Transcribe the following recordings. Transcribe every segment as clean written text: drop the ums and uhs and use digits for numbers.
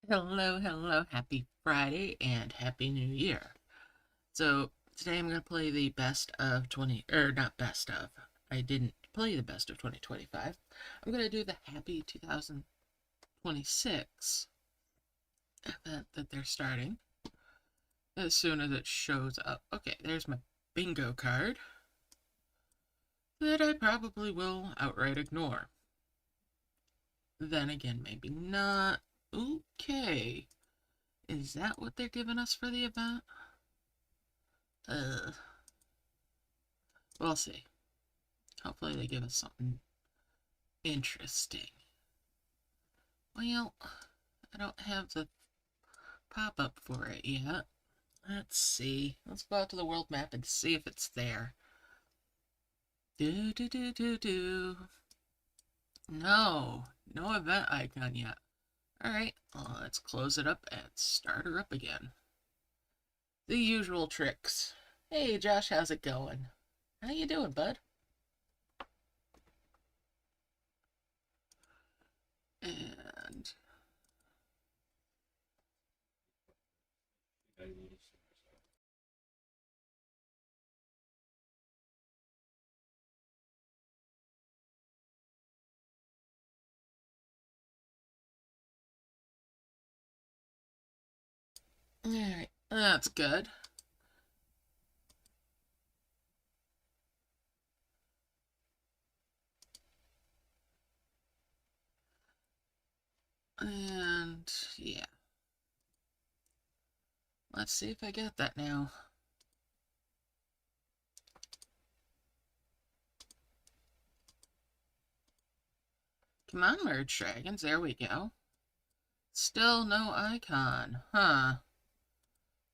Hello, hello, happy Friday and happy New Year. So, today I'm going to play the best of 20, not best of. I didn't play the best of 2025. I'm going to do the happy 2026 event that they're starting as soon as it shows up. Okay, there's my bingo card that I probably will outright ignore. Then again, maybe not. Okay. Is that what they're giving us for the event? Uh, we'll see. Hopefully they give us something interesting. Well, I don't have the pop-up for it yet. Let's see. Let's go out to the world map and see if it's there. Do do do do do. No, no event icon yet. Alright, well, let's close it up and start her up again. The usual tricks. Hey Josh, how's it going? How you doing, bud? And alright, that's good. And yeah. Let's see if I get that now. Come on, merge dragons. There we go. Still no icon. Huh.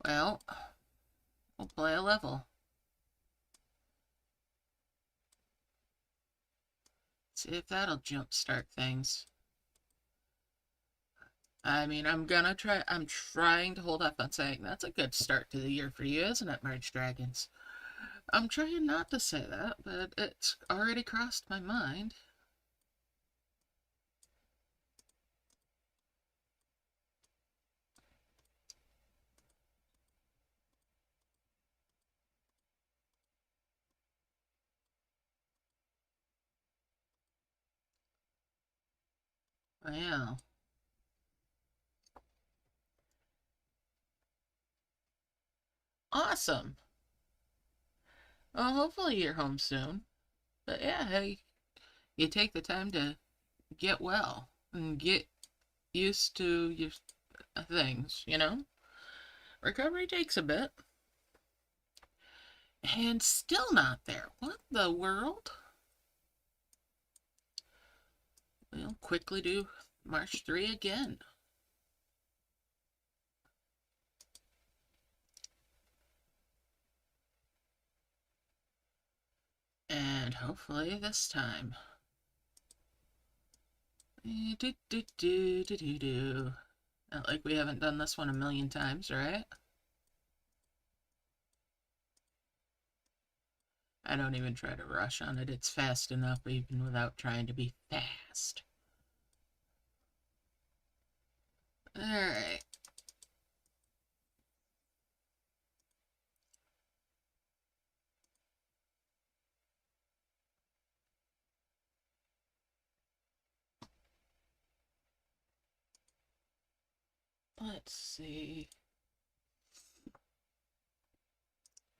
Well, we'll play a level. See if that'll jumpstart things. I mean, I'm trying to hold up on saying that's a good start to the year for you, isn't it, merge dragons? I'm trying not to say that, but it's already crossed my mind. Well, awesome. Well, hopefully you're home soon. But yeah, hey, you take the time to get well and get used to your things, you know? Recovery takes a bit. And still not there. What the world? We'll quickly do March 3 again. And hopefully this time. Do, do, do, do, do, do. Not like we haven't done this one a million times, right? I don't even try to rush on it. It's fast enough even without trying to be fast. Alright. Let's see.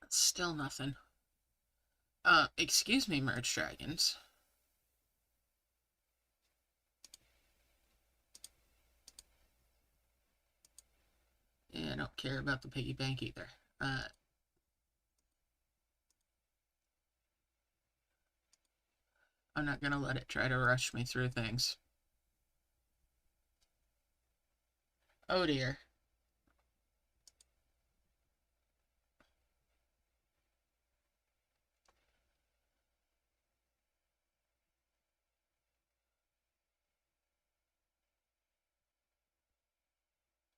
Still nothing. Excuse me, merge dragons. Yeah, I don't care about the piggy bank either. I'm not gonna let it try to rush me through things. Oh dear.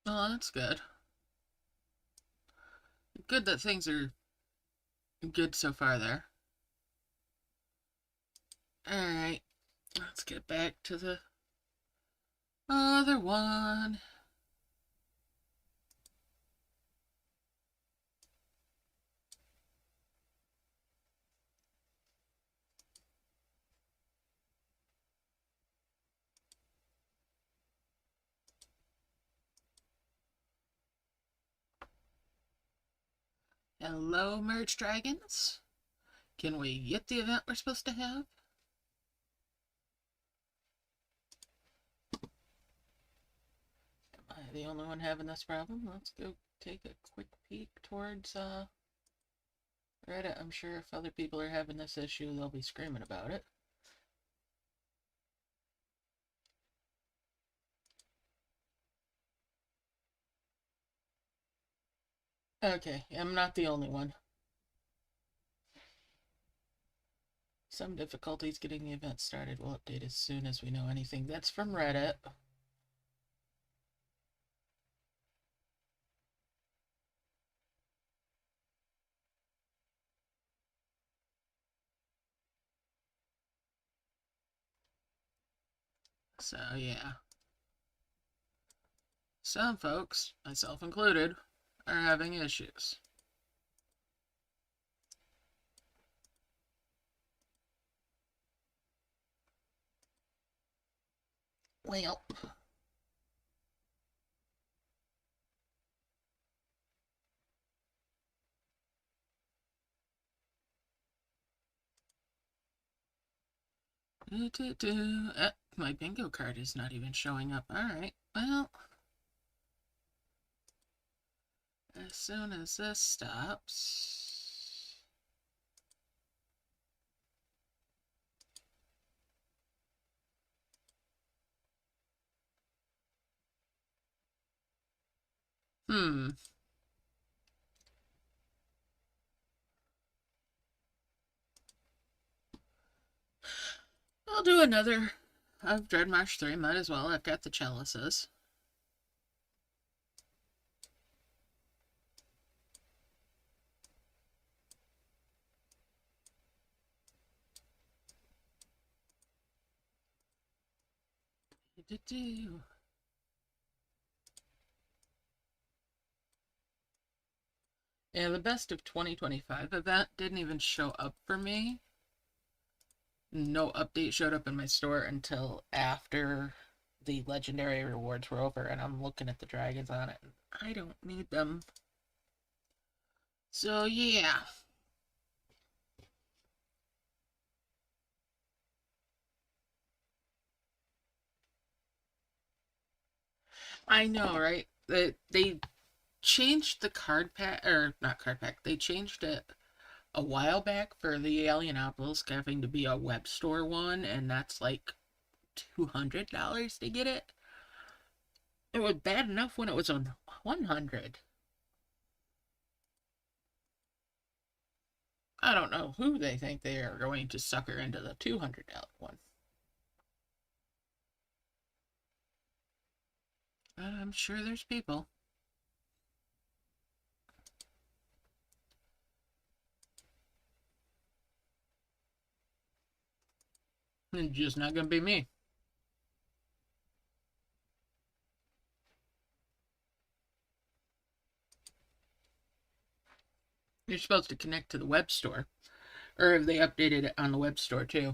Oh, that's good. Good that things are good so far there. Alright, let's get back to the other one. Hello, merge dragons. Can we get the event we're supposed to have? Am I the only one having this problem? Let's go take a quick peek towards Reddit. I'm sure if other people are having this issue, they'll be screaming about it. Okay, I'm not the only one. Some difficulties getting the event started. We'll update as soon as we know anything. That's from Reddit. So, yeah. Some folks, myself included, are having issues. Well, my bingo card is not even showing up. Alright, well, as soon as this stops... I'll do another of Dreadmarsh 3, might as well. I've got the chalices. Yeah, the best of 2025 event didn't even show up for me. No update showed up in my store until after the legendary rewards were over, and I'm looking at the dragons on it. And I don't need them. So, yeah. I know, right? They changed the card pack, or not card pack, they changed it a while back for the Alienopolis having to be a web store one, and that's like $200 to get it. It was bad enough when it was on 100. I don't know who they think they are going to sucker into the $200 one. But I'm sure there's people. It's just not going to be me. You're supposed to connect to the web store. Or have they updated it on the web store too?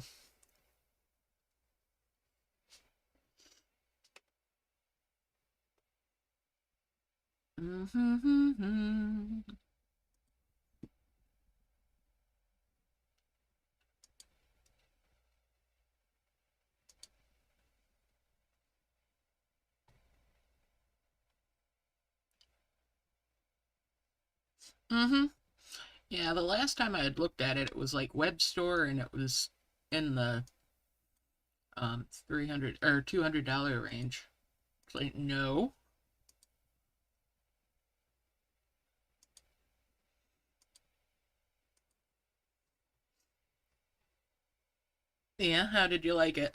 Mm-hmm. Mm-hmm. Yeah, the last time I had looked at it, it was like web store, and it was in the 300 or $200 range. It's like, no. Yeah, how did you like it?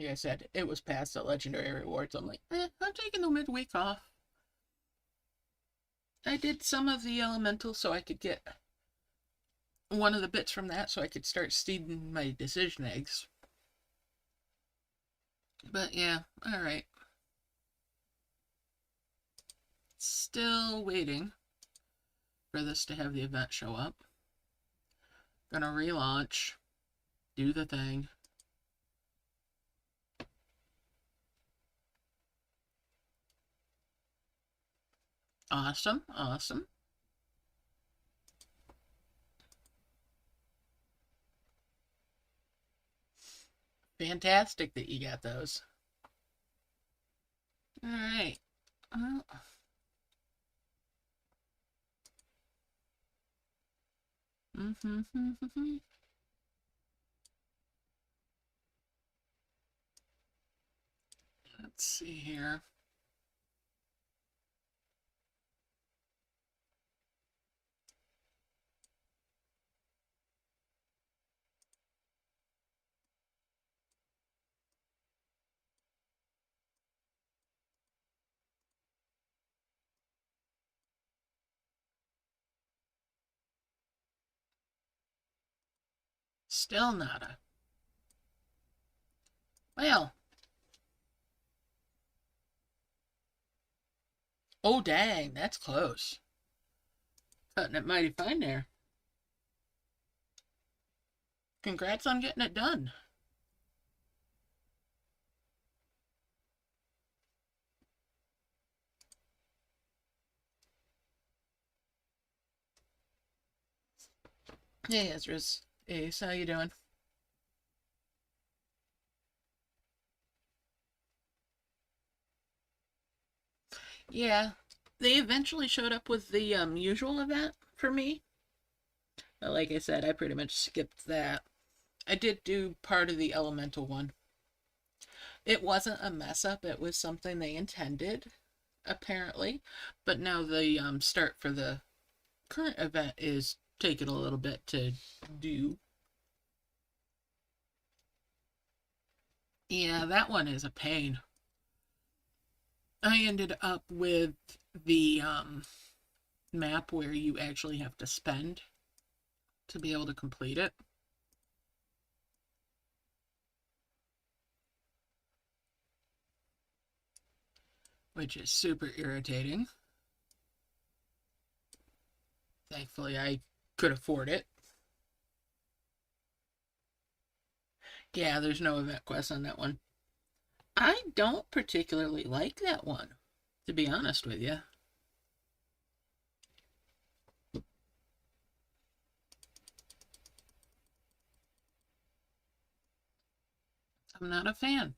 like I said, it was past the legendary rewards. I'm like, I'm taking the midweek off. I did some of the elemental so I could get one of the bits from that so I could start seeding my decision eggs. But yeah, alright. Still waiting for this to have the event show up. Gonna relaunch. Do the thing. Awesome, awesome. Fantastic that you got those. Alright. Well, let's see here. Still nada. Well. Oh, dang, that's close. Cutting it mighty fine there. Congrats on getting it done. Hey, Ezra's. Ace, how you doing? Yeah, they eventually showed up with the usual event for me. But like I said, I pretty much skipped that. I did do part of the elemental one. It wasn't a mess up, it was something they intended, apparently. But now the start for the current event is taking a little bit to do. Yeah, that one is a pain. I ended up with the map where you actually have to spend to be able to complete it. Which is super irritating. Thankfully, I could afford it. Yeah, there's no event quest on that one. I don't particularly like that one, to be honest with you. I'm not a fan.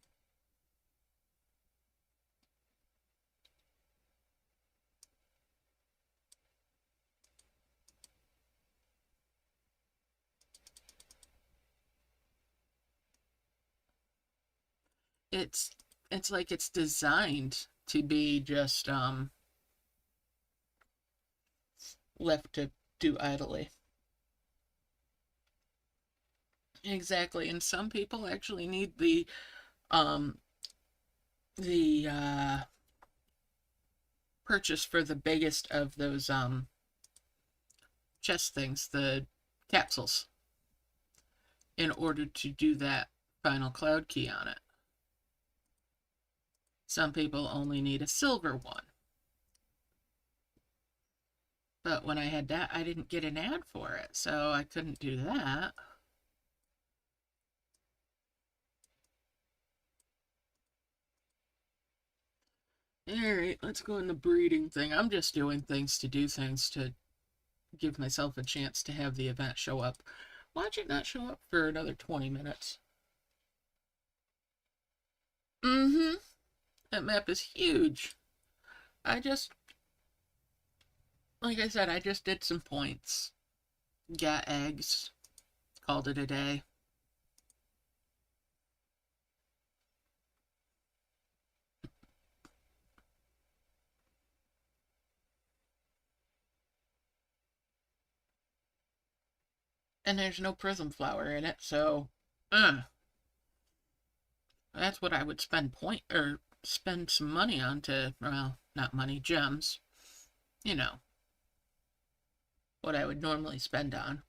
It's it's like it's designed to be just left to do idly. Exactly, and some people actually need um the purchase for the biggest of those chest things, the capsules, in order to do that final cloud key on it. Some people only need a silver one. But when I had that, I didn't get an ad for it, so I couldn't do that. Alright, let's go in the breeding thing. I'm just doing things to do things to give myself a chance to have the event show up. Watch it not show up for another 20 minutes. Mm-hmm. That map is huge. I just, like I said, I just did some points. Got eggs. Called it a day. And there's no prism flower in it, so, uh. That's what I would spend some money on to, well, not money, gems. You know, what I would normally spend on.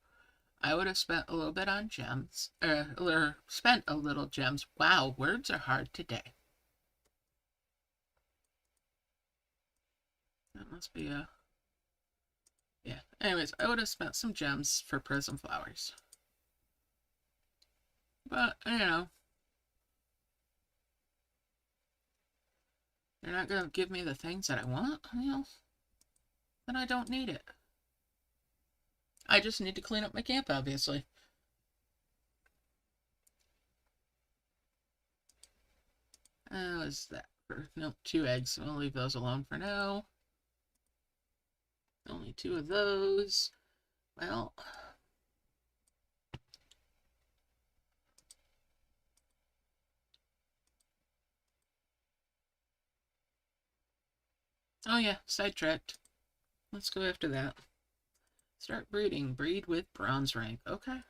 I would have spent a little bit on gems, or spent a little gems. Wow, words are hard today. That must be a, yeah. Anyways, I would have spent some gems for prism flowers. But, they're not going to give me the things that I want, then I don't need it. I just need to clean up my camp, obviously. How is that? Nope, 2 eggs. I'll leave those alone for now. Only 2 of those. Well, oh yeah, sidetracked. Let's go after that. Start breeding. Breed with bronze rank. Okay.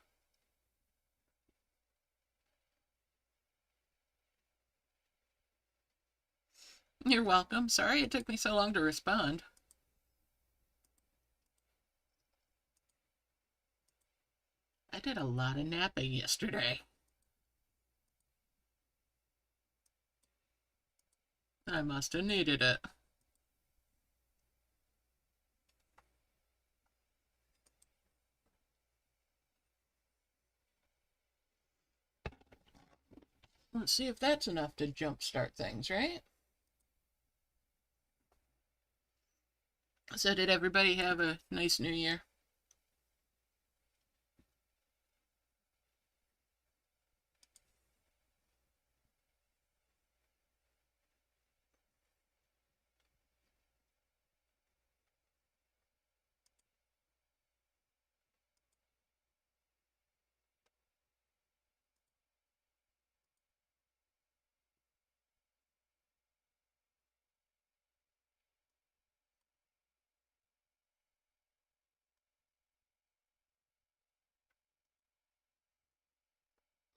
You're welcome. Sorry it took me so long to respond. I did a lot of napping yesterday. I must have needed it. Let's see if that's enough to jumpstart things, right? So did everybody have a nice new year?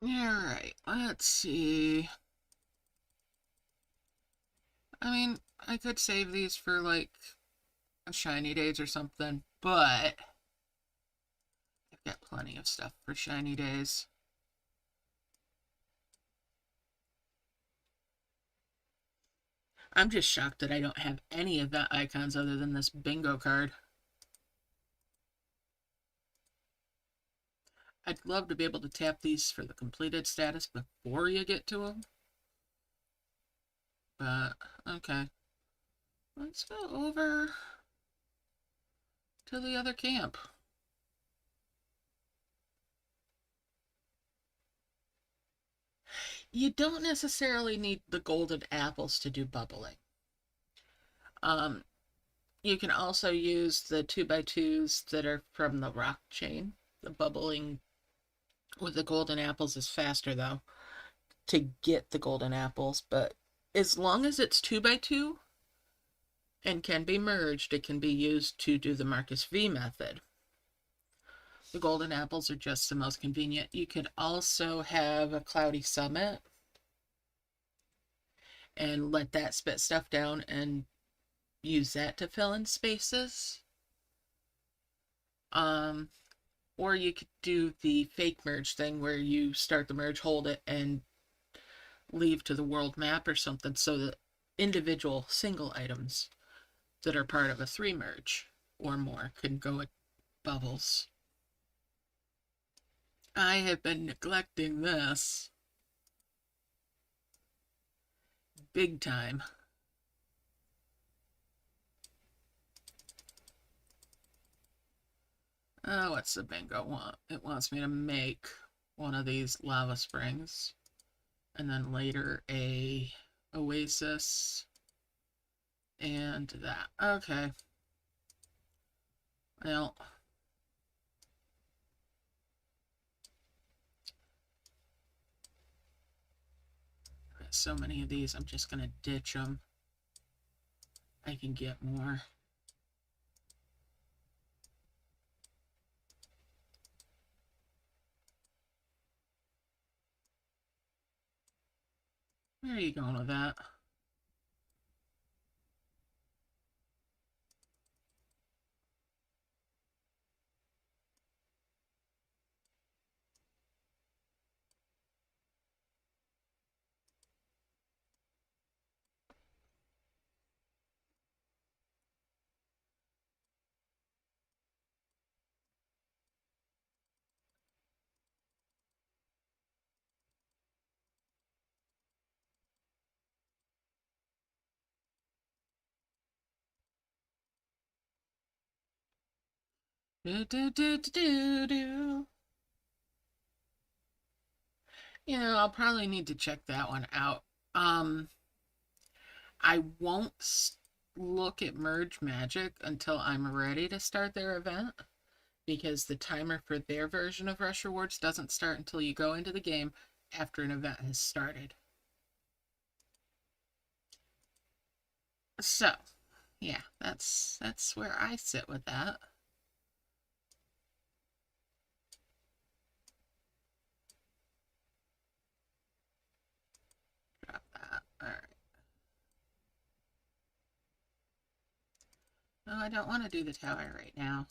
Alright, let's see. I mean, I could save these for like shiny days or something, but I've got plenty of stuff for shiny days. I'm just shocked that I don't have any event icons other than this bingo card. I'd love to be able to tap these for the completed status before you get to them. But, okay. Let's go over to the other camp. You don't necessarily need the golden apples to do bubbling. You can also use the 2x2s that are from the rock chain. The bubbling with the golden apples is faster, though, to get the golden apples. But as long as it's 2x2 and can be merged, it can be used to do the Marcus V method. The golden apples are just the most convenient. You could also have a cloudy summit and let that spit stuff down and use that to fill in spaces. Or you could do the fake merge thing where you start the merge, hold it, and leave to the world map or something so that individual single items that are part of a 3 merge or more can go at bubbles. I have been neglecting this big time. Oh, what's the bingo want? It wants me to make one of these lava springs and then later a oasis and that. Okay. Well, I've got so many of these, I'm just gonna ditch them. I can get more. Where are you going with that? Do, do, do, do, do, do. I'll probably need to check that one out. Um, I won't look at Merge Magic until I'm ready to start their event, because the timer for their version of Rush Rewards doesn't start until you go into the game after an event has started. So, yeah, that's where I sit with that. Drop that. All right. No, I don't want to do the tower right now.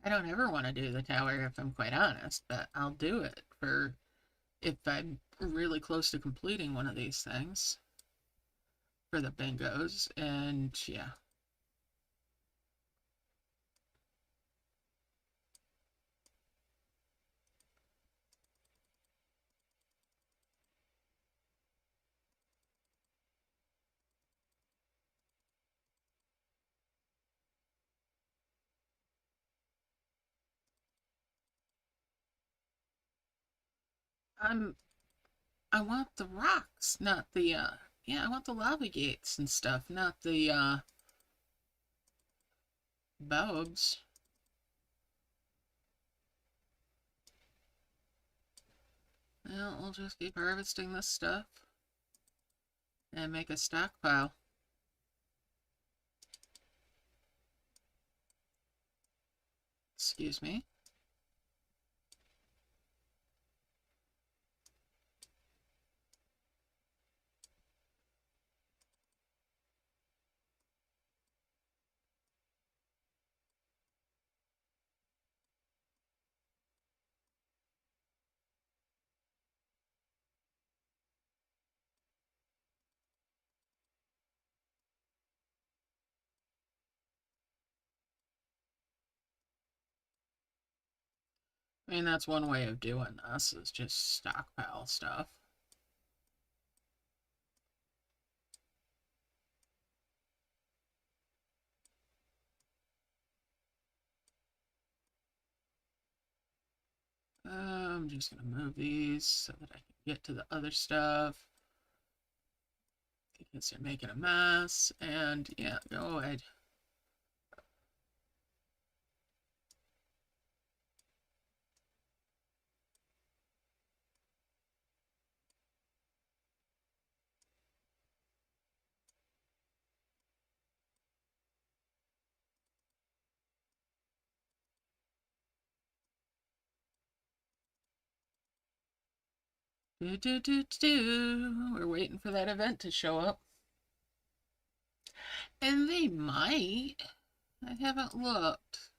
I don't ever want to do the tower if I'm quite honest, but I'll do it for if I'm really close to completing one of these things for the bingos, and yeah. I'm I want the rocks, not the yeah, I want the lava gates and stuff, not the bulbs. Well, we'll just keep harvesting this stuff and make a stockpile. Excuse me. I mean, that's one way of doing this, is just stockpile stuff. I'm just gonna move these so that I can get to the other stuff, because they're making a mess, and yeah, go ahead. Do, do, do, do. We're waiting for that event to show up. And they might. I haven't looked.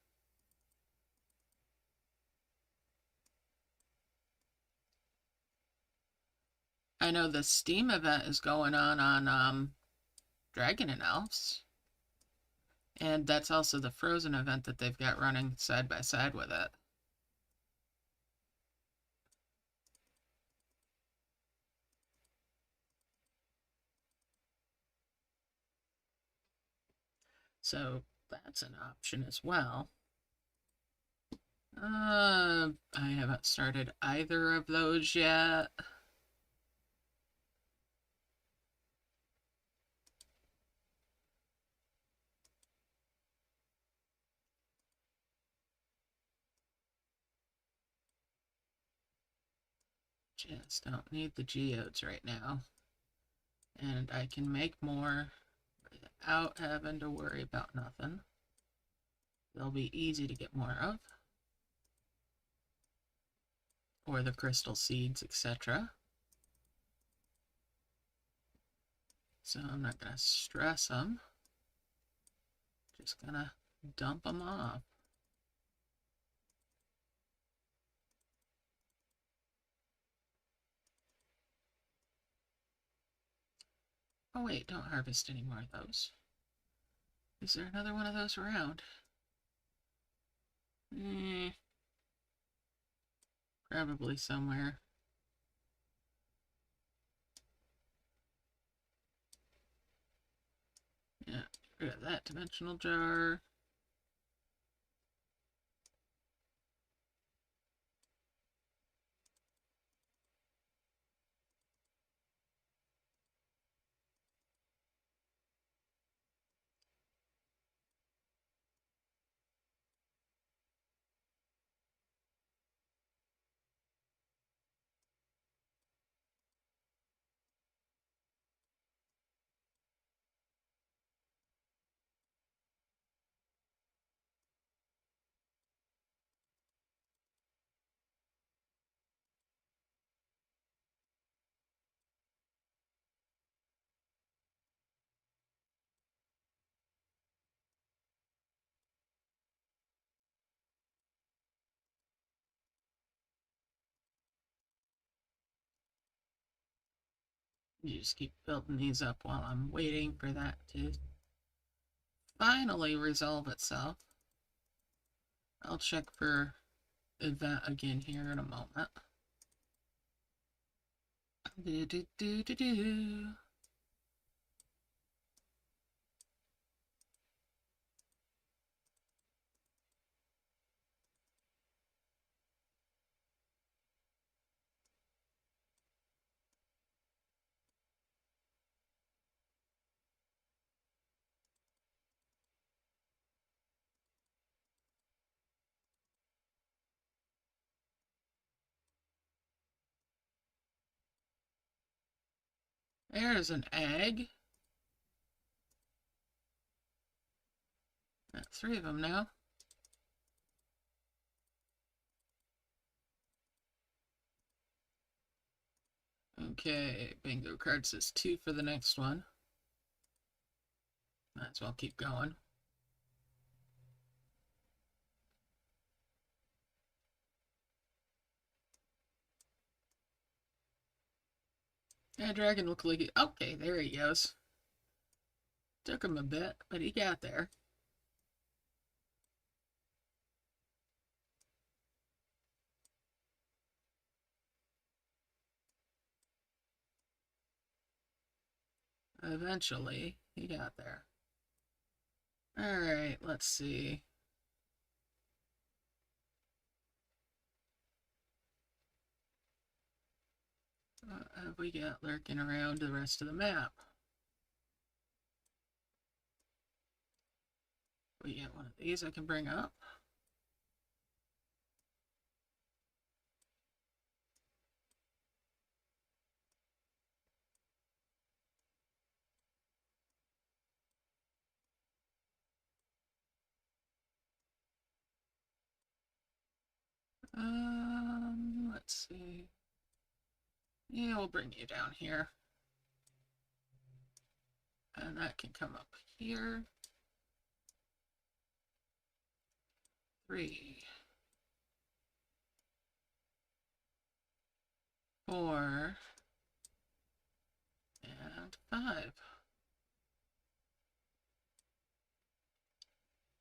I know the Steam event is going on Dragon and Elves. And that's also the Frozen event that they've got running side by side with it. So that's an option as well. I haven't started either of those yet. Just don't need the geodes right now. And I can make more without having to worry about nothing. They'll be easy to get more of. Or the crystal seeds, etc. So I'm not going to stress them. Just going to dump them off. Oh wait, don't harvest any more of those. Is there another one of those around? Probably somewhere. Yeah, get rid of that dimensional jar. You just keep building these up while I'm waiting for that to finally resolve itself. I'll check for event again here in a moment. Do, do, do, do, do. There's an egg. Got 3 of them now. Okay, bingo card says 2 for the next one. Might as well keep going. Yeah, dragon looked like okay, there he goes. Took him a bit, but he got there. Eventually, he got there. Alright, let's see. What have we got lurking around the rest of the map? We got one of these I can bring up. Let's see. Yeah, we'll bring you down here. And that can come up here. 3, 4, and 5.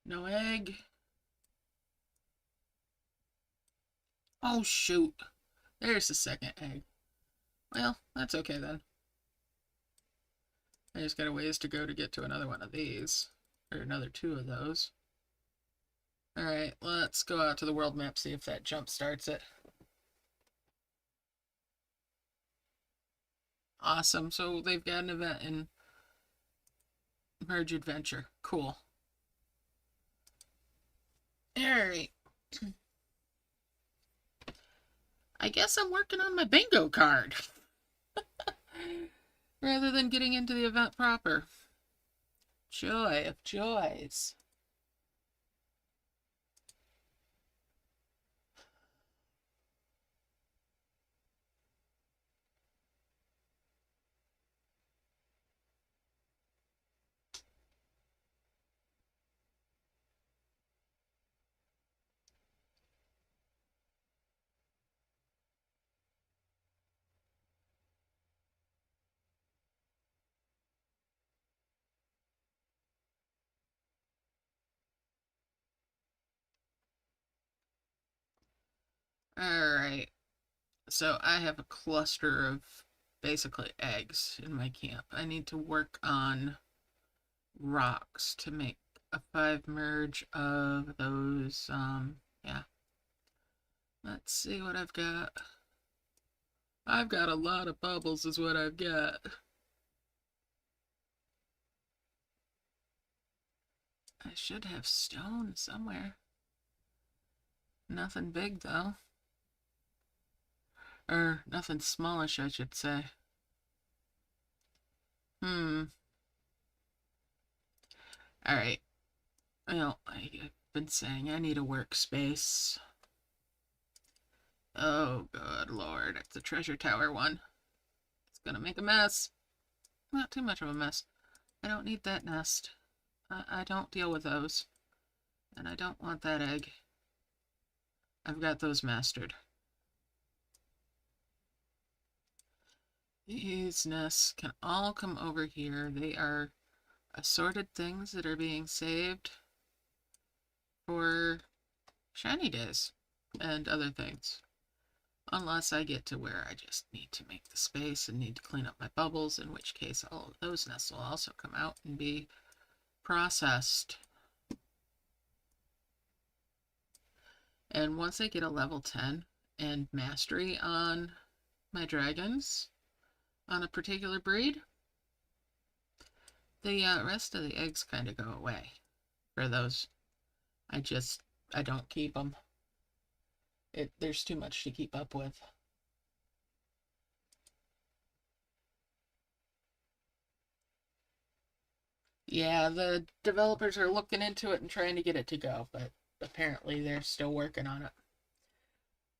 No egg. Oh, shoot. There's the second egg. Well, that's okay then. I just got a ways to go to get to another one of these. Or another 2 of those. Alright, let's go out to the world map, see if that jump starts it. Awesome. So they've got an event in Merge Adventure. Cool. Alright. I guess I'm working on my bingo card. Rather than getting into the event proper. Joy of joys. Alright, so I have a cluster of basically eggs in my camp. I need to work on rocks to make a 5 merge of those, yeah. Let's see what I've got. I've got a lot of bubbles is what I've got. I should have stone somewhere. Nothing big though. Or nothing smallish, I should say. Alright. Well, I've been saying I need a workspace. Oh, good lord. It's a treasure tower one. It's gonna make a mess. Not too much of a mess. I don't need that nest. I don't deal with those. And I don't want that egg. I've got those mastered. These nests can all come over here. They are assorted things that are being saved for shiny days and other things. Unless I get to where I just need to make the space and need to clean up my bubbles, in which case all of those nests will also come out and be processed. And once I get a level 10 and mastery on my dragons on a particular breed, the rest of the eggs kind of go away for those. I don't keep them. There's too much to keep up with. Yeah, the developers are looking into it and trying to get it to go, but apparently they're still working on it.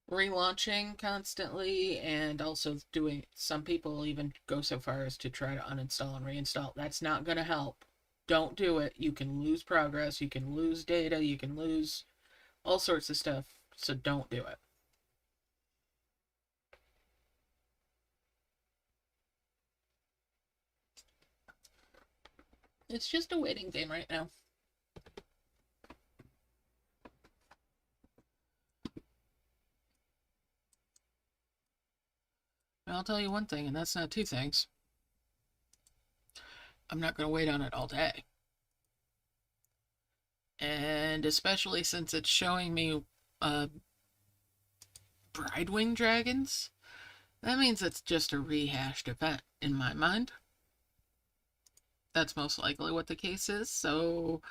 Relaunching constantly, and also doing, some people even go so far as to try to uninstall and reinstall. That's not going to help. Don't do it. You can lose progress, you can lose data, you can lose all sorts of stuff, so don't do it. It's just a waiting game right now. I'll tell you one thing, and that's not two things. I'm not going to wait on it all day. And especially since it's showing me Bridewing dragons, that means it's just a rehashed event in my mind. That's most likely what the case is, so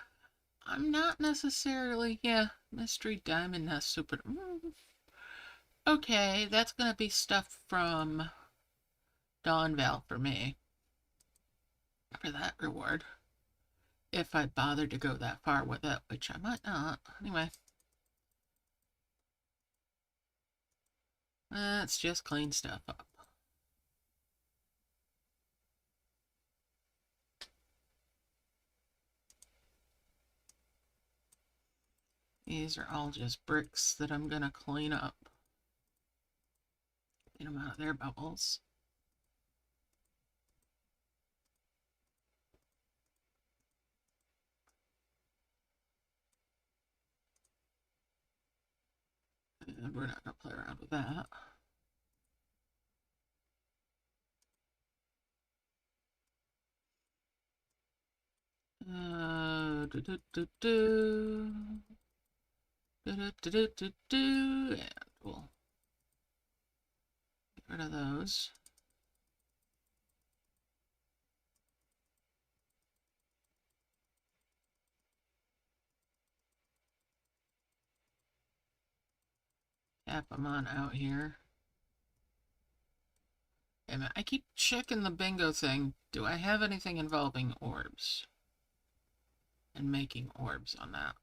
I'm not necessarily, yeah, Mystery Diamond Nest Super. Okay, that's gonna be stuff from Dawnvale for me. For that reward. If I bother to go that far with it, which I might not. Anyway. Let's just clean stuff up. These are all just bricks that I'm gonna clean up. Get them out of their bubbles. And we're not gonna play around with that. And we'll get rid of those. Tap them on out here. And I keep checking the bingo thing. Do I have anything involving orbs? And making orbs on that.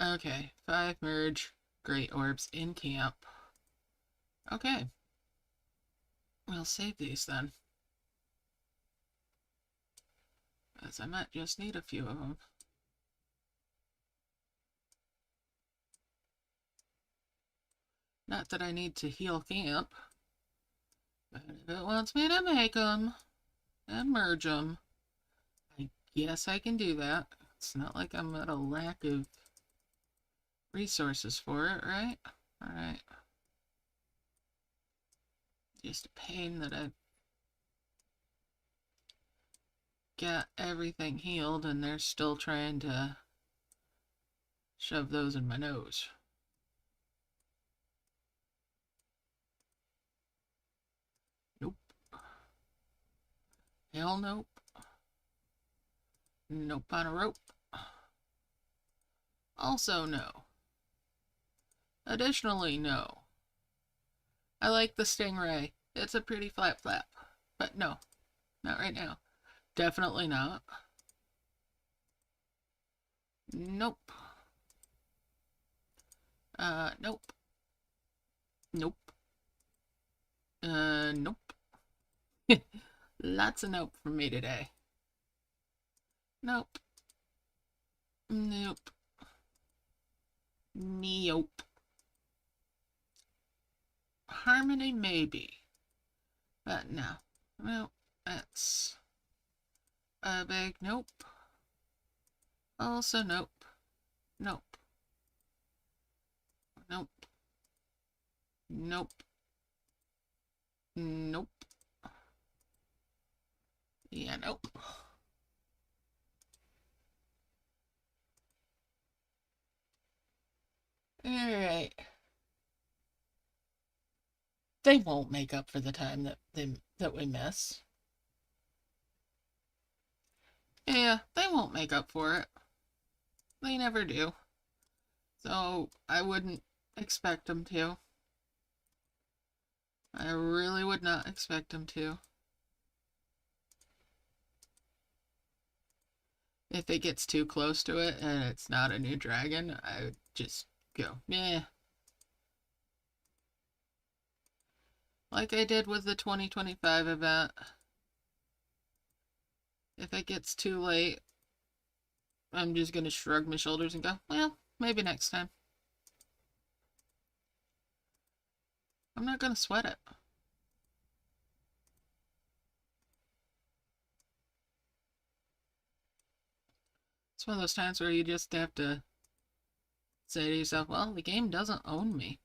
Okay, 5 merge great orbs in camp. Okay. We'll save these then. As I might just need a few of them. Not that I need to heal camp. But if it wants me to make them and merge them, I guess I can do that. It's not like I'm at a lack of resources for it, right? Alright. Just a pain that I've got everything healed and they're still trying to shove those in my nose. Nope. Hell nope. Nope on a rope. Also no. Additionally, no. I like the stingray. It's a pretty flap. But no, not right now. Definitely not. Nope. Nope. Nope. Nope. Lots of nope from me today. Nope. Nope. Nope. Harmony maybe. But no. Nope. That's a big nope. Also nope. Nope. Nope. Nope. Nope. Yeah, nope. Alright. They won't make up for the time that we miss. Yeah, they won't make up for it. They never do. So I wouldn't expect them to. I really would not expect them to. If it gets too close to it and it's not a new dragon, I would just go, meh. Like I did with the 2025 event. If it gets too late, I'm just going to shrug my shoulders and go, well, maybe next time. I'm not going to sweat it. It's one of those times where you just have to say to yourself, well, the game doesn't own me.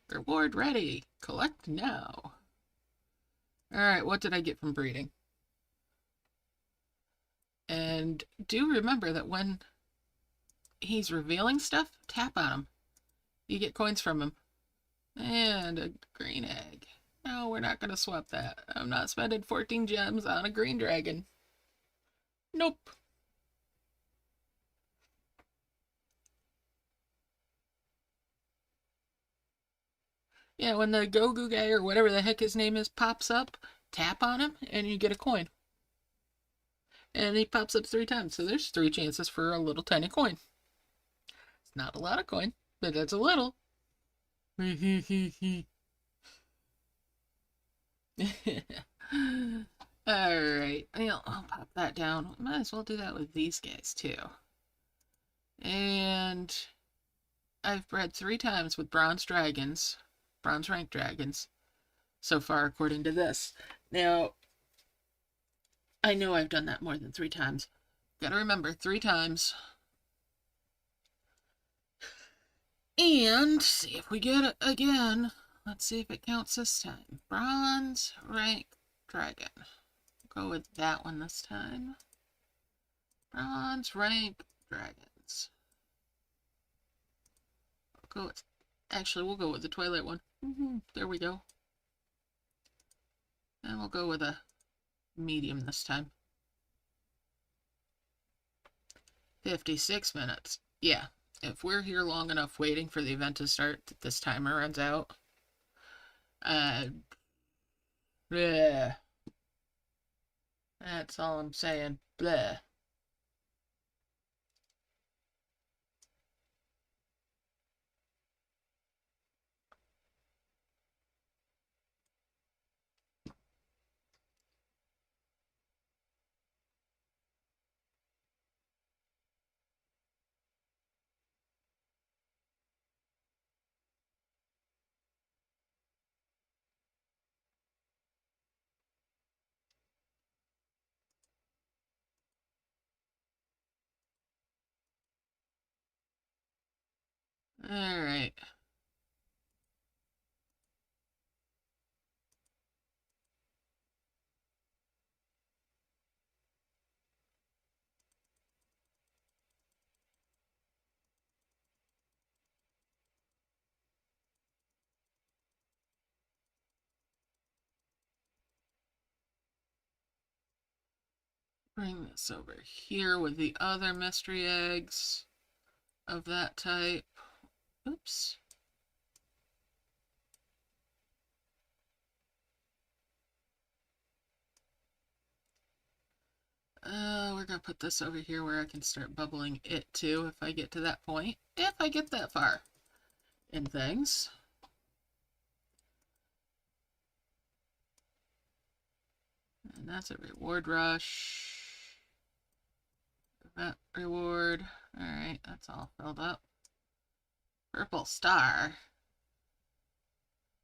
Reward ready. Collect now. Alright, what did I get from breeding? And do remember that when he's revealing stuff, tap on him. You get coins from him. And a green egg. No, we're not going to swap that. I'm not spending 14 gems on a green dragon. Nope. Yeah, when the Gogu guy or whatever the heck his name is pops up, tap on him and you get a coin. And he pops up 3 times, so there's 3 chances for a little tiny coin. It's not a lot of coin, but that's a little. Alright, I'll pop that down. Might as well do that with these guys too. And I've bred 3 times with bronze dragons, bronze rank dragons, so far according to this. Now, I know I've done that more than 3 times. Gotta remember, 3 times. And see if we get it again. Let's see if it counts this time. Bronze rank dragon. Go with that one this time. Bronze rank dragons. Go with, actually, we'll go with the Twilight one. There we go. And we'll go with a medium this time. 56 minutes. Yeah, if we're here long enough waiting for the event to start, this timer runs out. Bleh. That's all I'm saying. Bleh. Alright. Bring this over here with the other mystery eggs of that type. Oops. We're gonna put this over here where I can start bubbling it too if I get to that point. If I get that far in things. And that's a reward rush. Event reward. Alright, that's all filled up. Purple star.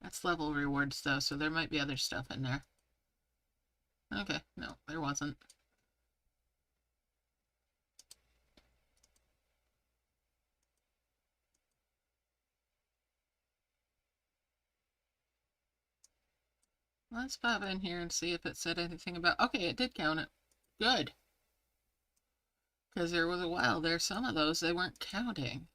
That's level rewards though, so there might be other stuff in there. Okay, no, there wasn't. Let's pop in here and see if it said anything about... Okay, it did count it. Good. Because there was a while there, some of those they weren't counting.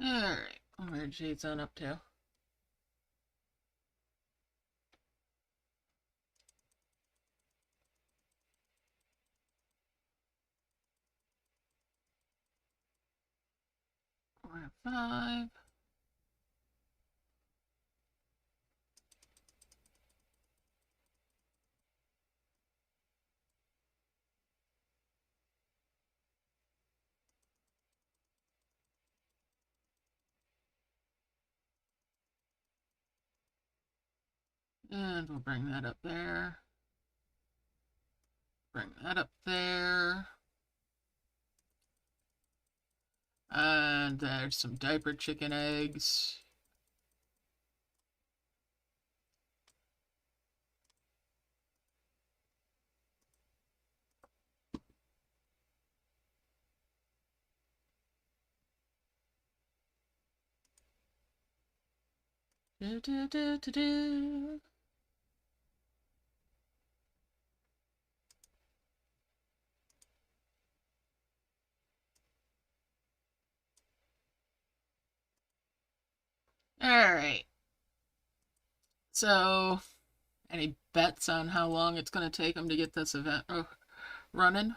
Alright, I'll merge Jade Zone up too. Four and 5. And we'll bring that up there. Bring that up there. And there's some diaper chicken eggs. Do, do, do, do, do. Alright. So, any bets on how long it's going to take them to get this event running?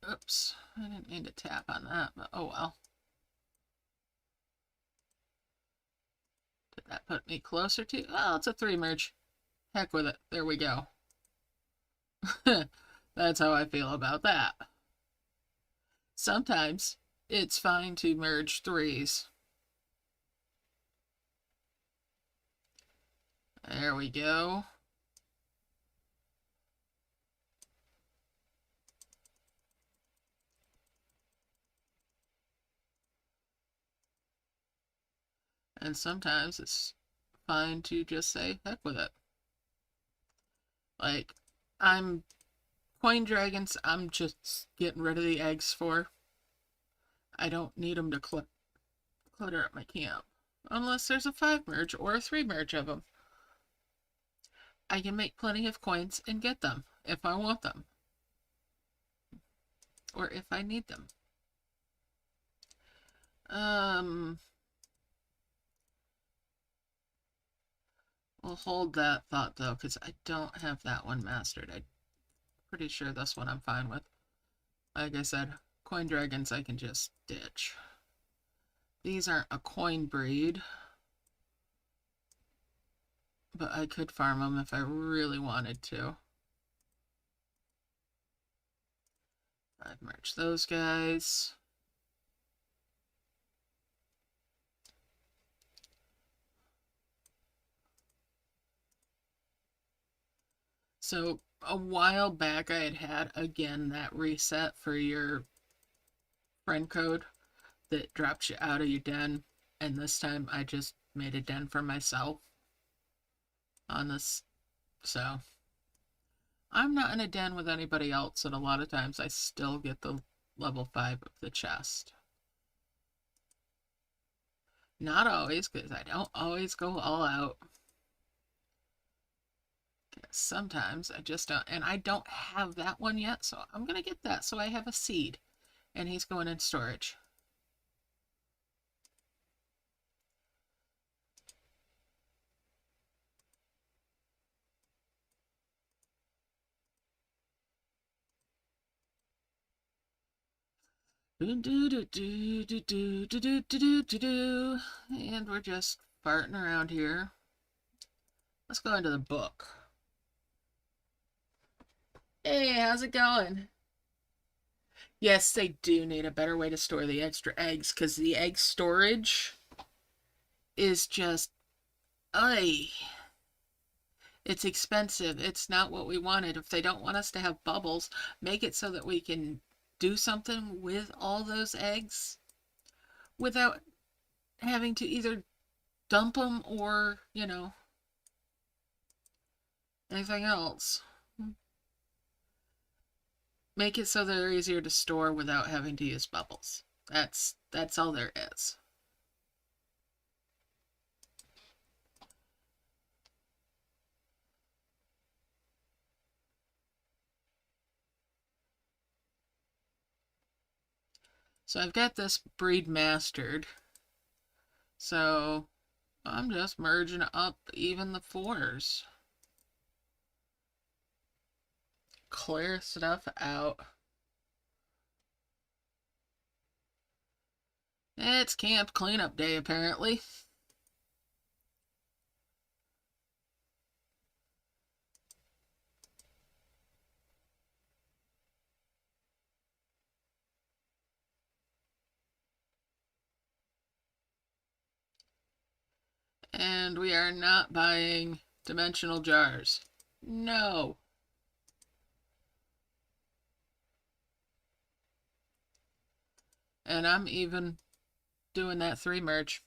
Oops, I didn't mean to tap on that, but oh well. Did that put me closer to? Oh, it's a 3 merge. Heck with it. There we go. That's how I feel about that. Sometimes it's fine to merge 3s. There we go. And sometimes it's fine to just say, heck with it. Like, I'm coin dragons, I'm just getting rid of the eggs for. I don't need them to clutter up my camp. Unless there's a 5 merge or a 3 merge of them. I can make plenty of coins and get them if I want them. Or if I need them. We'll hold that thought though, because I don't have that one mastered. I'm pretty sure this one I'm fine with. Like I said, coin dragons I can just ditch. These aren't a coin breed, but I could farm them if I really wanted to. I'd merge those guys. So a while back I had again that reset for your friend code that drops you out of your den, and this time I just made a den for myself on this. So I'm not in a den with anybody else, and a lot of times I still get the level 5 of the chest. Not always, because I don't always go all out. Sometimes I just don't, and I don't have that one yet, so I'm gonna get that so I have a seed, and he's going in storage. And we're just farting around here. Let's go into the book. Hey, how's it going? Yes, they do need a better way to store the extra eggs, because the egg storage is just, ay, it's expensive. It's not what we wanted. If they don't want us to have bubbles, make it so that we can do something with all those eggs without having to either dump them or, anything else. Make it so they're easier to store without having to use bubbles. That's all there is. So I've got this breed mastered. So I'm just merging up even the 4s. Clear stuff out. It's camp cleanup day, apparently. And we are not buying dimensional jars. No. And I'm even doing that 3 merge.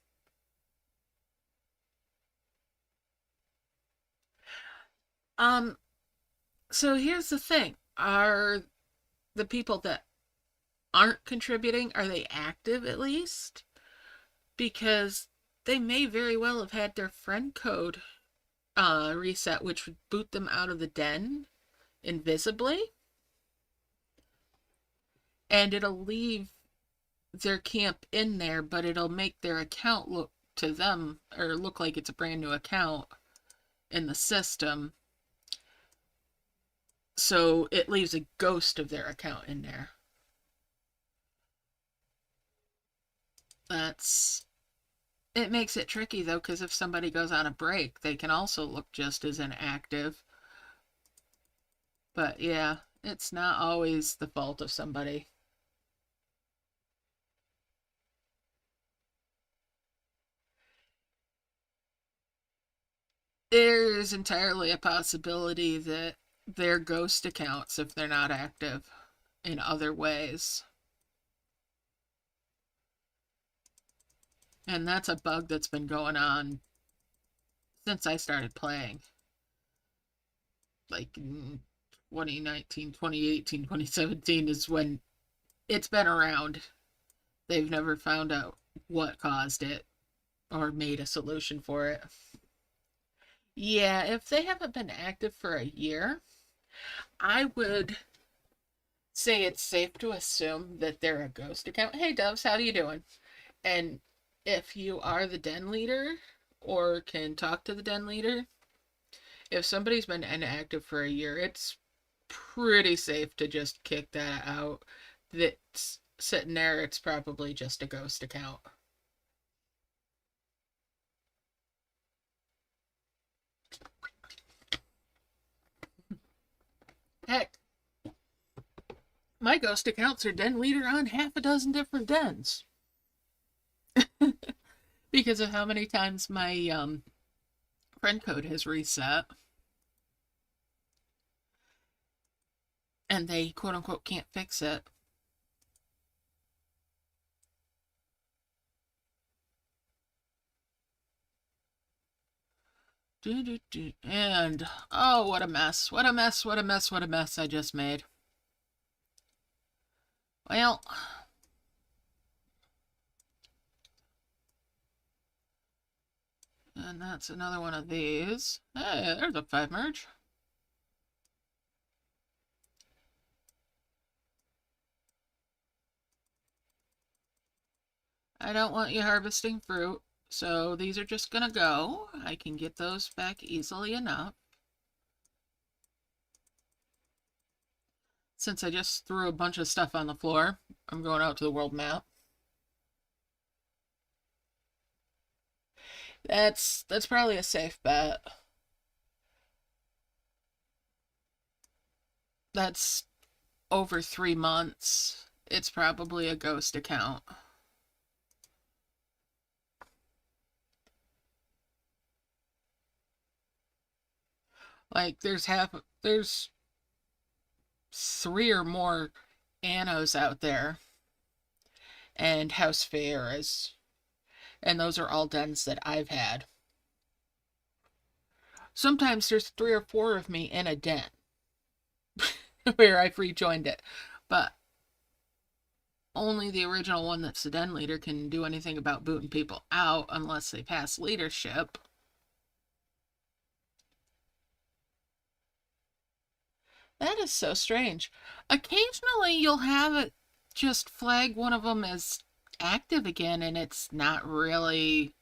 So here's the thing. Are the people that aren't contributing, are they active at least? Because they may very well have had their friend code reset, which would boot them out of the den invisibly. And it'll leave their camp in there, but it'll make their account look to them, or look like it's a brand new account in the system. So it leaves a ghost of their account in there. It makes it tricky though, because if somebody goes on a break, they can also look just as inactive. But yeah, it's not always the fault of somebody. There's entirely a possibility that they're ghost accounts if they're not active in other ways. And that's a bug that's been going on since I started playing. Like 2019, 2018, 2017 is when it's been around. They've never found out what caused it or made a solution for it. Yeah, if they haven't been active for a year, I would say it's safe to assume that they're a ghost account. Hey, Doves, how you doing? And if you are the den leader or can talk to the den leader, if somebody's been inactive for a year, it's pretty safe to just kick that out that's sitting there, it's probably just a ghost account. Heck, my ghost accounts are den leader on half a dozen different dens. Because of how many times my friend code has reset. And they quote unquote can't fix it. And oh, what a mess. What a mess, what a mess, what a mess I just made. Well, and that's another one of these. Hey, there's a 5 merge. I don't want you harvesting fruit, so these are just gonna go. I can get those back easily enough. Since I just threw a bunch of stuff on the floor, I'm going out to the world map. That's probably a safe bet. That's over 3 months. It's probably a ghost account. Like there's 3 or more Annos out there and House Phaeras. And those are all dens that I've had. Sometimes there's 3 or 4 of me in a den where I've rejoined it. But only the original one that's the den leader can do anything about booting people out unless they pass leadership. That is so strange. Occasionally you'll have it just flag one of them as active again and it's not really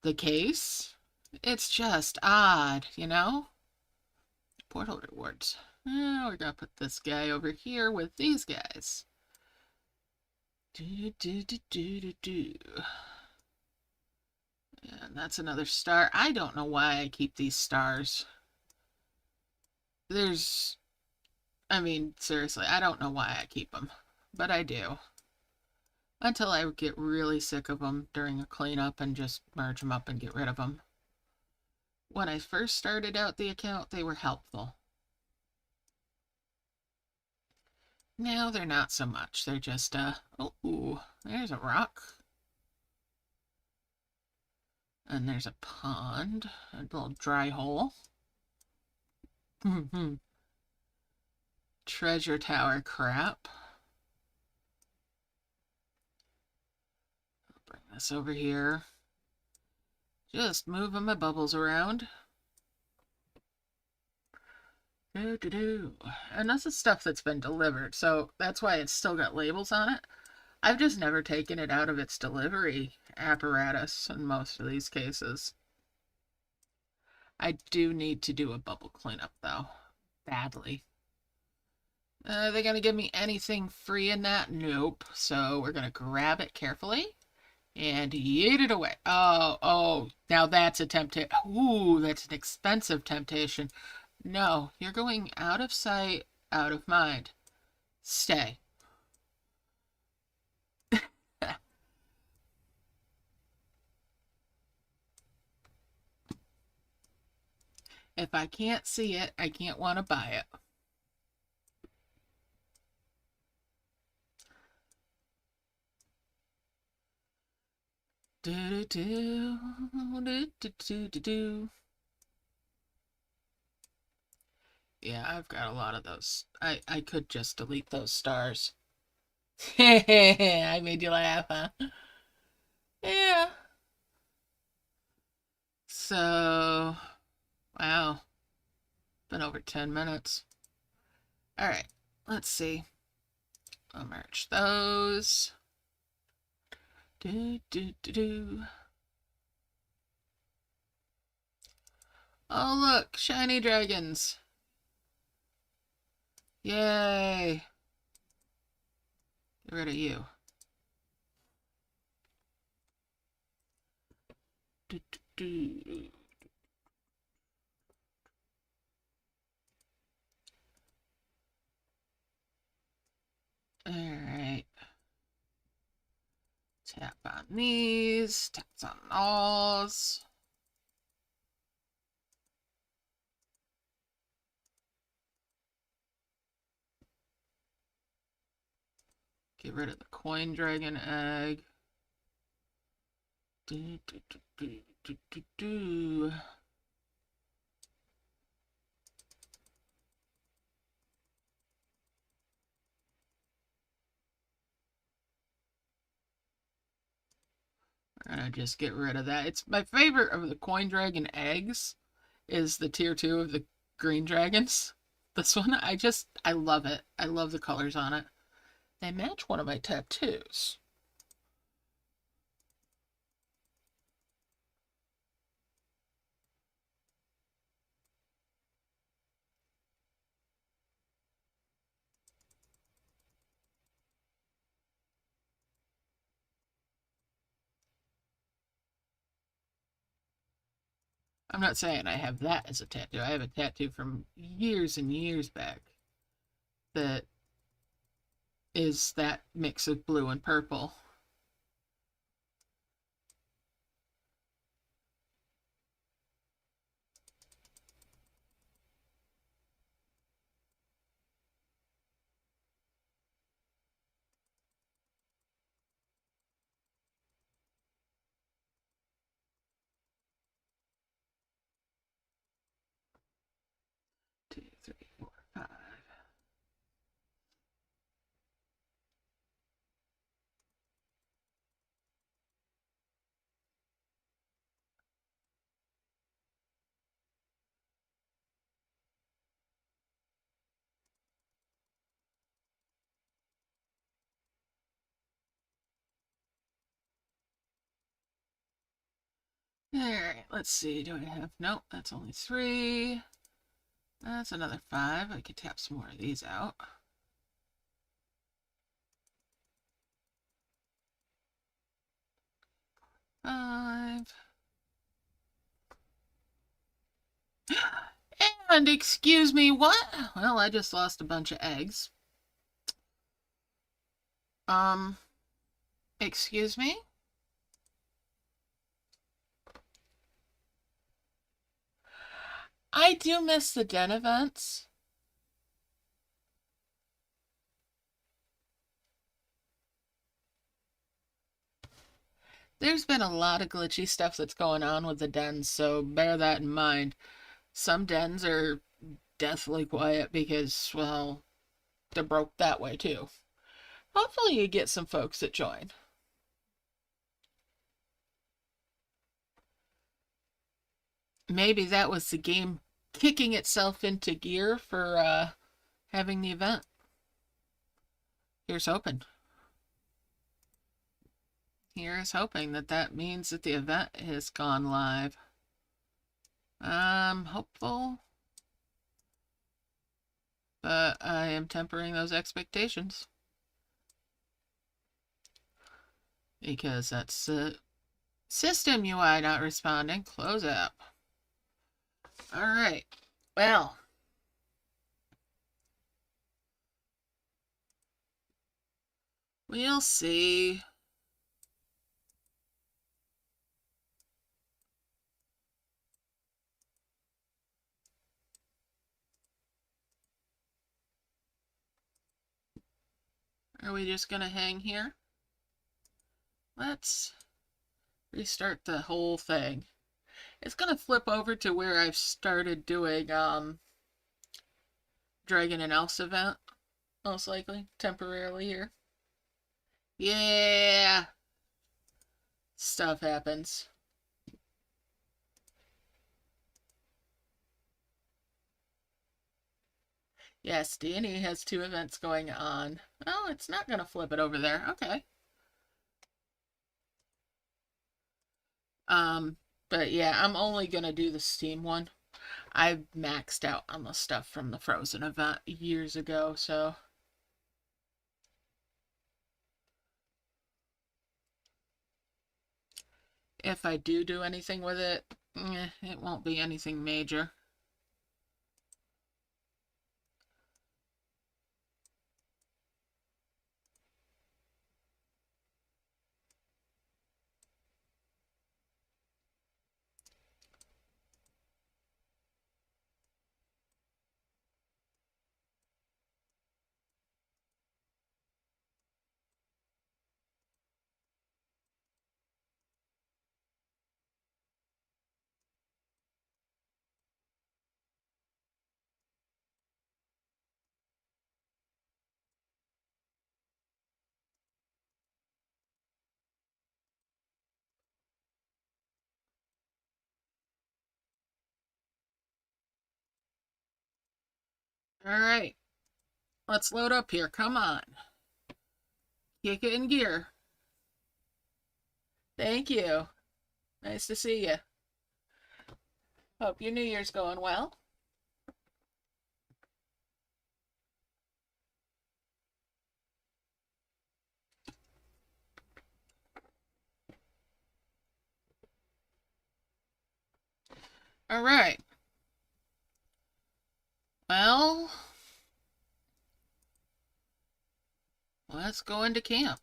the case. It's just odd, you know? Portal rewards. We're gonna put this guy over here with these guys. And that's another star. I don't know why I keep these stars. I mean, seriously, I don't know why I keep them, but I do. Until I get really sick of them during a cleanup and just merge them up and get rid of them. When I first started out the account, they were helpful. Now they're not so much. They're just, oh, there's a rock. And there's a pond, a little dry hole. Treasure tower crap. I'll bring this over here. Just moving my bubbles around. And this is stuff that's been delivered, so that's why it's still got labels on it. I've just never taken it out of its delivery apparatus in most of these cases. I do need to do a bubble cleanup, though. Badly. Are they going to give me anything free in that? Nope. So we're going to grab it carefully and yeet it away. Oh, now that's a temptation. Ooh, that's an expensive temptation. No, you're going out of sight, out of mind. Stay. If I can't see it, I can't want to buy it. Yeah, I've got a lot of those. I could just delete those stars. I made you laugh, huh? Yeah. So, wow. Been over 10 minutes. All right, let's see. I'll merge those. Oh, look, shiny dragons. Yay. Get rid of you. Do, do, do. Alright. Tap on these. Taps on those. Get rid of the coin dragon egg. Do, do, do, do, do, do, do. We're gonna just get rid of that. It's my favorite of the coin dragon eggs is the tier 2 of the green dragons. This one, I love it. I love the colors on it. They match one of my tattoos. I'm not saying I have that as a tattoo. I have a tattoo from years and years back that is that mix of blue and purple. Two, three, four, five. Alright, let's see. Do I have... Nope, that's only 3. That's another 5. I could tap some more of these out. Five. And excuse me, what? Well, I just lost a bunch of eggs. Excuse me? I do miss the den events. There's been a lot of glitchy stuff that's going on with the dens, so bear that in mind. Some dens are deathly quiet because, well, they're broke that way too. Hopefully you get some folks that join. Maybe that was the game kicking itself into gear for having the event. Here's hoping. Here's hoping that that means that the event has gone live. I'm hopeful, but I am tempering those expectations because that's system UI not responding. Close app. All right. Well, we'll see. Are we just gonna hang here? Let's restart the whole thing. It's gonna flip over to where I've started doing Dragon and Elf's event, most likely, temporarily here. Yeah! Stuff happens. Yes, D&E has 2 events going on. Oh, it's not gonna flip it over there. Okay. But yeah, I'm only gonna do the Steam one. I maxed out on the stuff from the Frozen event years ago, so if I do anything with it, it won't be anything major. All right, let's load up here. Come on. Kick it in gear. Thank you. Nice to see you. Hope your New Year's going well. All right. Well, let's go into camp.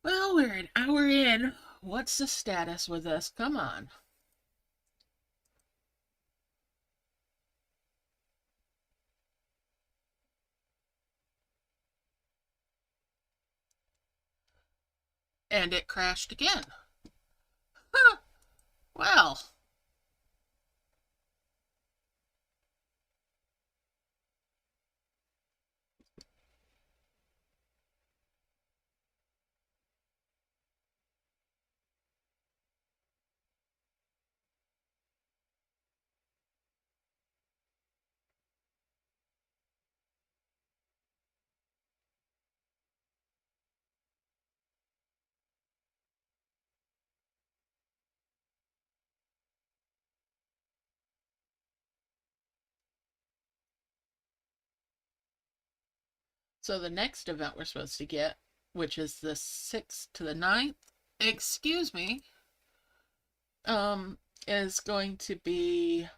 Well, we're an hour in. What's the status with this? Come on. And it crashed again. Huh. Well. So the next event we're supposed to get, which is the 6th to the 9th, excuse me, is going to be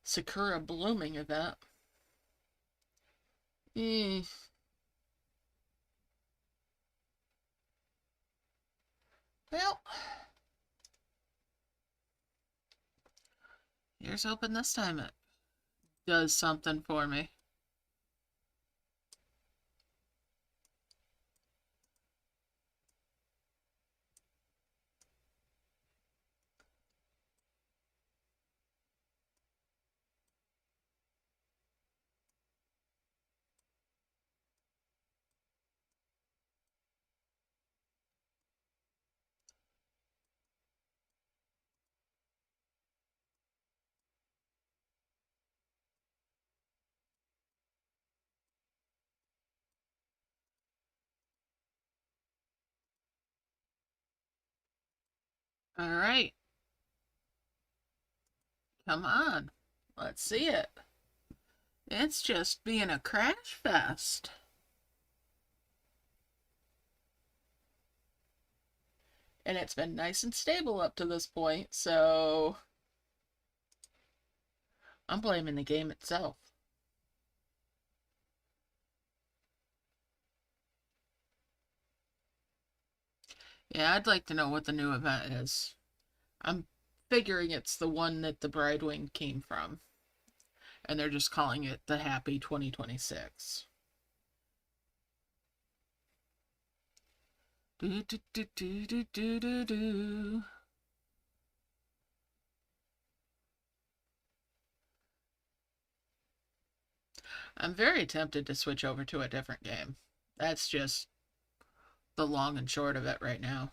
Zukira blooming event. Well, here's hoping this time it does something for me. All right. Come on. Let's see it. It's just being a crash fest. And it's been nice and stable up to this point, so I'm blaming the game itself. Yeah, I'd like to know what the new event is. I'm figuring it's the one that the Bridewing came from. And they're just calling it the Happy 2026. Do, do, do, do, do, do, do, do. I'm very tempted to switch over to a different game. That's just the long and short of it right now.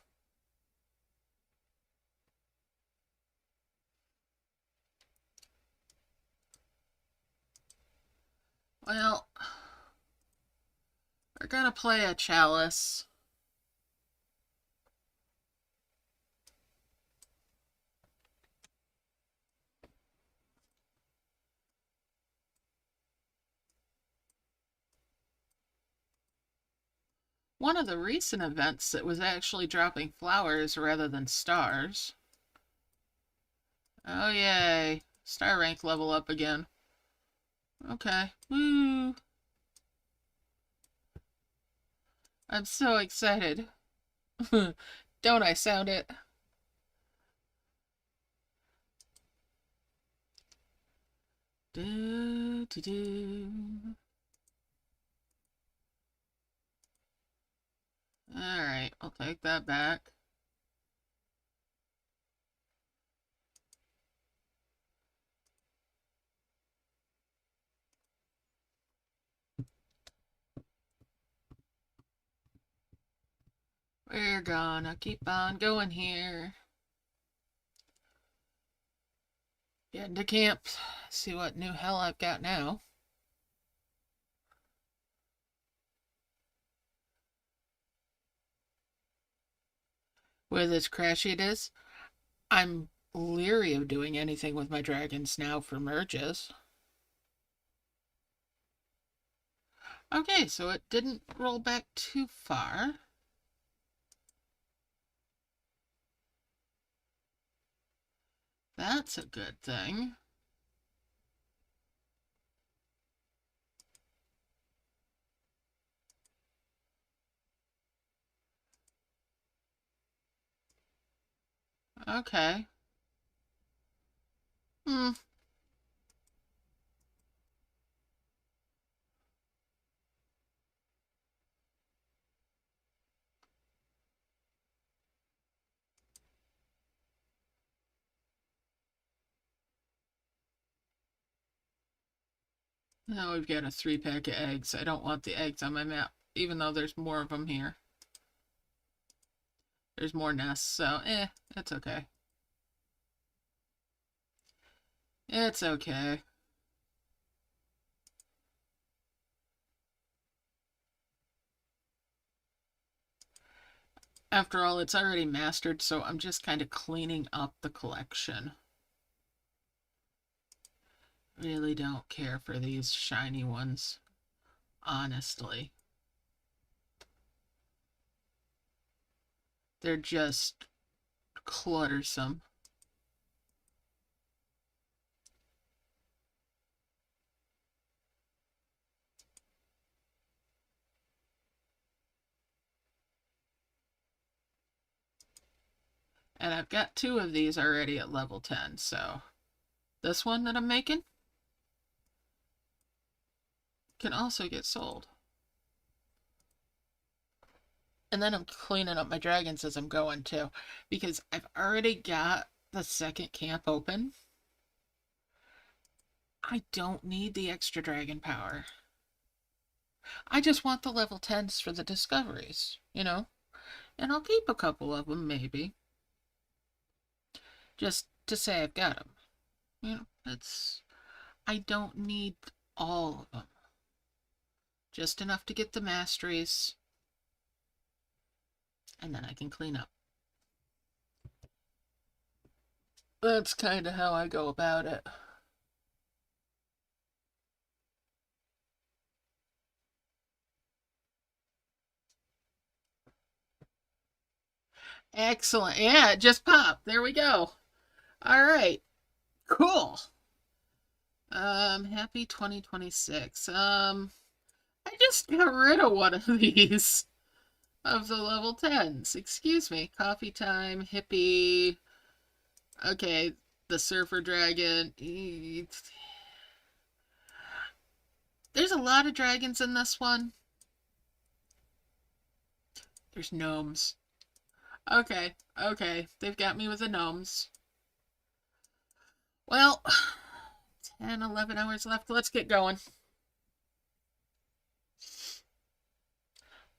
Well, we're gonna play a chalice. one of the recent events that was actually dropping flowers rather than stars. Oh, yay. Star rank level up again. Okay. Woo. I'm so excited. Don't I sound it? Do, do, do. Alright, I'll take that back. We're gonna keep on going here. Get into camp. See what new hell I've got now. With as crashy it is, I'm leery of doing anything with my dragons now for merges. Okay, so it didn't roll back too far. That's a good thing. Okay. Hmm. Now we've got a 3-pack of eggs. I don't want the eggs on my map, even though there's more of them here. There's more nests, so it's okay. It's okay. After all, it's already mastered, so I'm just kind of cleaning up the collection. Really don't care for these shiny ones, honestly. They're just cluttersome. And I've got 2 of these already at level 10, so this one that I'm making can also get sold. And then I'm cleaning up my dragons as I'm going too, because I've already got the second camp open. I don't need the extra dragon power. I just want the level 10s for the discoveries, you know? And I'll keep a couple of them, maybe. Just to say I've got them. You know, I don't need all of them. Just enough to get the masteries. And then I can clean up. That's kind of how I go about it. Excellent. Yeah, it just popped. There we go. All right. Cool. Happy 2026. I just got rid of one of these of the level 10s. Excuse me. Coffee time, hippie. Okay, the surfer dragon. There's a lot of dragons in this one. There's gnomes. Okay, okay. They've got me with the gnomes. Well, 10, 11 hours left. Let's get going.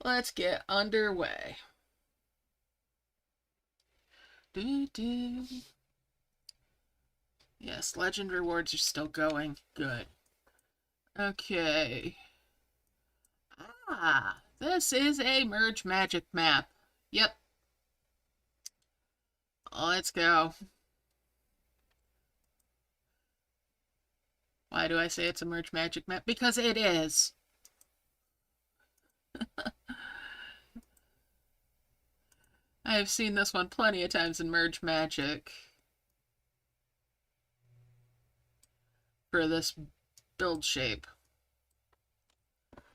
Let's get underway. Doo -doo. Yes, legend rewards are still going. Good. Okay. Ah, this is a merge magic map. Yep. Let's go. Why do I say it's a merge magic map? Because it is. I've seen this one plenty of times in Merge Magic for this build shape.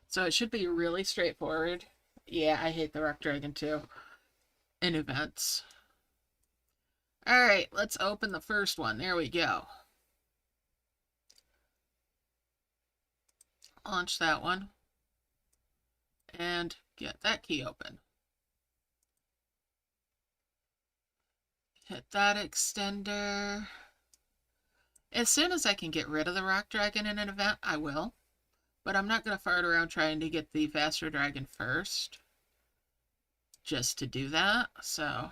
So it should be really straightforward. Yeah, I hate the Rock Dragon too in events. Alright, let's open the first one. There we go. Launch that one. And get that key open. Hit that extender. As soon as I can get rid of the Rock Dragon in an event, I will. But I'm not going to fart around trying to get the faster dragon first. Just to do that, so...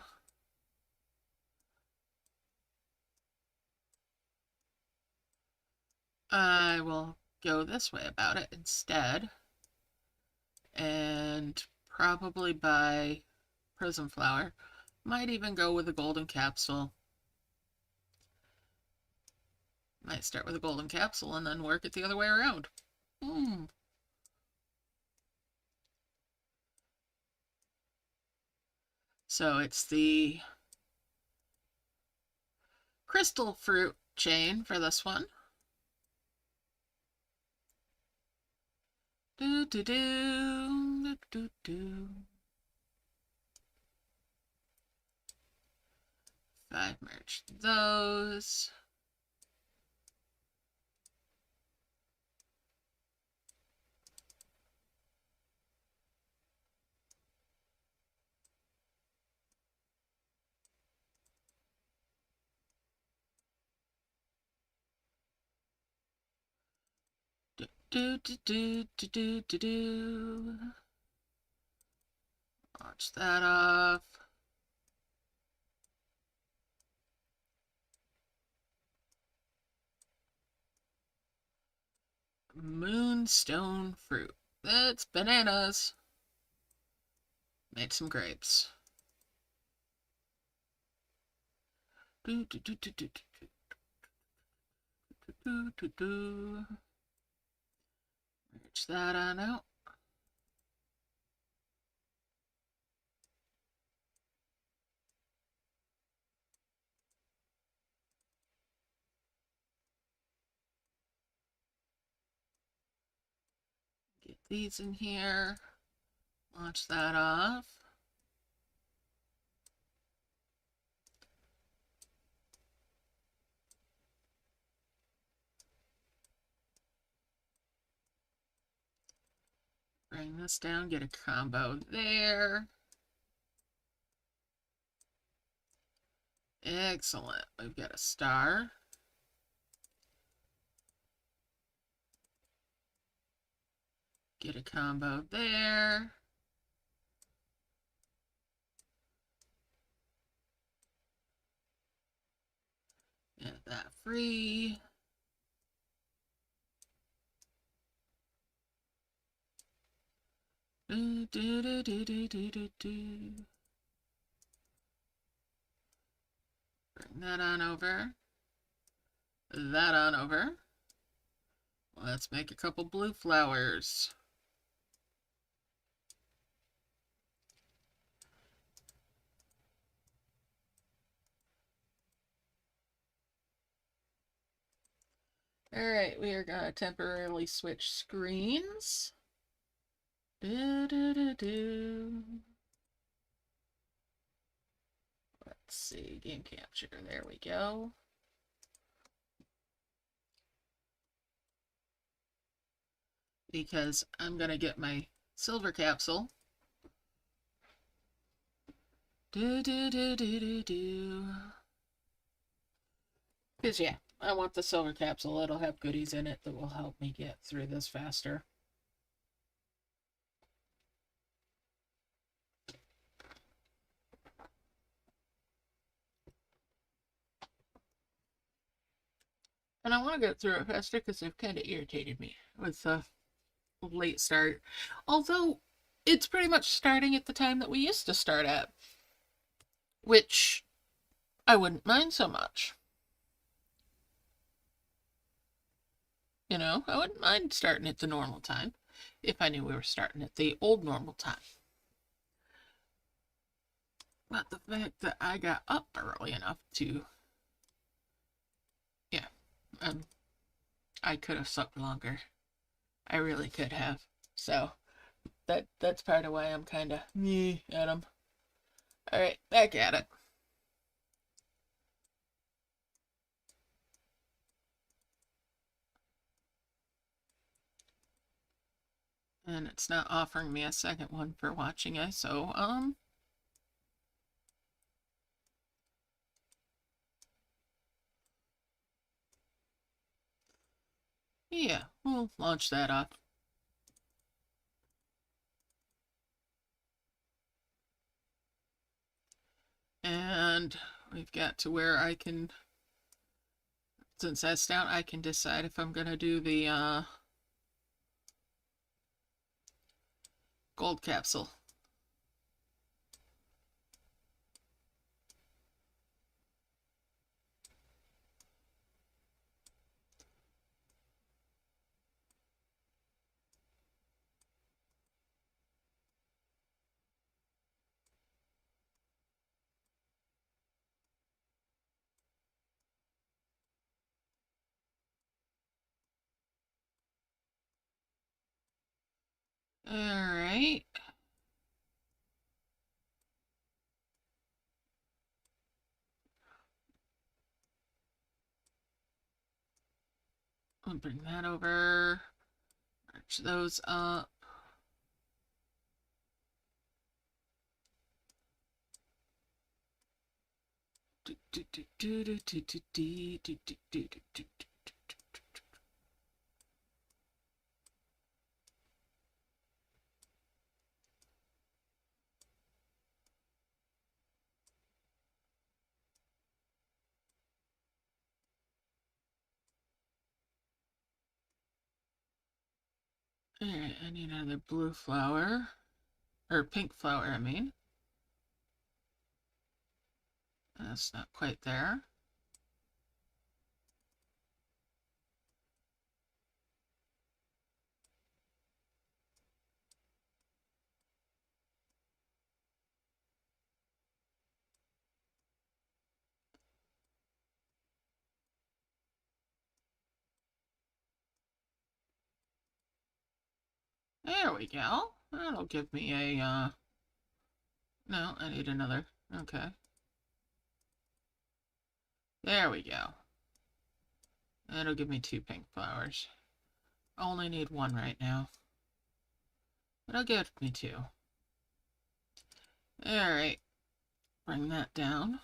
I will go this way about it instead. And probably buy prism flower. Might even go with a golden capsule. Might start with a golden capsule and then work it the other way around. So it's the crystal fruit chain for this one. Do do do do do do. 5 merge those. Do do do do do do do. Launch that off. Moonstone fruit. That's bananas. Made some grapes. Do do do do do do do do do. Merge that on out. Get these in here. Launch that off. Bring this down, get a combo there. Excellent. We've got a star. Get a combo there. Get that free. Do, do, do, do, do, do, do, do. Bring that on over. That on over. Let's make a couple blue flowers. Alright, we are going to temporarily switch screens. Do, do, do, do. Let's see, game capture. There we go. Because I'm going to get my silver capsule. Do, do, do, do, do, do. Because, yeah, I want the silver capsule. It'll have goodies in it that will help me get through this faster. And I want to get through it faster because they've kind of irritated me with the late start. Although, it's pretty much starting at the time that we used to start at. Which I wouldn't mind so much. You know, I wouldn't mind starting at the normal time if I knew we were starting at the old normal time. But the fact that I got up early enough to, yeah, um, I could have slept longer. I really could have. So that's part of why I'm kind of meh at them. All right, back at it. And it's not offering me a second one for watching it, so yeah, we'll launch that off. And we've got to where I can, since that's down, I can decide if I'm gonna do the gold capsule. All right. I'll bring that over. March those up. All right, I need another blue flower. Or pink flower, I mean. That's not quite there. There we go. That'll give me a, no, I need another. Okay. There we go. That'll give me 2 pink flowers. Only need 1 right now. It'll give me 2. Alright. Bring that down.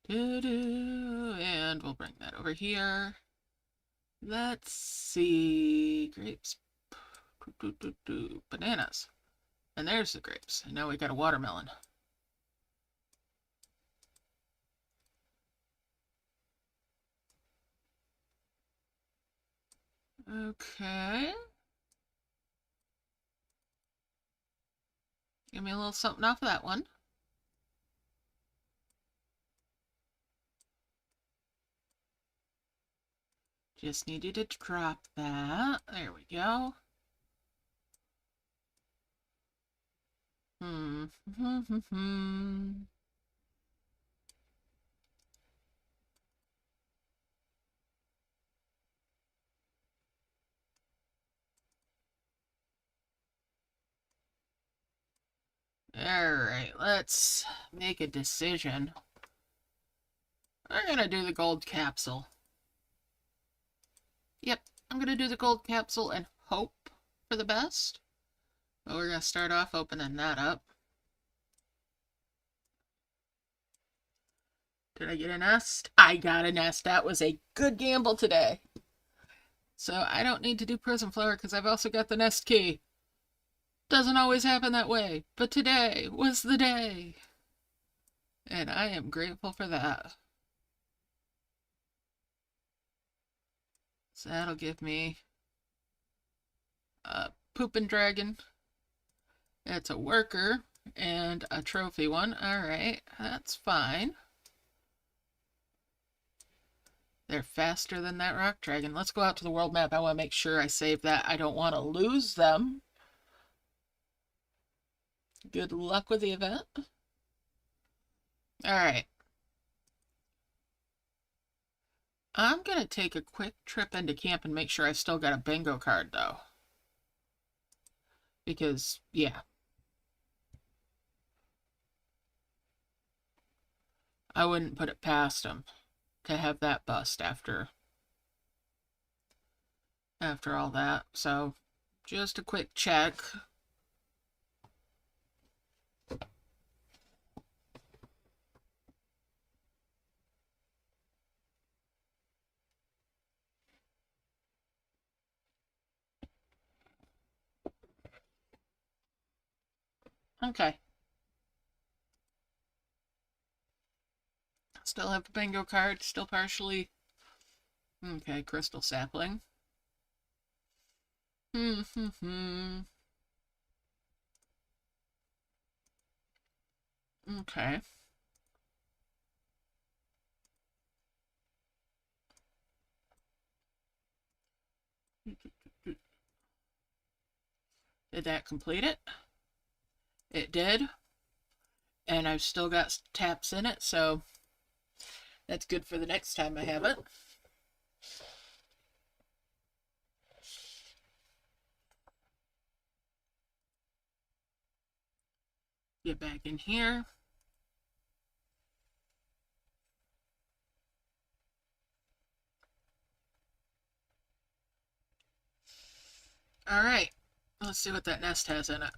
And we'll bring that over here. Let's see. Grapes. Bananas. And there's the grapes. And now we got a watermelon. Okay. Give me a little something off of that one. Just needed to drop that. There we go. Alright, let's make a decision. I'm gonna do the gold capsule. Yep, I'm gonna do the gold capsule and hope for the best. But we're gonna start off opening that up. Did I get a nest? I got a nest. That was a good gamble today. So I don't need to do prism flower because I've also got the nest key. Doesn't always happen that way, but today was the day. And I am grateful for that. So that'll give me a poopin' dragon. It's a worker and a trophy one. Alright, that's fine. They're faster than that rock dragon. Let's go out to the world map. I want to make sure I save that. I don't want to lose them. Good luck with the event. Alright. I'm gonna take a quick trip into camp and make sure I still got a bingo card, though. Because, yeah. I wouldn't put it past him to have that bust after all that. So, just a quick check. Okay. Still have the bingo card, still partially. Okay, crystal sapling. Okay. Did that complete it? It did. And I've still got taps in it, so that's good for the next time I have it. Get back in here. All right. Let's see what that nest has in it.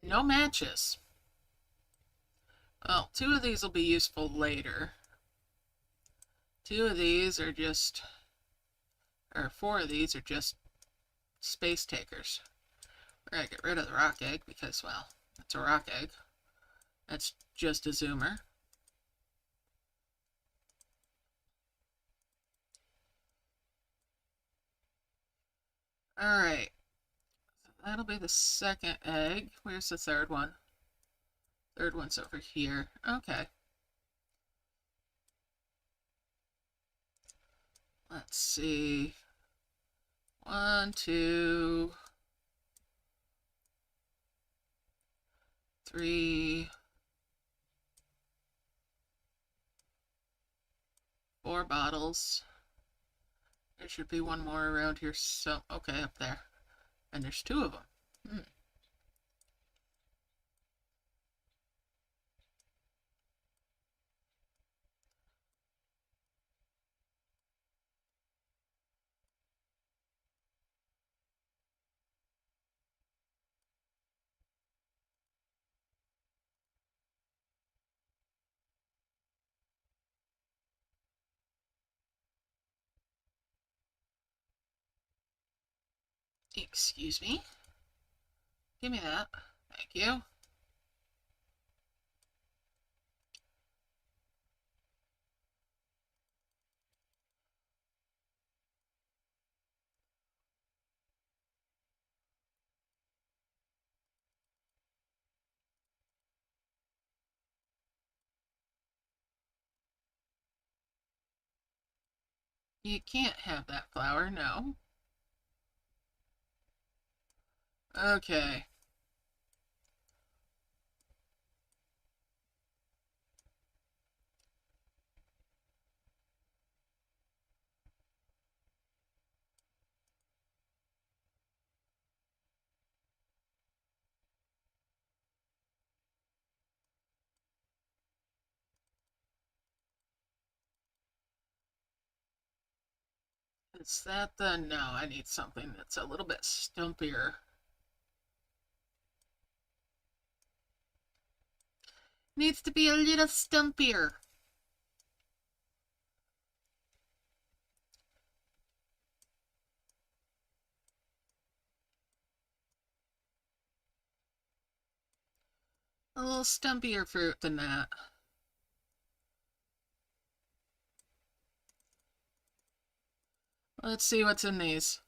No matches. Well, 2 of these will be useful later. 2 of these are just, or 4 of these are just space takers. We're gonna get rid of the rock egg because, well, it's a rock egg. That's just a zoomer. Alright. So that'll be the second egg. Where's the third one? Third one's over here. Okay. Let's see. 1, 2, 3, 4 bottles. There should be one more around here. So, okay, up there. And there's 2 of them. Excuse me. Give me that. Thank you. You can't have that flower, no. Okay. Is that the... No, I need something that's a little bit stumpier. Needs to be a little stumpier. A little stumpier fruit than that. Let's see what's in these.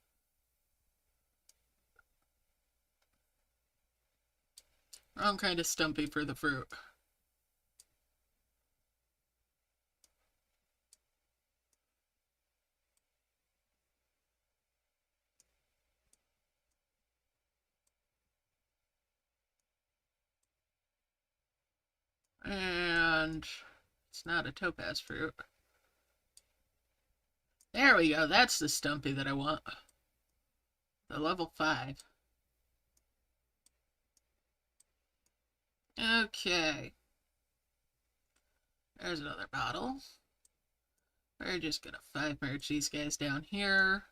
Wrong kind of stumpy for the fruit. And it's not a topaz fruit. There we go. That's the Stumpy that I want. The level 5. Okay. There's another bottle. We're just gonna 5 merge these guys down here.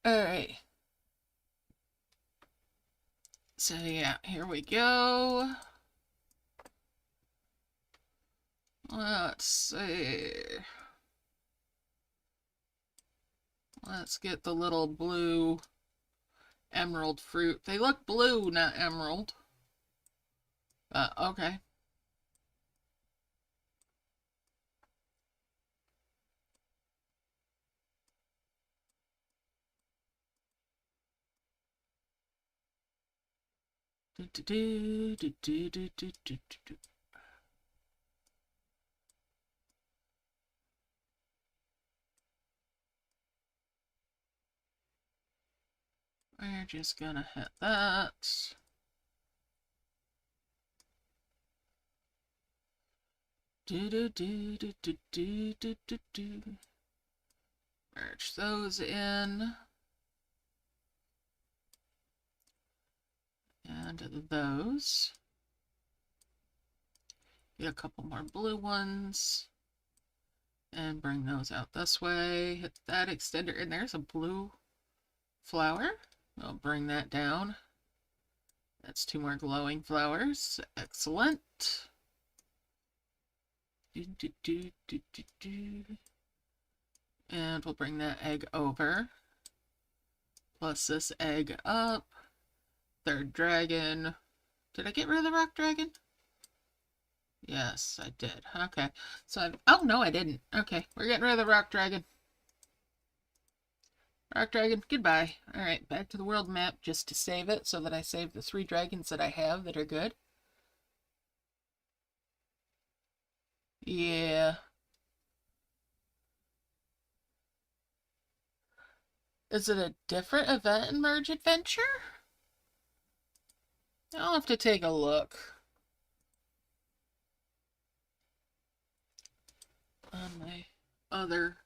Alright. So yeah, here we go. Let's see. Let's get the little blue emerald fruit. They look blue, not emerald. Okay. We're just gonna hit that. Merge those in. And those. Get a couple more blue ones. And bring those out this way. Hit that extender. And there's a blue flower. I'll bring that down. That's 2 more glowing flowers. Excellent. And we'll bring that egg over. Plus this egg up. 3rd dragon. Did I get rid of the rock dragon? Yes, I did. Okay. So oh, no, I didn't. Okay, we're getting rid of the rock dragon. Rock dragon, goodbye. Alright, back to the world map just to save it so that I save the 3 dragons that I have that are good. Yeah. Is it a different event in Merge Adventure? I'll have to take a look. On my other...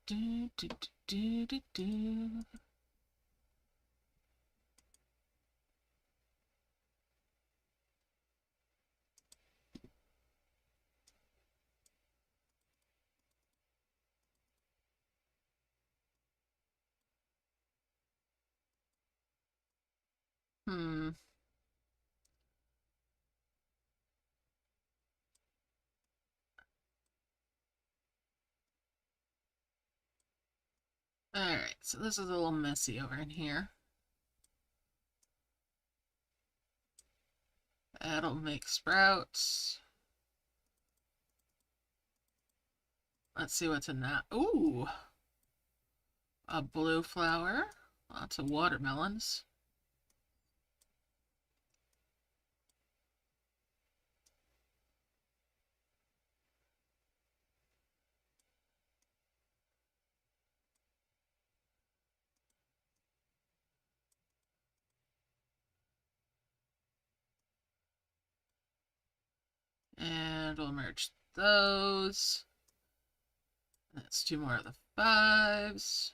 Do, do, do, do, do. Alright, so this is a little messy over in here. That'll make sprouts. Let's see what's in that. Ooh! A blue flower. Lots of watermelons. And we'll merge those. That's 2 more of the 5s.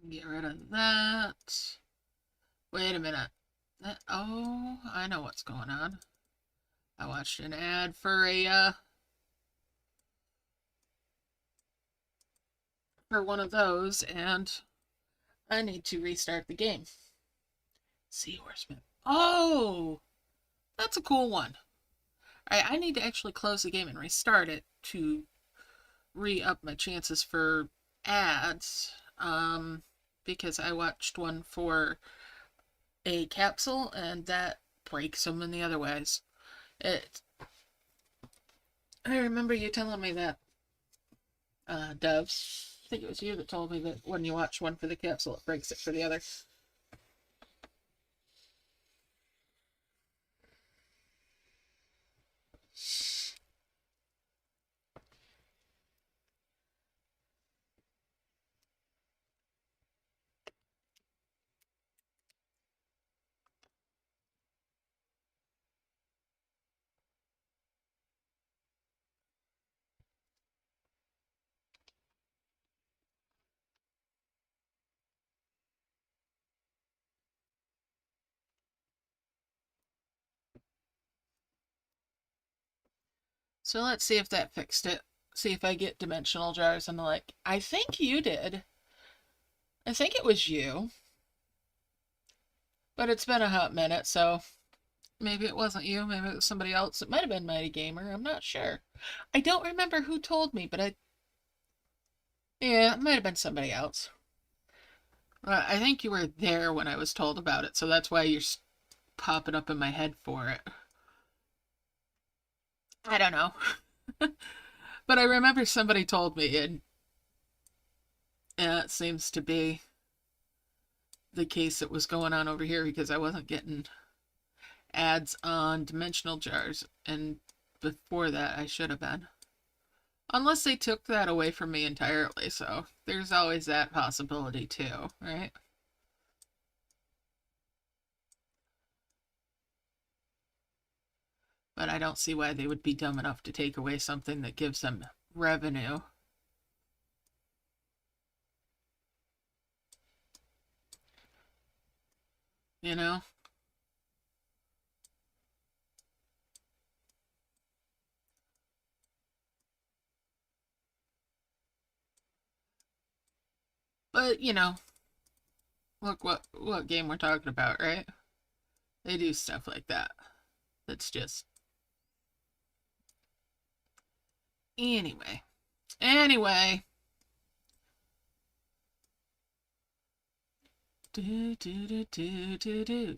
Get rid of that. Wait a minute. Oh, I know what's going on. I watched an ad for one of those, and I need to restart the game. Seahorseman. Oh, that's a cool one. Alright, I need to actually close the game and restart it to re-up my chances for ads. Because I watched one for a capsule, and that breaks them in the other ways. I remember you telling me that, Doves. I think it was you that told me that when you watch one for the capsule, it breaks it for the other. So let's see if that fixed it. See if I get dimensional jars and the like. I think you did. I think it was you. But it's been a hot minute, so maybe it wasn't you. Maybe it was somebody else. It might have been Mighty Gamer. I'm not sure. I don't remember who told me, but yeah, it might have been somebody else. I think you were there when I was told about it, so that's why you're popping up in my head for it. I don't know. But I remember somebody told me, and it seems to be the case that was going on over here because I wasn't getting ads on dimensional jars, and before that I should have been. Unless they took that away from me entirely, so there's always that possibility too, right? But I don't see why they would be dumb enough to take away something that gives them revenue. You know? But, look what game we're talking about, right? They do stuff like that. That's just anyway. Anyway. Do do do do do do.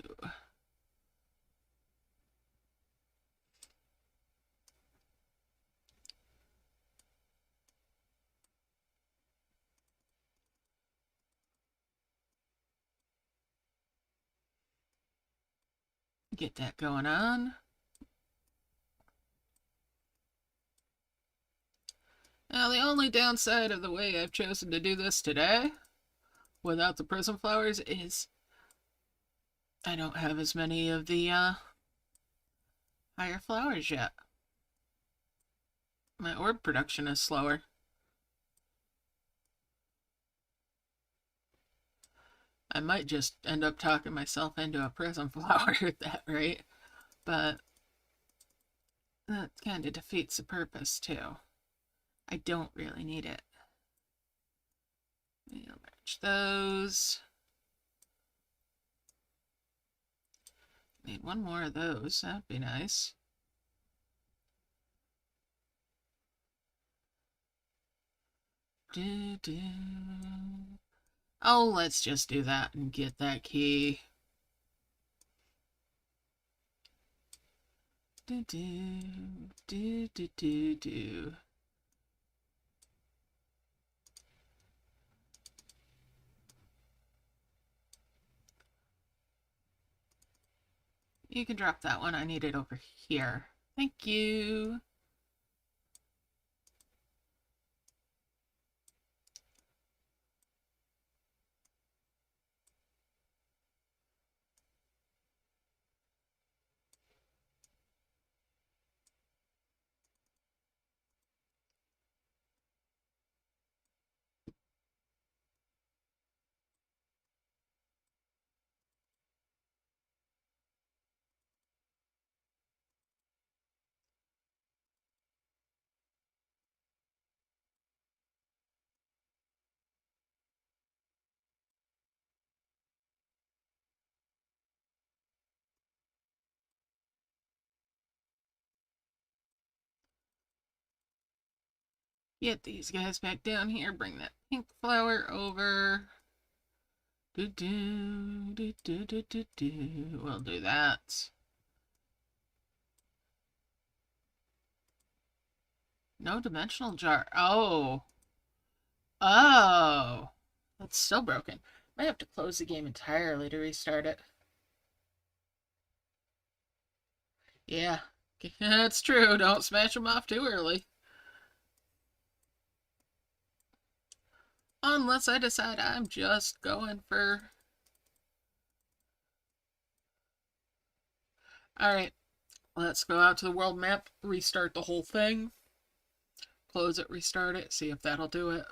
Get that going on. Now, the only downside of the way I've chosen to do this today, without the prism flowers, is I don't have as many of the higher flowers yet. My orb production is slower. I might just end up talking myself into a prism flower at that rate, but that kind of defeats the purpose too. I don't really need it. We'll merge those. Need one more of those. That'd be nice. Do do. Oh, let's just do that and get that key. Do do do do do do. You can drop that one. I need it over here. Thank you. Get these guys back down here. Bring that pink flower over. Do do do do do do do. We'll do that. No dimensional jar. Oh. Oh. That's still broken. Might have to close the game entirely to restart it. Yeah. That's true. Don't smash them off too early. Unless I decide I'm just going for... Alright. Let's go out to the world map, restart the whole thing. Close it, restart it, see if that'll do it.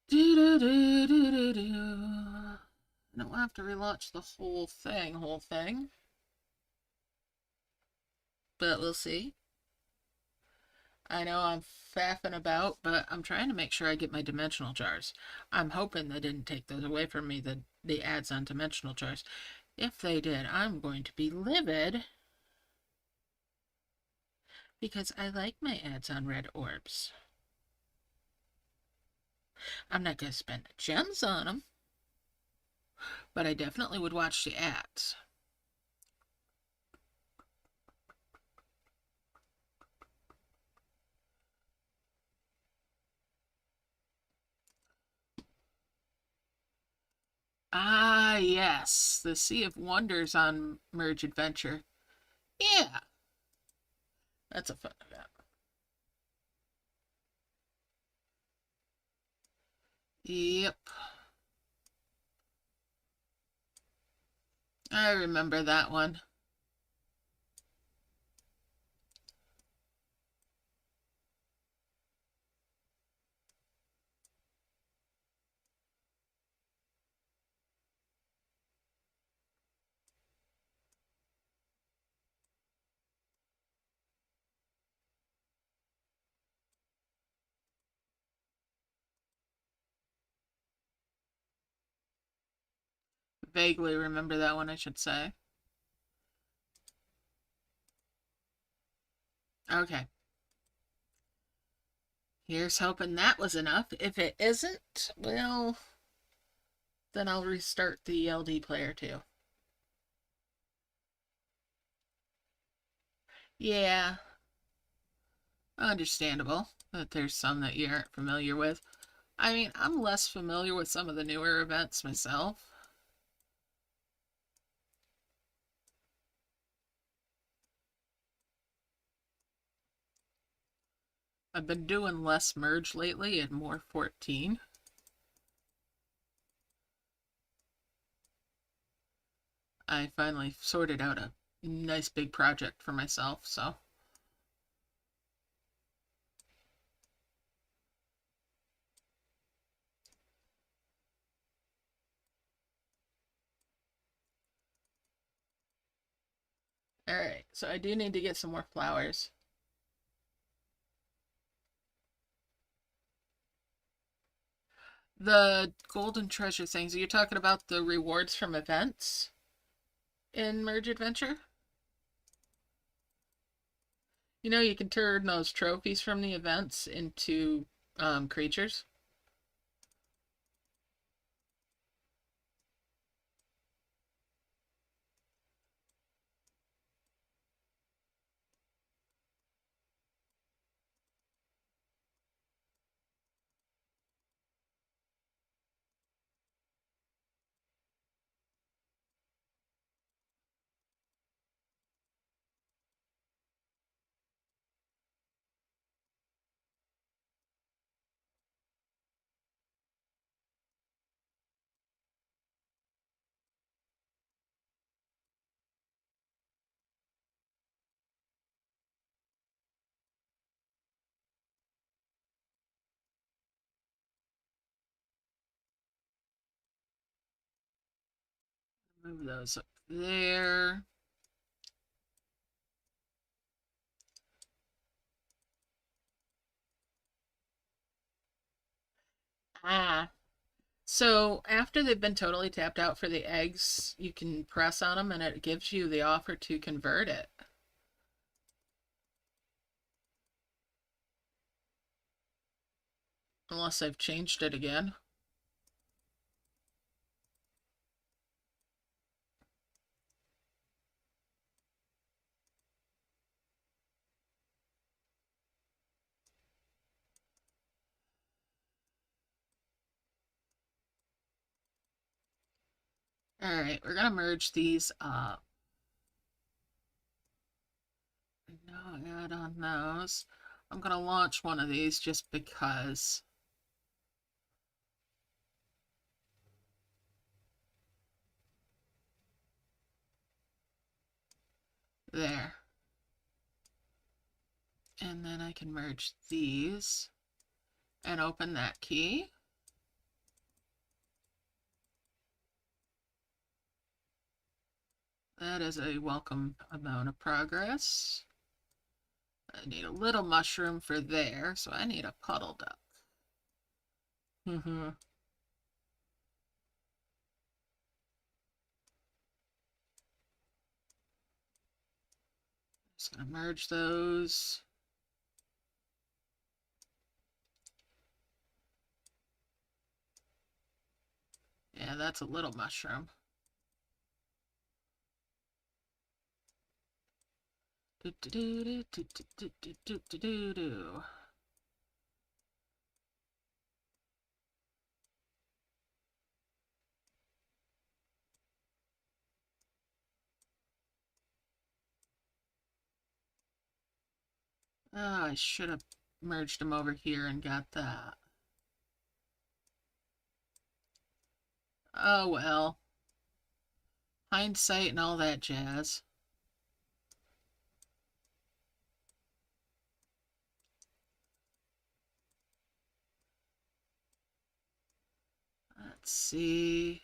I don't have to relaunch the whole thing. But we'll see. I know I'm faffing about, but I'm trying to make sure I get my dimensional jars. I'm hoping they didn't take those away from me, the ads on dimensional jars. If they did, I'm going to be livid. Because I like my ads on red orbs. I'm not going to spend gems on them. But I definitely would watch the ads. Ah, yes. The Sea of Wonders on Merge Adventure. Yeah. That's a fun event. Yep. I remember that one. Vaguely remember that one, I should say. Okay. Here's hoping that was enough. If it isn't, well, then I'll restart the LD player too. Yeah. Understandable that there's some that you aren't familiar with. I mean, I'm less familiar with some of the newer events myself. I've been doing less merge lately and more 14. I finally sorted out a nice big project for myself, so. Alright, so I do need to get some more flowers. The golden treasure things, are you talking about the rewards from events in Merge Adventure? You know, you can turn those trophies from the events into creatures. Move those up there. Ah. So after they've been totally tapped out for the eggs, you can press on them and it gives you the offer to convert it. Unless I've changed it again. Alright, we're gonna merge these up. No add on those. I'm gonna launch one of these just because. There. And then I can merge these and open that key. That is a welcome amount of progress. I need a little mushroom for there, so I need a puddle duck. Just gonna merge those. Yeah, that's a little mushroom. Do do do do do do do do do do do. Oh, I should have merged them over here and got that. Oh well. Hindsight and all that jazz. Let's see.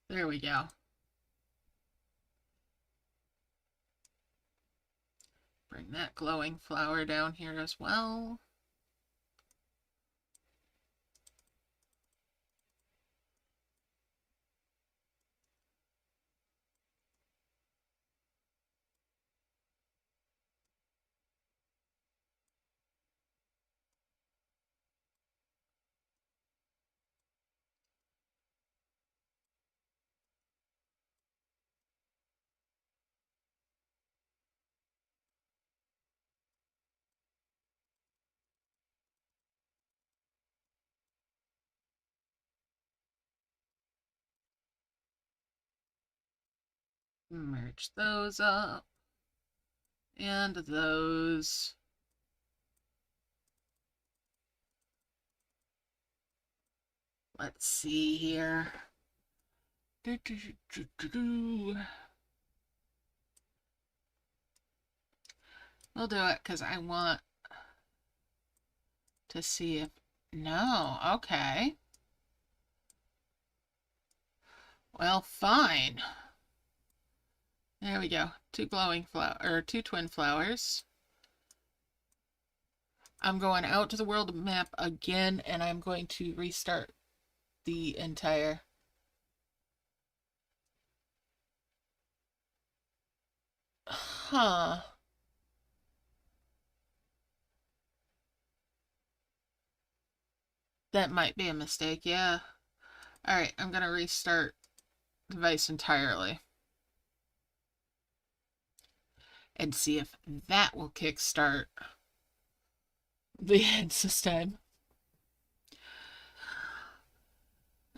There we go. Bring that glowing flower down here as well. Merge those up. And those. Let's see here. We'll do it because I want to see if... No, okay. Well, fine. There we go. Two twin flowers. I'm going out to the world map again, and I'm going to restart the entire... Huh. That might be a mistake, yeah. Alright, I'm gonna restart the device entirely. And see if that will kickstart the end system.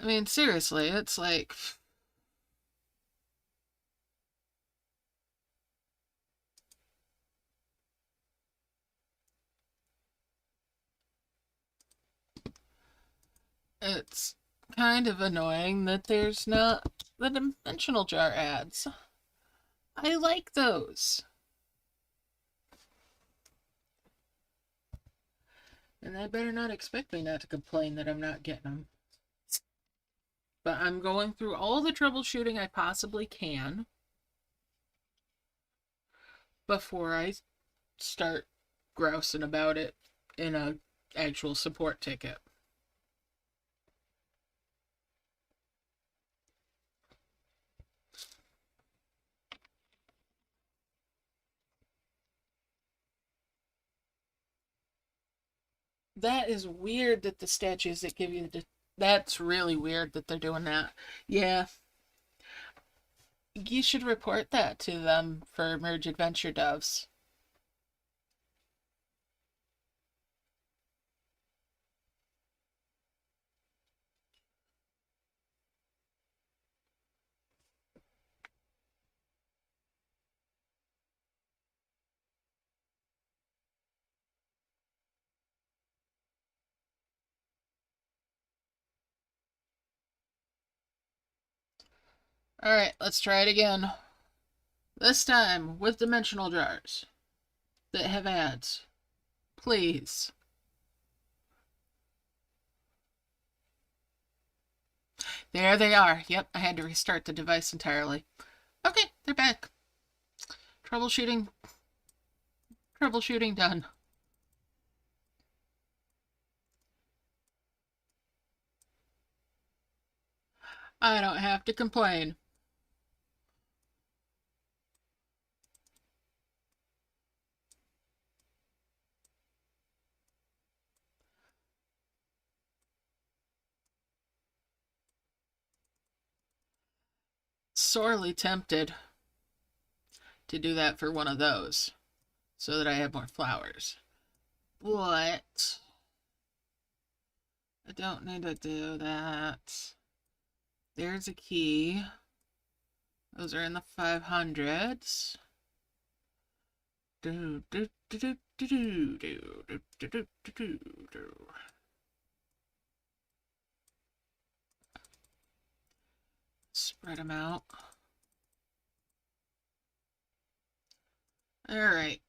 I mean, seriously, it's like... It's kind of annoying that there's not the dimensional jar ads. I like those. And they better not expect me not to complain that I'm not getting them. But I'm going through all the troubleshooting I possibly can before I start grousing about it in a actual support ticket. That is weird that the statues that give you the... That's really weird that they're doing that. Yeah, you should report that to them for Merge Adventure Doves. Alright, let's try it again. This time with dimensional jars that have ads. Please. There they are. Yep, I had to restart the device entirely. Okay, they're back. Troubleshooting. Troubleshooting done. I don't have to complain. Sorely tempted to do that for one of those so that I have more flowers. But I don't need to do that. There's a key. Those are in the 500s. Do, do, do, do, do, do, do, do, do, do, do. Spread them out. All right.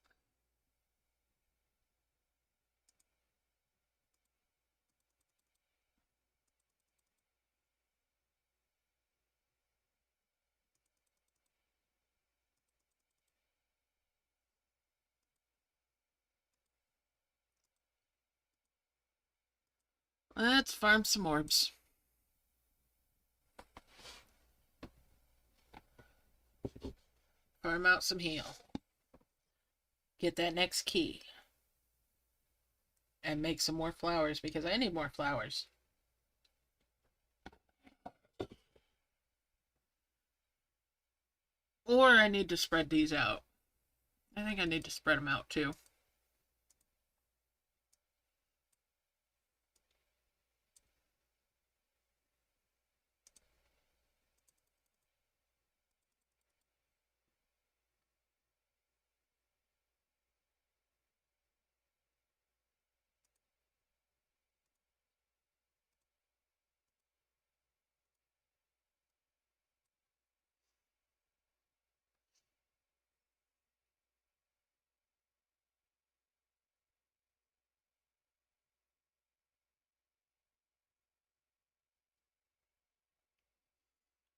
Let's farm some orbs. Farm out some heal. Get that next key. And make some more flowers because I need more flowers. Or I need to spread these out. I think I need to spread them out too.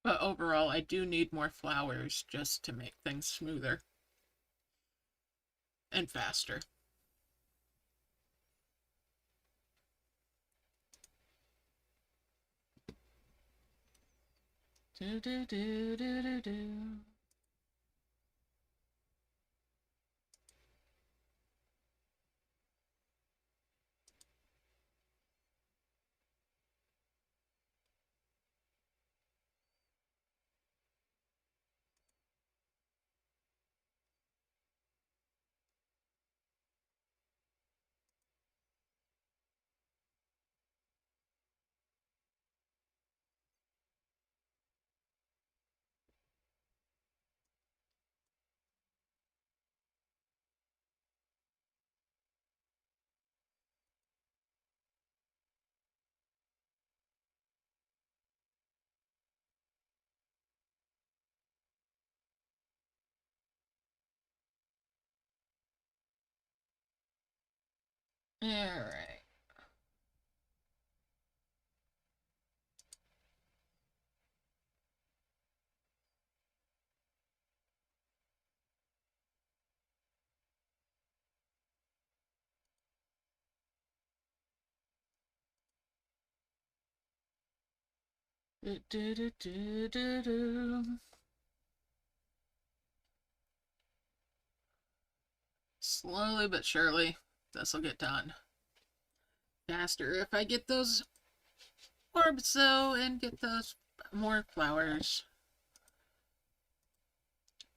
But overall, I do need more flowers just to make things smoother and faster. Do, do, do, do, do, do. All right. Do, do, do, do, do, do. Slowly but surely, this will get done. faster if I get those orbs though and get those more flowers.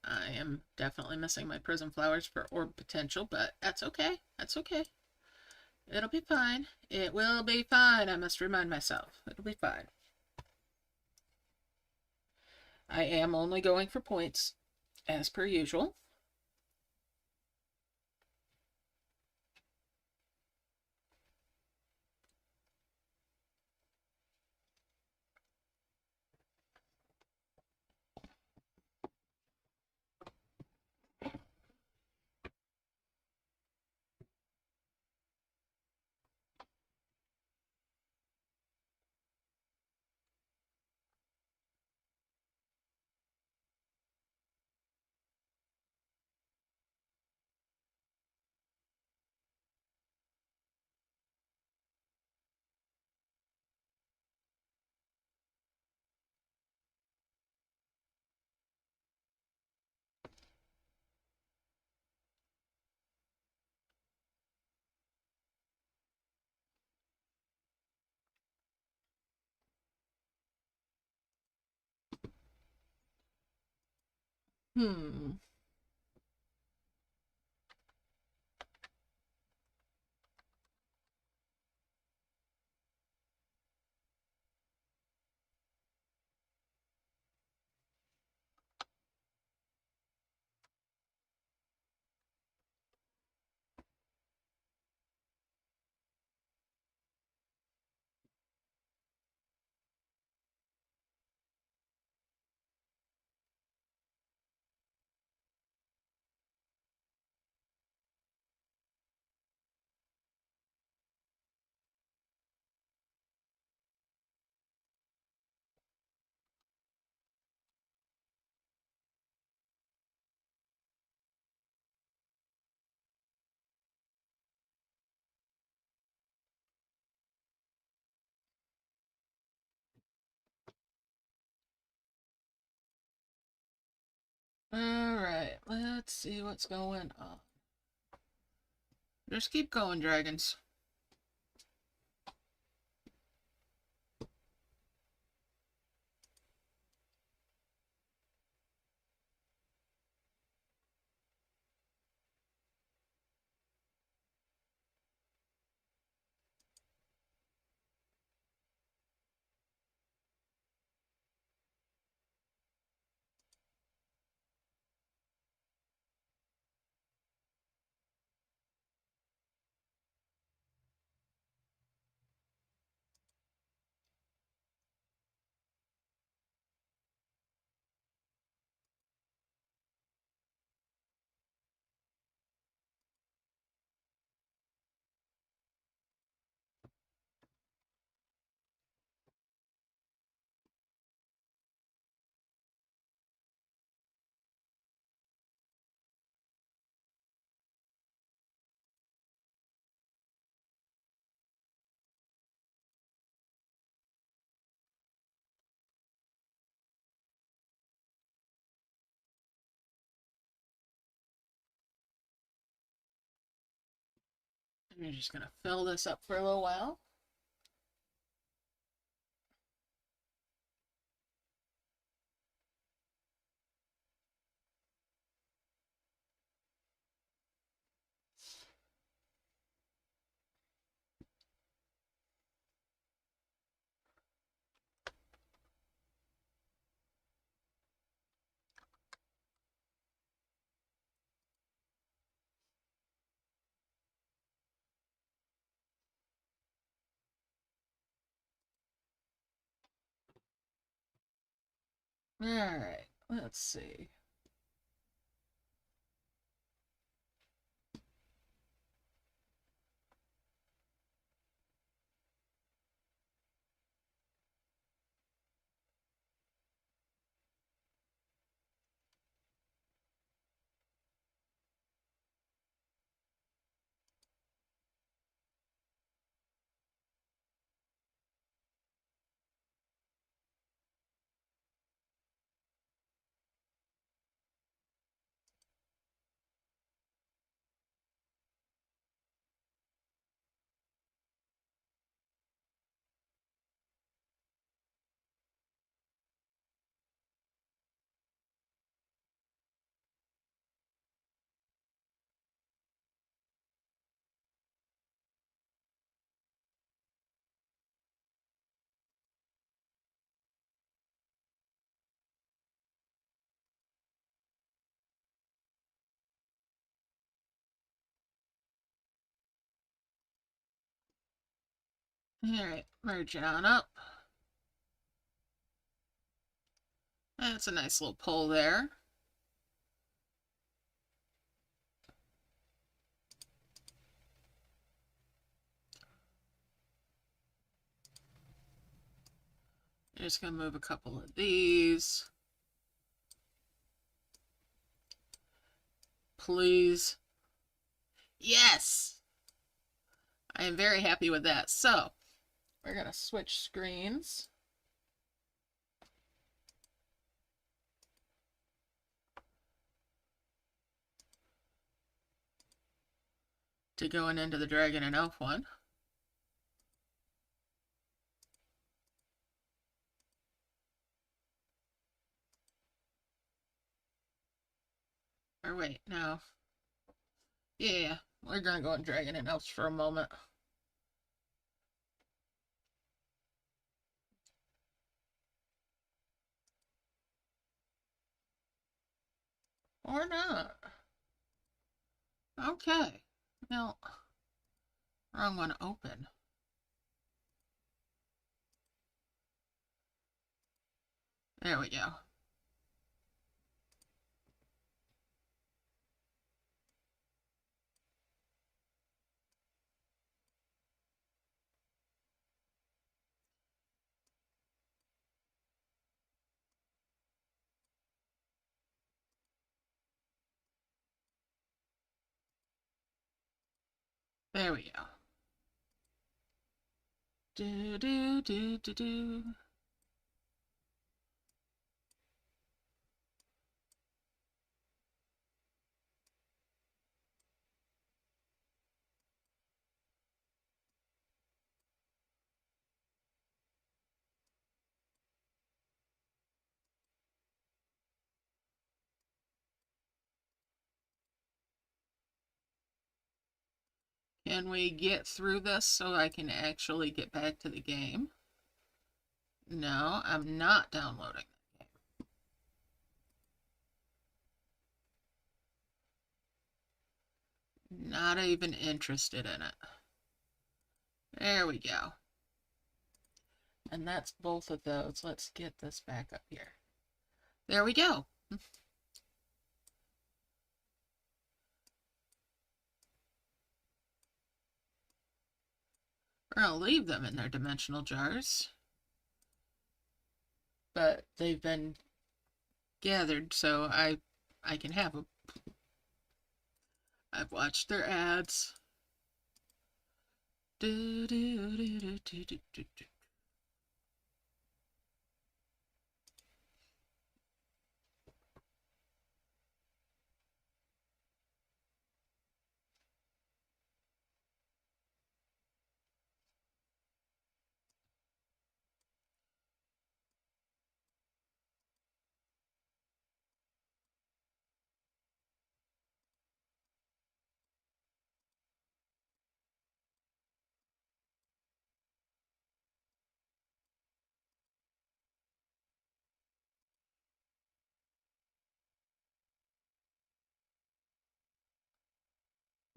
I am definitely missing my prism flowers for orb potential, but that's okay. That's okay. It'll be fine. It will be fine. I must remind myself. It'll be fine. I am only going for points, as per usual. Hmm. Alright, let's see what's going on. Just keep going, dragons. I'm just gonna fill this up for a little while. Alright, let's see. Alright, merge it on up. That's a nice little pull there. I'm just going to move a couple of these. Please. Yes! I am very happy with that. So, we're going to switch screens. To going into the Dragon and Elf one. Or wait, no. Yeah, we're gonna go in Dragon and Elves for a moment. Or not. Okay. No. Wrong one open. There we go. There we go. Do do do do do. Can we get through this so I can actually get back to the game? No, I'm not downloading the game. Not even interested in it. There we go. And that's both of those. Let's get this back up here. There we go. We're gonna leave them in their dimensional jars. But they've been gathered, so I can have them. I've watched their ads. Do, do, do, do, do, do, do, do.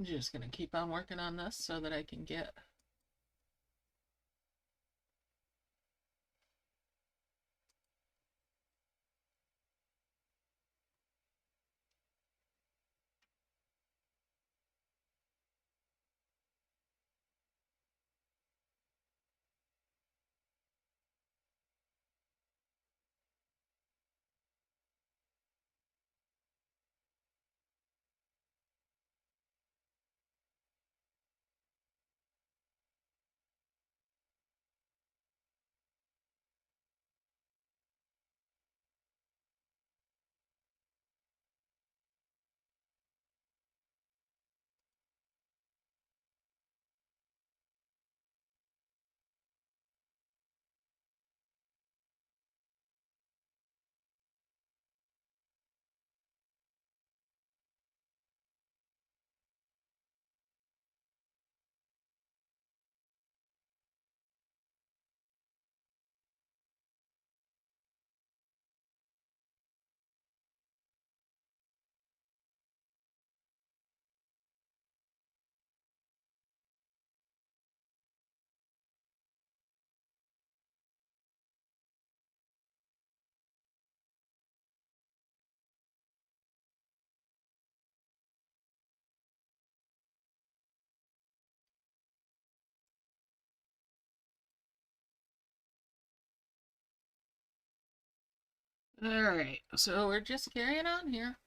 I'm just gonna keep on working on this so that I can get Alright, so we're just carrying on here.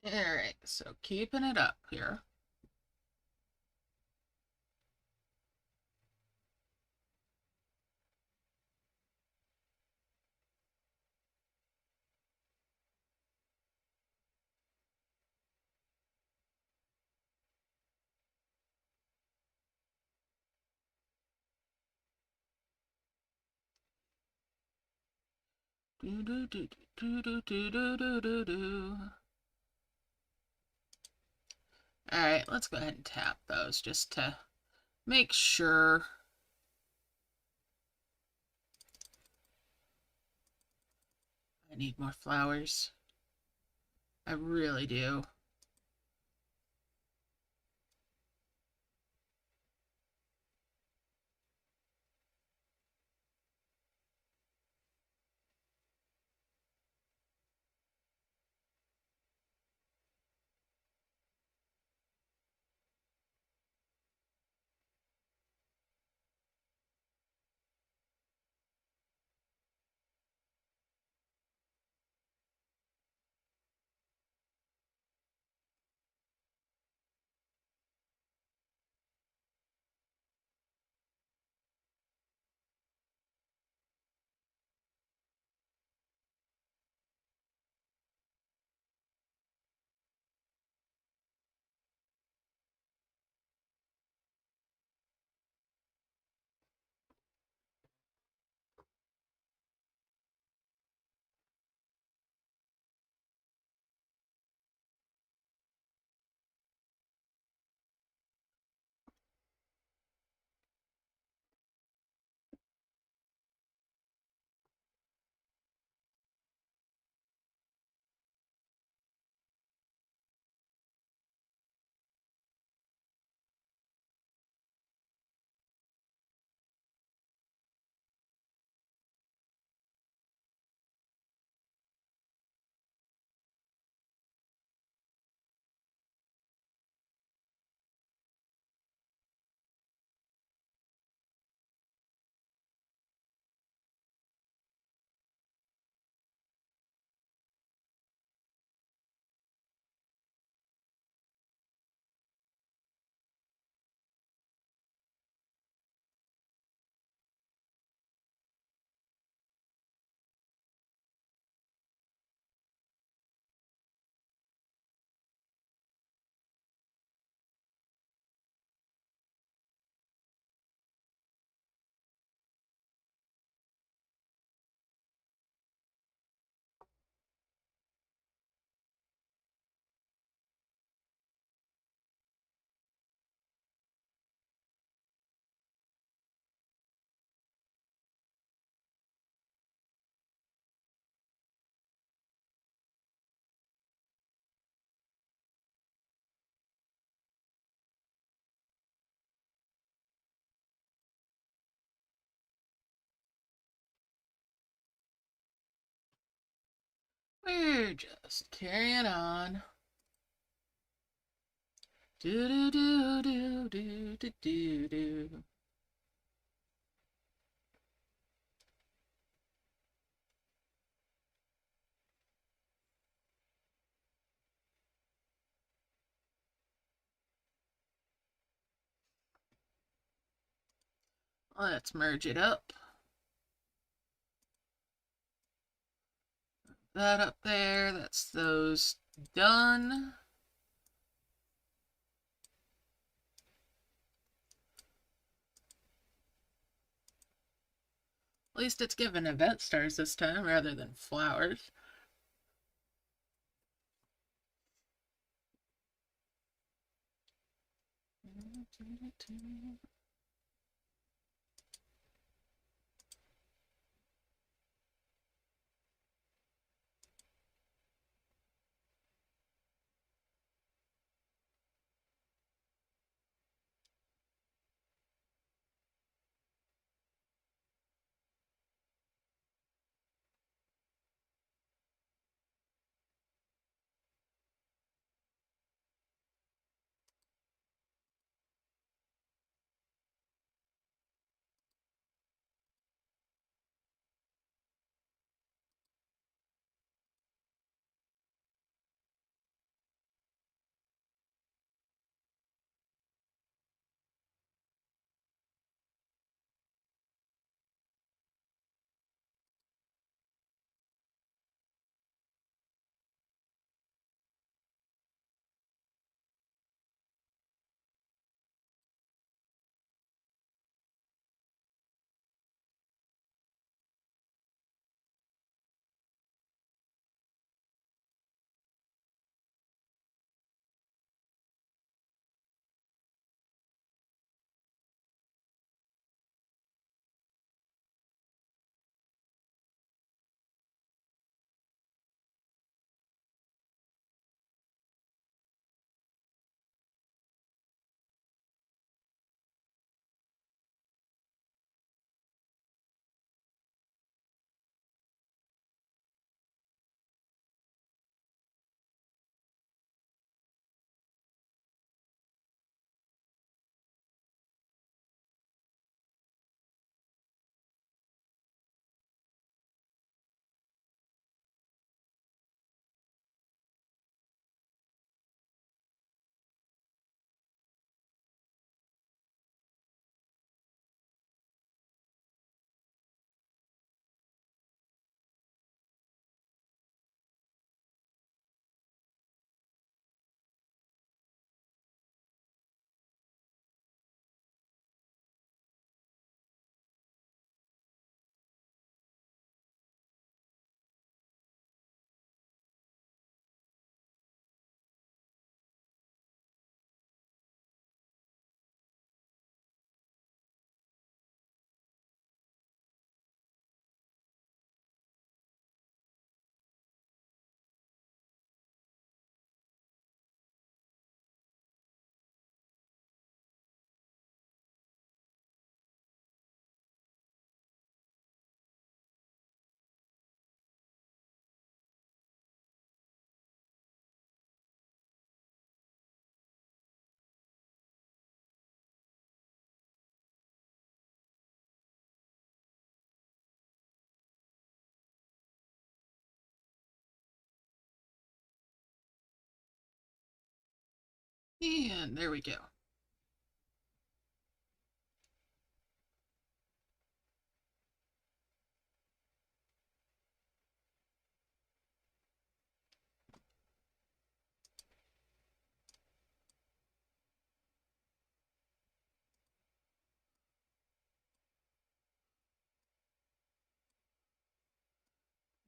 Alright, so keeping it up here. Do do do do do do do do do do. Alright, let's go ahead and tap those just to make sure. I need more flowers. I really do. We're just carrying on. Do do do do do do do do. Let's merge it up. That up there, that's those done. At least it's given event stars this time rather than flowers. And there we go.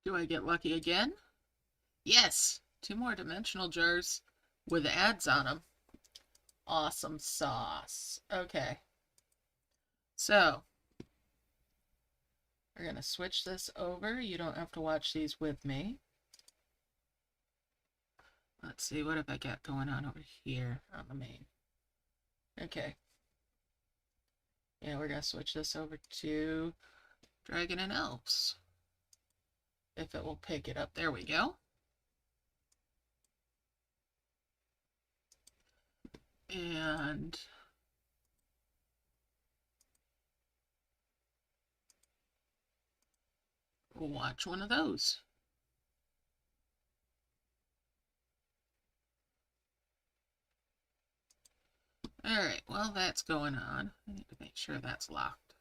Do I get lucky again? Yes! 2 more dimensional jars with ads on them. Awesome sauce. Okay. So, we're going to switch this over. You don't have to watch these with me. Let's see, what have I got going on over here on the main? Okay. Yeah, we're going to switch this over to Dragon and Elves. If it will pick it up. There we go. And watch one of those. Alright, while that's going on, I need to make sure that's locked.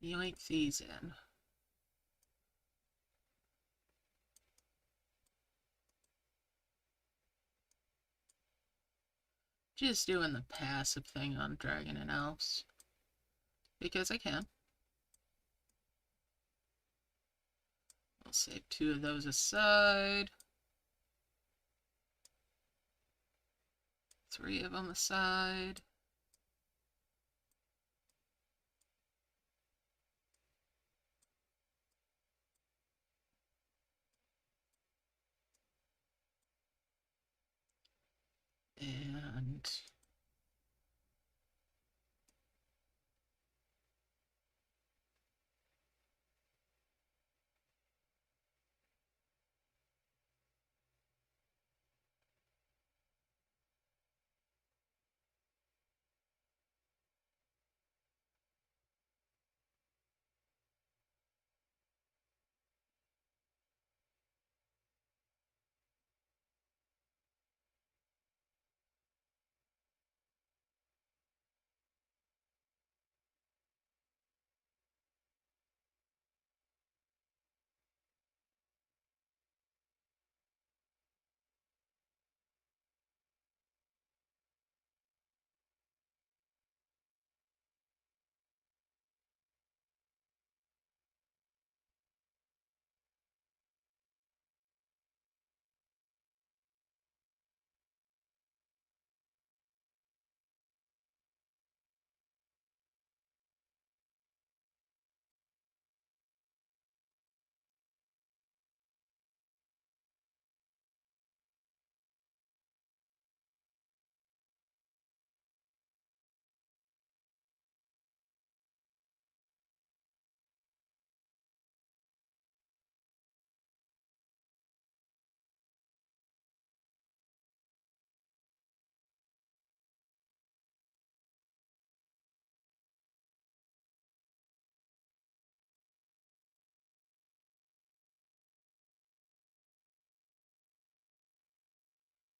Yoink these in. Just doing the passive thing on Dragon and Elves. Because I can. I'll save 2 of those aside. 3 of them aside. And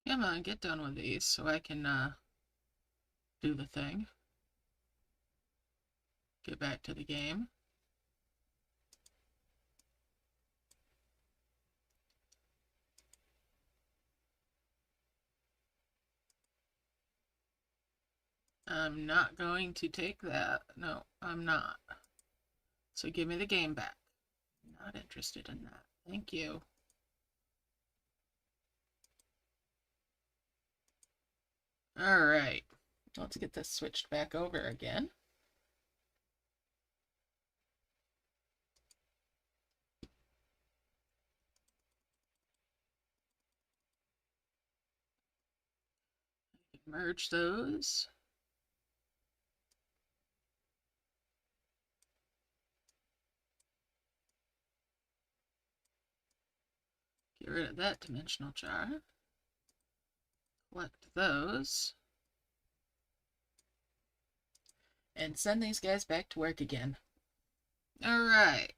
come on, get done with these so I can do the thing. Get back to the game. I'm not going to take that. No, I'm not. So give me the game back. Not interested in that. Thank you. Alright. Let's get this switched back over again. Merge those. Get rid of that dimensional jar. Collect those. And send these guys back to work again. Alright.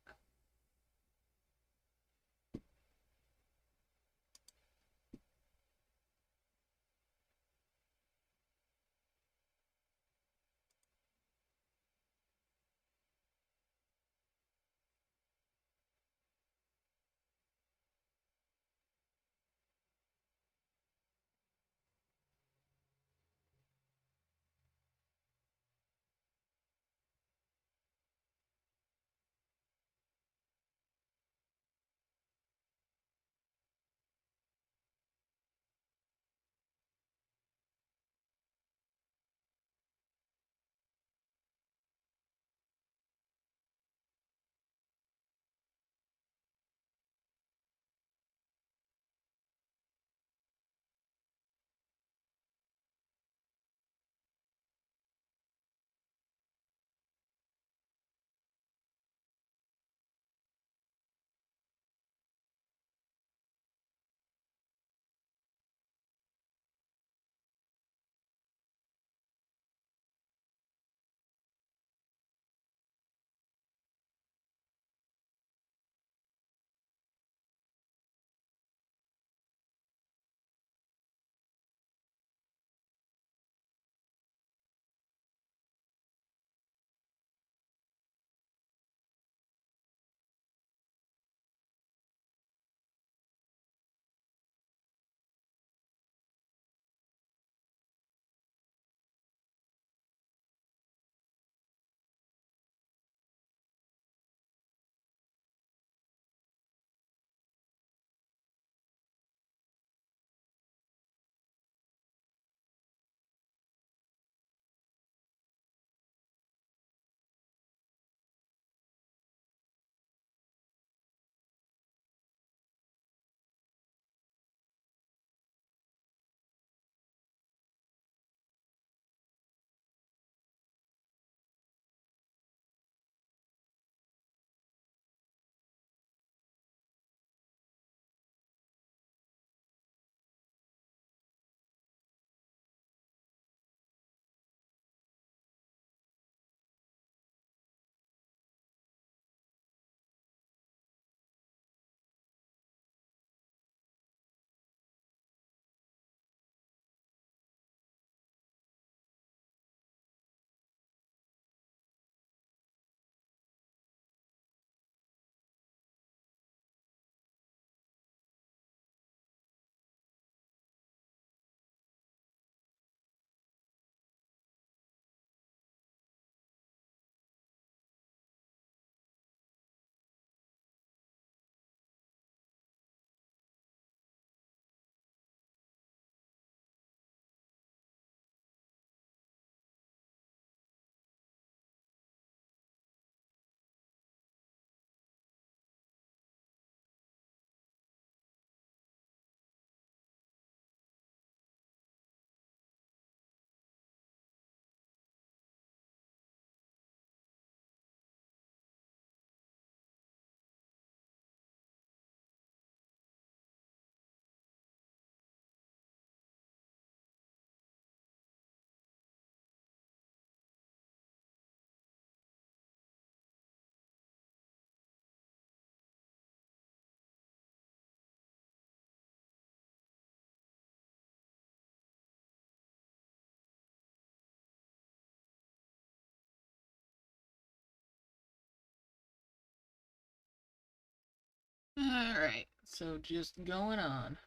Alright, so just going on.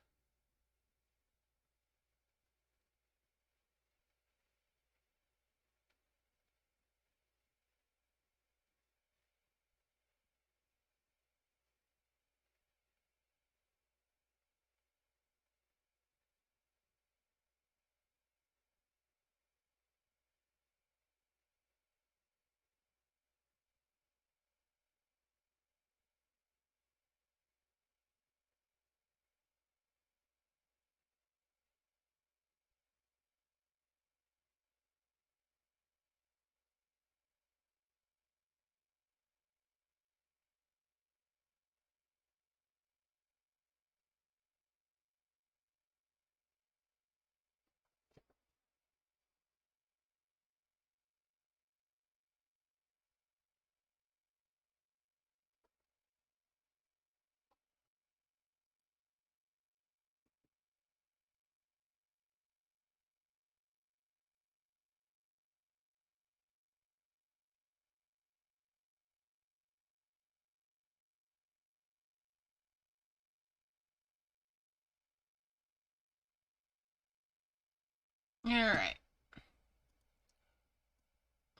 Alright.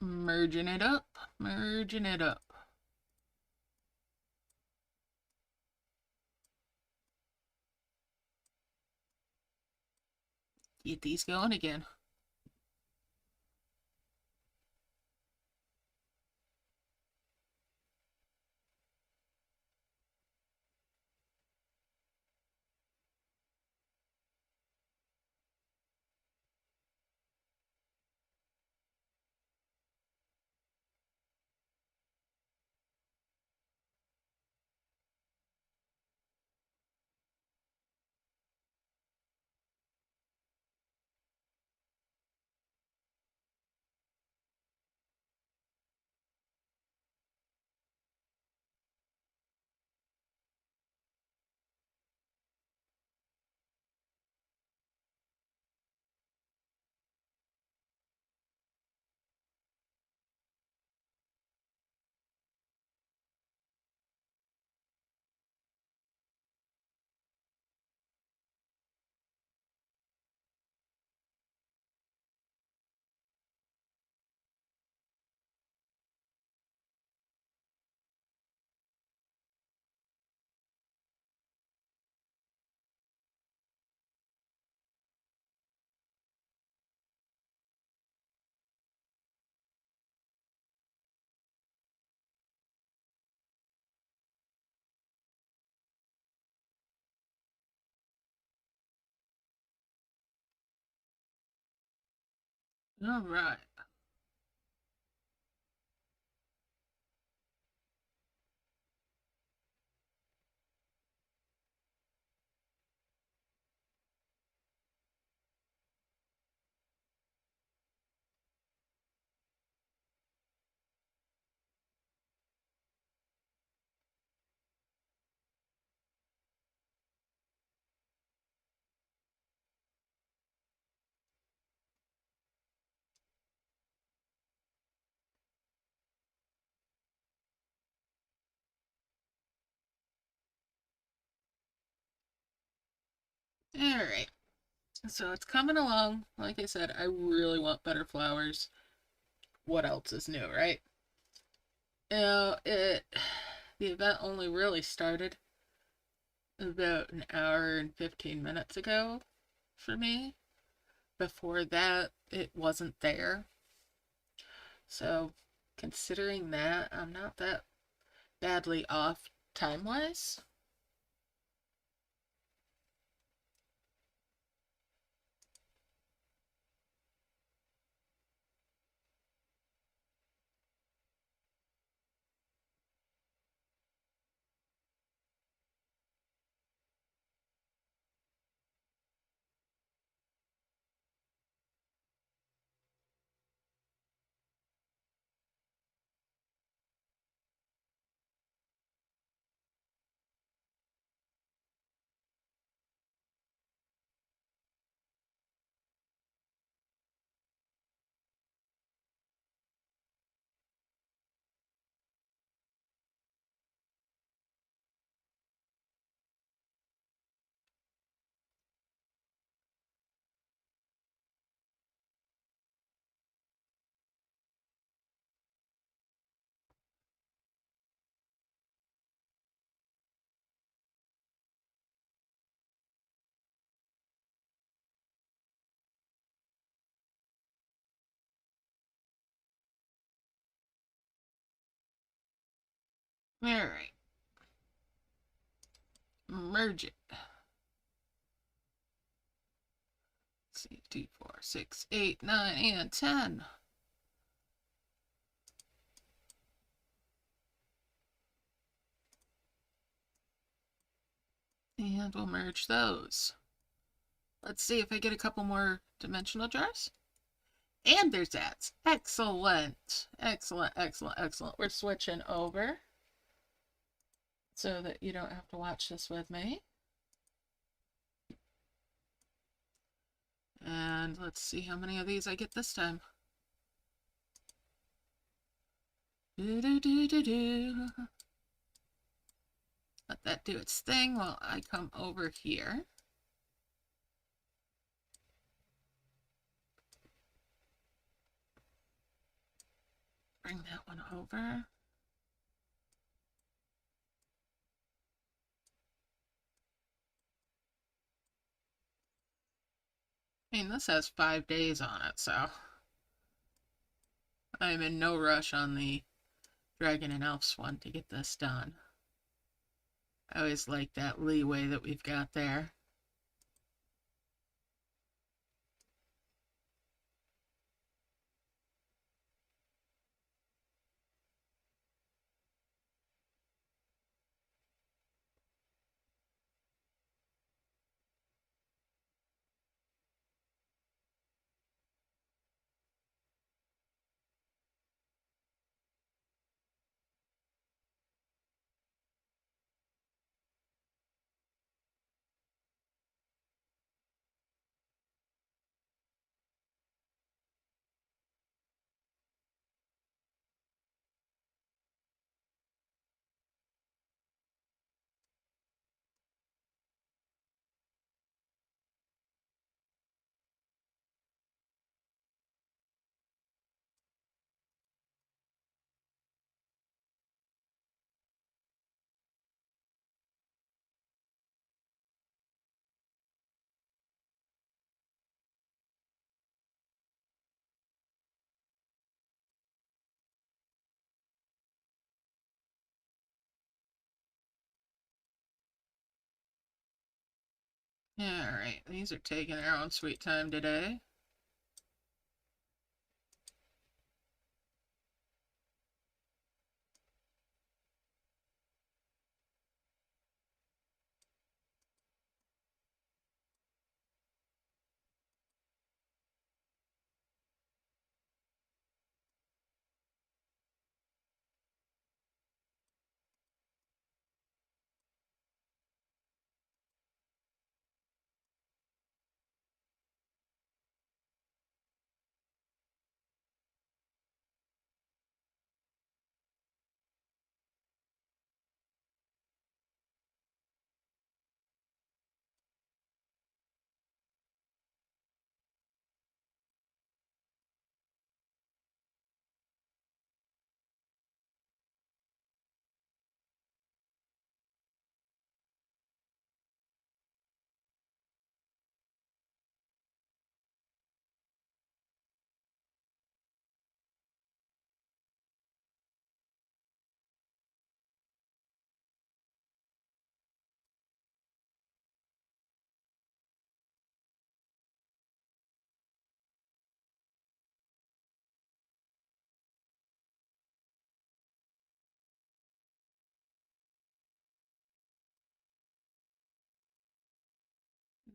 Merging it up, merging it up. Get these going again. Alright. Alright. So it's coming along. Like I said, I really want better flowers. What else is new, right? The event only really started about an hour and 15 minutes ago for me. Before that, it wasn't there. So, considering that, I'm not that badly off time wise. Alright. Merge it. Let's see, 2, 4, 6, 8, 9, and 10. And we'll merge those. Let's see if I get a couple more dimensional jars. And there's ads. Excellent. Excellent, excellent, excellent. We're switching over so that you don't have to watch this with me. And let's see how many of these I get this time. Do-do-do-do-do. Let that do its thing while I come over here. Bring that one over. I mean, this has 5 days on it, so I'm in no rush on the Dragon and Elves one to get this done. I always like that leeway that we've got there. Alright, these are taking their own sweet time today.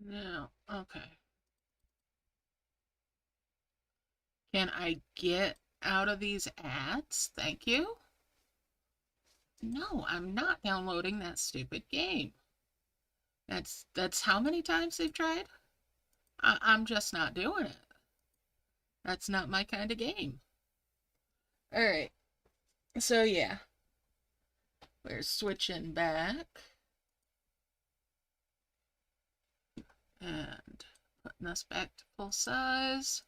Now, okay. Can I get out of these ads? Thank you. No, I'm not downloading that stupid game. That's how many times they've tried? I'm just not doing it. That's not my kind of game. Alright, so yeah. We're switching back. And putting this back to full size.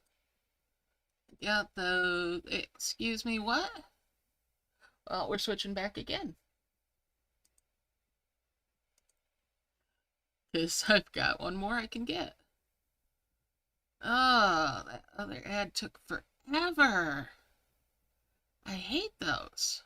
Got those. Excuse me, what? Well, we're switching back again. Because I've got one more I can get. Oh, that other ad took forever. I hate those.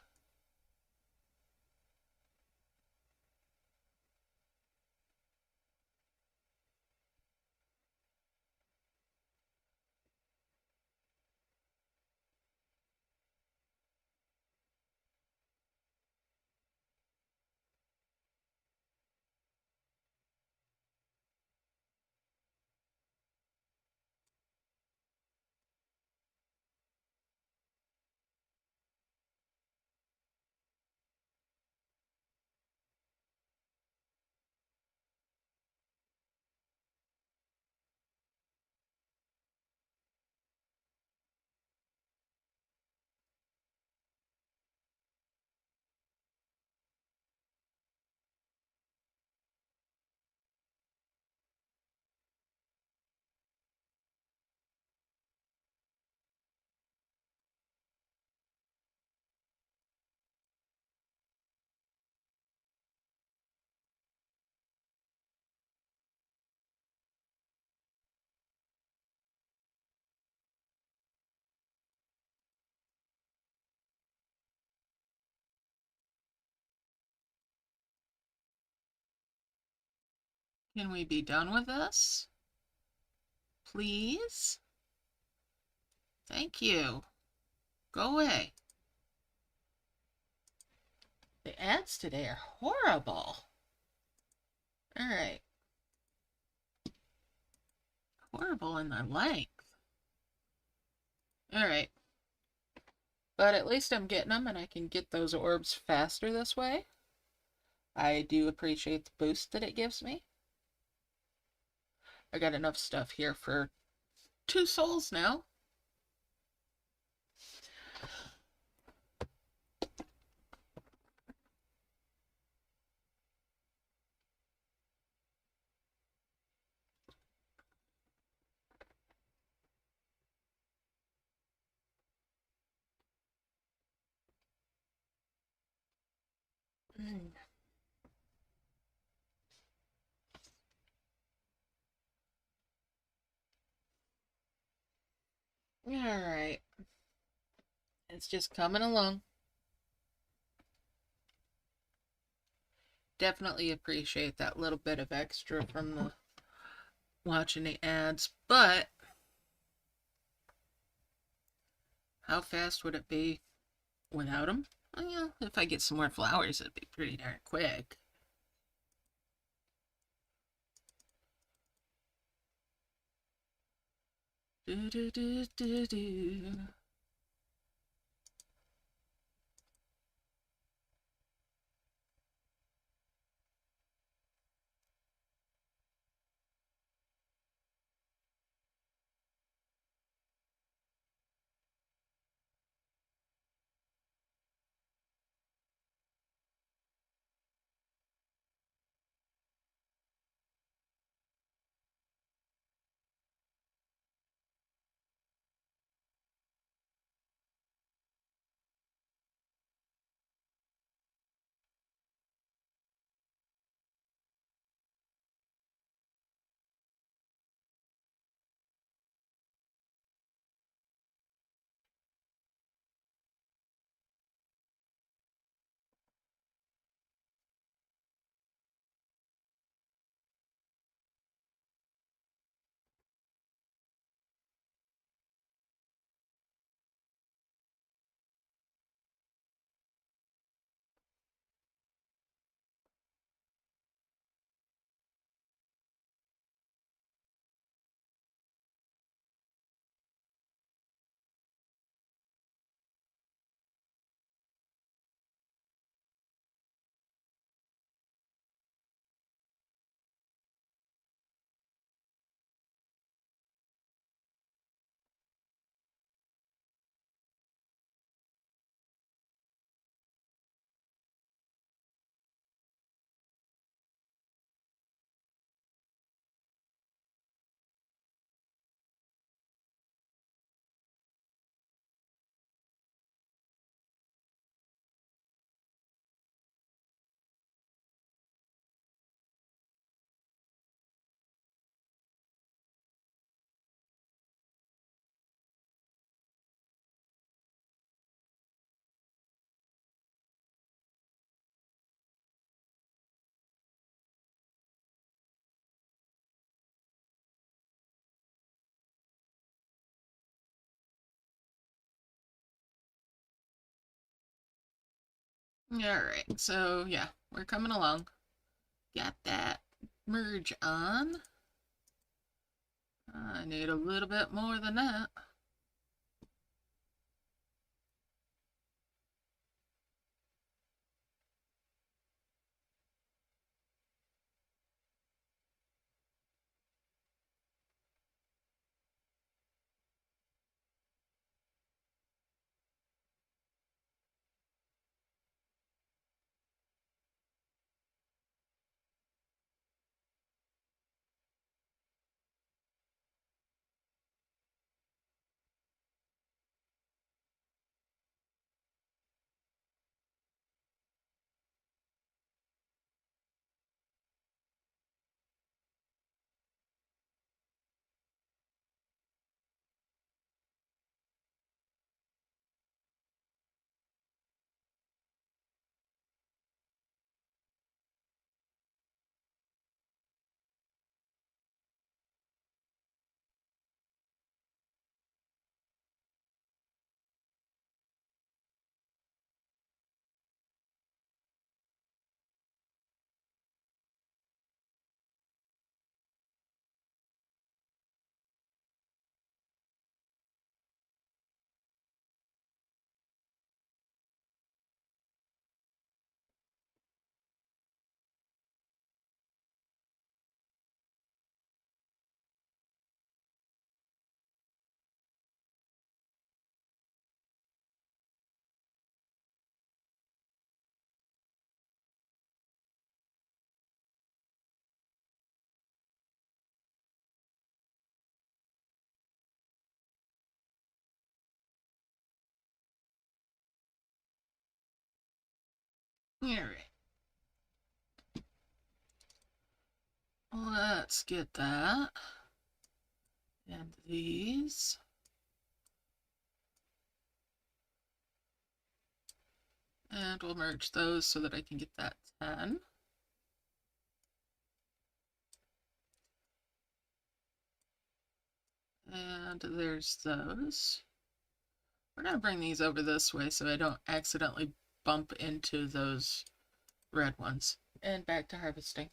Can we be done with this? Please? Thank you. Go away. The ads today are horrible. Alright. Horrible in the length. Alright. But at least I'm getting them and I can get those orbs faster this way. I do appreciate the boost that it gives me. I got enough stuff here for 2 souls now. Alright. It's just coming along. Definitely appreciate that little bit of extra from the watching the ads, but how fast would it be without them? Well, yeah, if I get some more flowers, it'd be pretty darn quick. Do, do, do, do, do. Alright, so yeah, we're coming along. Got that merge on. I need a little bit more than that. Alright. Let's get that. And these. And we'll merge those so that I can get that 10. And there's those. We're going to bring these over this way so I don't accidentally bump into those red ones. And back to harvesting.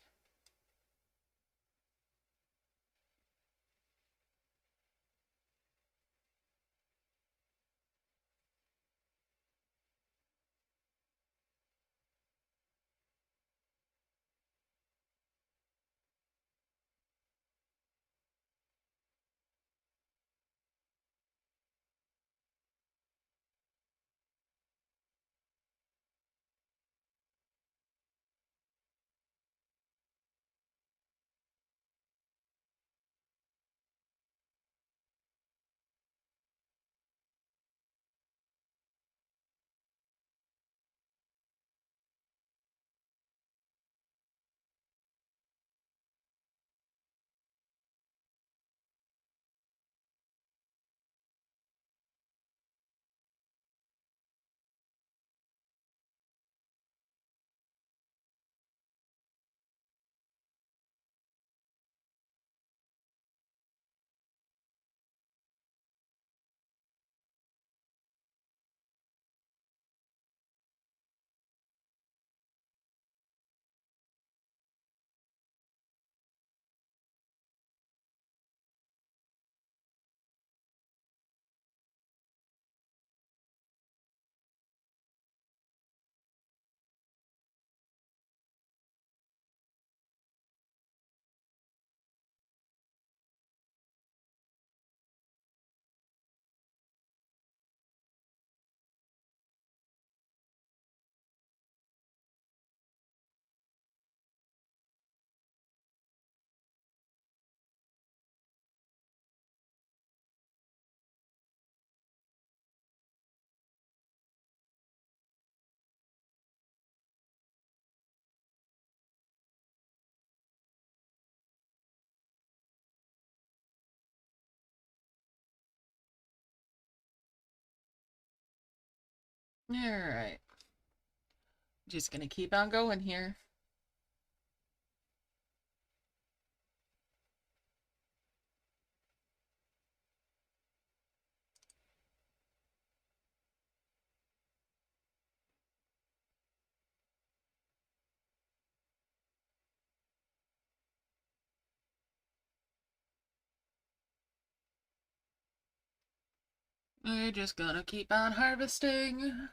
Alright. Just gonna keep on going here. We're just gonna keep on harvesting.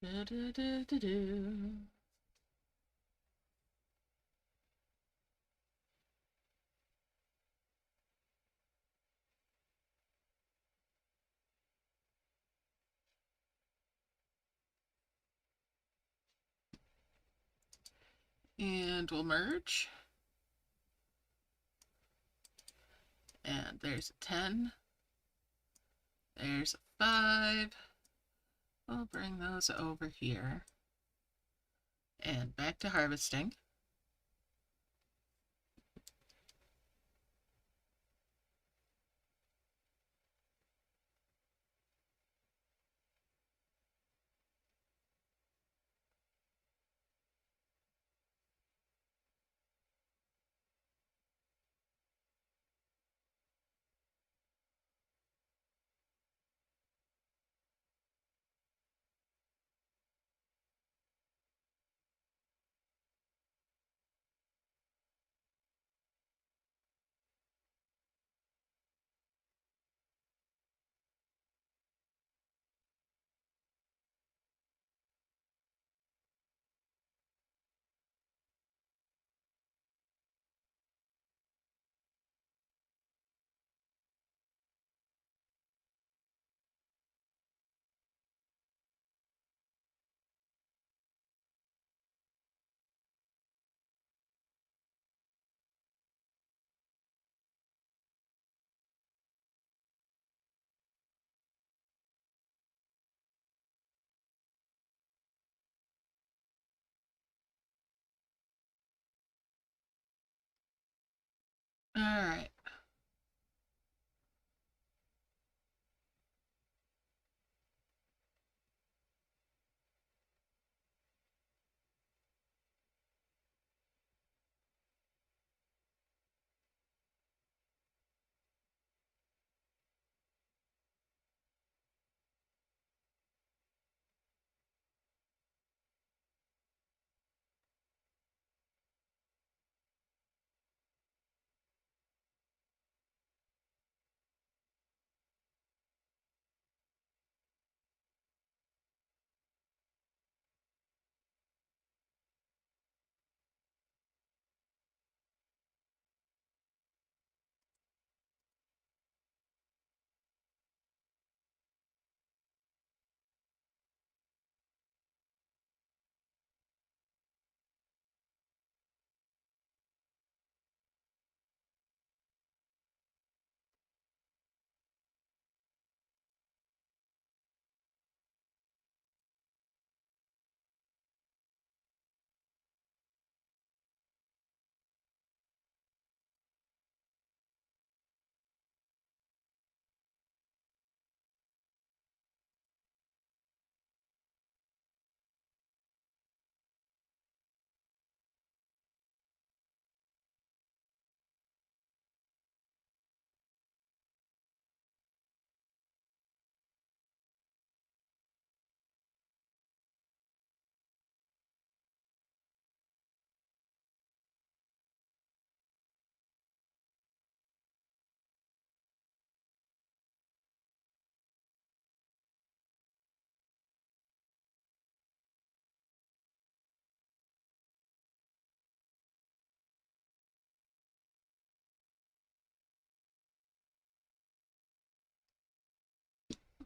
Do, do, do, do, do. And we'll merge. And there's a 10. There's a 5. We'll bring those over here. And back to harvesting.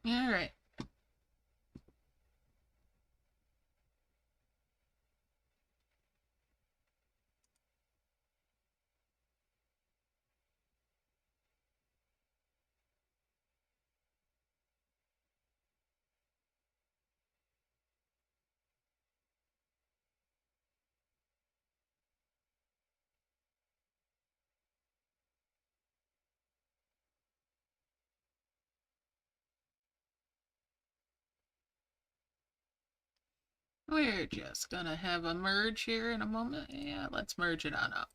All right. We're just gonna have a merge here in a moment. Yeah, let's merge it on up.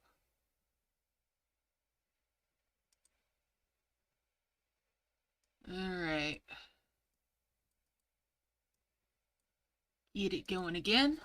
All right. Get it going again.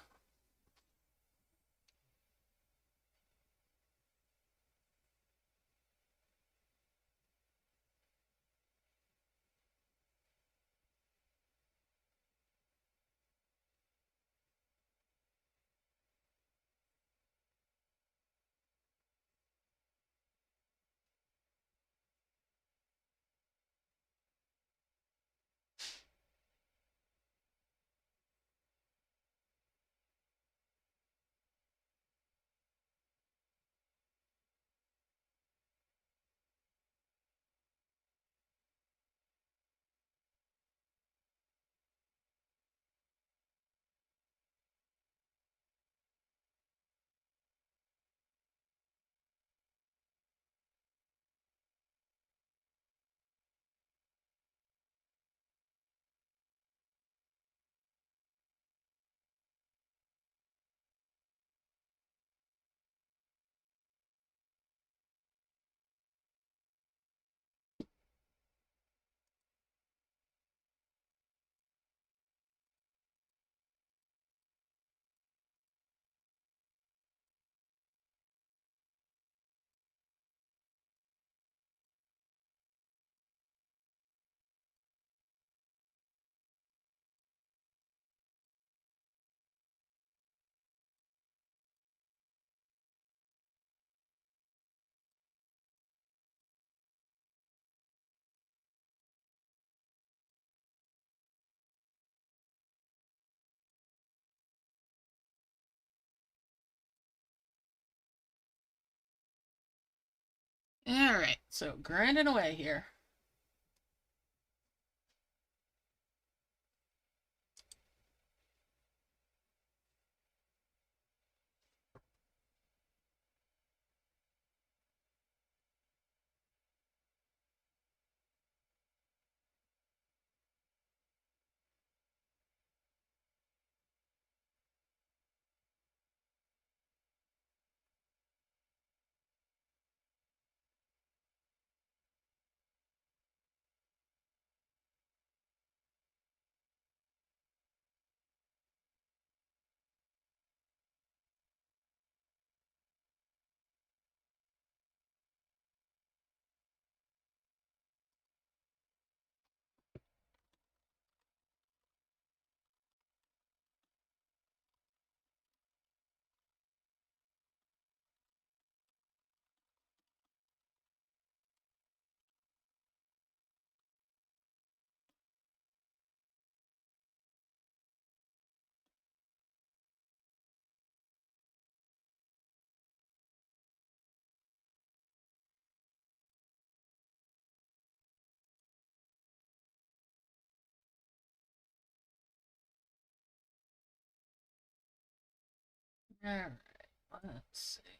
All right, so grinding away here. All right, let's see.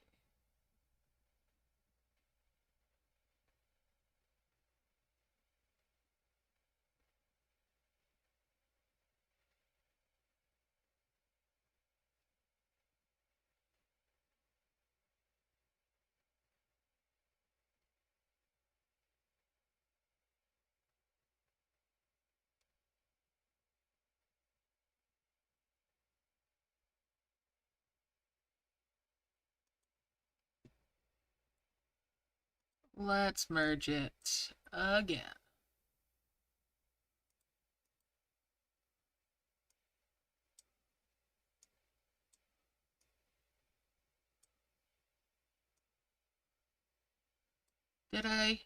Let's merge it again. Did I?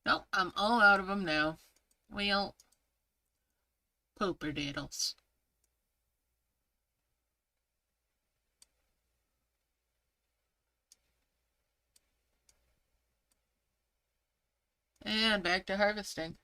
Nope, I'm all out of them now. Well, Pooper-diddles. And back to harvesting.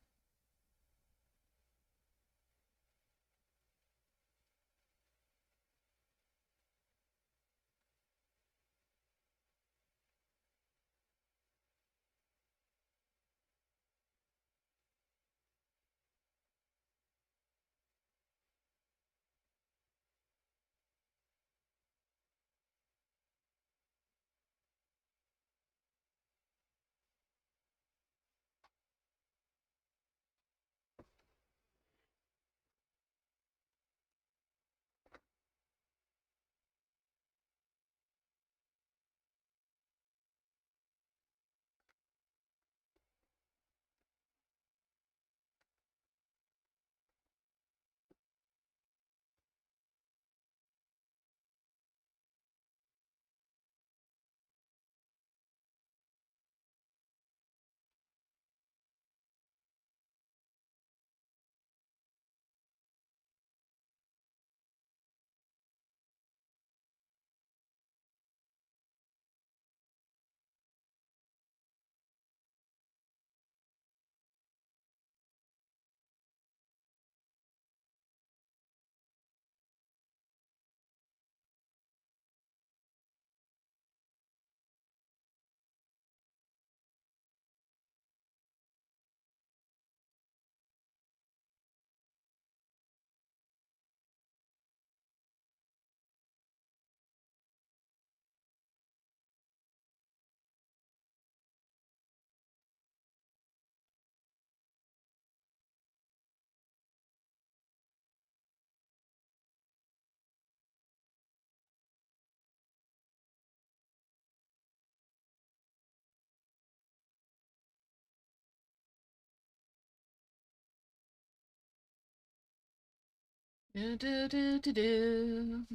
Do, do, do, do, do.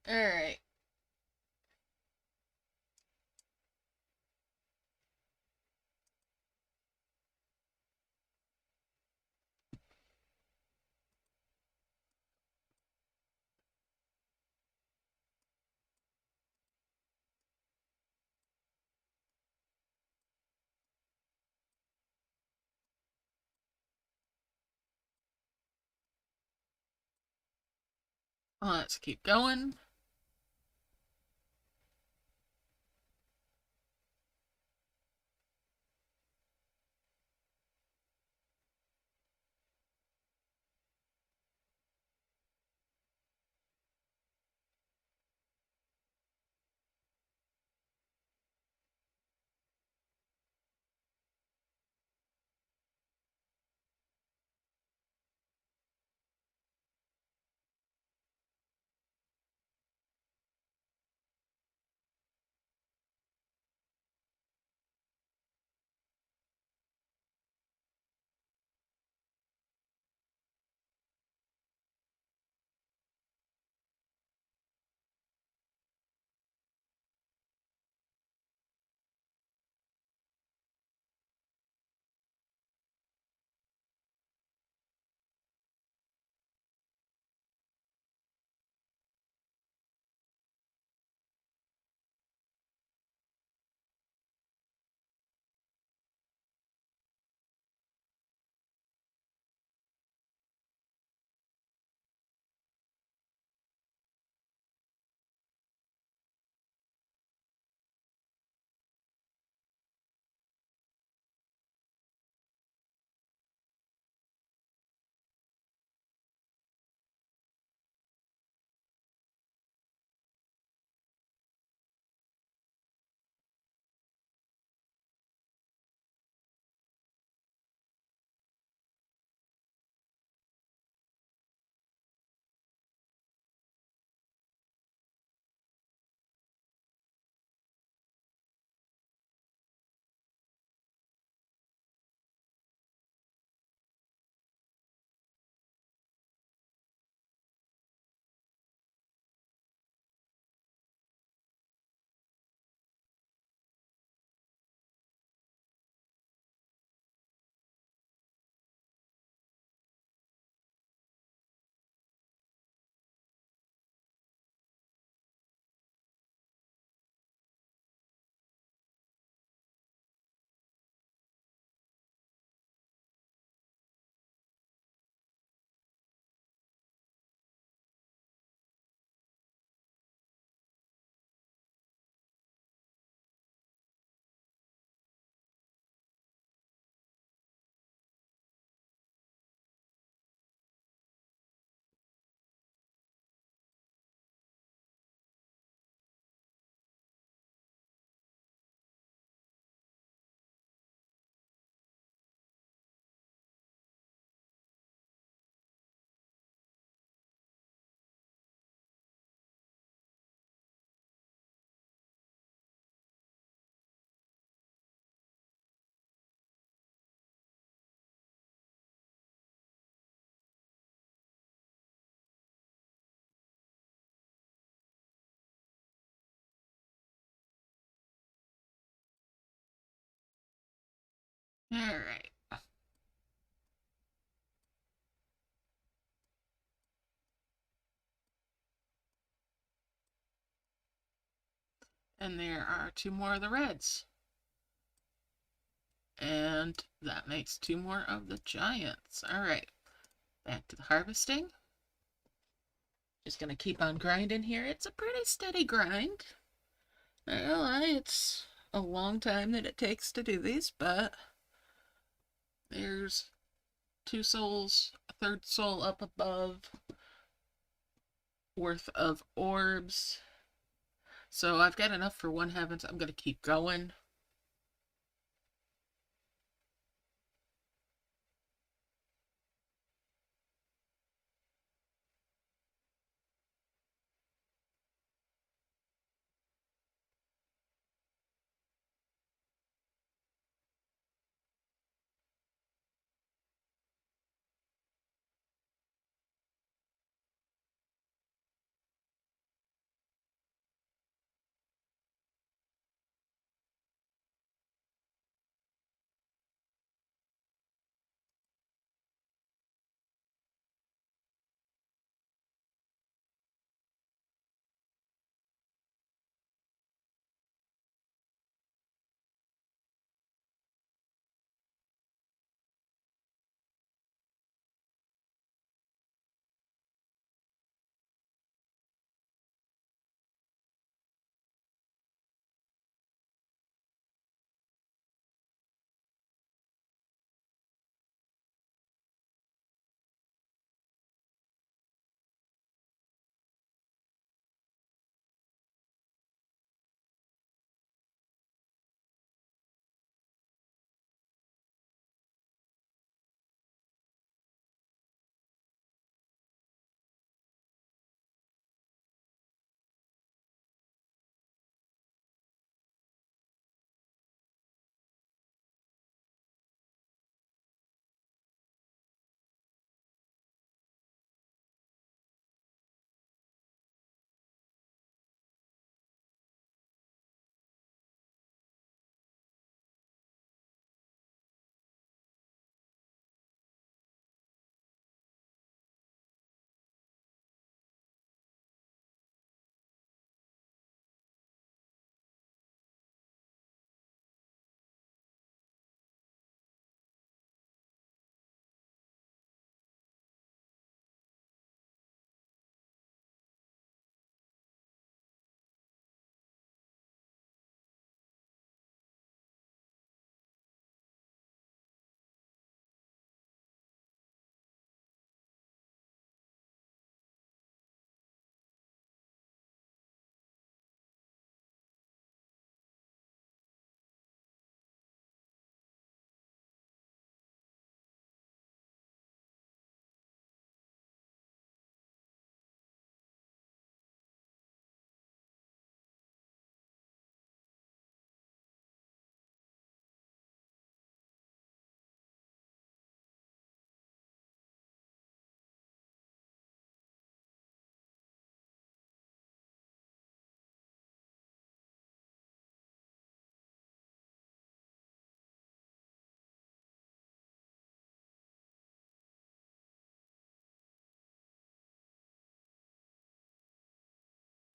Alright. Let's keep going. Alright. And there are 2 more of the reds. And that makes 2 more of the giants. Alright, back to the harvesting. Just gonna keep on grinding here. It's a pretty steady grind. Not gonna lie, it's a long time that it takes to do these, but there's 2 souls, a 3rd soul up above worth of orbs. So I've got enough for 1 heaven, so I'm gonna keep going.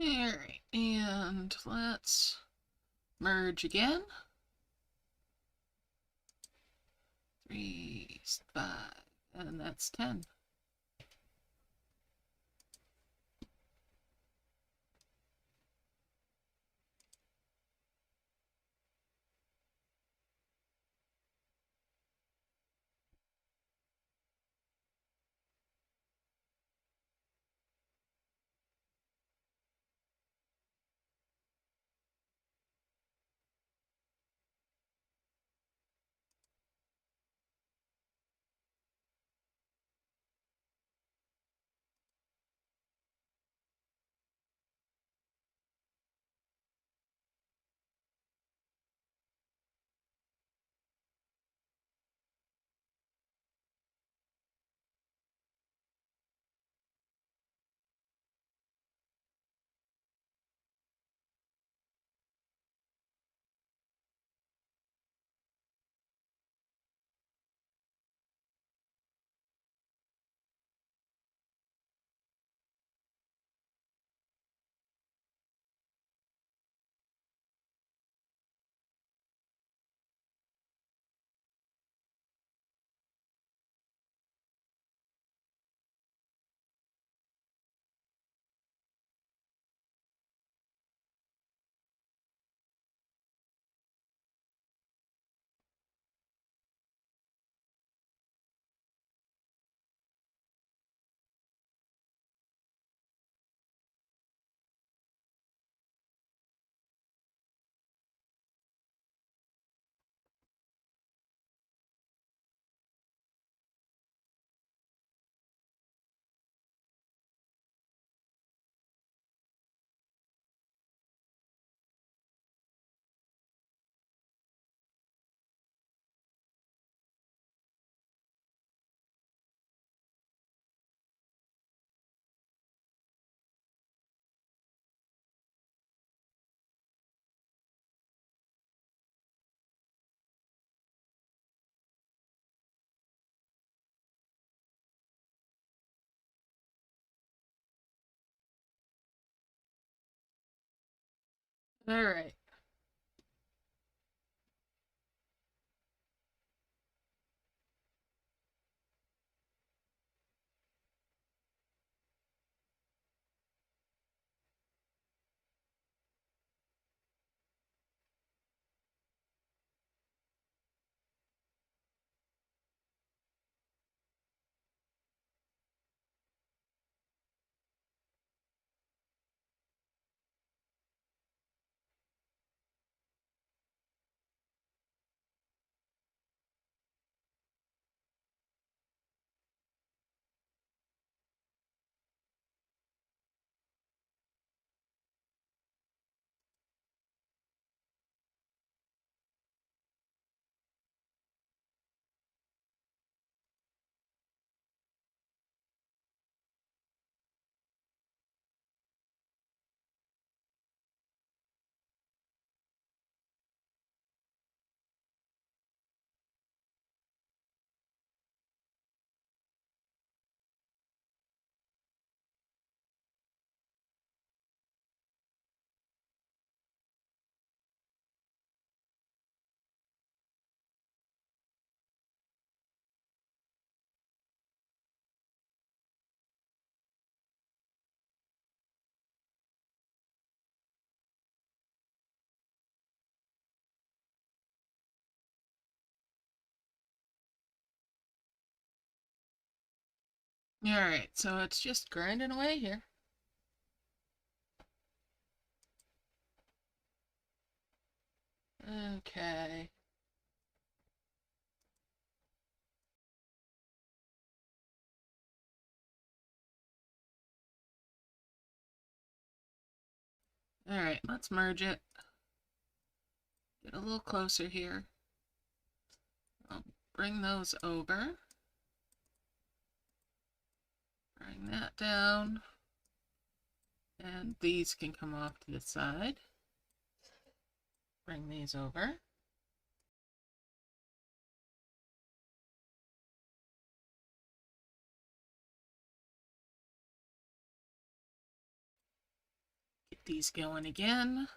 Alright, and let's merge again. 3, 5, and that's 10. All right. All right, so it's just grinding away here. Okay. All right, let's merge it. Get a little closer here. I'll bring those over. Bring that down. And these can come off to the side. Bring these over. Get these going again.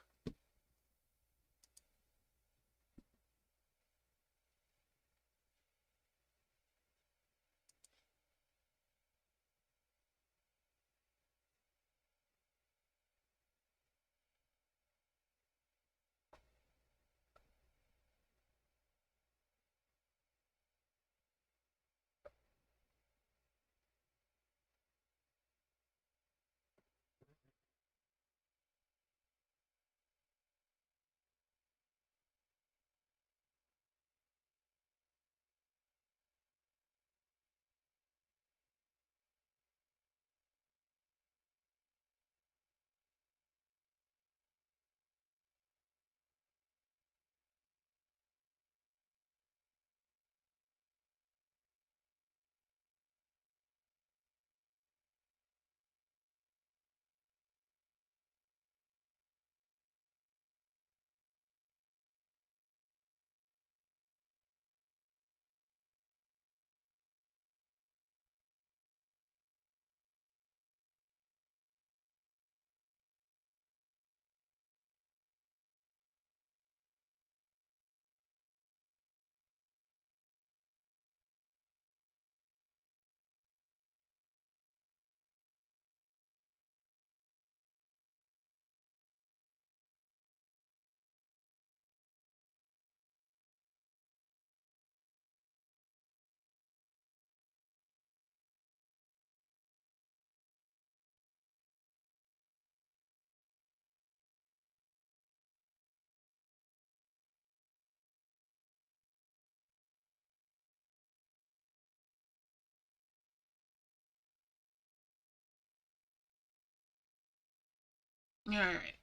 All right.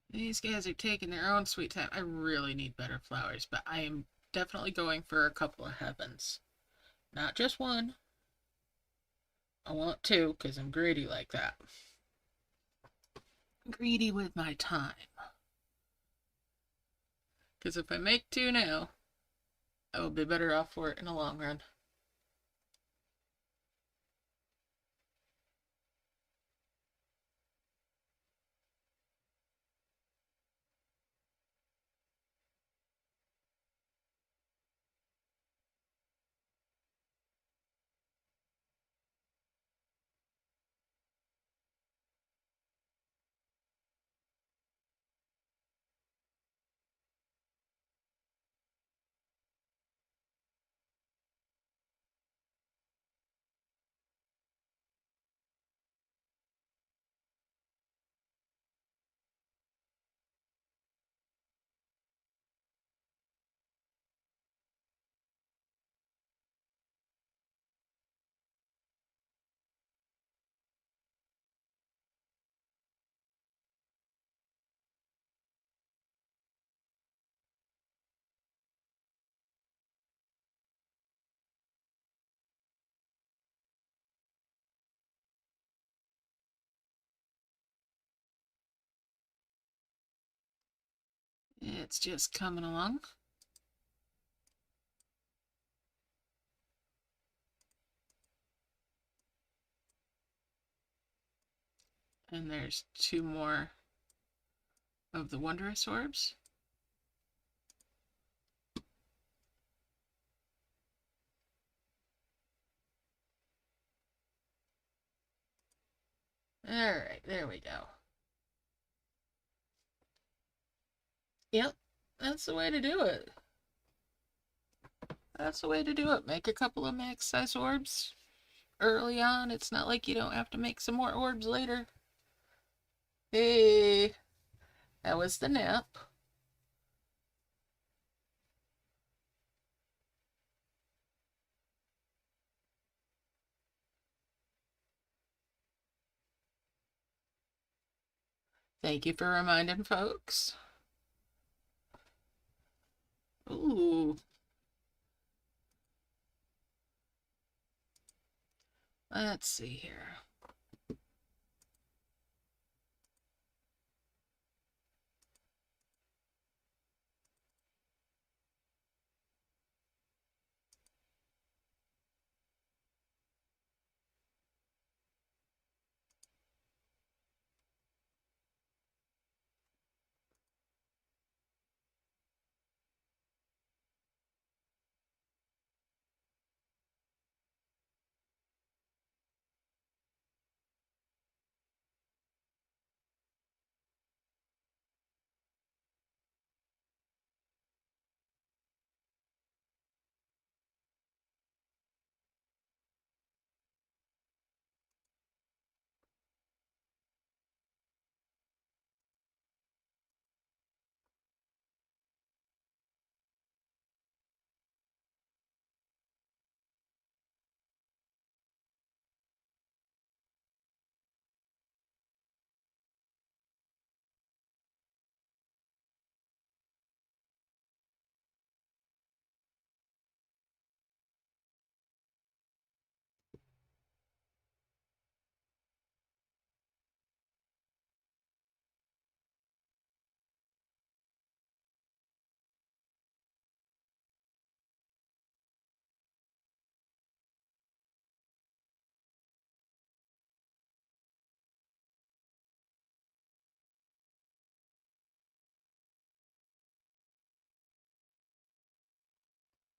These guys are taking their own sweet time. I really need better flowers, but I am definitely going for a couple of heavens. Not just one. I want two, because I'm greedy like that. Greedy with my time. Because if I make two now, I will be better off for it in the long run. It's just coming along. And there's 2 more of the wondrous orbs. Alright, there we go. Yep, that's the way to do it. That's the way to do it. Make a couple of max size orbs early on. It's not like you don't have to make some more orbs later. Hey, that was the nap. Thank you for reminding folks. Ooh. Let's see here.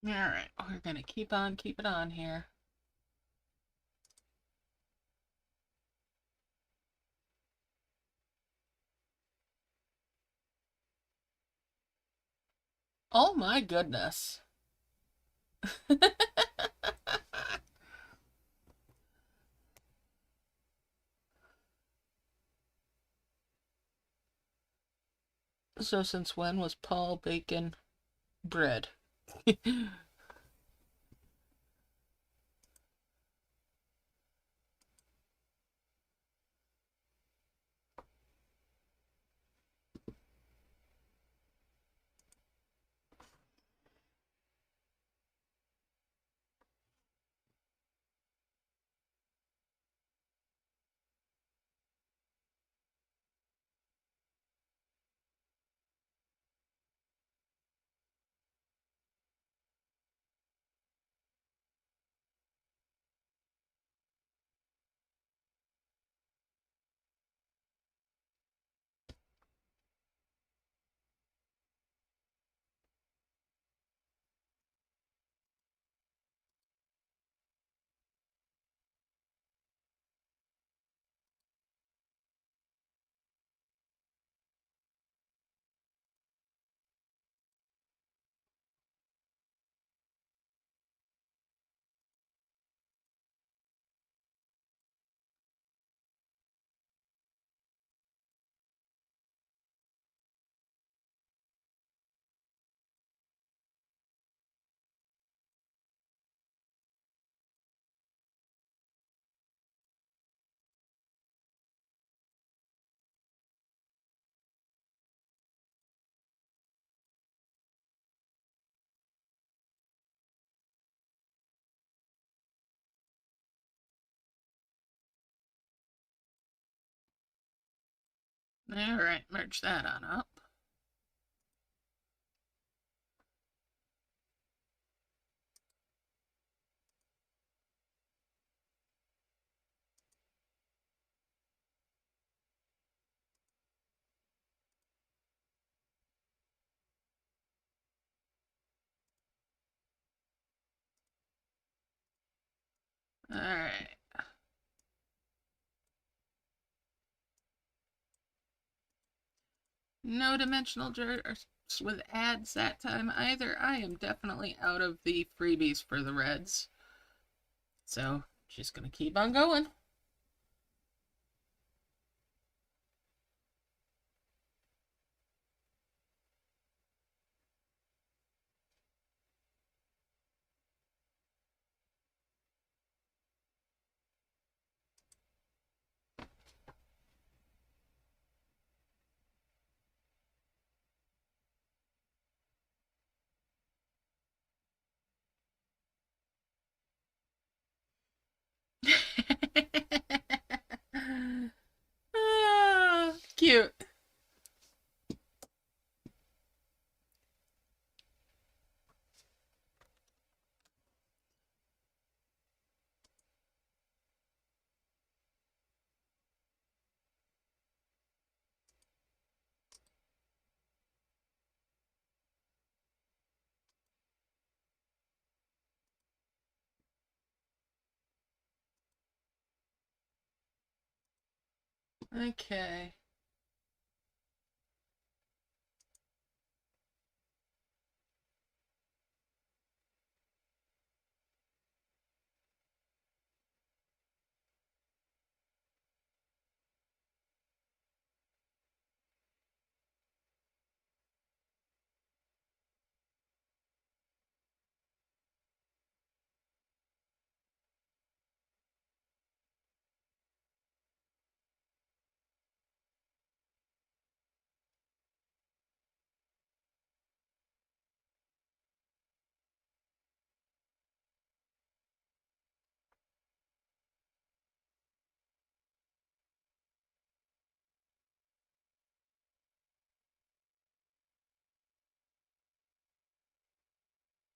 Alright, we're gonna keep it on here. Oh my goodness. So since when was Paul baking bread? Alright, merge that on up. Alright. No dimensional jerks with ads that time either. I am definitely out of the freebies for the reds. So, just gonna keep on going. Ah, cute. Okay.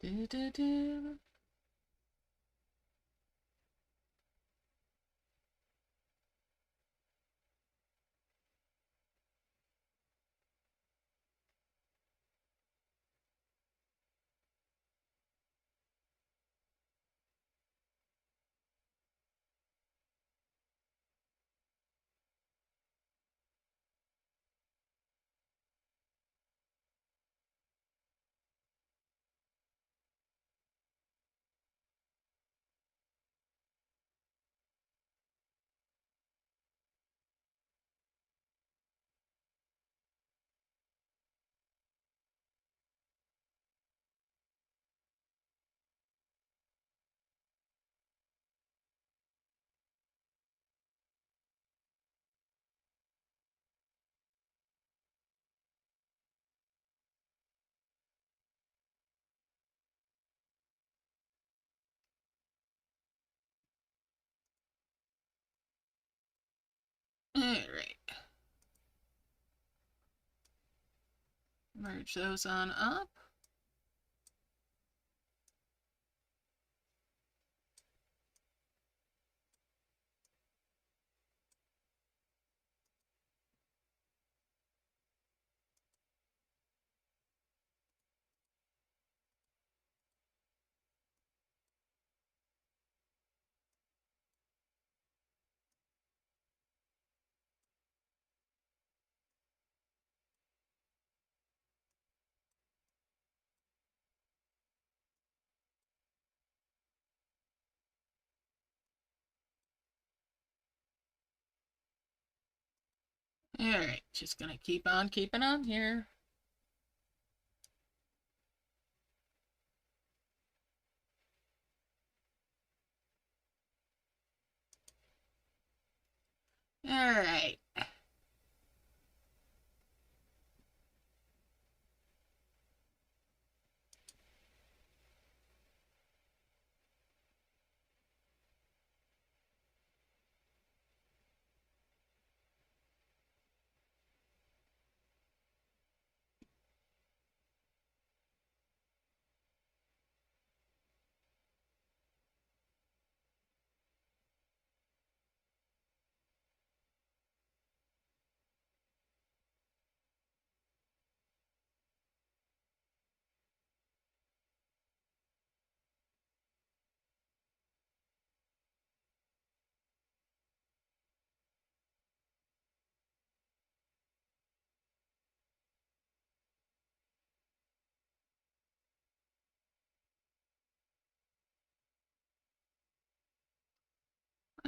Do, do, do. Alright. Merge those on up. Alright, just gonna keep on keeping on here. Alright.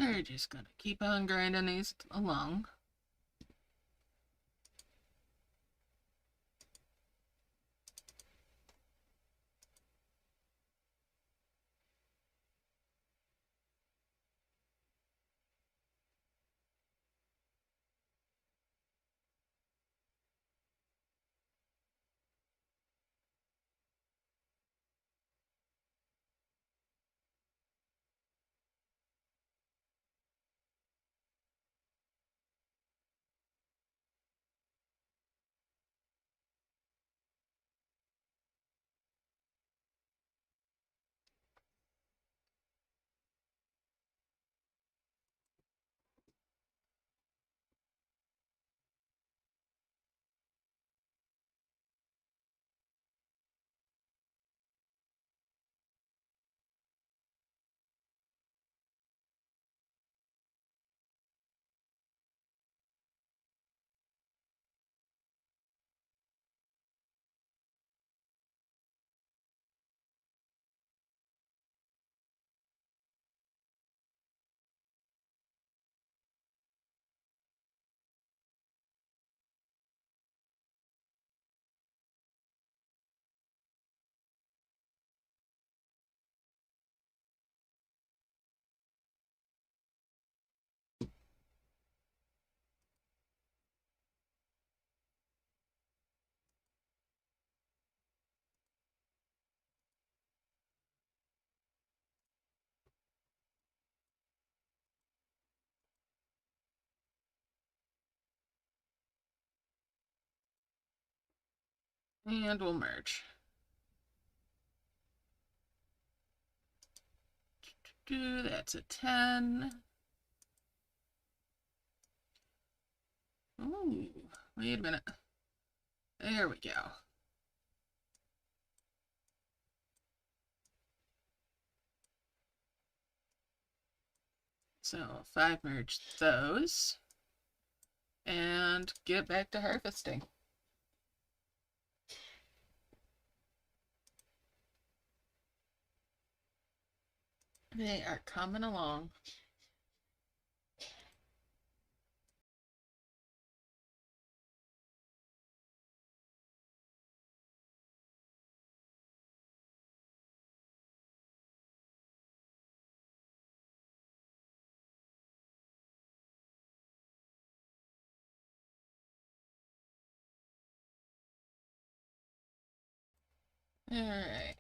We're just gonna keep on grinding these along. And we'll merge. That's a 10. Ooh, wait a minute. There we go. So 5 merge those and get back to harvesting. They are coming along. All right.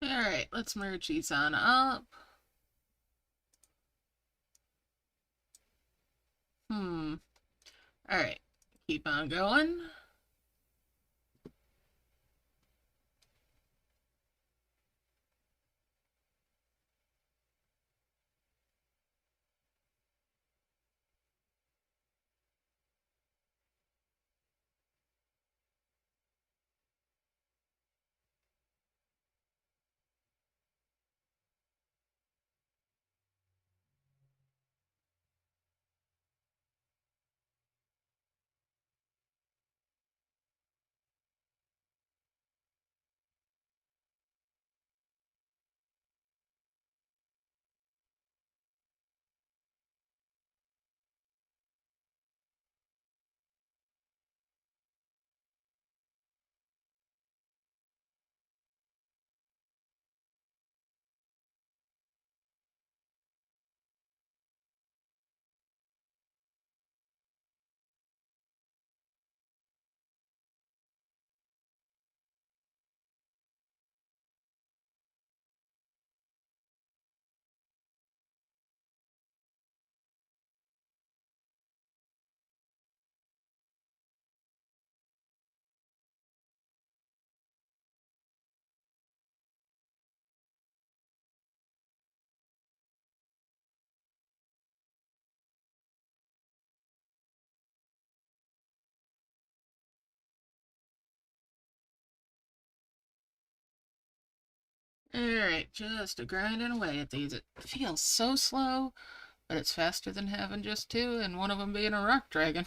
Alright, let's merge these on up. Alright, keep on going. Alright, just grinding away at these. It feels so slow, but it's faster than having just two, and one of them being a rock dragon.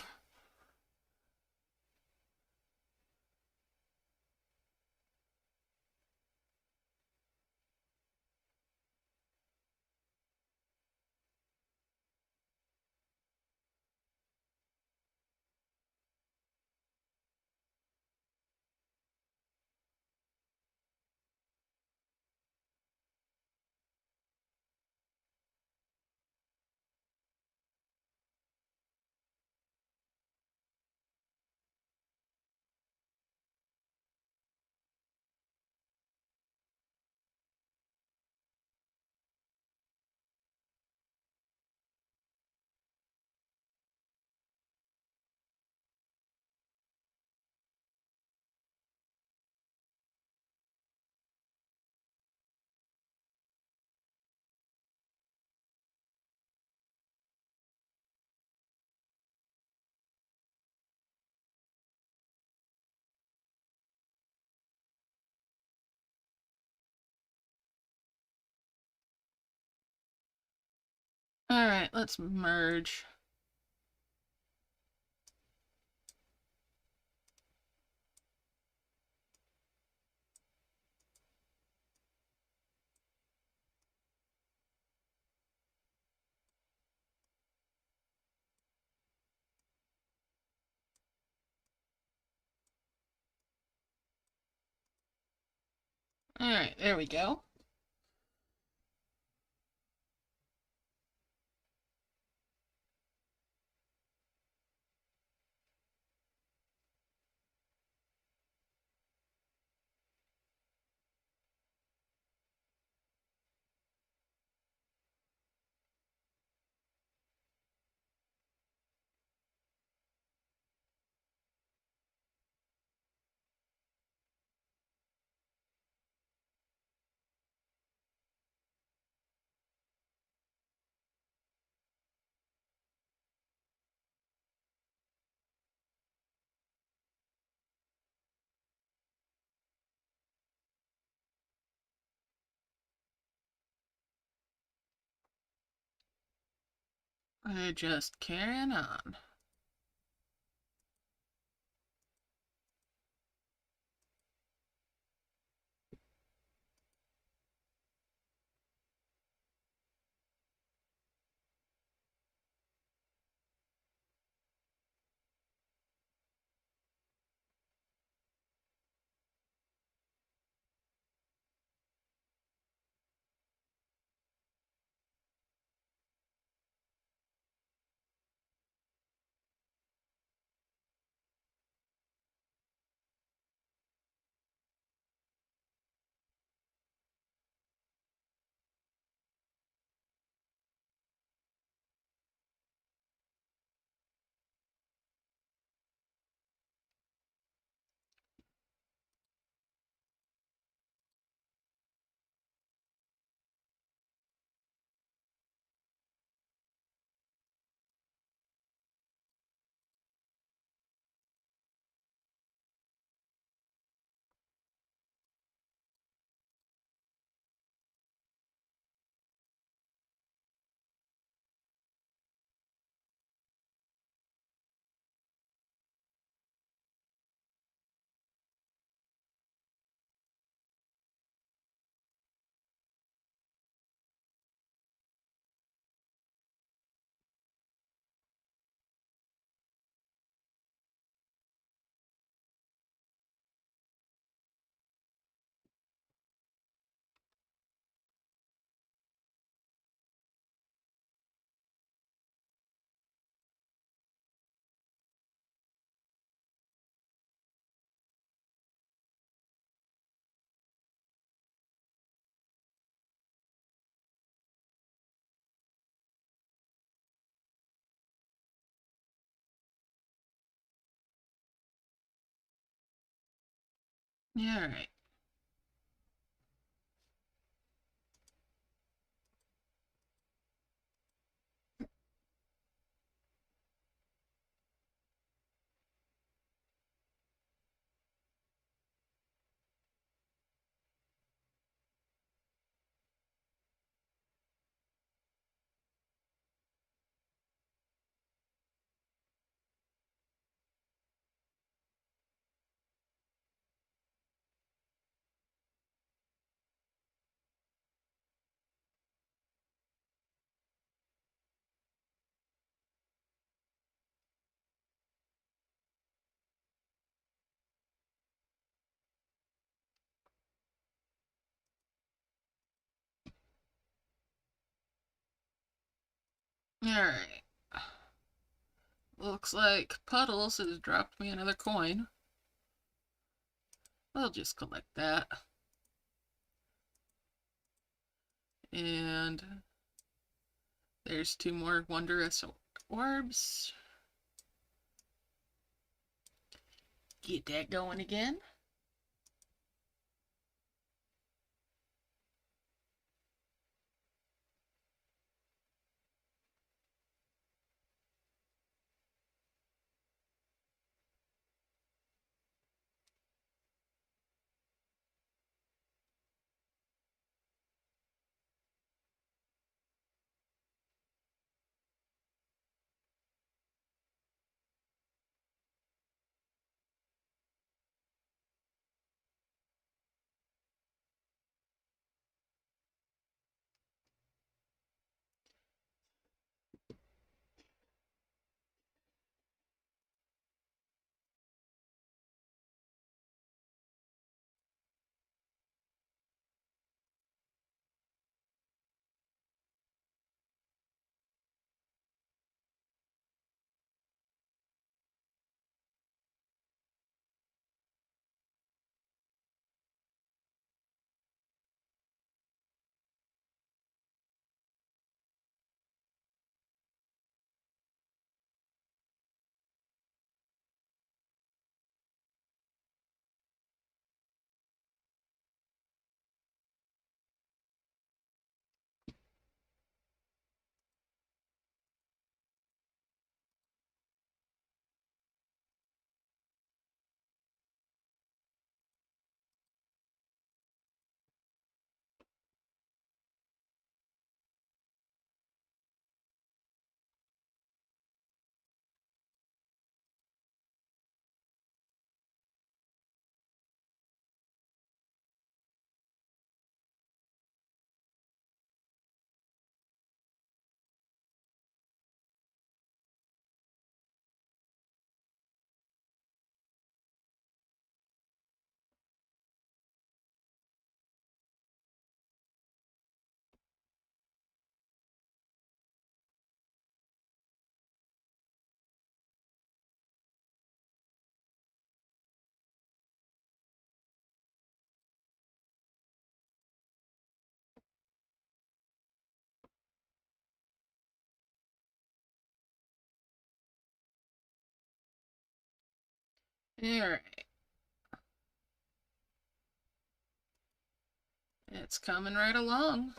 Alright, let's merge. Alright, there we go. We're just carrying on. Alright. Alright. Looks like Puddles has dropped me another coin. I'll just collect that. And there's 2 more wondrous orbs. Get that going again. Alright. It's coming right along.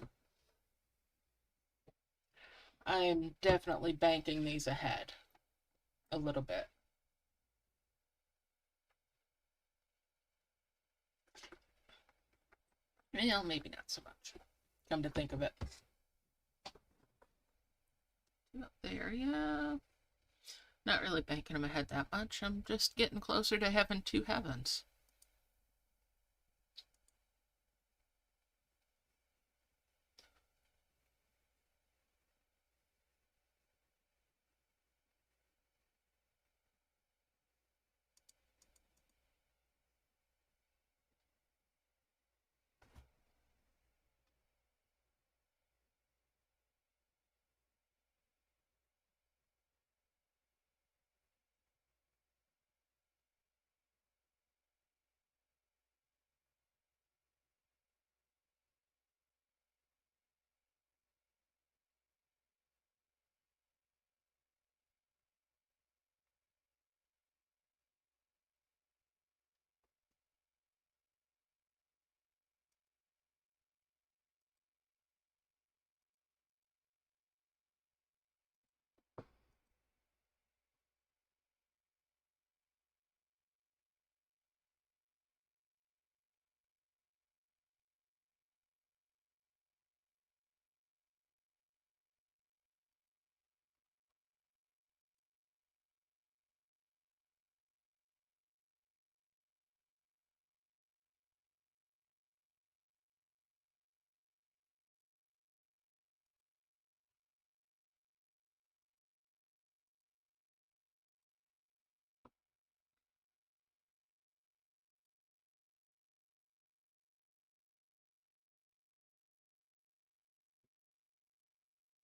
I'm definitely banking these ahead a little bit. Well, maybe not so much. Come to think of it. Up there, yeah. Not really banking them ahead that much. I'm just getting closer to having 2 heavens.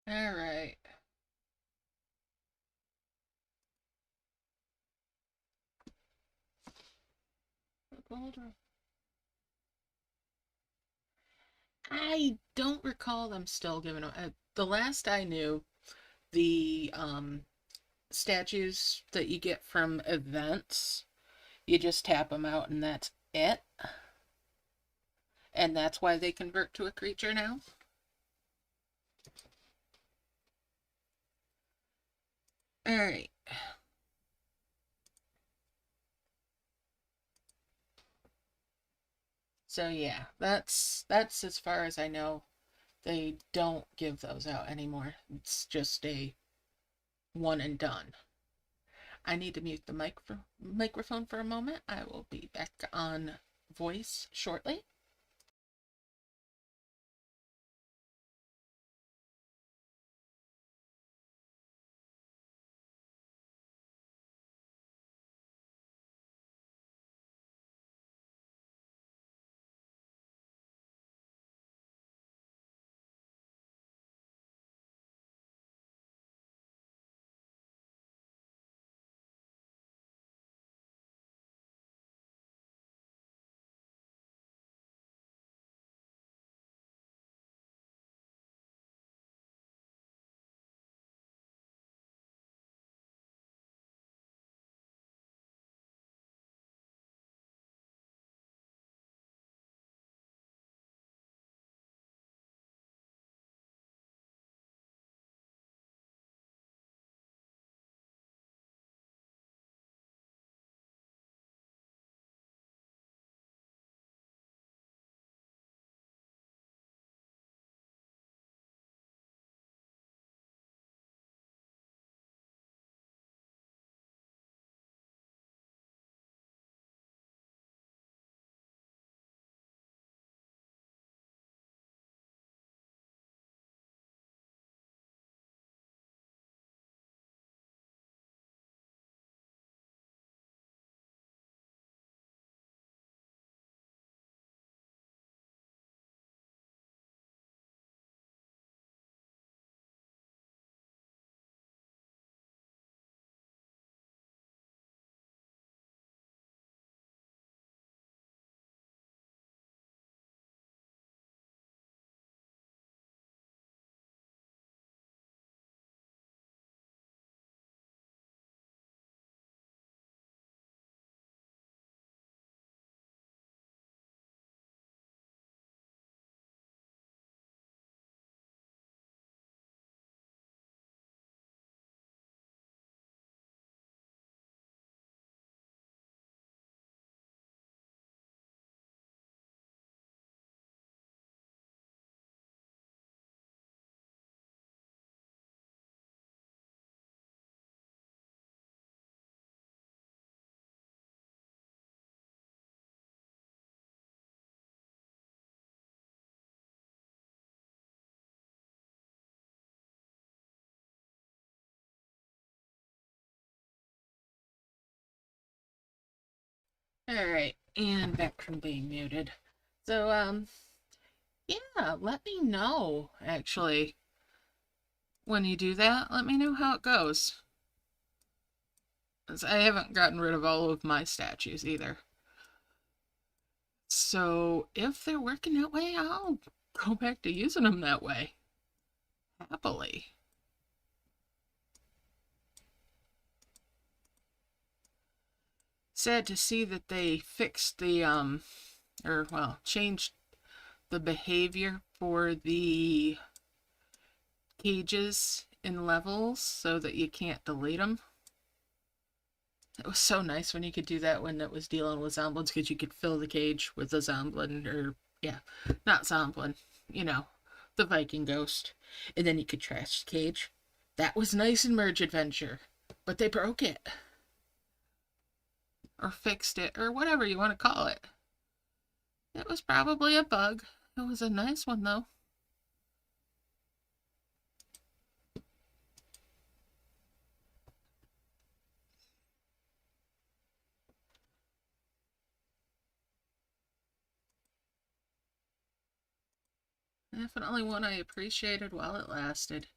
All right. I don't recall them still giving them. The last I knew, the statues that you get from events, you just tap them out and that's it. And that's why they convert to a creature now. All right. So yeah, that's as far as I know. They don't give those out anymore. It's just a one and done. I need to mute the microphone for a moment. I will be back on voice shortly. All right, and back from being muted. So, yeah, let me know, actually, when you do that. Let me know how it goes. 'Cause I haven't gotten rid of all of my statues either. So, if they're working that way, I'll go back to using them that way. Happily. Sad to see that they fixed the, or, well, changed the behavior for the cages in levels so that you can't delete them. It was so nice when you could do that when it was dealing with zomblins because you could fill the cage with a zomblin, or, yeah, not zomblin, you know, the Viking ghost. And then you could trash the cage. That was nice in Merge Adventure. But they broke it. Or fixed it, or whatever you want to call it. It was probably a bug. It was a nice one, though. Definitely one I appreciated while it lasted.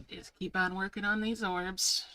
Just keep on working on these orbs.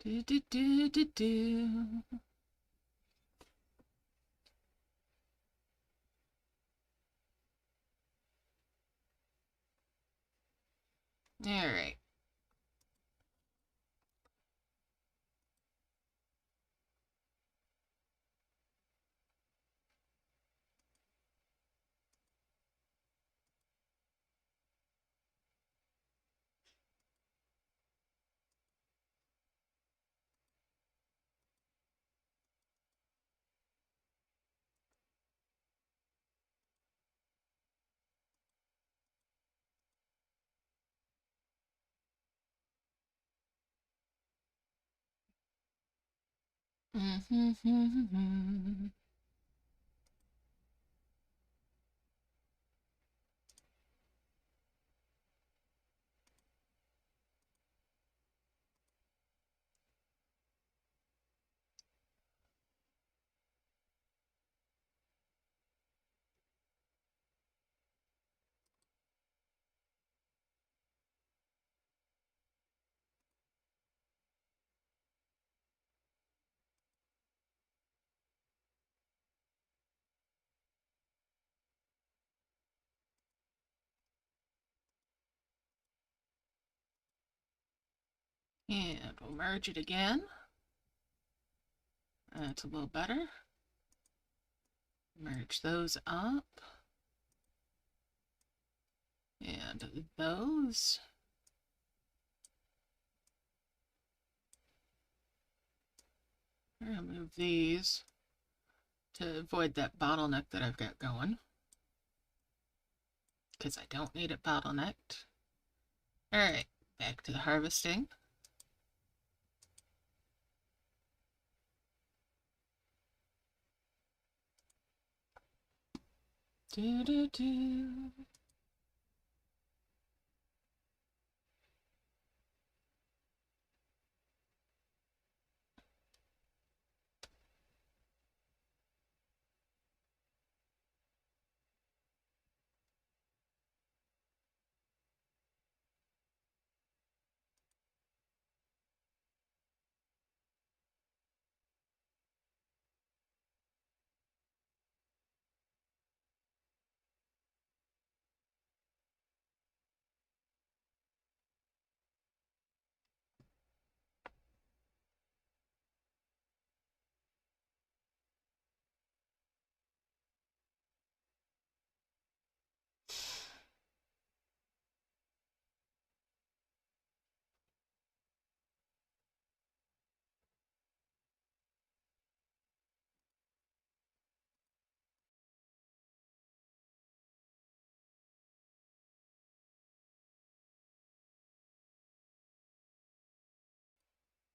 Do, do, do, do, do. All right. And we'll merge it again. That's a little better. Merge those up. And those. I'm going to move these to avoid that bottleneck that I've got going, because I don't need it bottlenecked. All right, back to the harvesting. Do, do, do.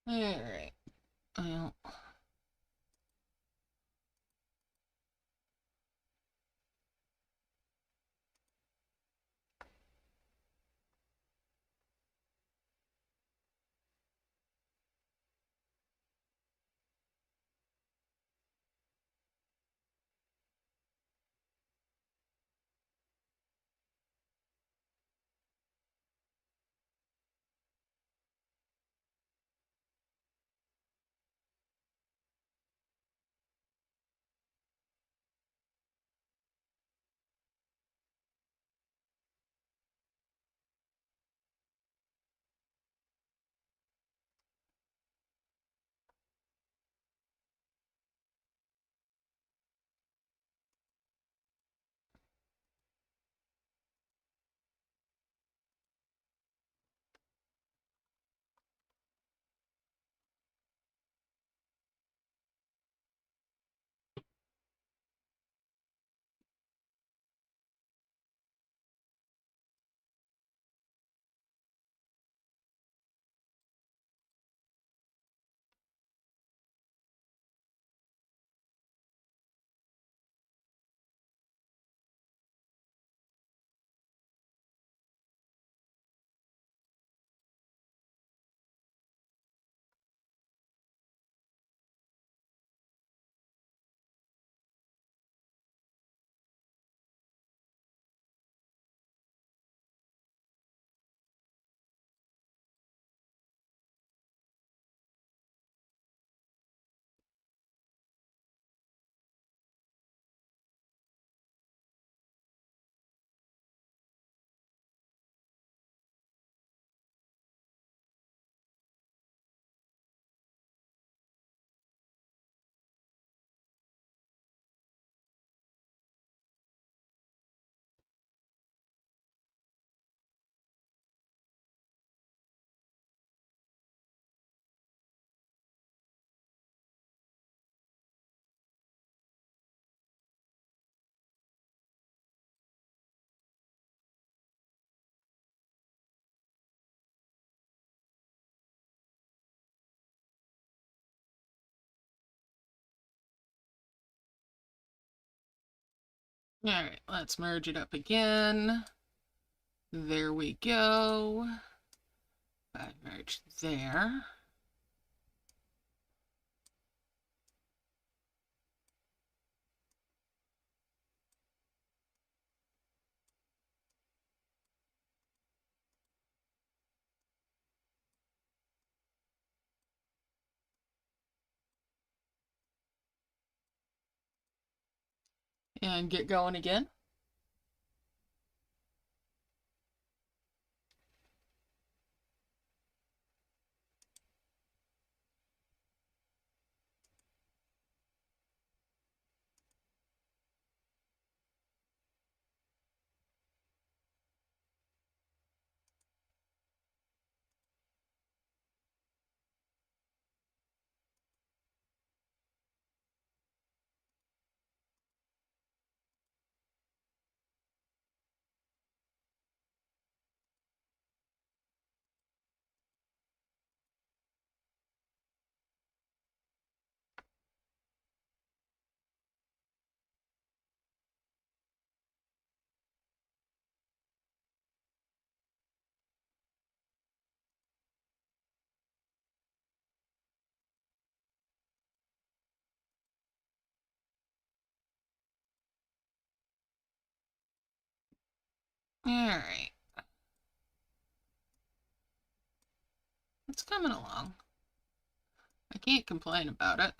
All right. Well, Alright, let's merge it up again. There we go. I merge there. And get going again. Alright. It's coming along. I can't complain about it.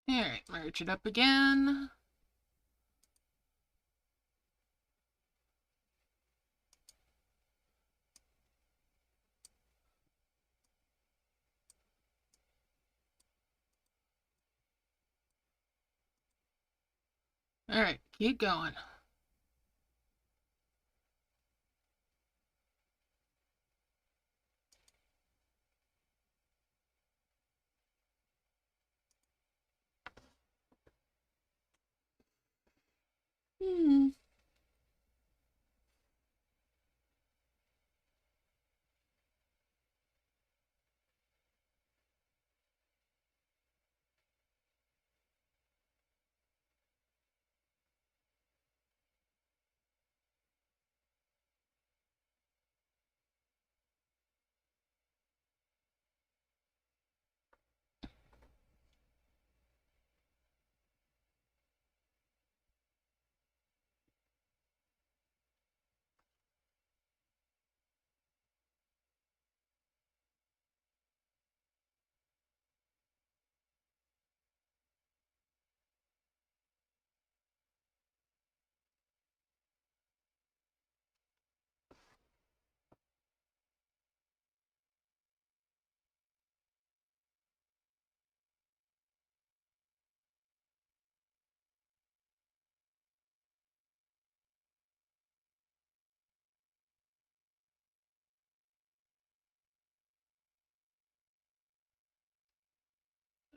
Alright, merge it up again. Alright, keep going. Hmm.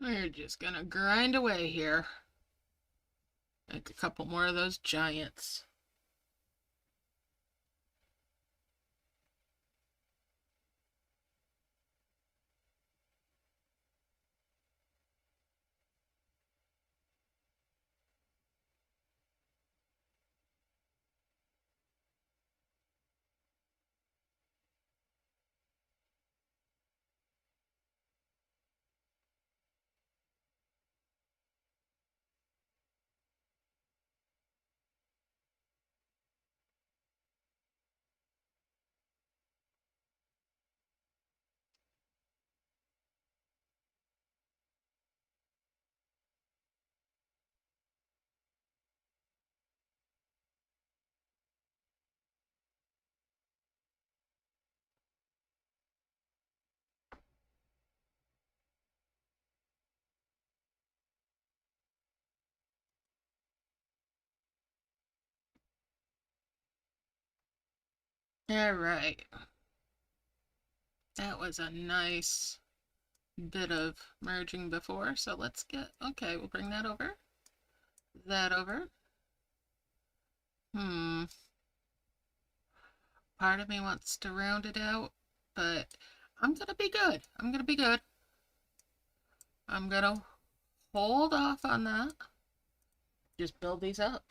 We're just gonna grind away here. Make a couple more of those giants. All right. That was a nice bit of merging before, so let's get, okay, we'll bring that over. That over. Part of me wants to round it out, but I'm gonna be good. I'm gonna be good. I'm gonna hold off on that. Just build these up.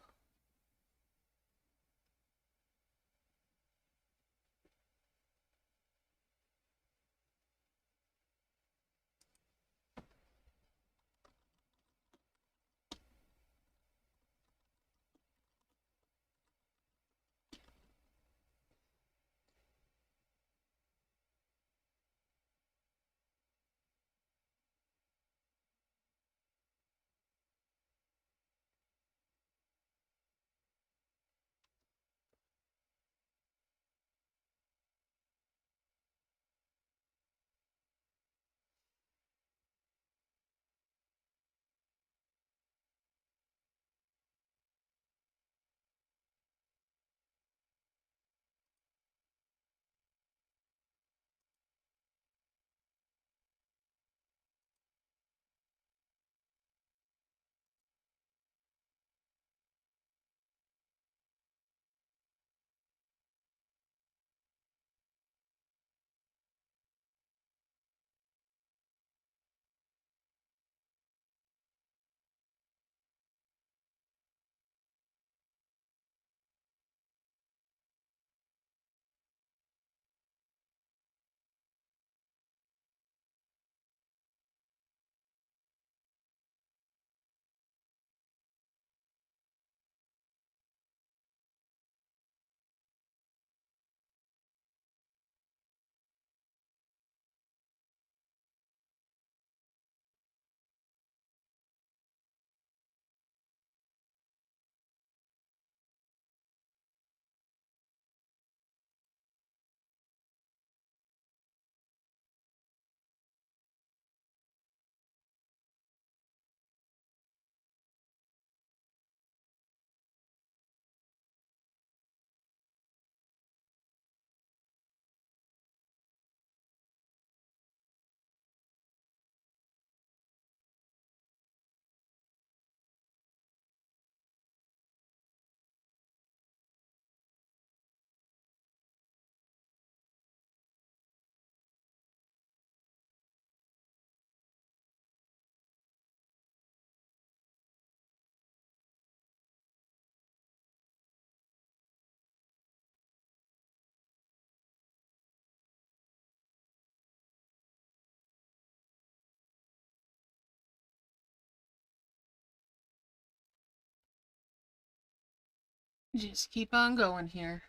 Just keep on going here.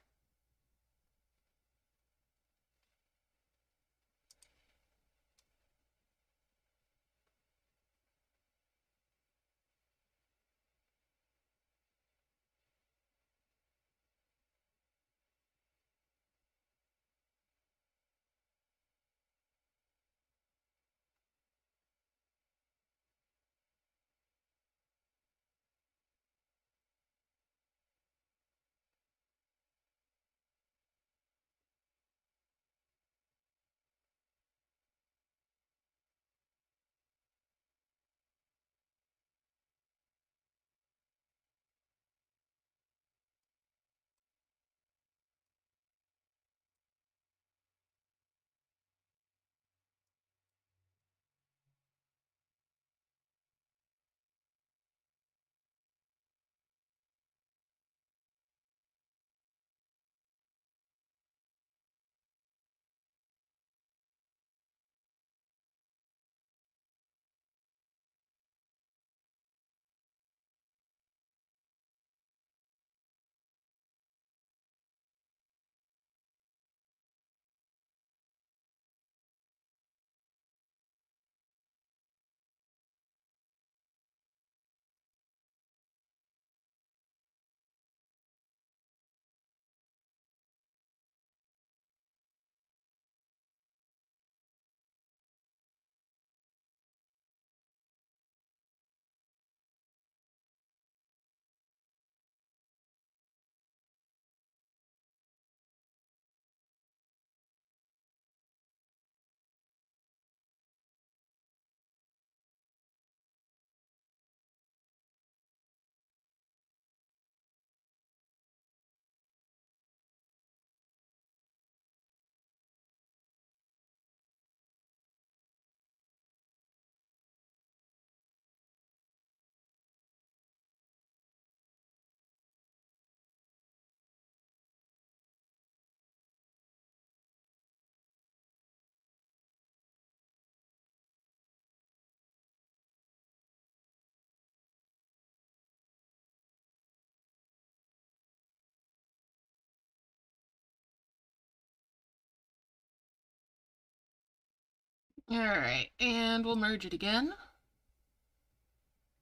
Alright, and we'll merge it again.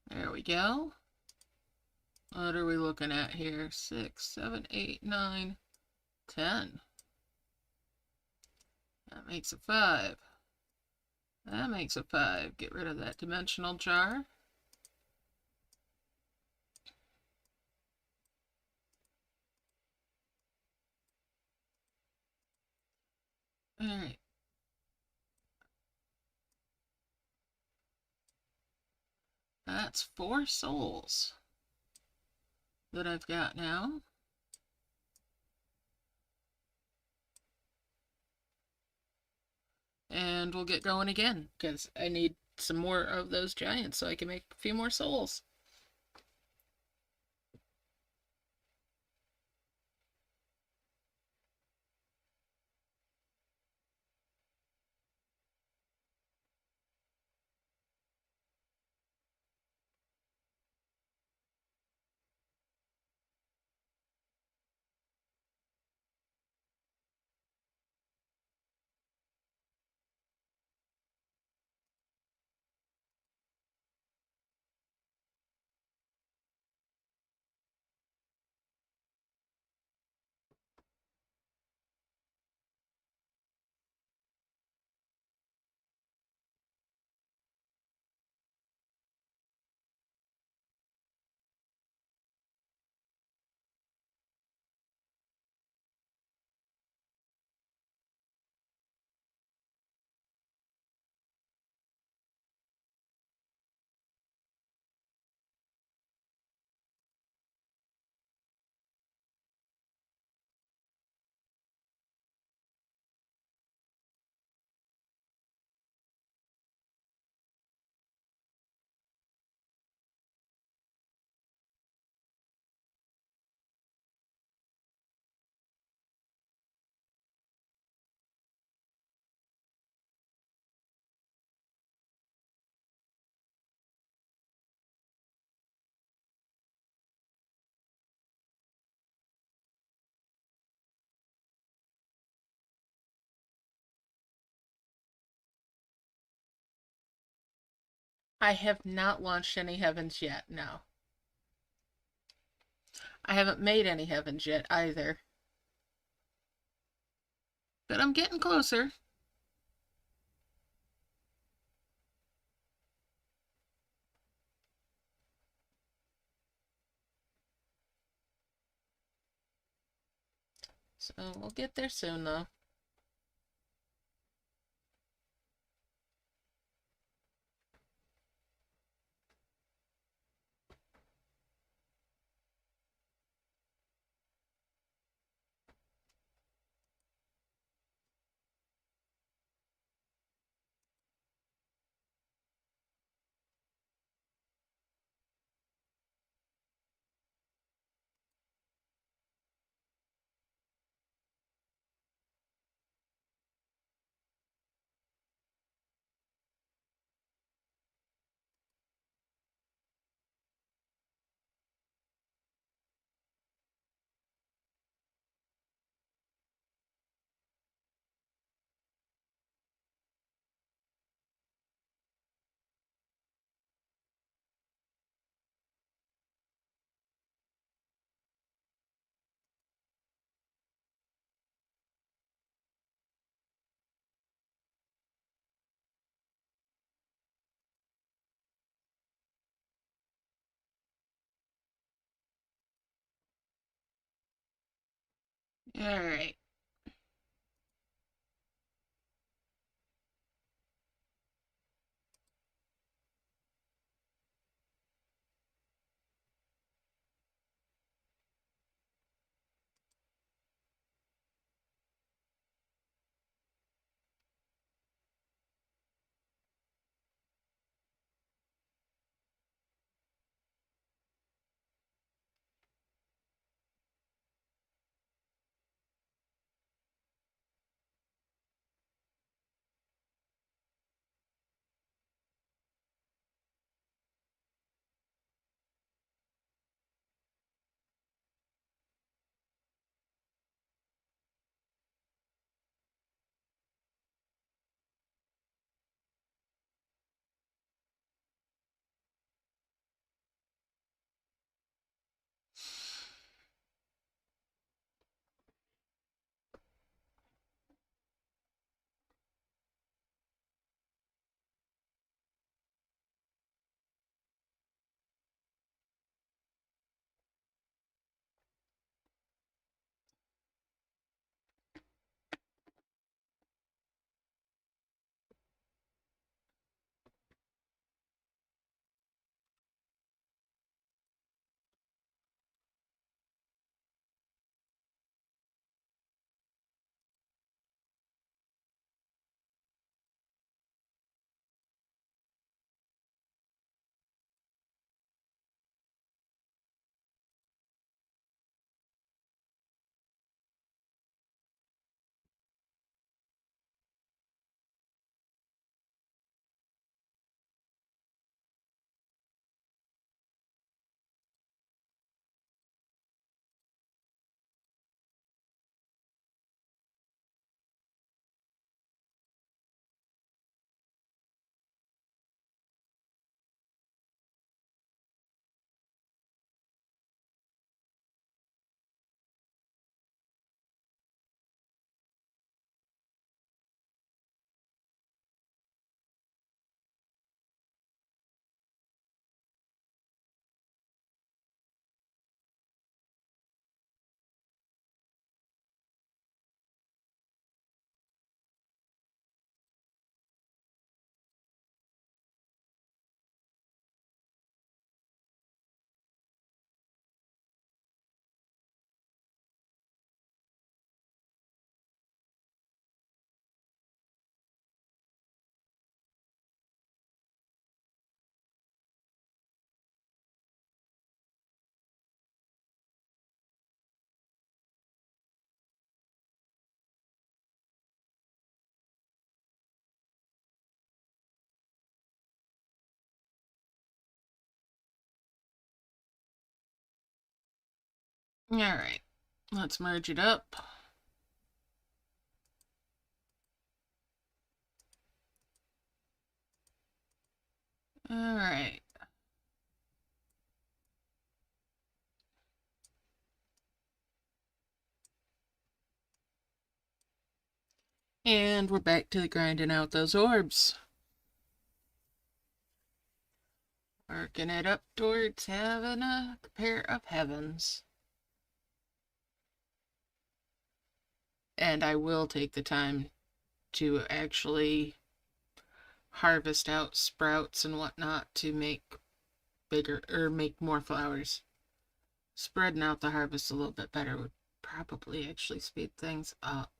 There we go. What are we looking at here? 6, 7, 8, 9, 10. That makes a 5. That makes a 5. Get rid of that dimensional jar. Alright. That's 4 souls that I've got now. And we'll get going again, because I need some more of those giants so I can make a few more souls. I have not launched any heavens yet, no. I haven't made any heavens yet either. But I'm getting closer. So we'll get there soon, though. Alright. Alright, let's merge it up. Alright. And we're back to grinding out those orbs. Working it up towards having a pair of heavens. And I will take the time to actually harvest out sprouts and whatnot to make bigger, or make more flowers. Spreading out the harvest a little bit better would probably actually speed things up.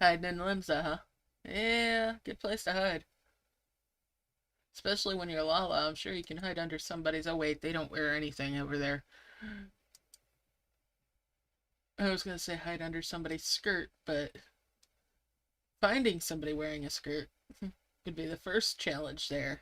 Hiding in Limsa, huh? Yeah, good place to hide. Especially when you're Lala, I'm sure you can hide under somebody's... Oh wait, they don't wear anything over there. I was gonna say hide under somebody's skirt, but finding somebody wearing a skirt could be the first challenge there.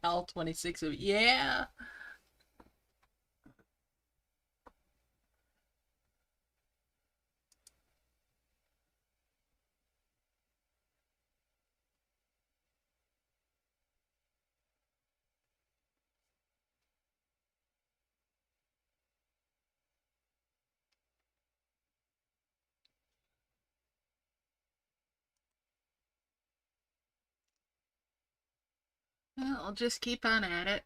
All 26 of... Yeah! Well, I'll just keep on at it.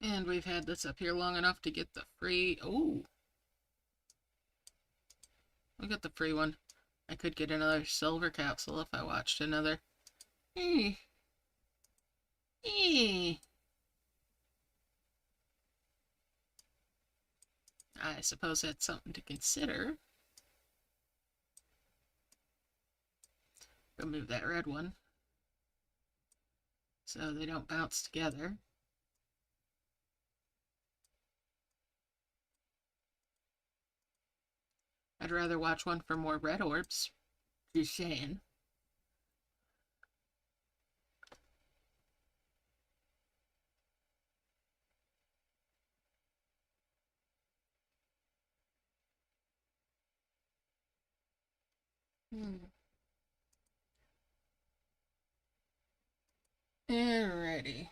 And we've had this up here long enough to get the free... Oh! We got the free one. I could get another silver capsule if I watched another. Hey. Eh. I suppose that's something to consider. Go move that red one so they don't bounce together. I'd rather watch one for more red orbs. Just saying. Alrighty.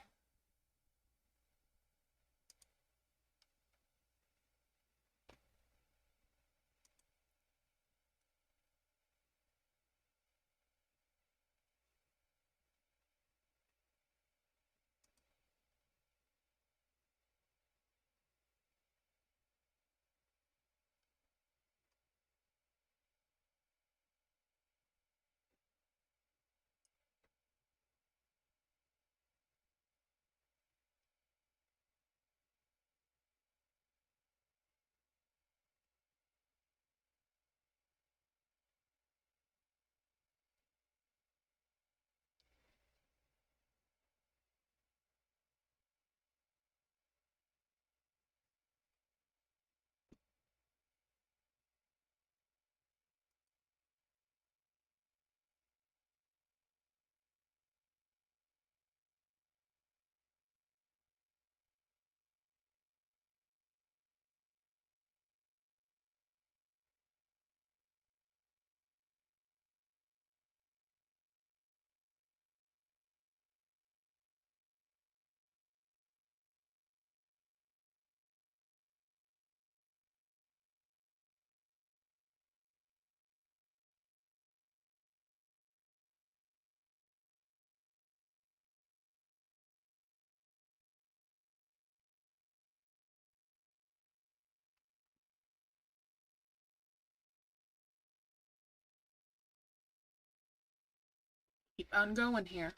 Keep on going here.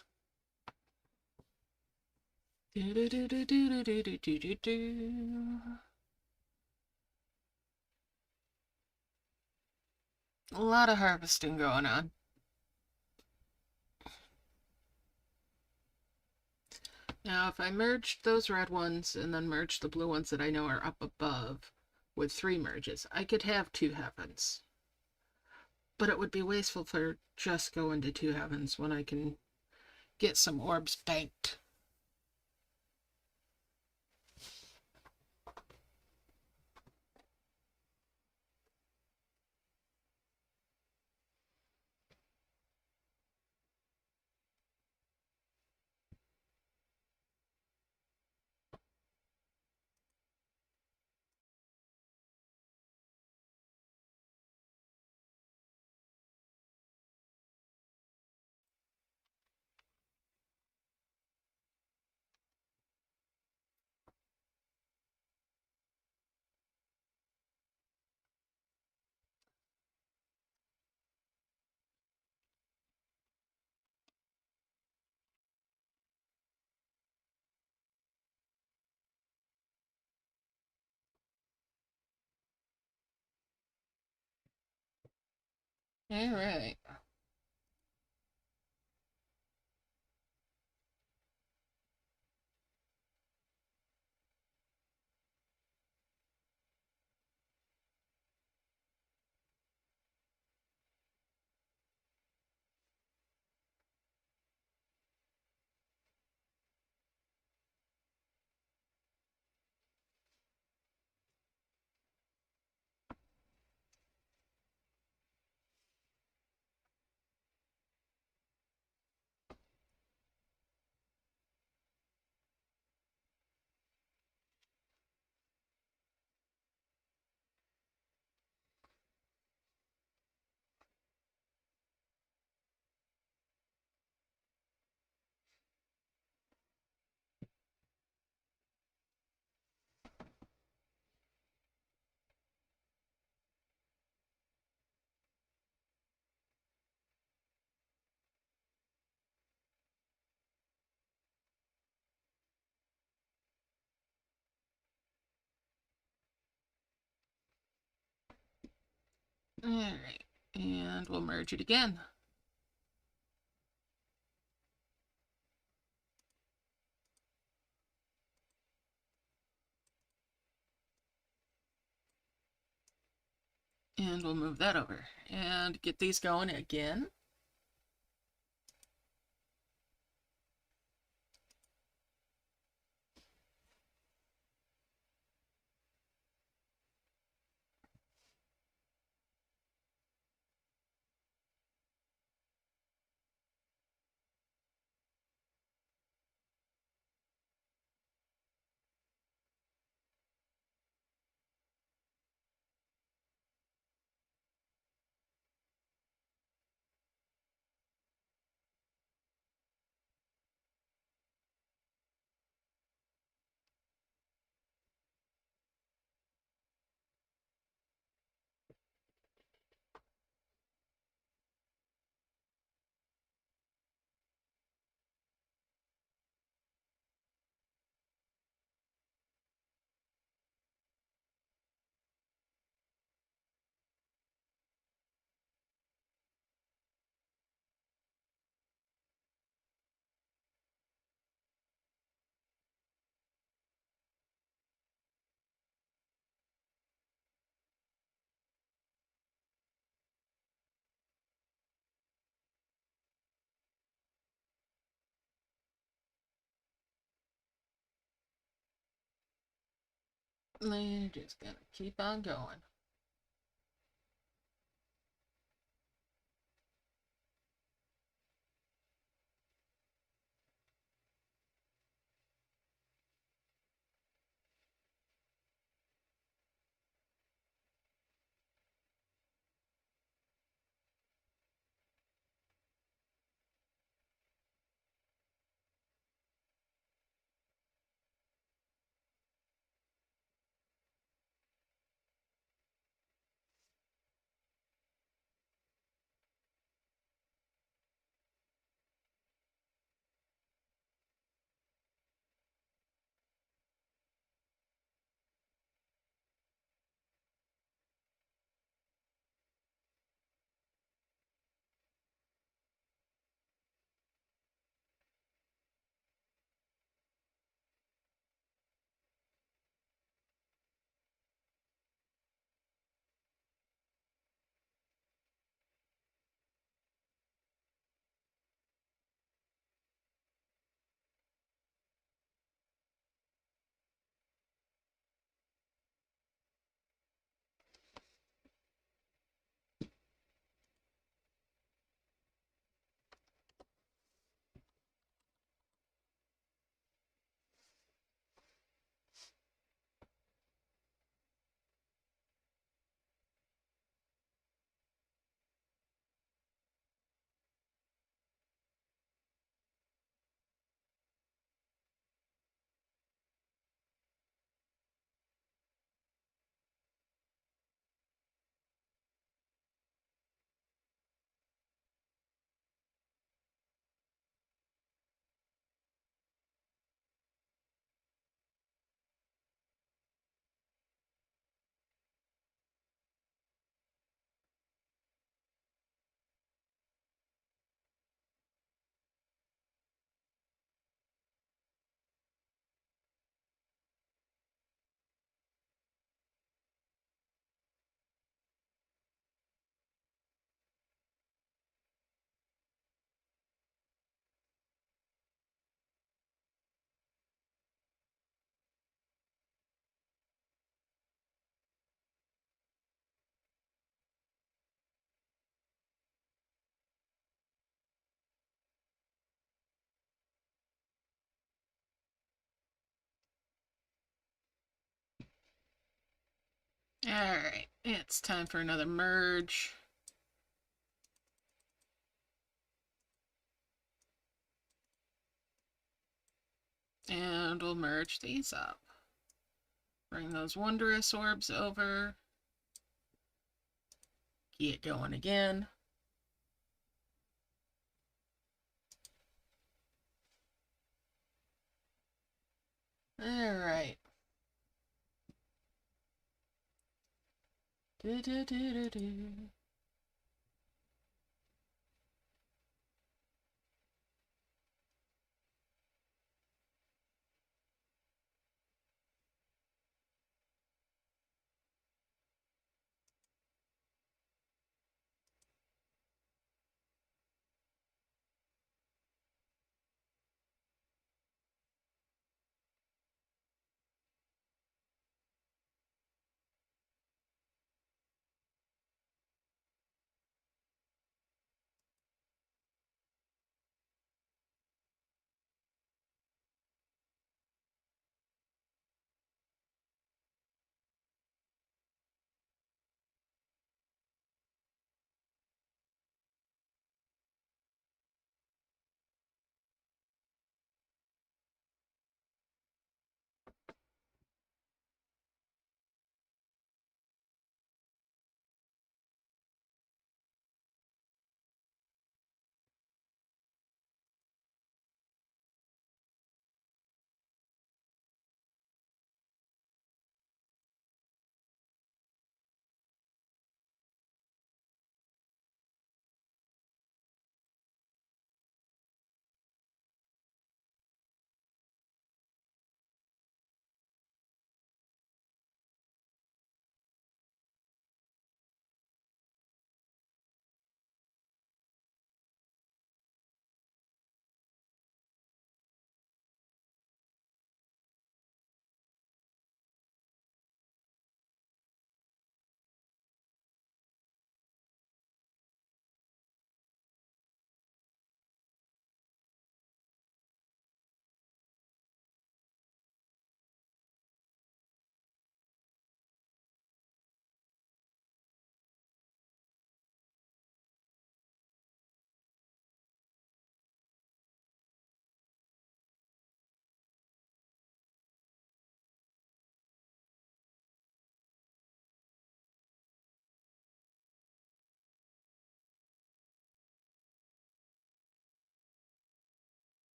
Do, do, do, do, do, do, do, do, do, do. A lot of harvesting going on. Now, if I merged those red ones and then merged the blue ones that I know are up above with 3 merges, I could have 2 heavens. But it would be wasteful for just going to 2 heavens when I can get some orbs banked. All right. Alright, and we'll merge it again. And we'll move that over and get these going again. We're just gonna keep on going. Alright, it's time for another merge. And we'll merge these up. Bring those wondrous orbs over. Get going again. Alright. Do, do, do, do, do.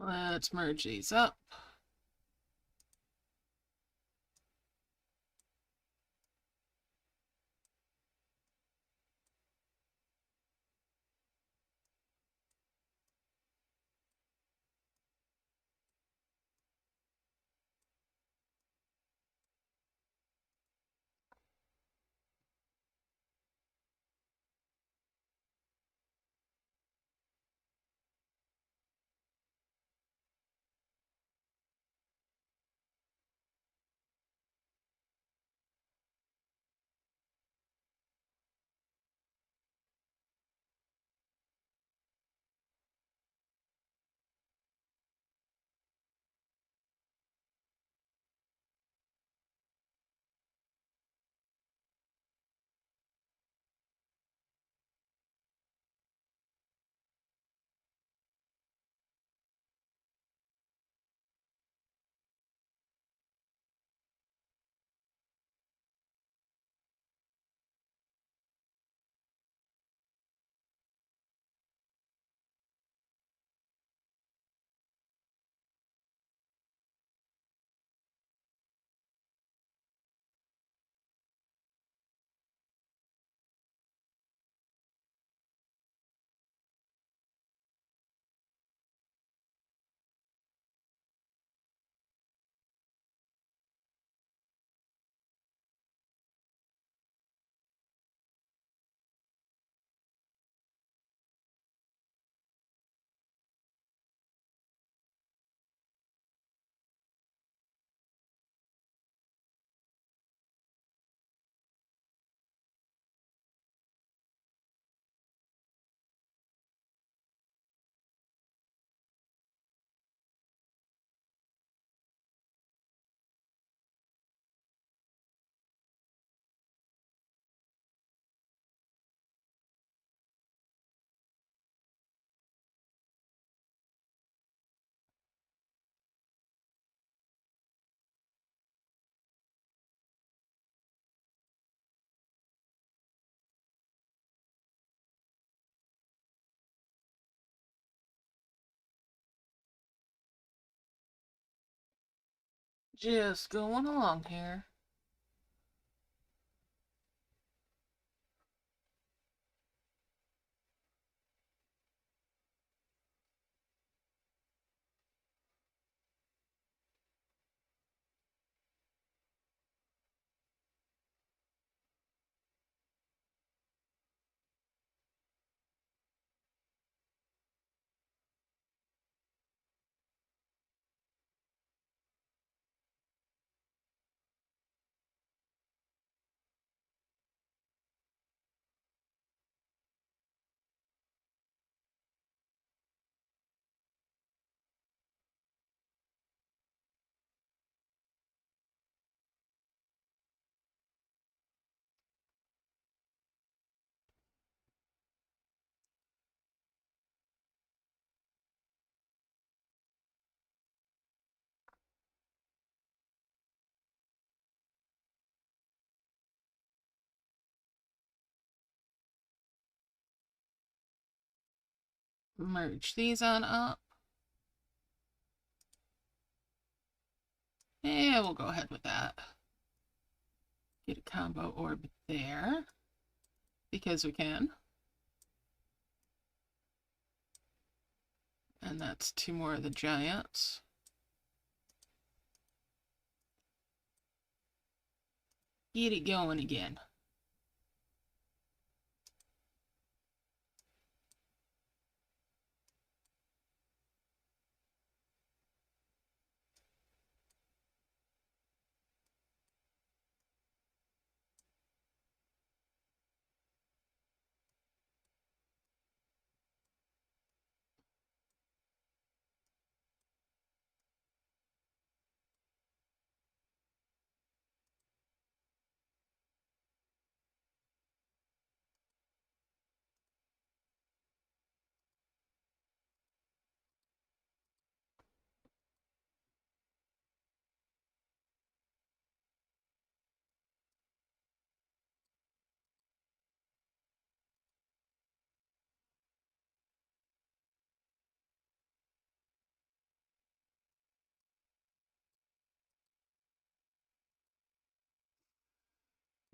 Let's merge these up. Just going along here. Merge these on up. Yeah, we'll go ahead with that. Get a combo orb there, because we can. And that's 2 more of the giants. Get it going again.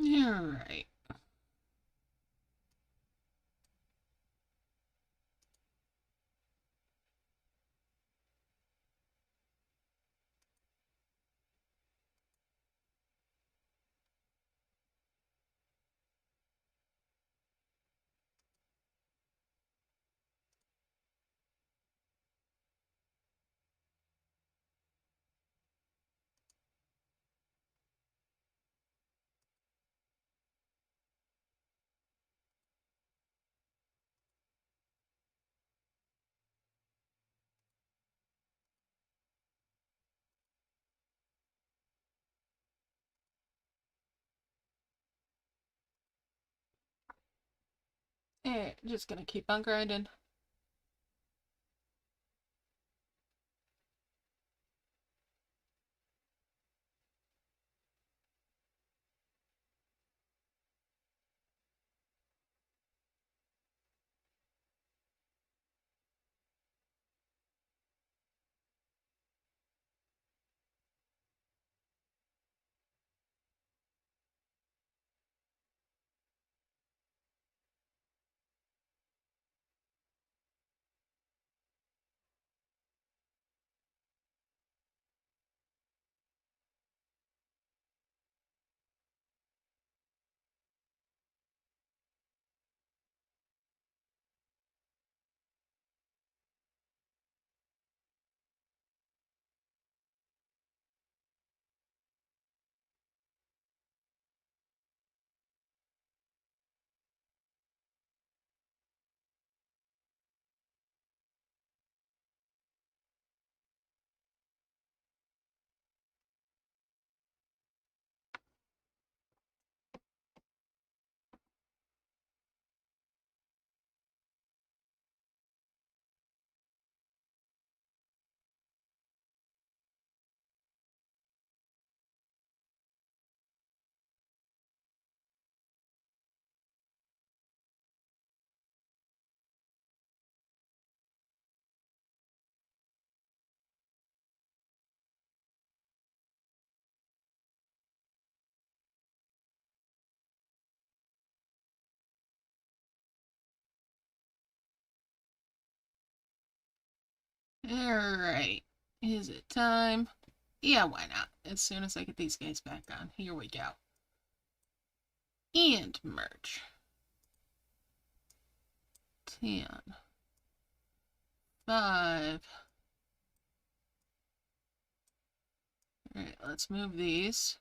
Alright. Just gonna keep on grinding. Alright. Is it time? Yeah, why not? As soon as I get these guys back on. Here we go. And merge. 10. 5. Alright, let's move these.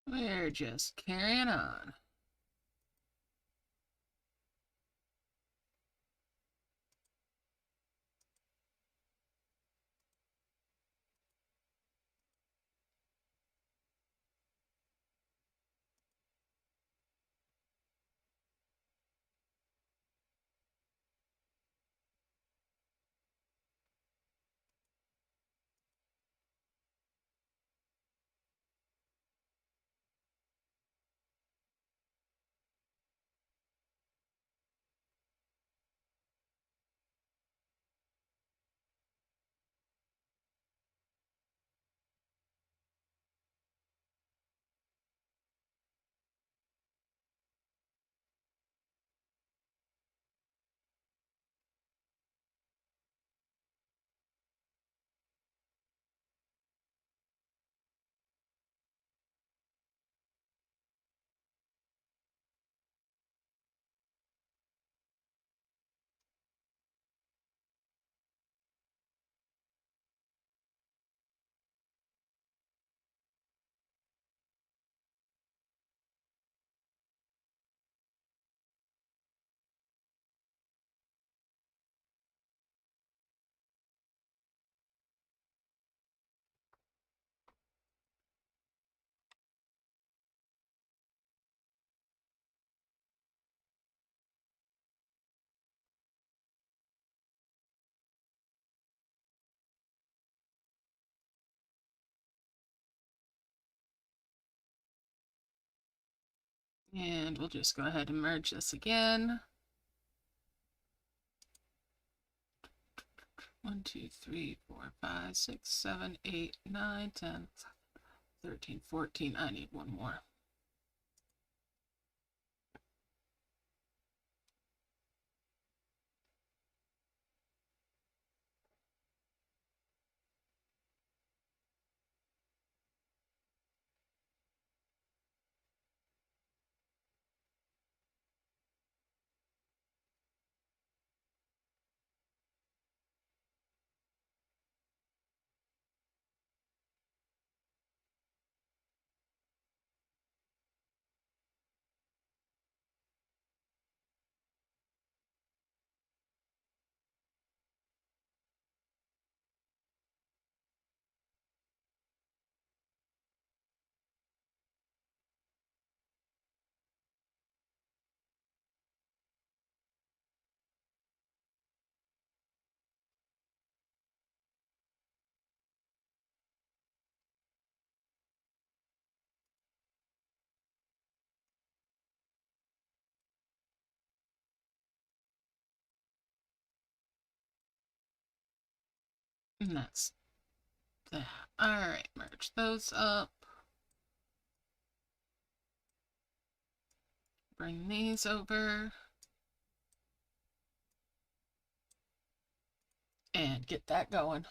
We're just carrying on. And we'll just go ahead and merge this again. 1, 2, 3, 4, 5, 6, 7, 8, 9, 10, 13, 14. I need one more. And that's that. Alright, merge those up. Bring these over. And get that going.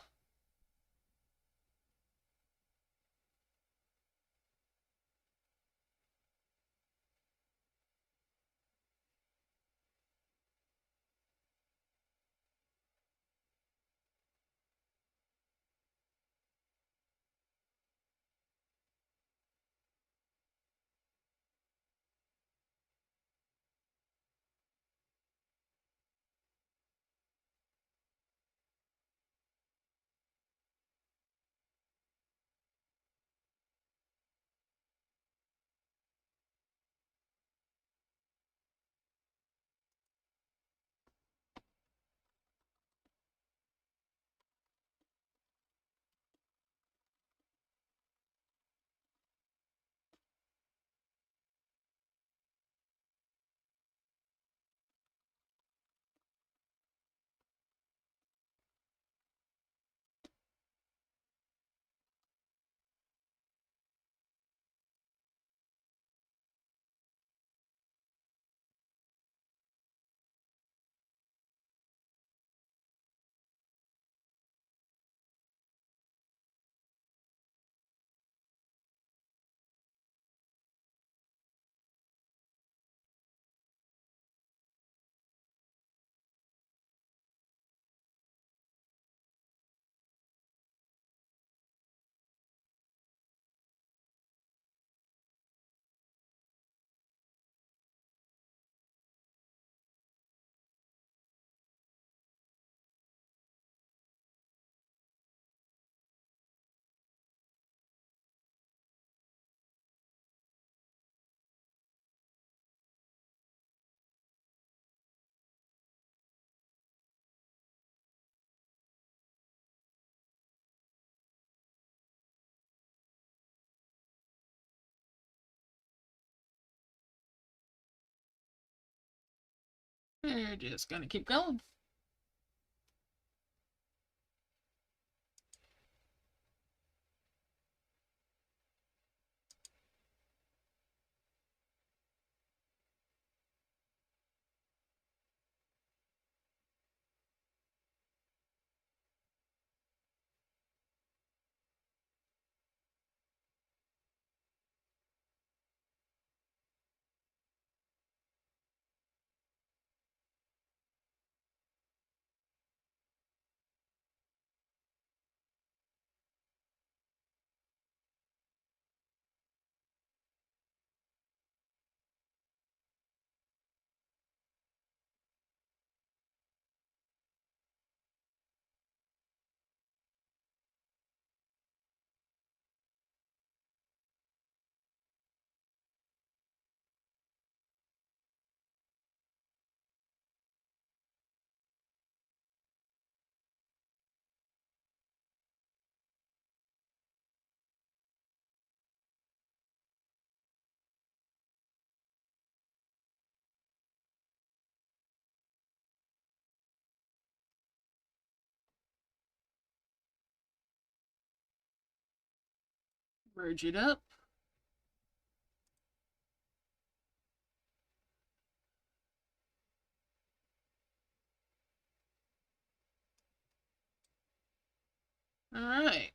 We're just gonna keep going. Merge it up. Alright.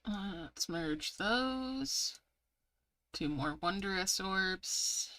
Let's merge those. 2 more wondrous orbs.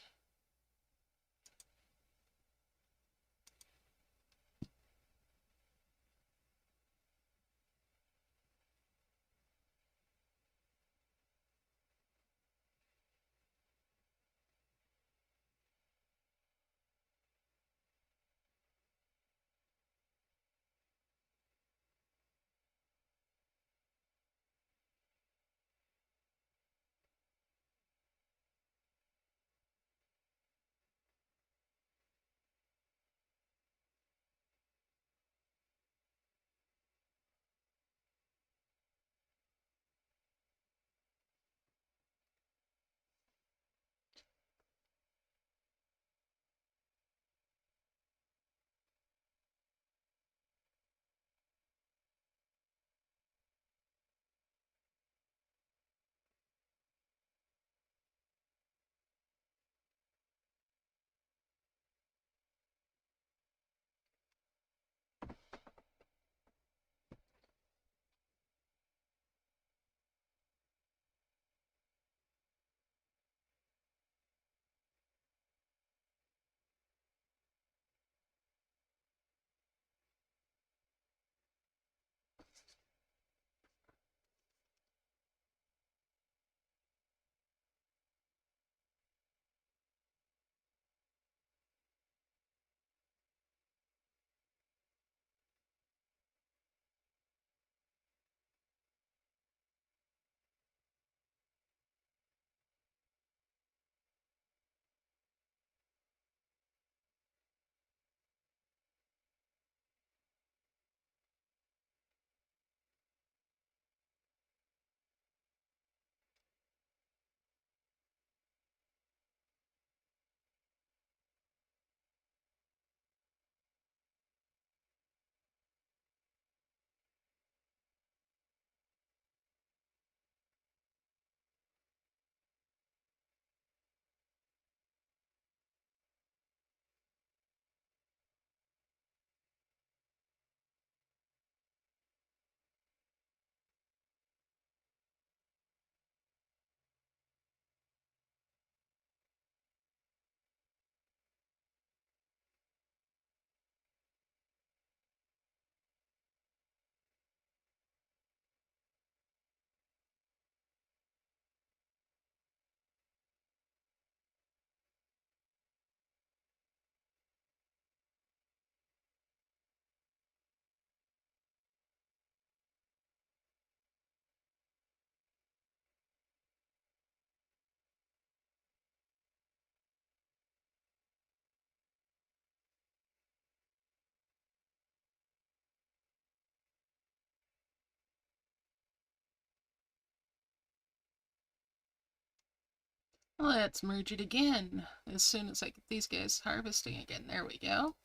Let's merge it again as soon as I get these guys harvesting again. There we go.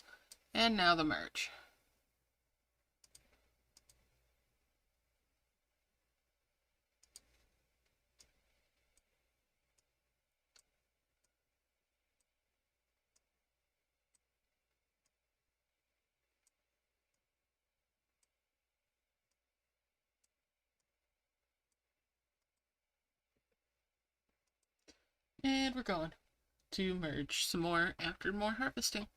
And now the merge. And we're going to merge some more after more harvesting.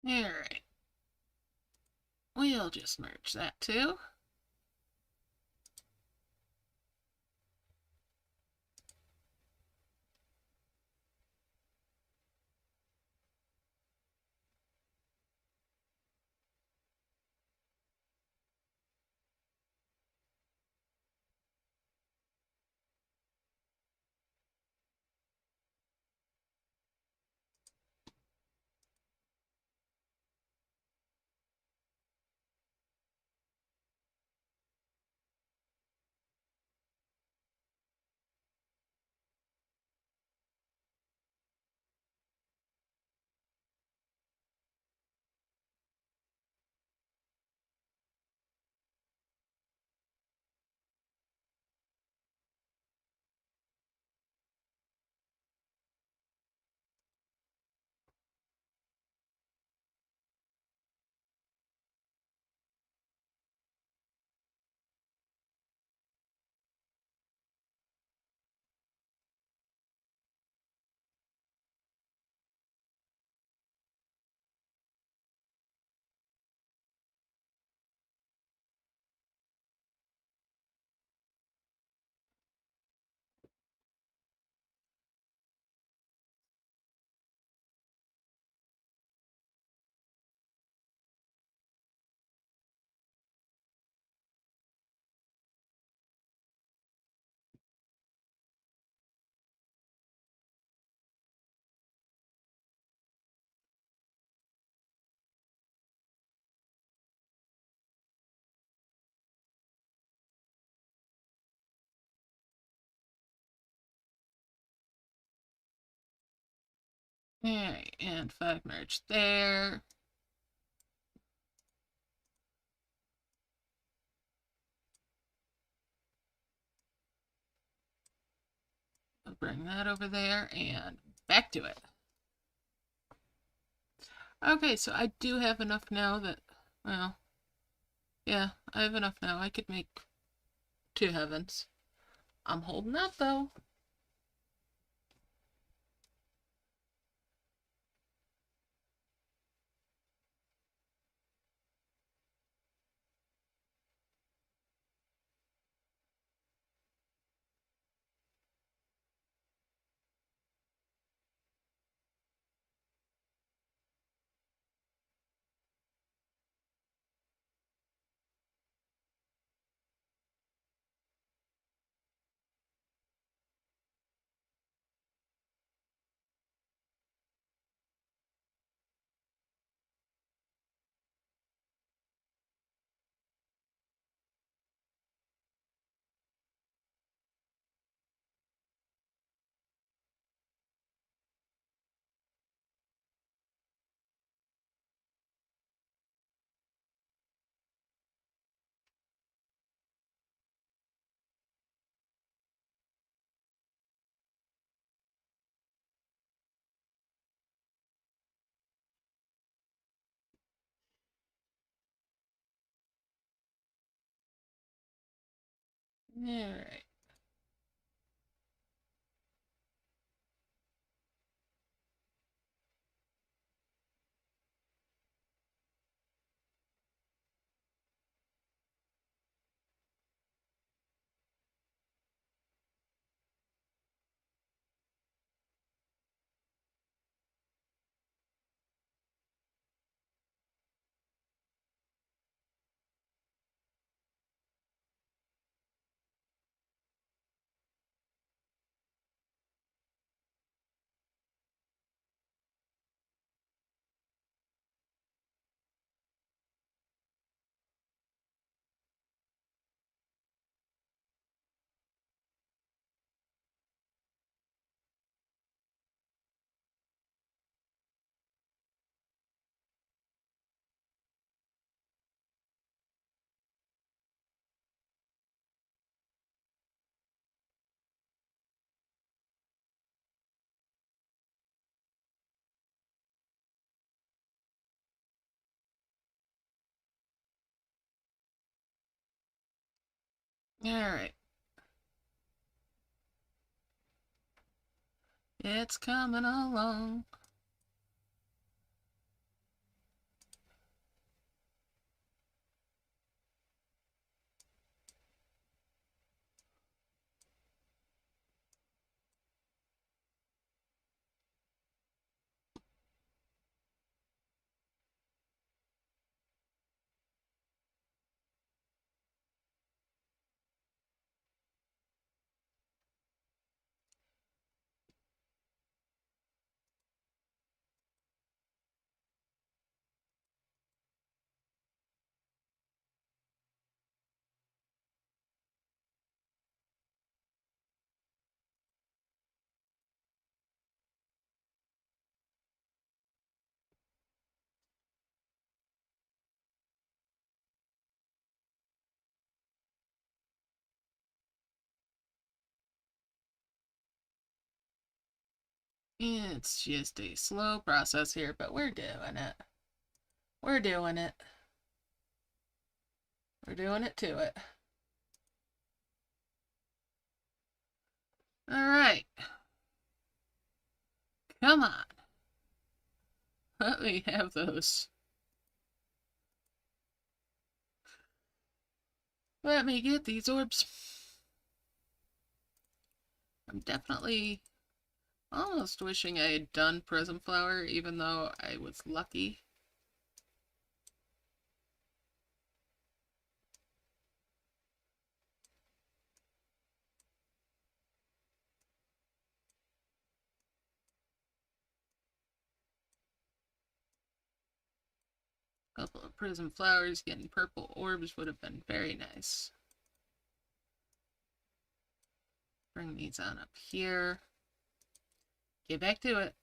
Alright. We'll just merge that too. Alright, and 5 merge there. I'll bring that over there and back to it. Okay, so I do have enough now that, well, yeah, I have enough now. I could make 2 heavens. I'm holding out though. Alright. Alright. It's coming along. It's just a slow process here, but we're doing it. We're doing it. We're doing it to it. Alright. Come on. Let me have those. Let me get these orbs. I'm definitely almost wishing I had done Prism Flower, even though I was lucky. A couple of Prism Flowers getting purple orbs would have been very nice. Bring these on up here. Get back to it.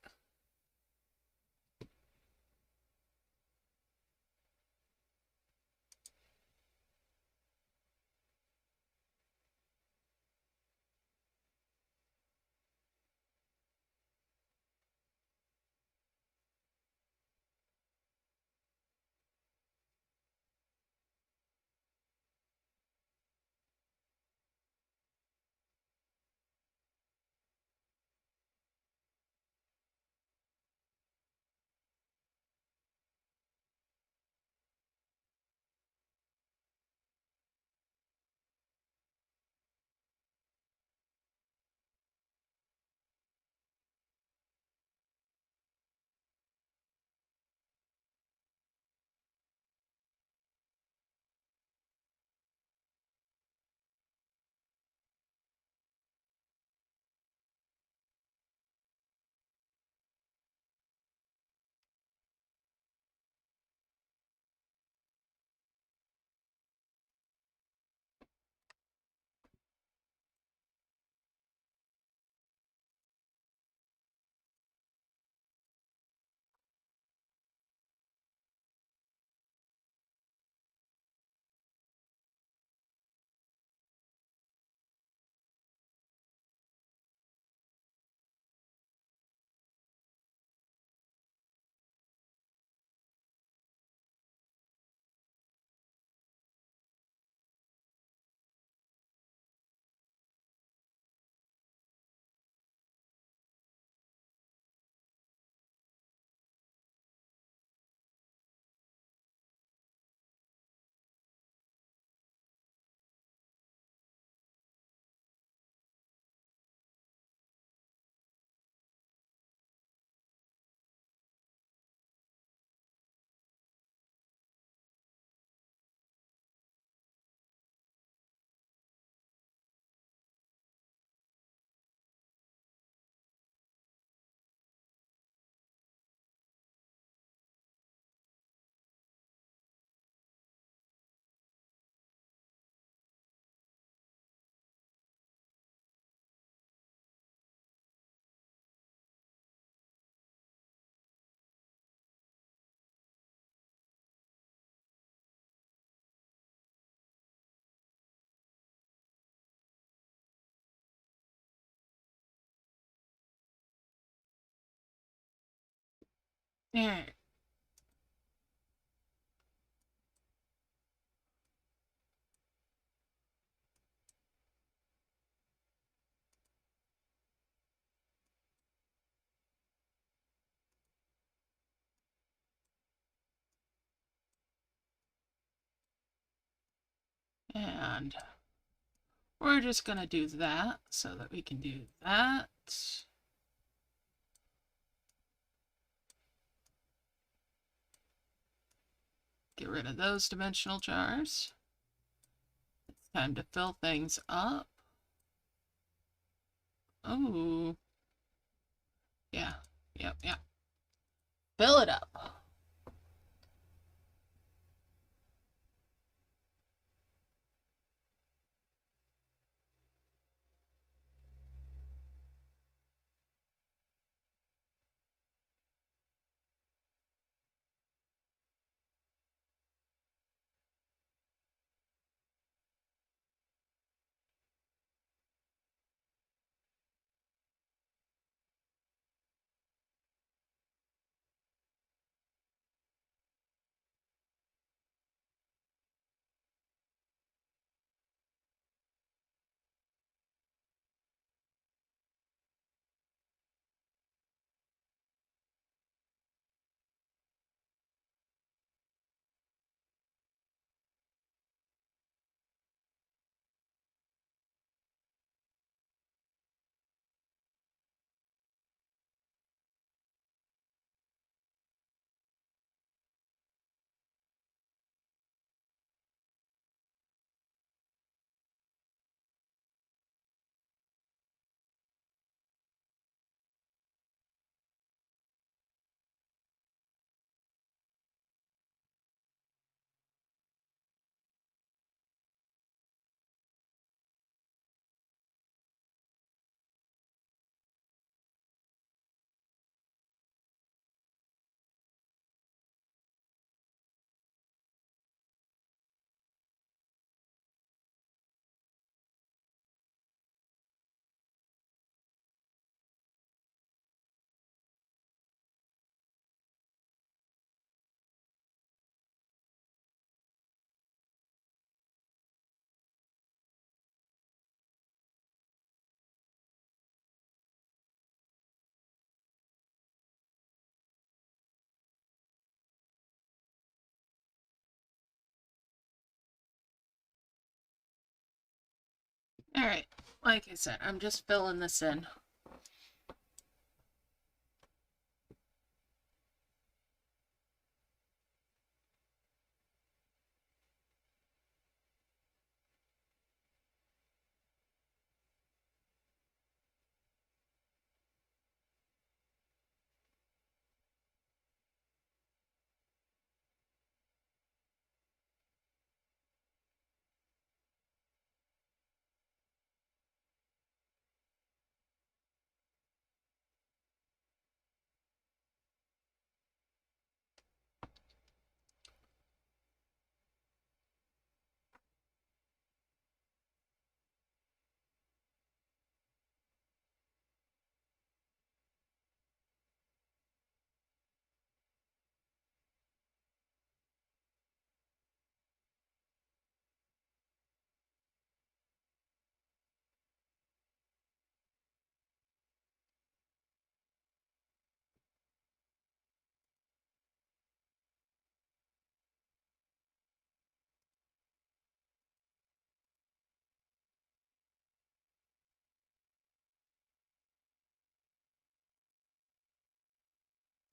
Alright. And we're just going to do that so that we can do that. Get rid of those dimensional jars. It's time to fill things up. Oh, yeah, yep. Fill it up. Alright, like I said, I'm just filling this in.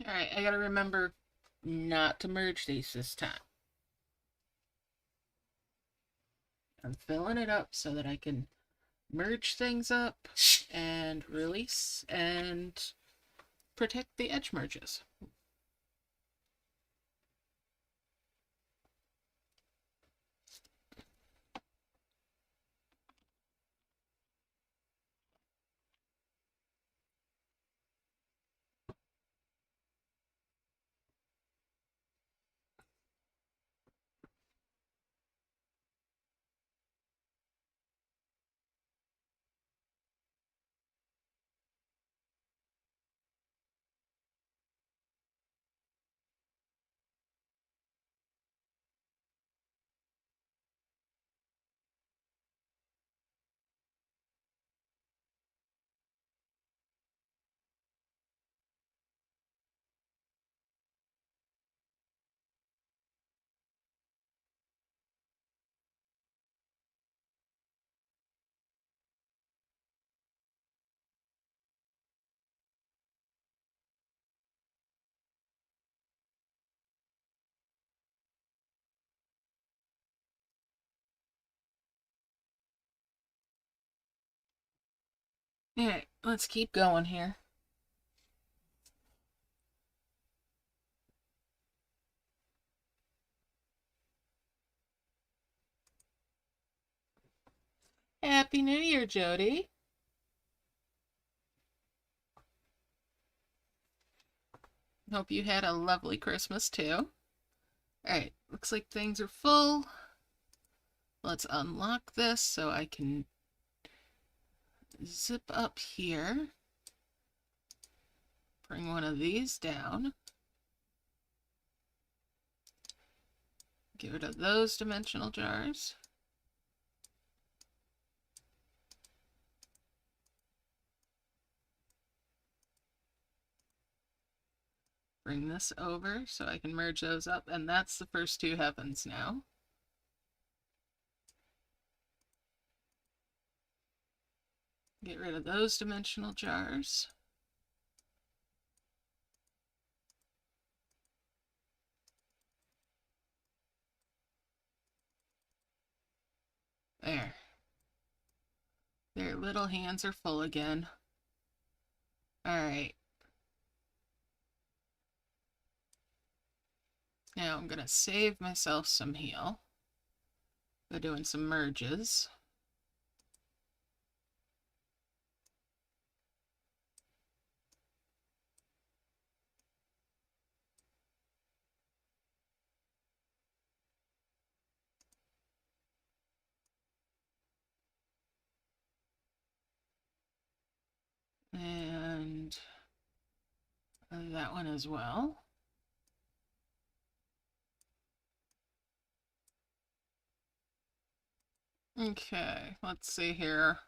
Alright, I gotta remember not to merge these this time. I'm filling it up so that I can merge things up and release and protect the edge merges. Alright, let's keep going here. Happy New Year, Jody. Hope you had a lovely Christmas too. Alright, looks like things are full. Let's unlock this so I can zip up here. Bring one of these down. Get rid of those dimensional jars. Bring this over so I can merge those up, and that's the first two heavens now. Get rid of those dimensional jars. There. Their little hands are full again. Alright. Now I'm going to save myself some heal by doing some merges. And that one as well. Okay, let's see here.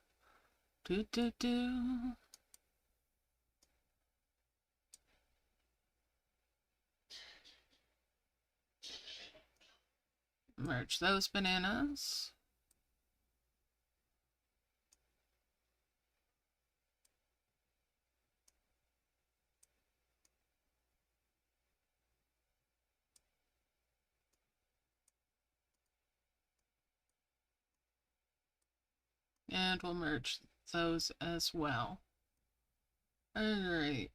Merge those bananas. And we'll merge those as well. Alright.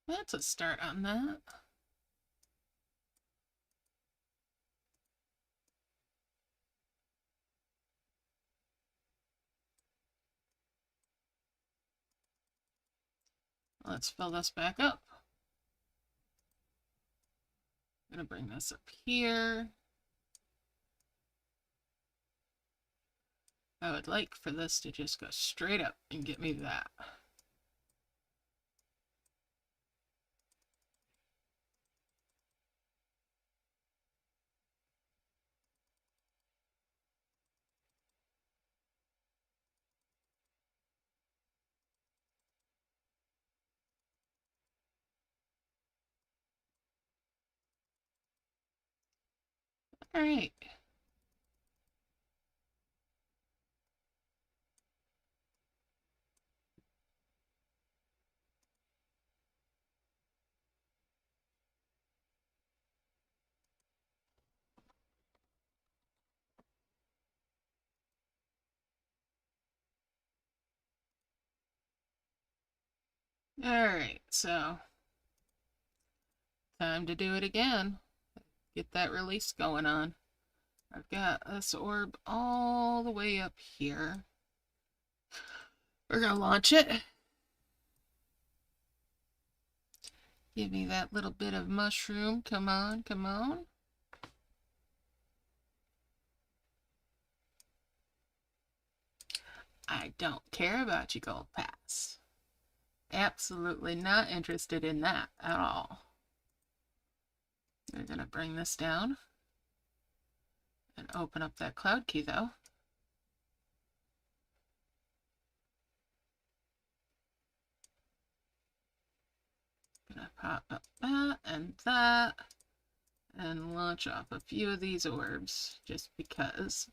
That's a start on that. Let's fill this back up. I'm going to bring this up here. I would like for this to just go straight up and get me that. Alright. Alright, so time to do it again. Get that release going on. I've got this orb all the way up here. We're gonna launch it. Give me that little bit of mushroom. Come on, come on. I don't care about your gold pass. Absolutely not interested in that at all. We're going to bring this down and open up that cloud key though. Gonna pop up that and launch off a few of these orbs just because.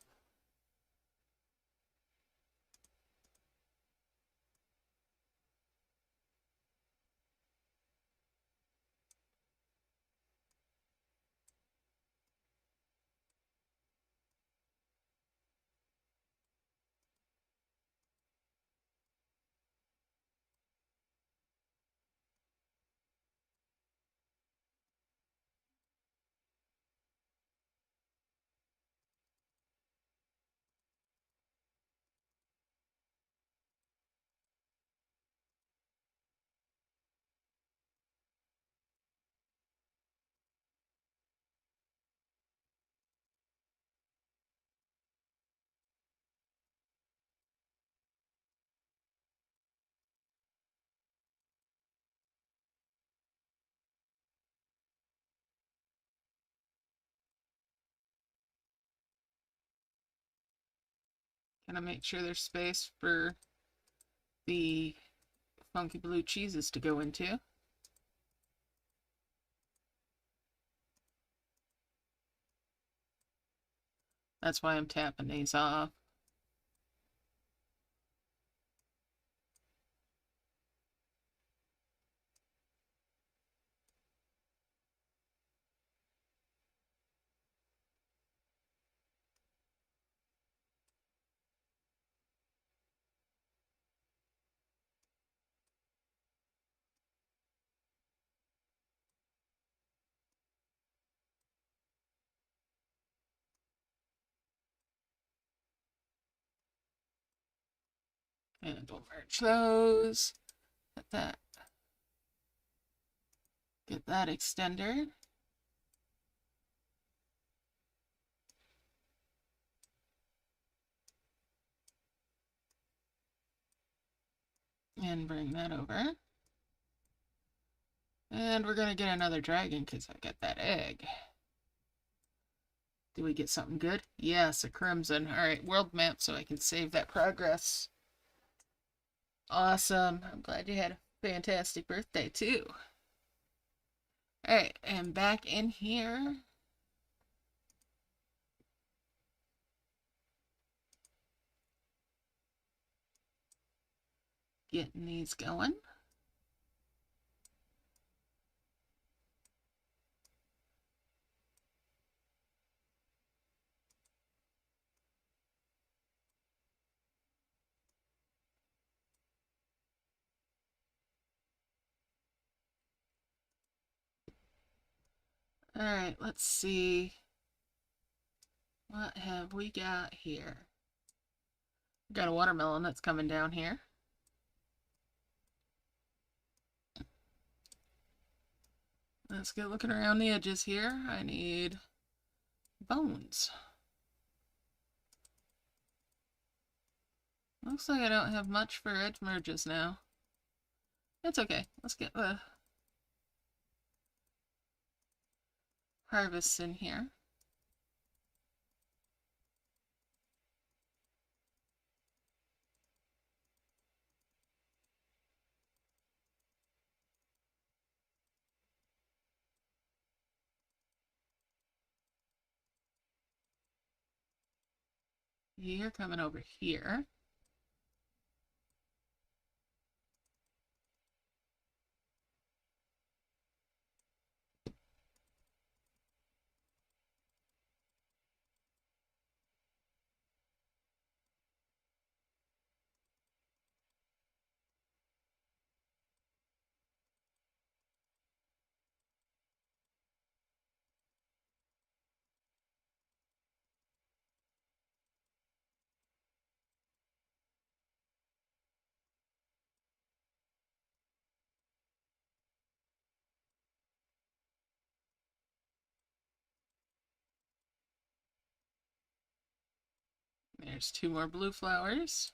Gonna make sure there's space for the funky blue cheeses to go into. That's why I'm tapping these off. And we'll merge those. Get that extender. And bring that over. And we're gonna get another dragon because I got that egg. Do we get something good? Yes, a crimson. Alright, world map so I can save that progress. Awesome. I'm glad you had a fantastic birthday too. Alright, and back in here. Getting these going. Alright, let's see. What have we got here? We got a watermelon that's coming down here. Let's get looking around the edges here. I need bones. Looks like I don't have much for edge merges now. It's okay. Let's get the harvests in here. You're coming over here. There's 2 more blue flowers.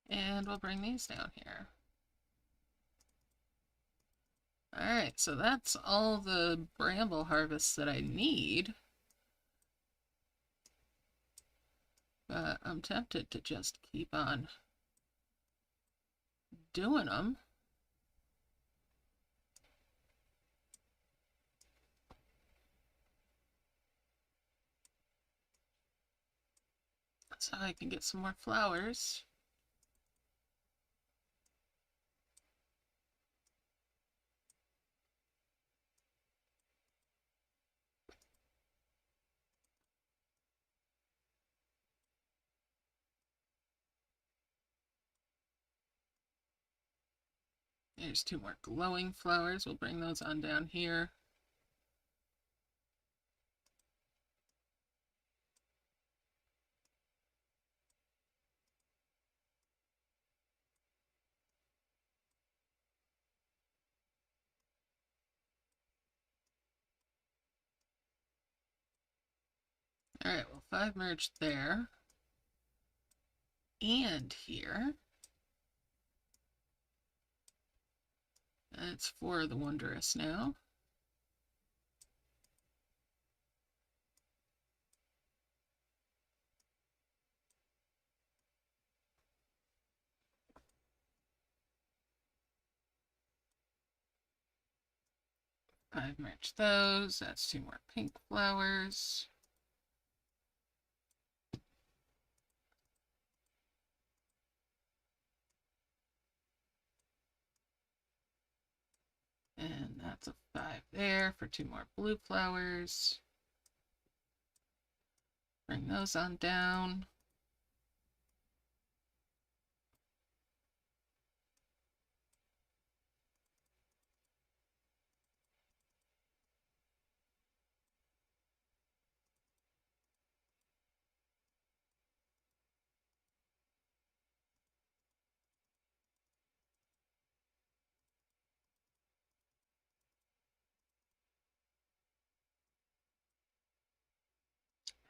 And we'll bring these down here. Alright, so that's all the bramble harvests that I need. But I'm tempted to just keep on doing them. So I can get some more flowers. There's 2 more glowing flowers. We'll bring those on down here. Alright, well, 5 merged there. And here. That's 4 of the Wondrous now. I've merged those. That's 2 more pink flowers. And that's a 5 there for 2 more blue flowers. Bring those on down.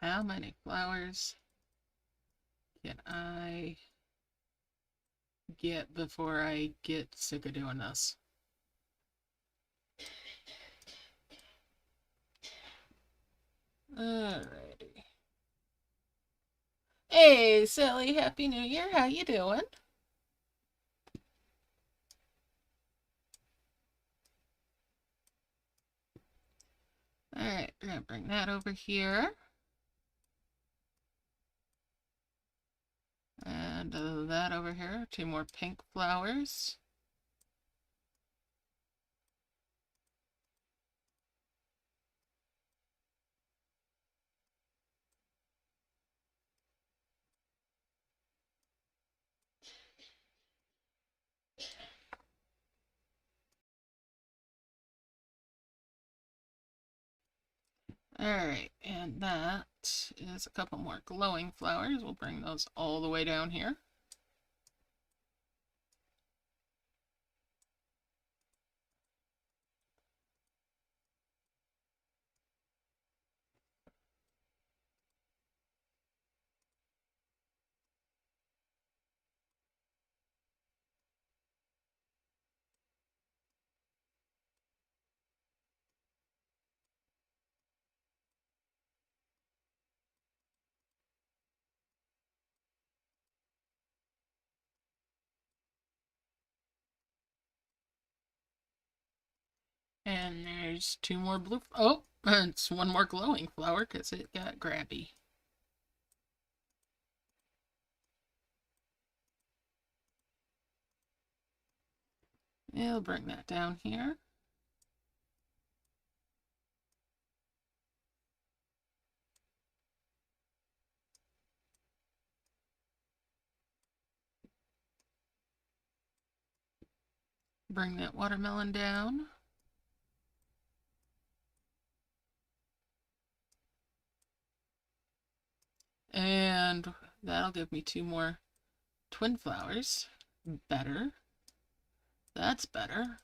How many flowers can I get before I get sick of doing this? Alrighty. Hey, Sally, Happy New Year. How you doing? Alright, we're gonna bring that over here. And that over here. 2 more pink flowers. Alright, and that is a couple more glowing flowers. We'll bring those all the way down here. And there's 2 more blue. Oh, it's 1 more glowing flower because it got grabby. We'll bring that down here. Bring that watermelon down. And that'll give me 2 more twin flowers. Better. That's better.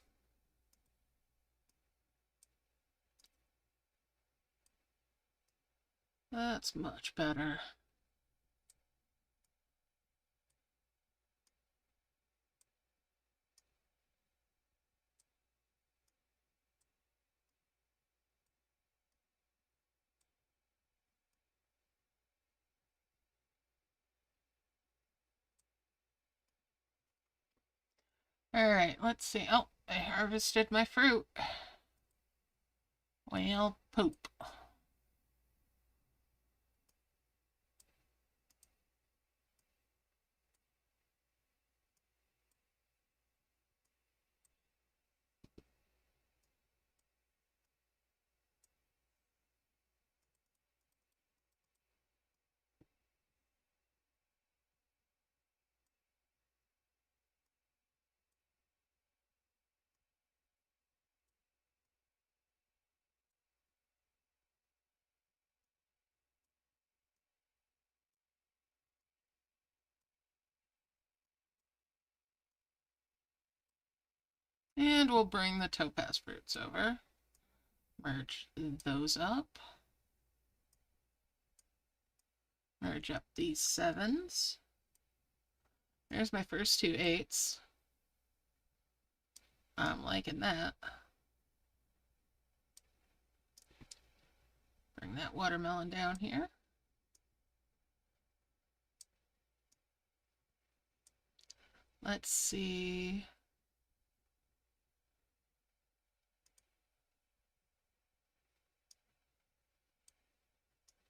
That's much better. Alright, let's see. Oh, I harvested my fruit. Well, poop. And we'll bring the topaz fruits over. Merge those up. Merge up these 7s. There's my first 2 8s. I'm liking that. Bring that watermelon down here. Let's see.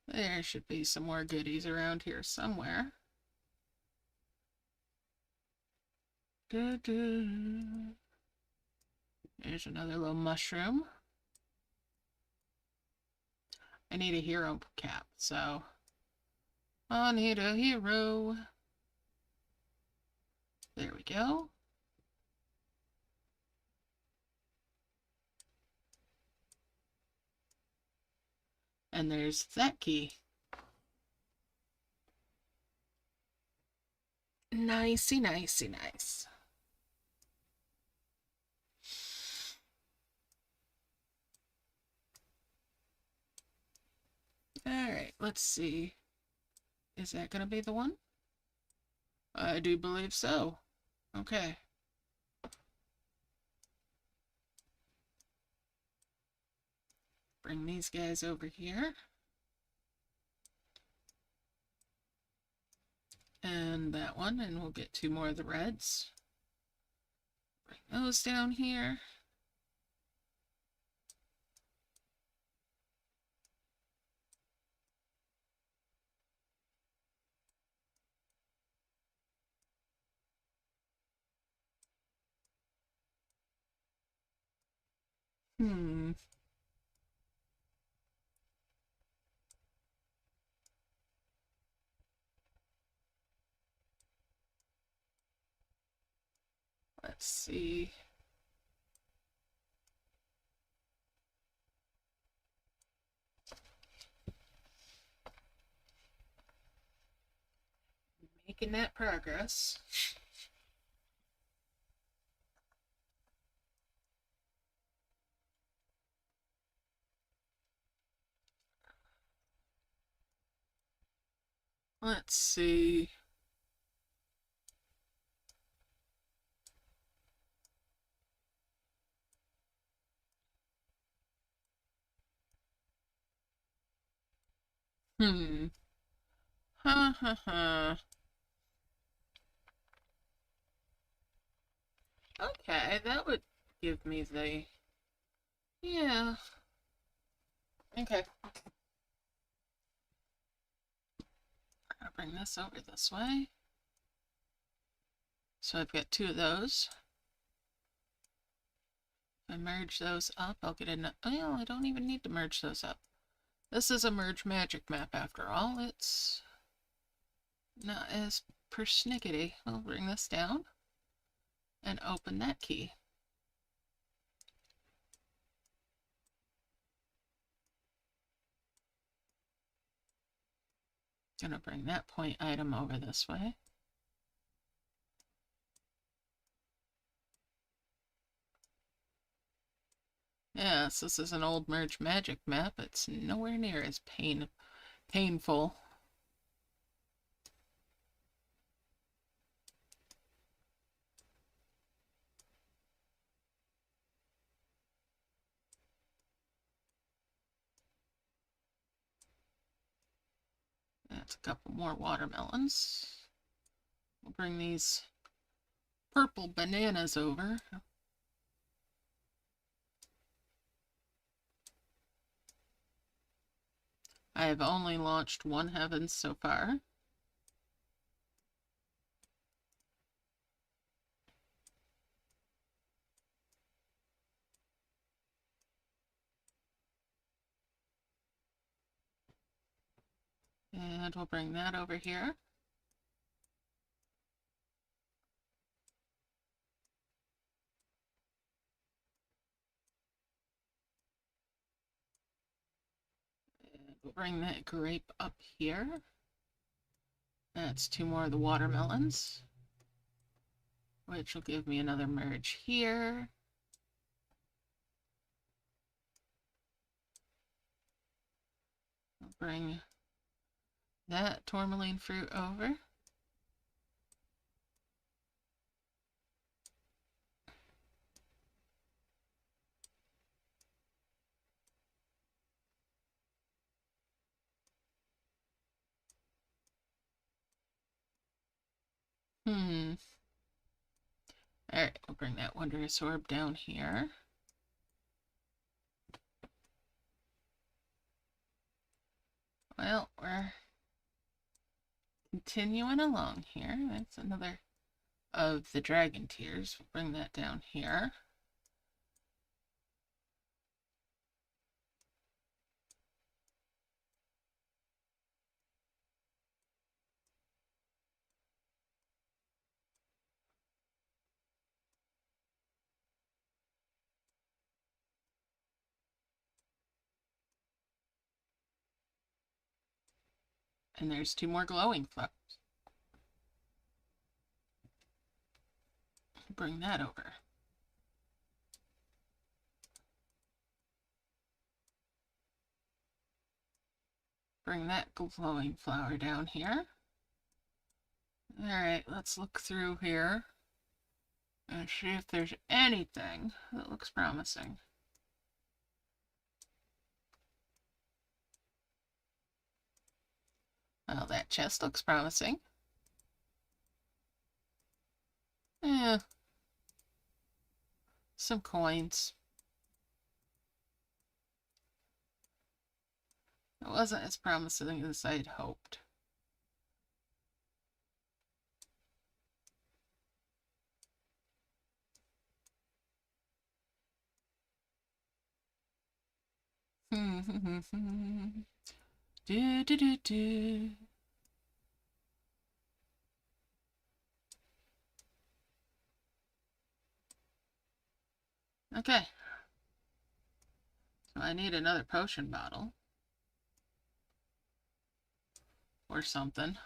There should be some more goodies around here somewhere. There's another little mushroom. I need a hero cap, so I need a hero. There we go. And there's that key. Nicey, nicey, nice. Alright, let's see. Is that going to be the one? I do believe so. Okay. Bring these guys over here. And that one, and we'll get 2 more of the reds. Bring those down here. Let's see. Making that progress. Let's see. Ha ha ha. Okay, that would give me the... Yeah. Okay. I'll bring this over this way. So I've got 2 of those. If I merge those up, I'll get enough... Well, I don't even need to merge those up. This is a merge magic map after all. It's not as persnickety. I'll bring this down and open that key. Gonna bring that point item over this way. Yes, this is an old merge magic map. It's nowhere near as painful. That's a couple more watermelons. We'll bring these purple bananas over. I have only launched 1 heavens so far. And we'll bring that over here. And we'll bring that grape up here. That's 2 more of the watermelons, which will give me another merge here. I'll bring that tourmaline fruit over. Alright, we'll bring that wondrous orb down here. Well, we're continuing along here. That's another of the dragon tears. We'll bring that down here. And there's 2 more glowing flowers. Bring that over. Bring that glowing flower down here. Alright, let's look through here and see if there's anything that looks promising. Well, that chest looks promising. Yeah. Some coins. It wasn't as promising as I'd hoped. do do do do. Okay. So I need another potion bottle. Or something.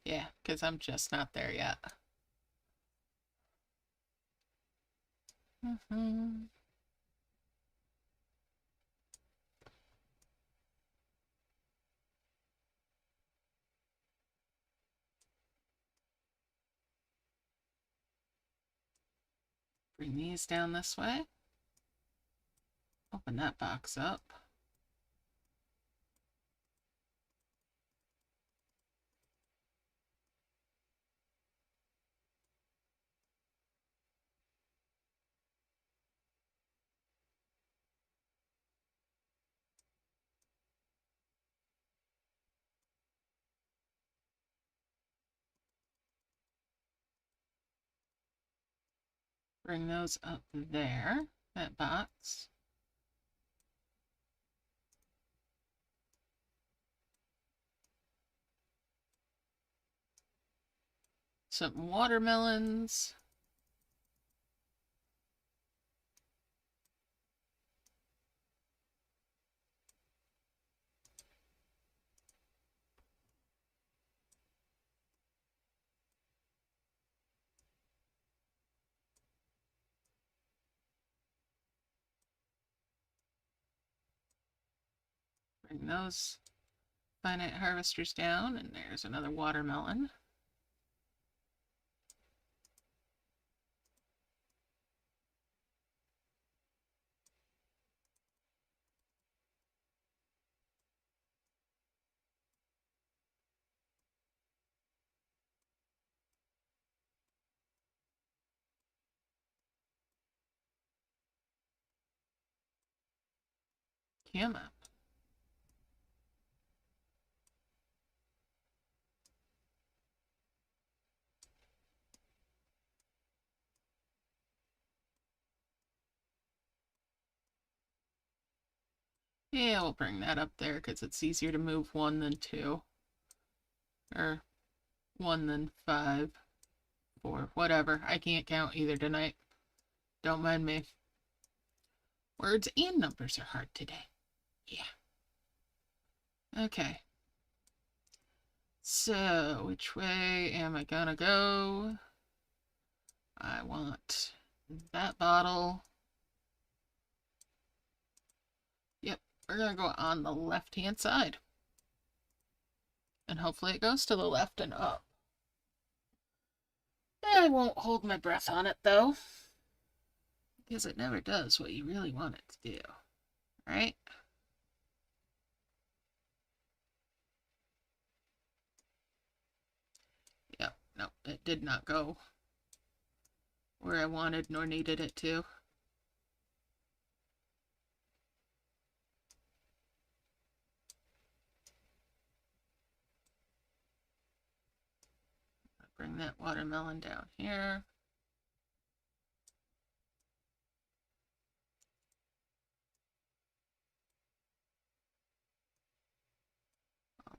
Yeah, because I'm just not there yet. Bring these down this way. Open that box up. Bring those up there, that box. Some watermelons. Bring those finite harvesters down, and there's another watermelon. Come up. Yeah, we'll bring that up there because it's easier to move 1 than 2. Or 1 than 5. 4, whatever. I can't count either tonight. Don't mind me. Words and numbers are hard today. Yeah. Okay. So, which way am I gonna go? I want that bottle. Yep, we're gonna go on the left-hand side. And hopefully it goes to the left and up. I won't hold my breath on it, though. Because it never does what you really want it to do. Right? no, it did not go where I wanted nor needed it to. Bring that watermelon down here.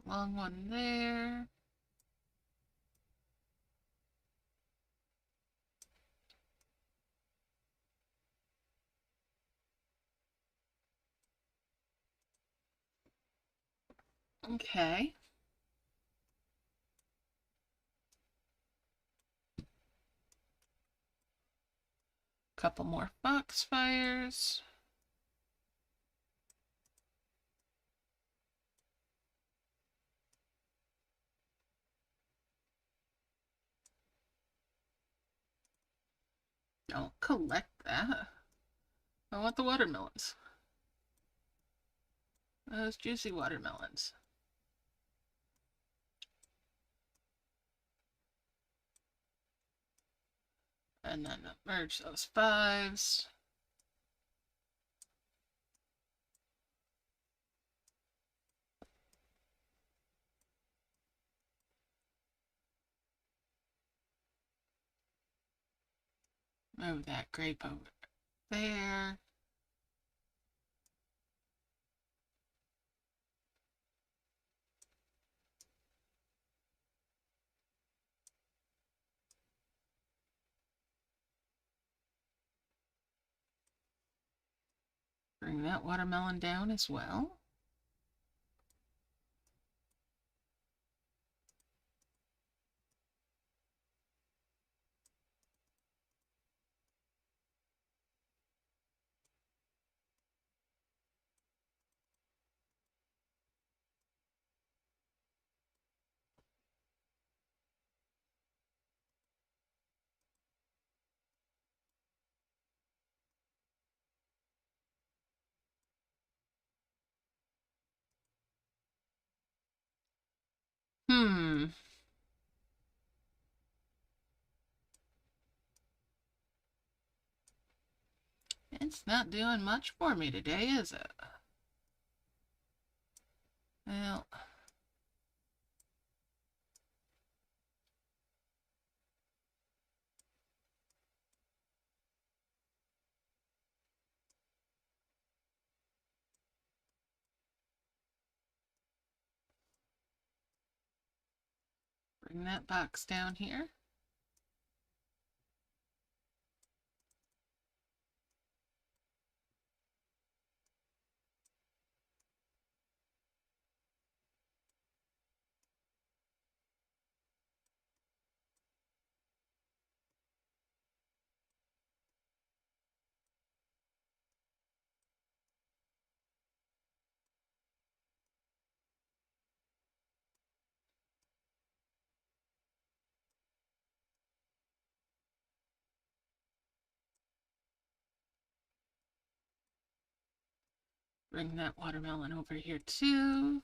A long one there. Okay. Couple more foxfires. Don't collect that. I want the watermelons. Those juicy watermelons. And then merge those fives. Move that grape over there. Bring that watermelon down as well. It's not doing much for me today, is it? Well, bring that box down here. Bring that watermelon over here too.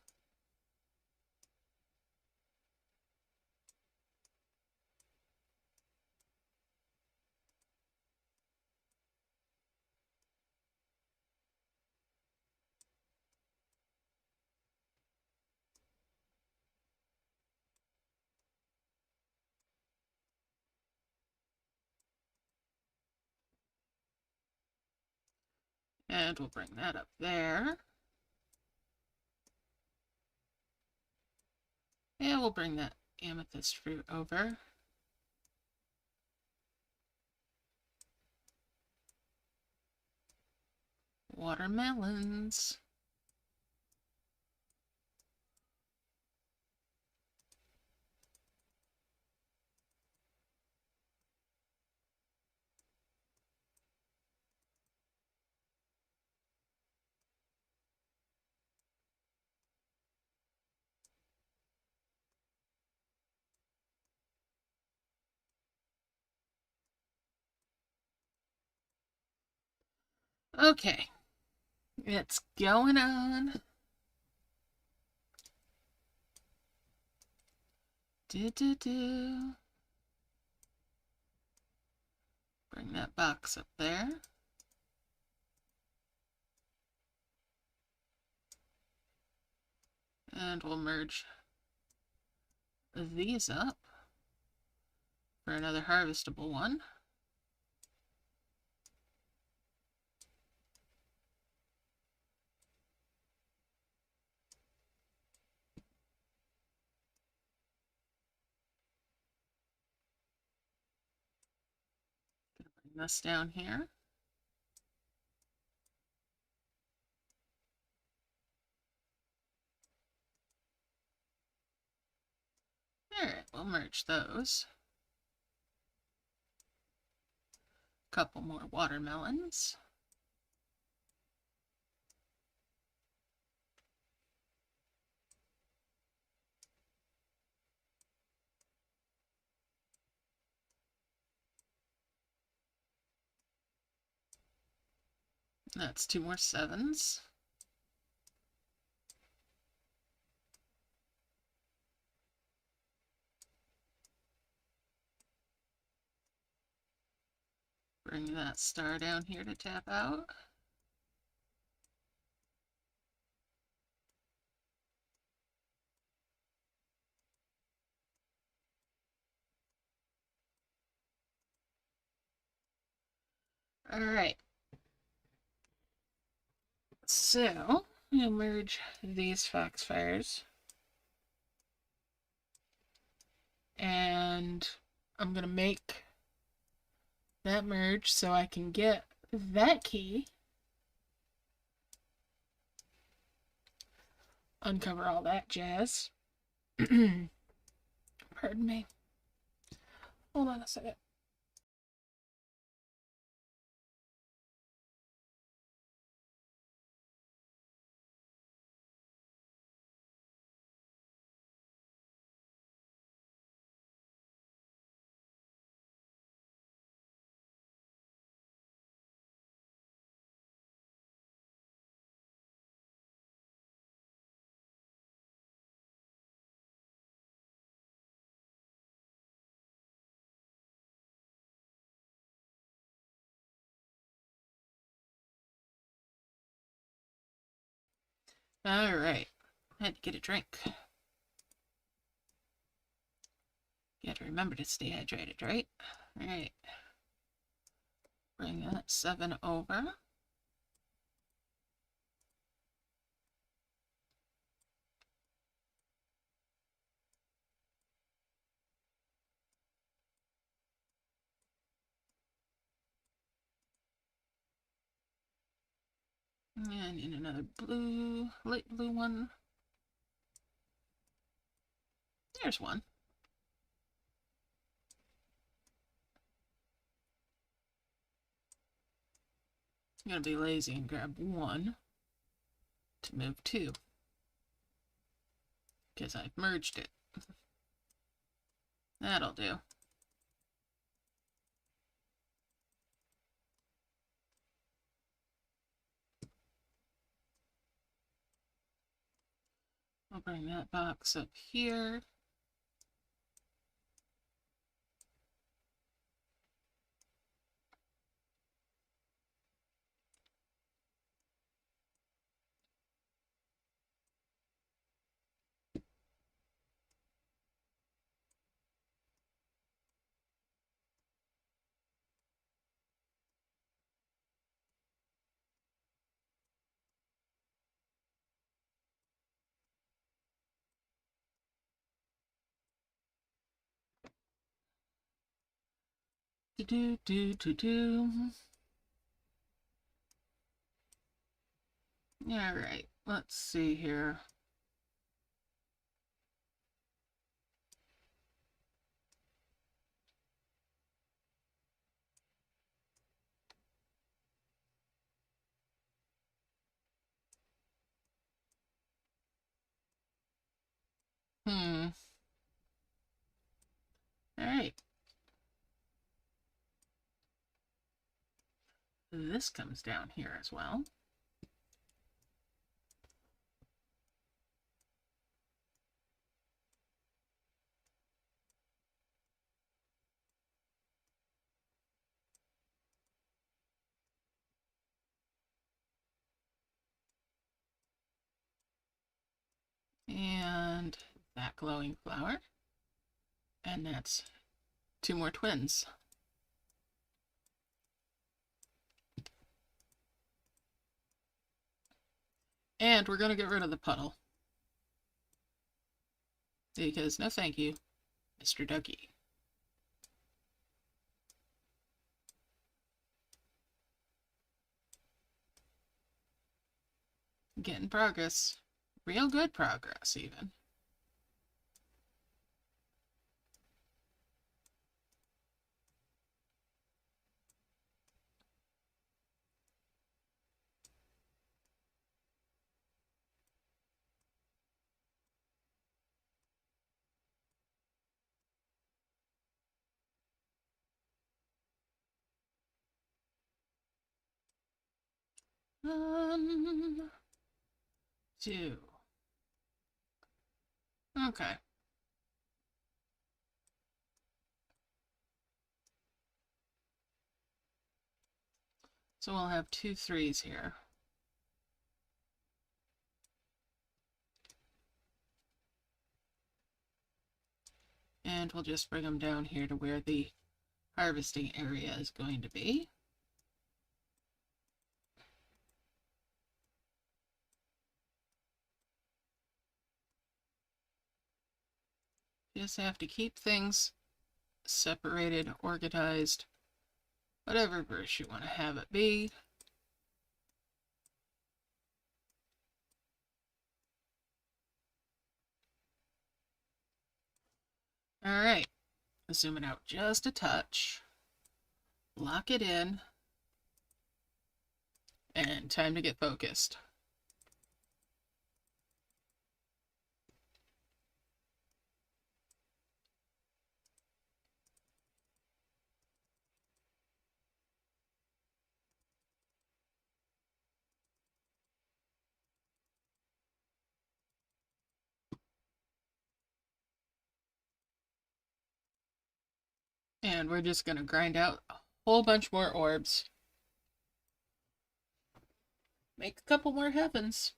And we'll bring that up there. And we'll bring that amethyst fruit over. Watermelons. Okay, it's going on. Do. Bring that box up there. And we'll merge these up for another harvestable one. Gonna bring this down here. Alright, we'll merge those. Couple more watermelons. That's 2 more 7s. Bring that star down here to tap out. Alright. So, we'll merge these foxfires. And I'm going to make that merge so I can get that key. Uncover all that jazz. Pardon me. Hold on a second. Alright. I had to get a drink. You gotta remember to stay hydrated, right? Alright. Bring that 7 over. And in another blue, light blue one. There's one. I'm gonna be lazy and grab 1 to move 2. Because I've merged it. That'll do. I'll bring that box up here. Alright, let's see here. Alright. This comes down here as well. that glowing flower. And that's 2 more twins. And we're going to get rid of the puddle. Because no thank you, Mr. Ducky. Getting progress. Real good progress, even. One, 2. Okay. So we'll have 2 3s here. And we'll just bring them down here to where the harvesting area is going to be. Just have to keep things separated, organized, whatever verse you want to have it be. Alright, zoom it out just a touch, lock it in, and time to get focused. And we're just going to grind out a whole bunch more orbs. Make a couple more heavens.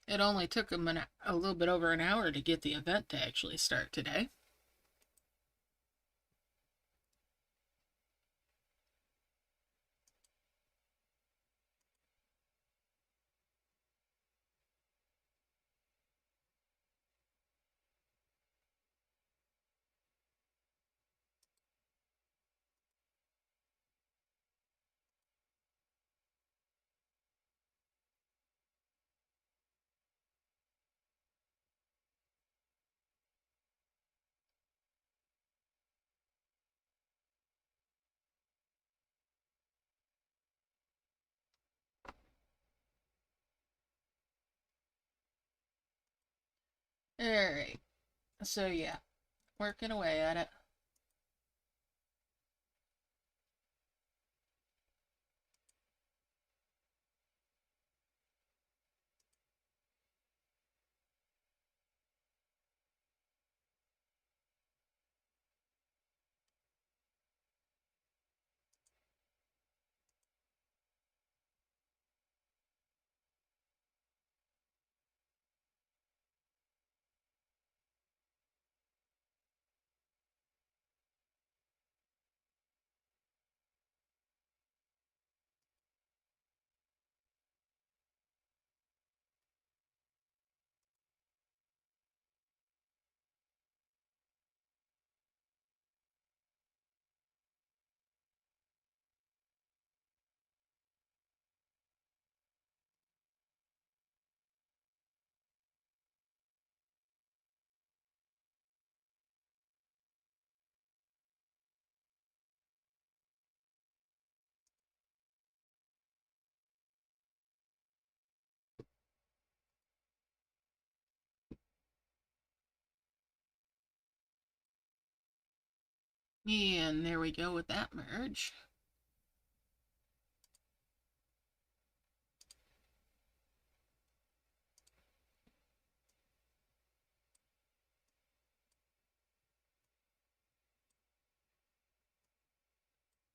It only took them a little bit over an hour to get the event to actually start today. Alright, so yeah, working away at it. And there we go with that merge.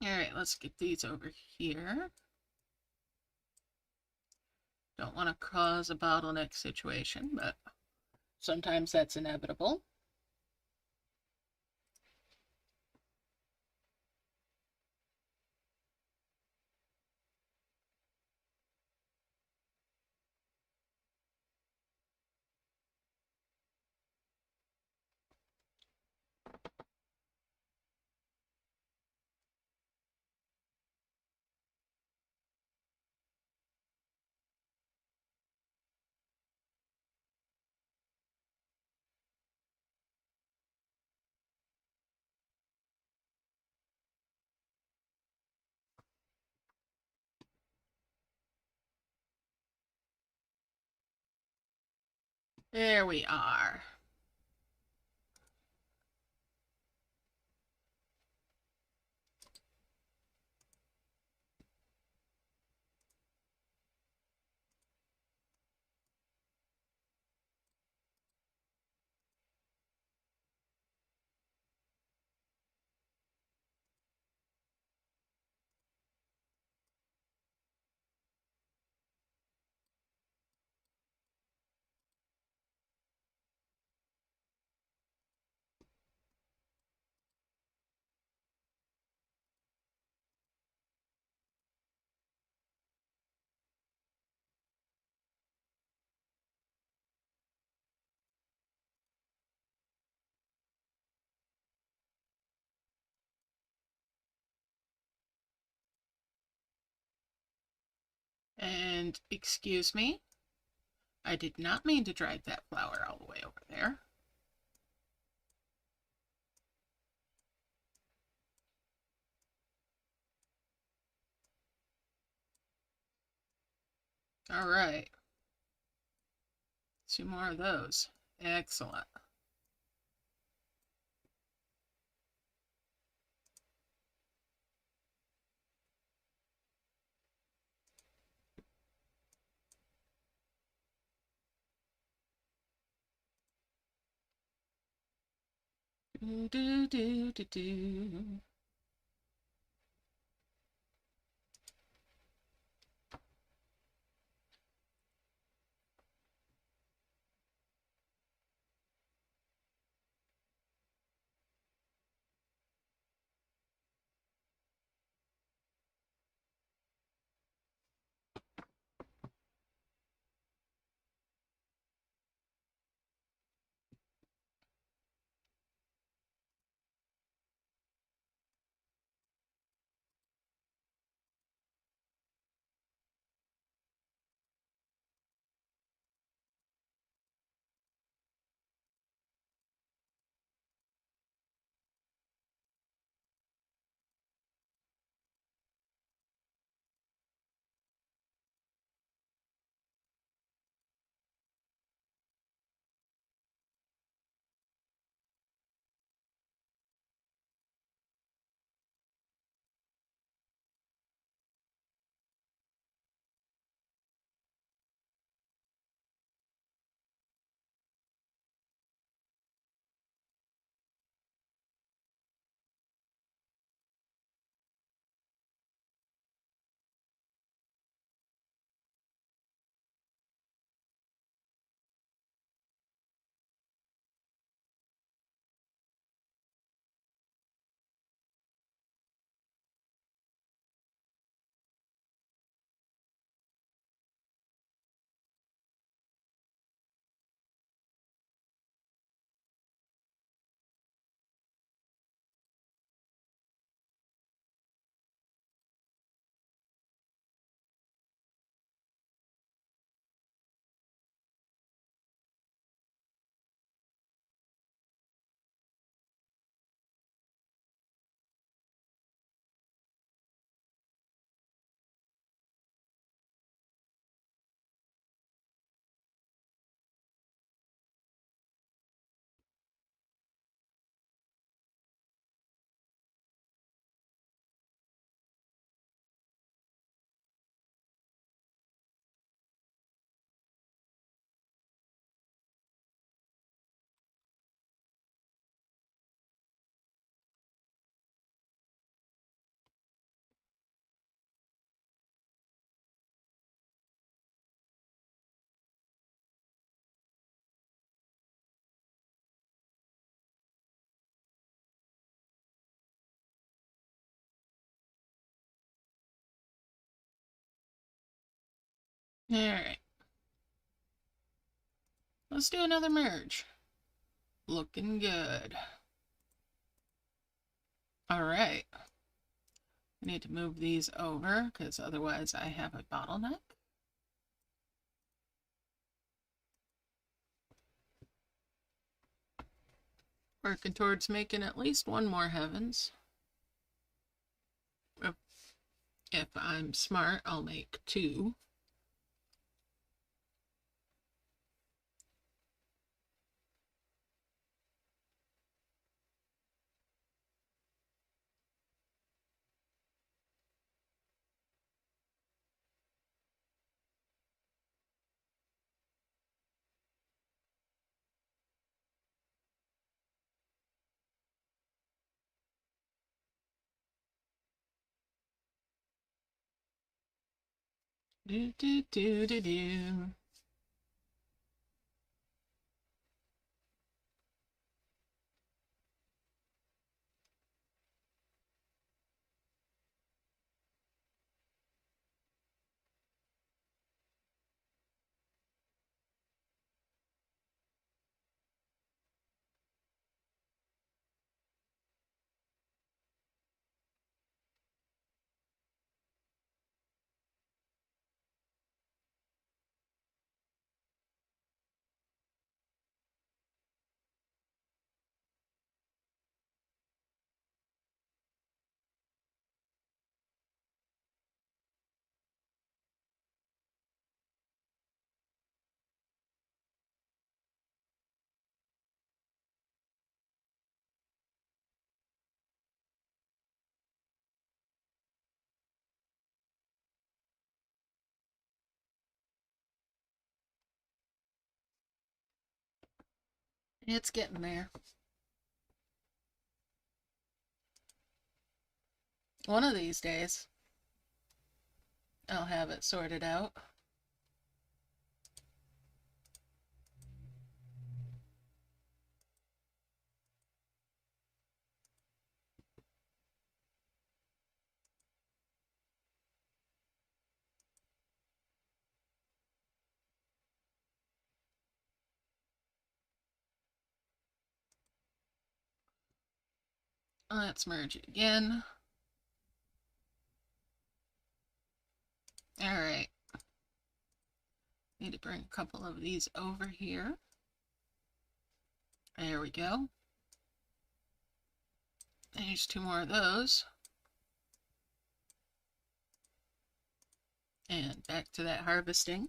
Alright, let's get these over here. Don't want to cause a bottleneck situation, but sometimes that's inevitable. There we are. And excuse me, I did not mean to drag that flower all the way over there. All right. 2 more of those. Excellent. Do, do, do, do, do. Alright. Let's do another merge. Looking good. Alright. I need to move these over because otherwise I have a bottleneck. Working towards making at least one more heavens. If I'm smart, I'll make 2. Do do do do do. It's getting there. One of these days, I'll have it sorted out. Let's merge it again. Alright. Need to bring a couple of these over here. There we go. There's 2 more of those. And back to that harvesting.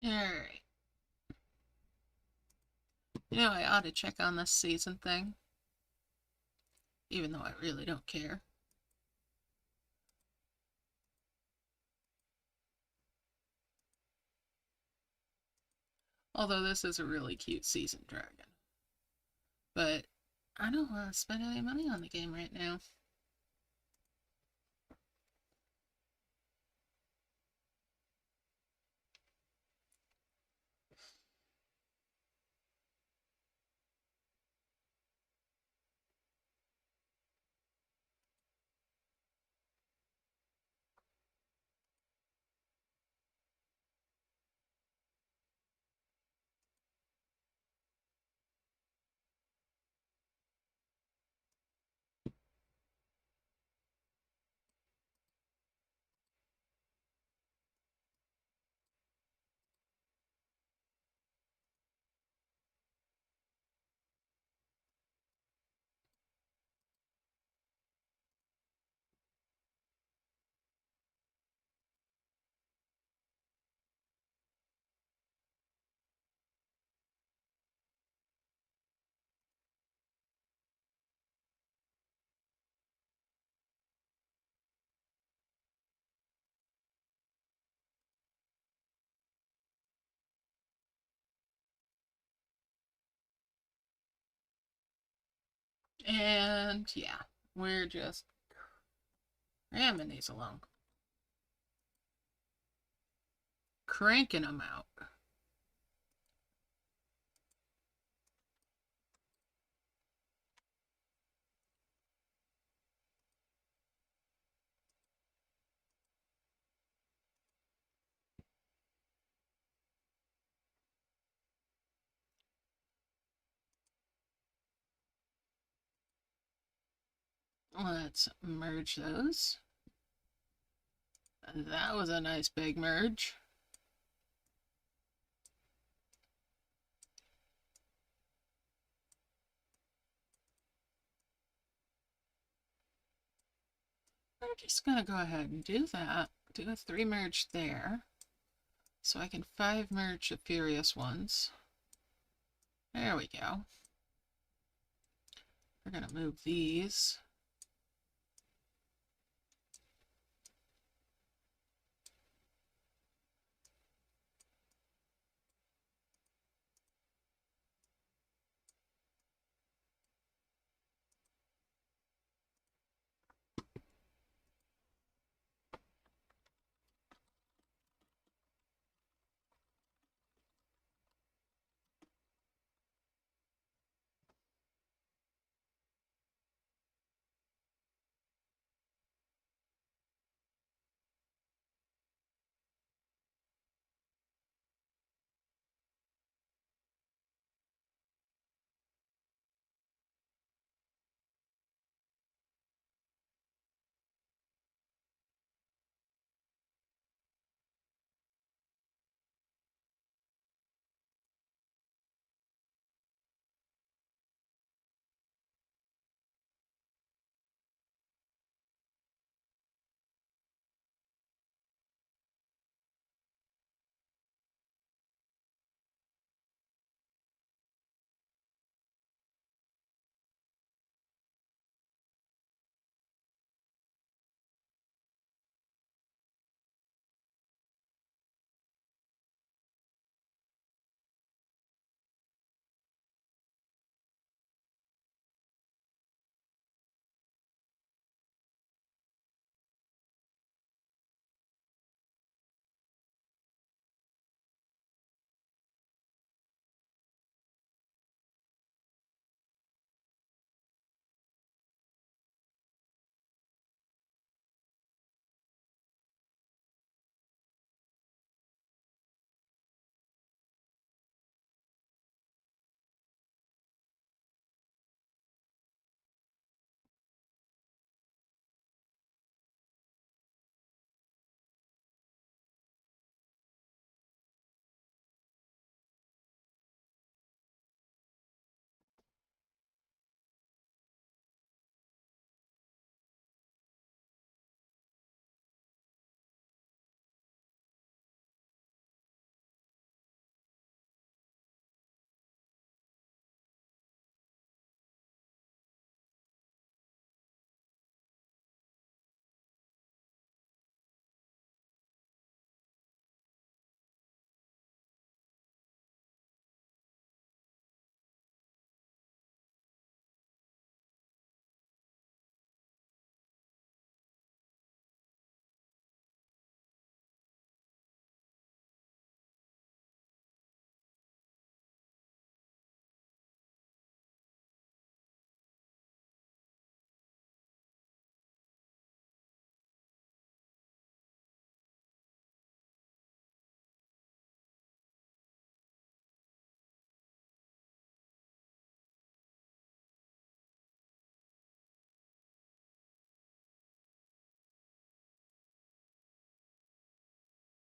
Alright. You know, I ought to check on this season thing. Even though I really don't care. Although this is a really cute seasoned dragon. But I don't want to spend any money on the game right now. And yeah, we're just ramming these along. Cranking them out. Let's merge those. That was a nice big merge. We're just going to go ahead and do that. Do a 3 merge there. So I can 5 merge the furious ones. There we go. We're going to move these.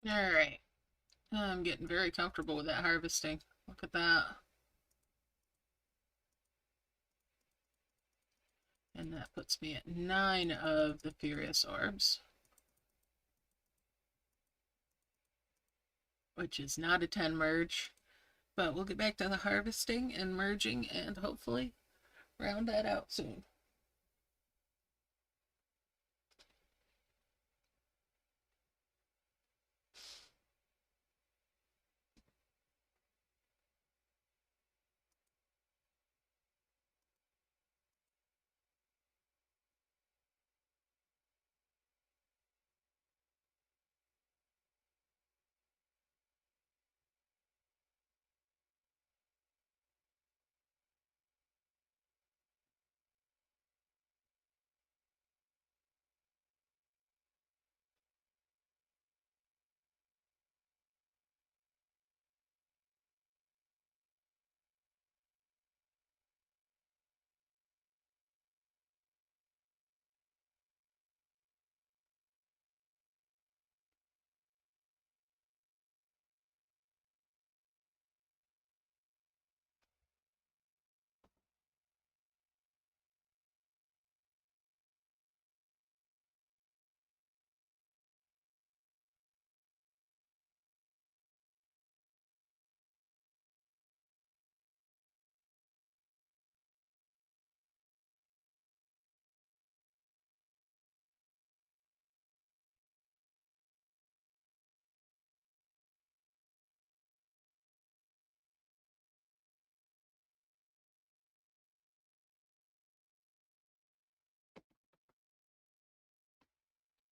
Alright. I'm getting very comfortable with that harvesting. Look at that. And that puts me at 9 of the Furious Orbs. Which is not a 10 merge. But we'll get back to the harvesting and merging and hopefully round that out soon.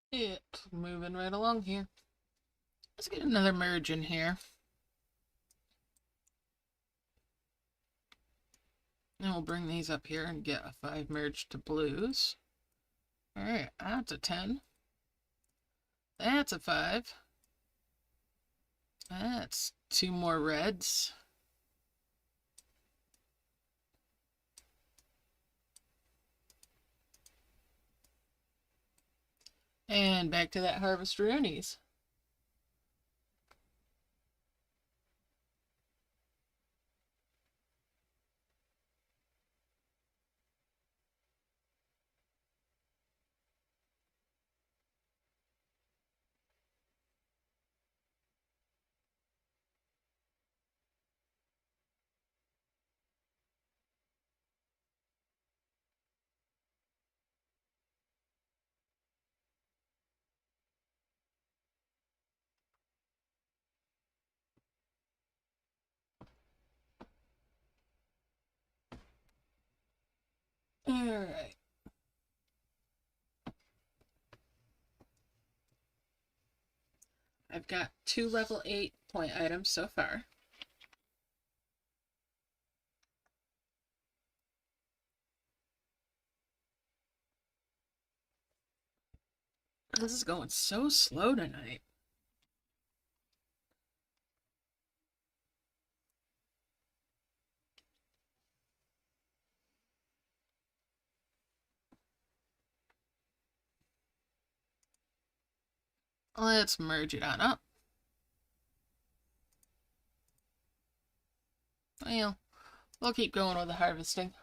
It's moving right along here. Let's get another merge in here. And we'll bring these up here and get a 5 merge to blues. Alright, that's a 10. That's a 5. That's 2 more reds. And back to that harvest ruinies. Alright. I've got 2 level 8 point items so far. This is going so slow tonight. Let's merge it on up. Well, we'll keep going with the harvesting.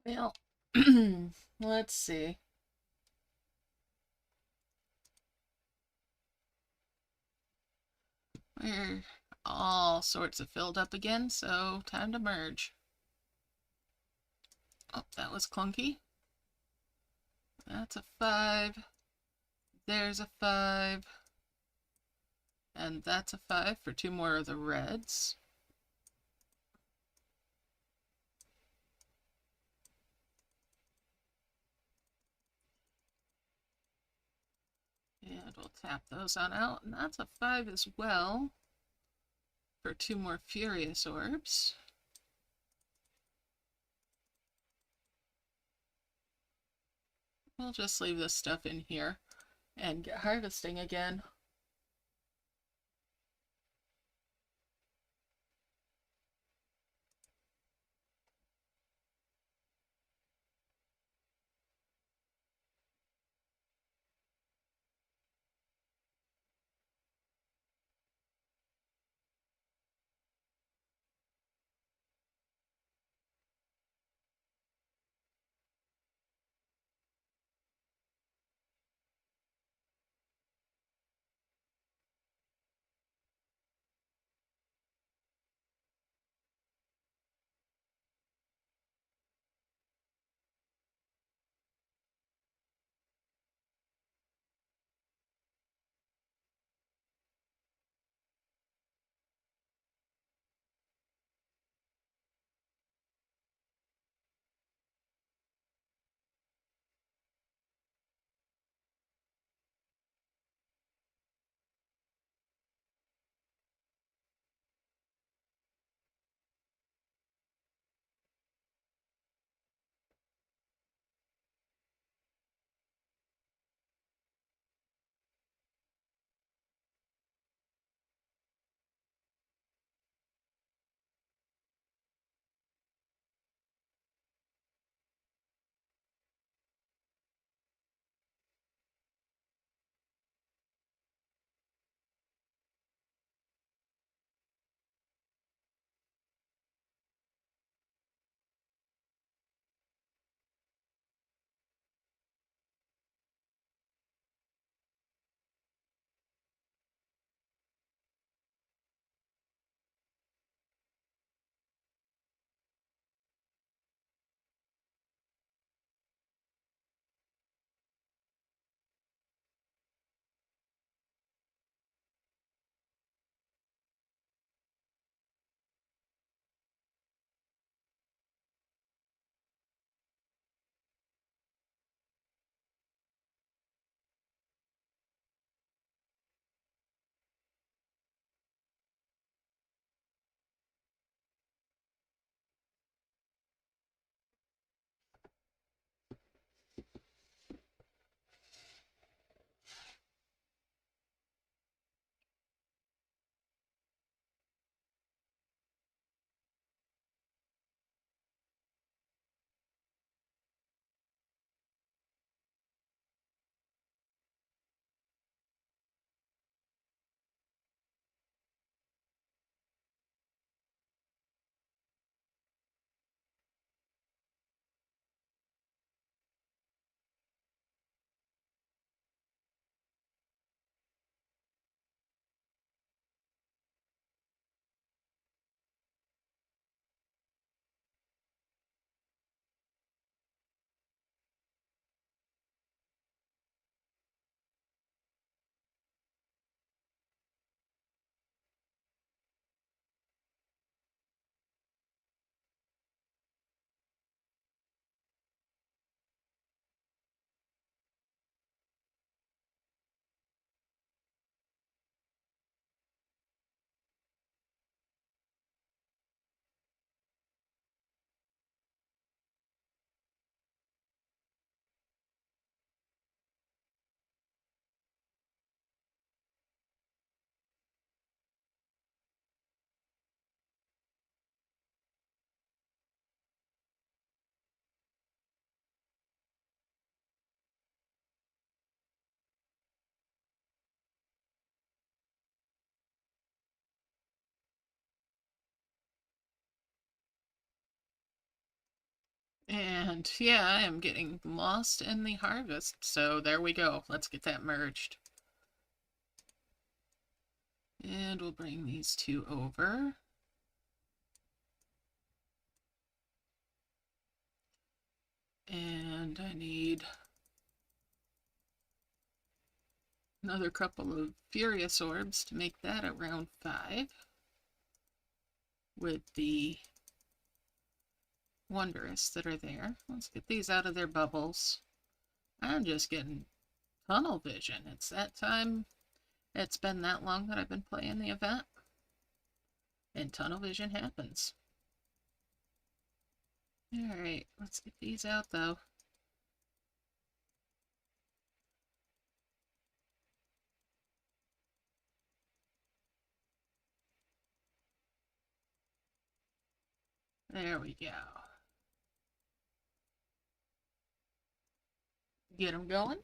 Well, let's see. We're all sorts of filled up again, so time to merge. Oh, that was clunky. That's a 5. There's a 5. And that's a 5 for 2 more of the reds. And we'll tap those on out. And that's a 5 as well for 2 more furious orbs. We'll just leave this stuff in here and get harvesting again. And yeah, I am getting lost in the harvest, so there we go. Let's get that merged. And we'll bring these two over. And I need another couple of Furious Orbs to make that around 5. With the Wondrous that are there. Let's get these out of their bubbles. I'm just getting tunnel vision. It's that time. It's been that long that I've been playing the event. And tunnel vision happens. Alright, let's get these out though. There we go. Get them going.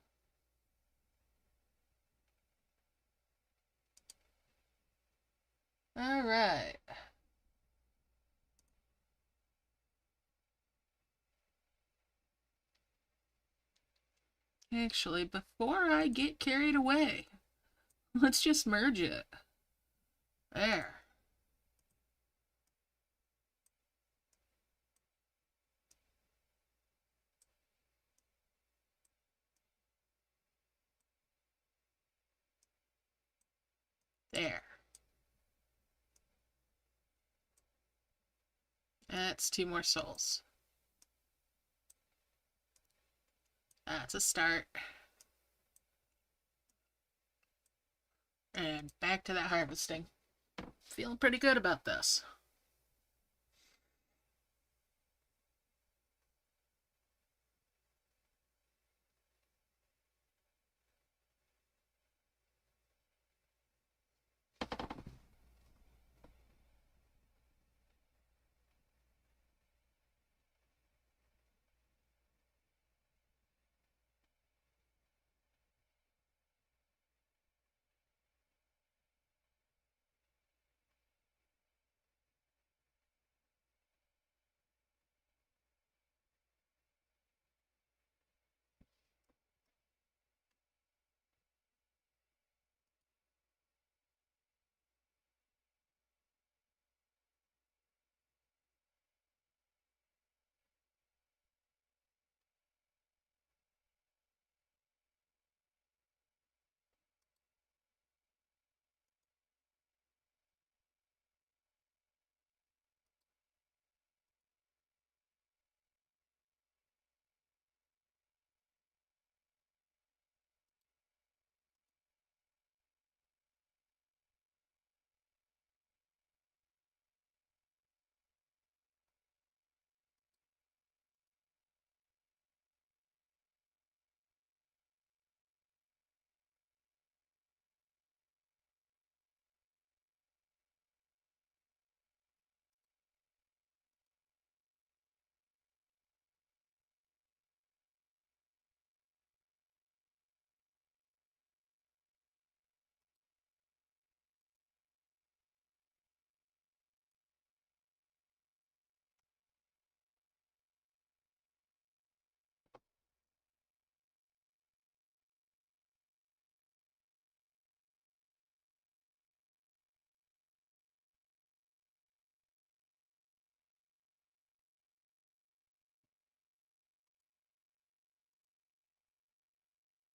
Alright. Actually, before I get carried away, let's just merge it. There. There. That's 2 more souls. That's a start. And back to that harvesting. Feeling pretty good about this.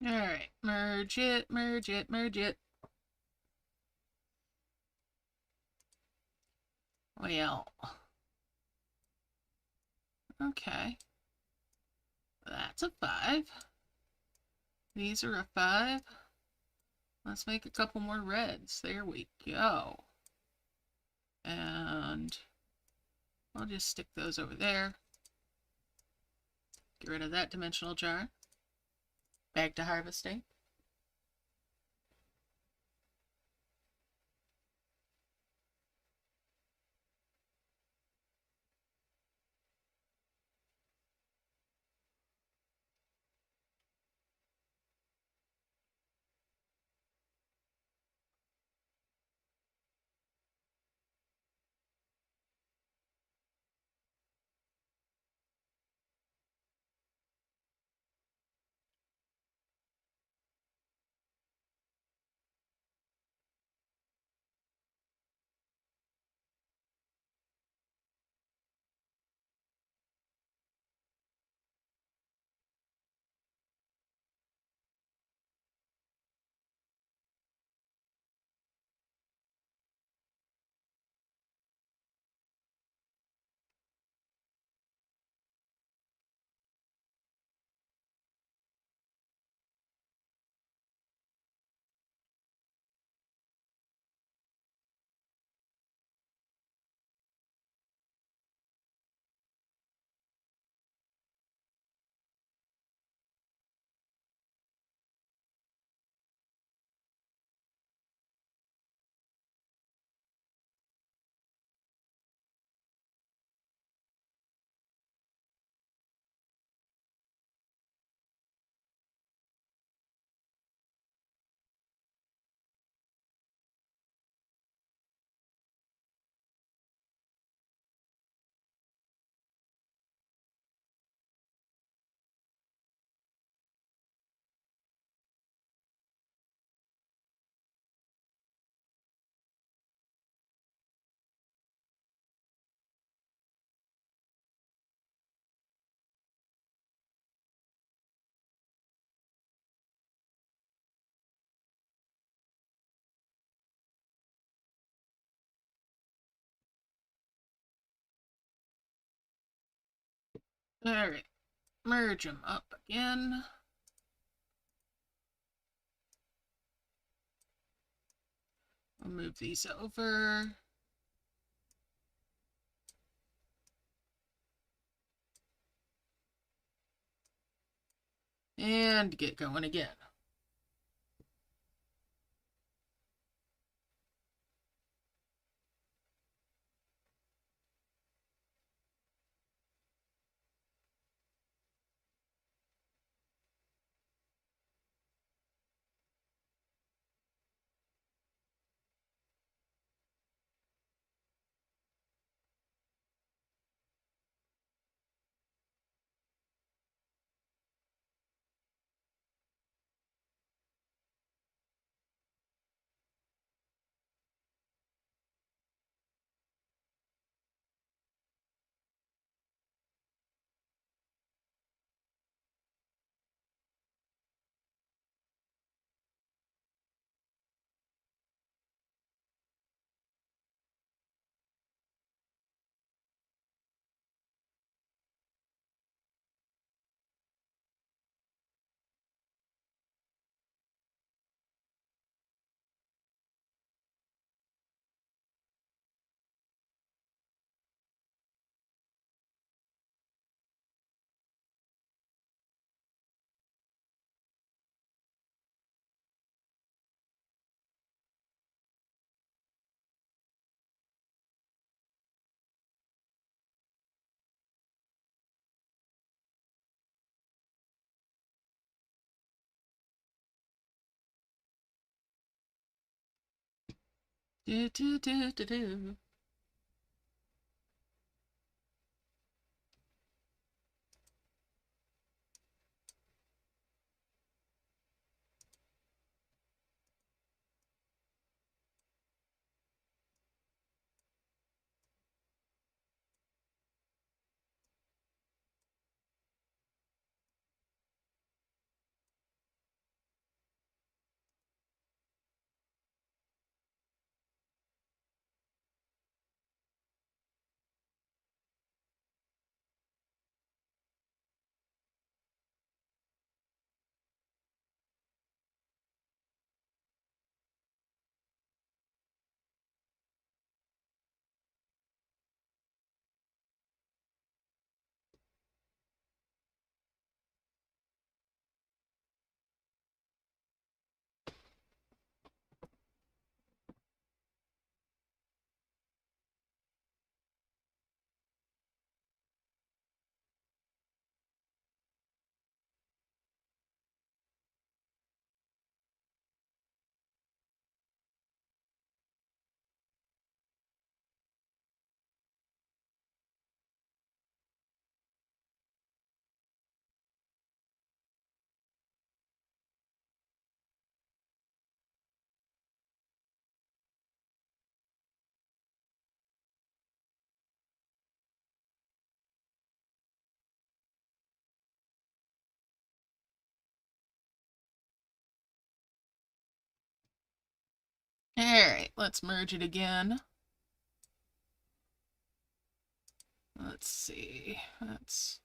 Alright, merge it, merge it, merge it. Well, okay. That's a 5. These are a 5. Let's make a couple more reds. There we go. And I'll just stick those over there. Get rid of that dimensional jar. Back to harvesting. Alright, merge them up again. We'll move these over. And get going again. Do, do, do, do, do. Alright, let's merge it again. Let's see. That's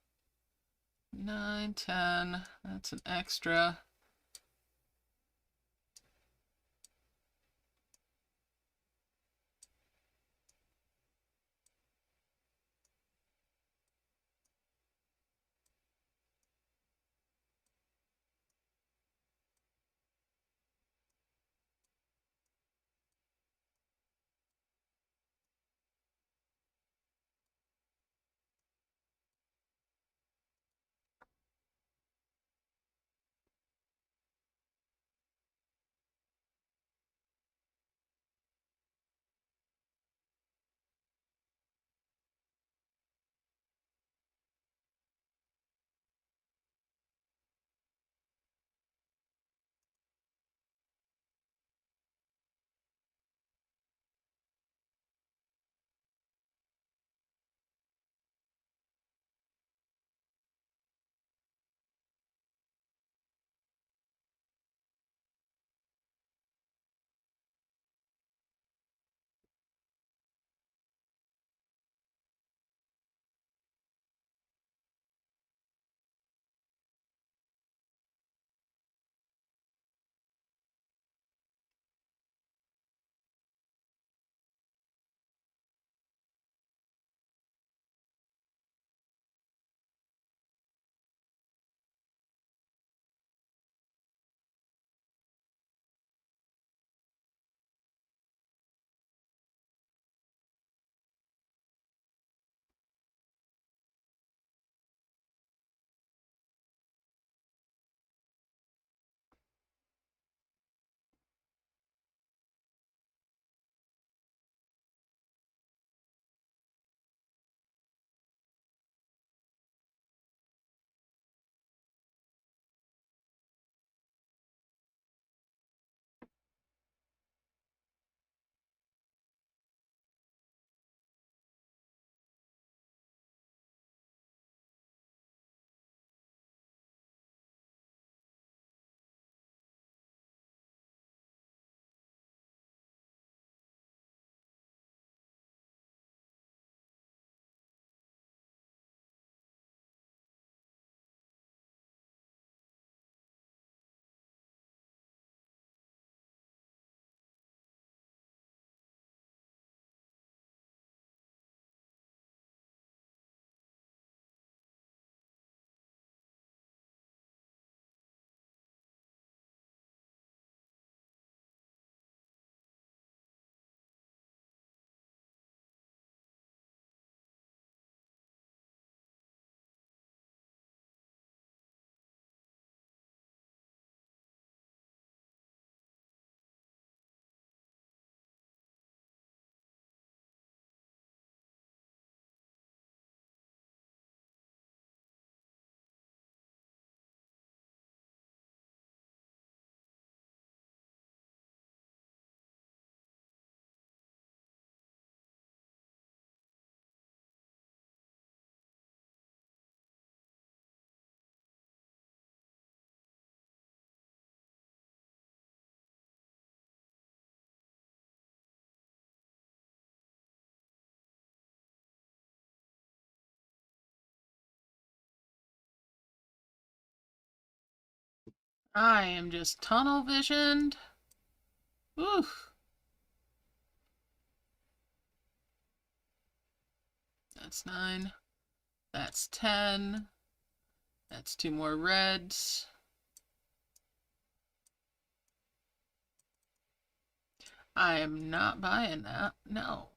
9, 10. That's an extra. I am just tunnel visioned. Oof. That's 9. That's 10. That's 2 more reds. I am not buying that. No.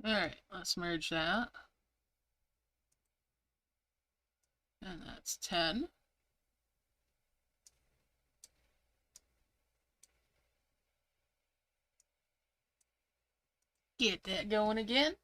Alright, let's merge that. And that's 10. Get that going again.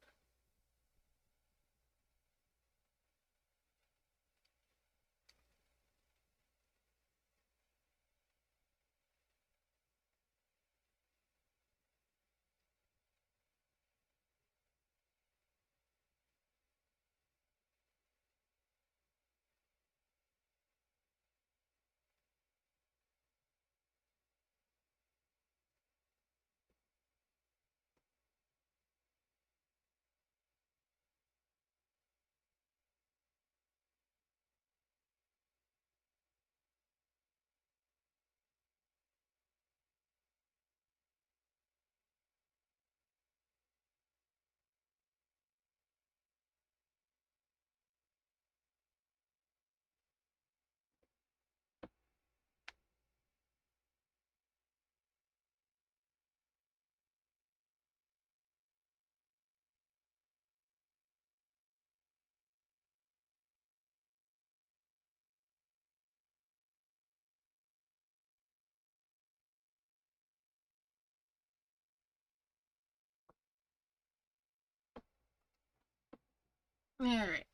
Alright.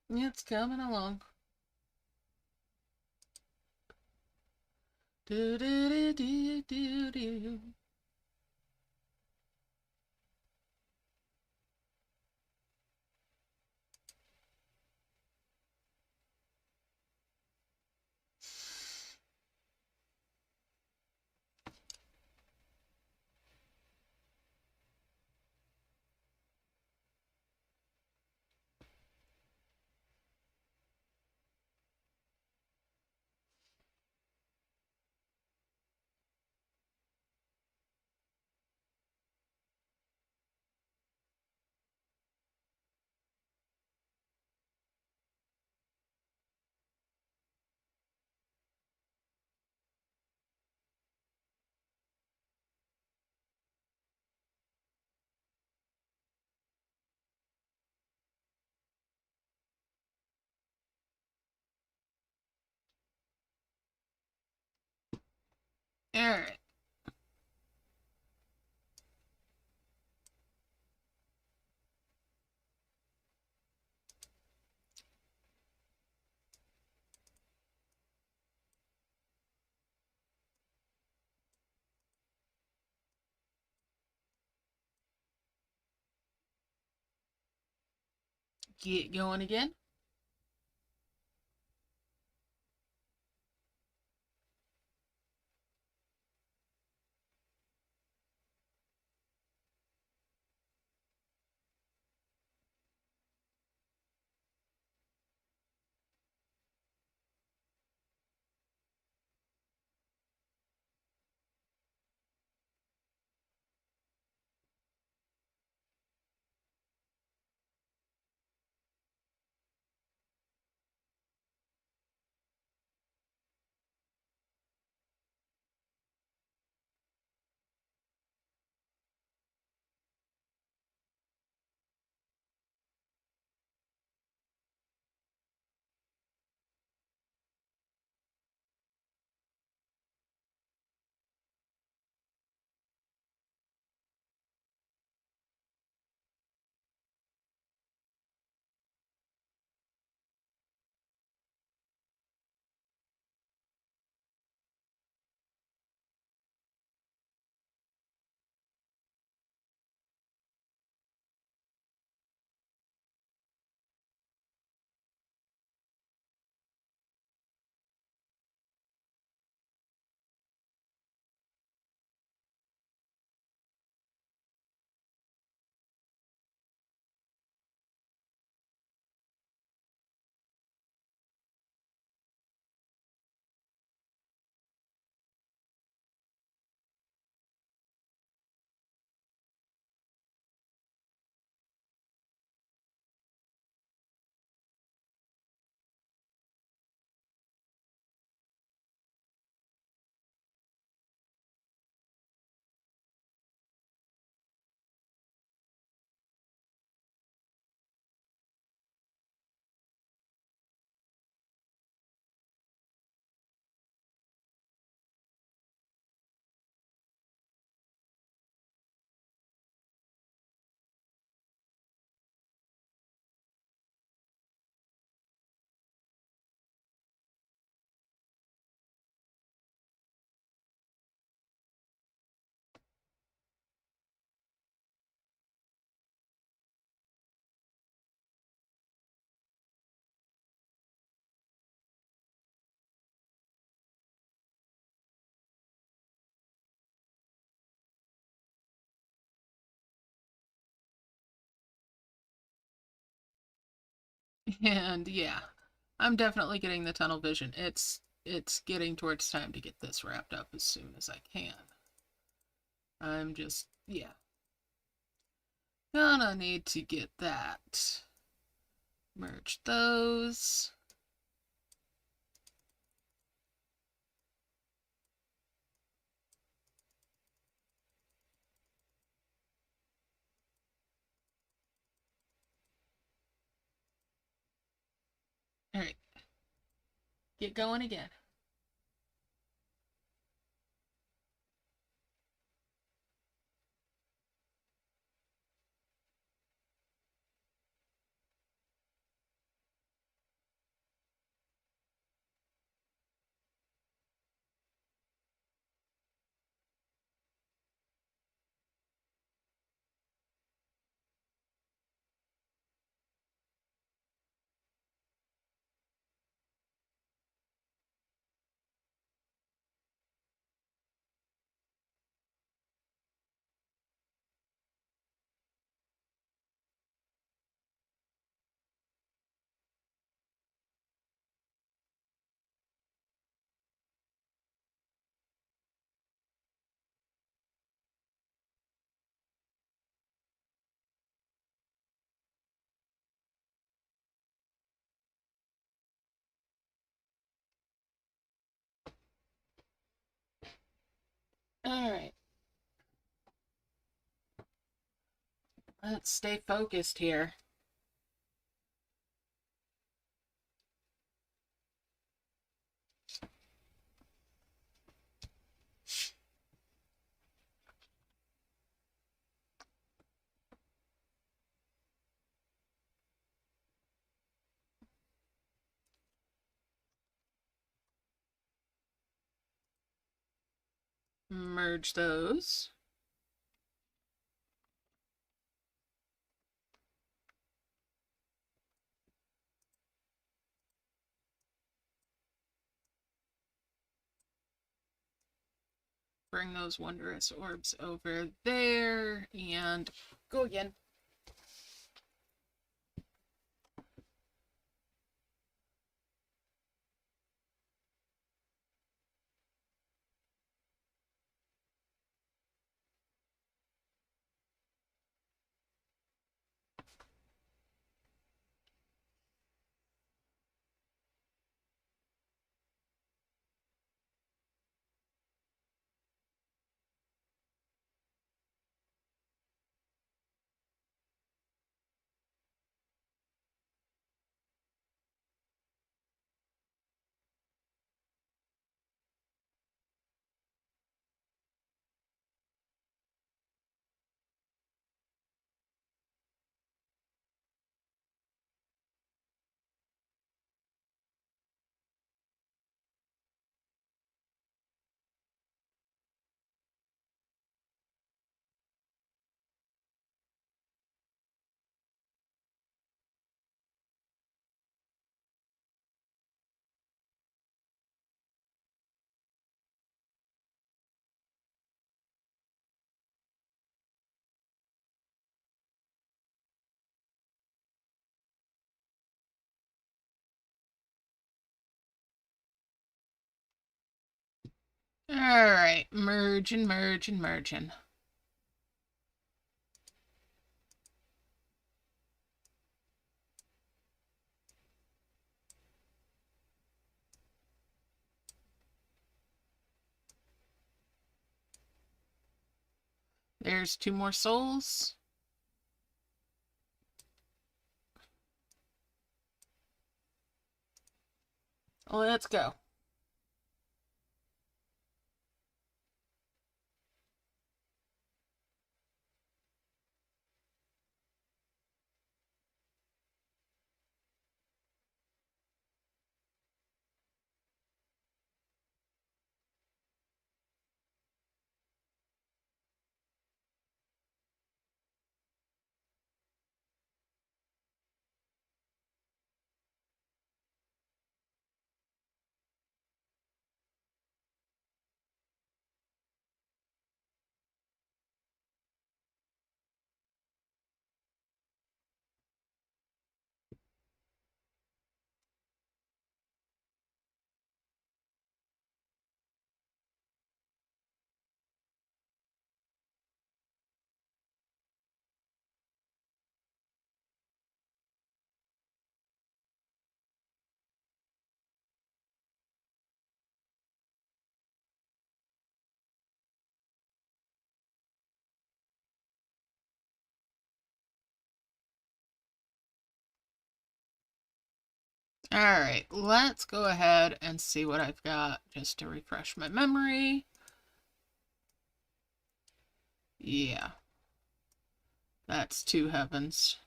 It's coming along. Do do do do do do. Alright. Get going again. And yeah, I'm definitely getting the tunnel vision. It's getting towards time to get this wrapped up as soon as I can. I'm just, yeah, gonna need to get that. Merge those. All right, get going again. All right, let's stay focused here. Merge those. Bring those wondrous orbs over there and go again. All right, merge and merge and merging. There's 2 more souls. Let's go. Alright, let's go ahead and see what I've got just to refresh my memory. Yeah. That's 2 heavens.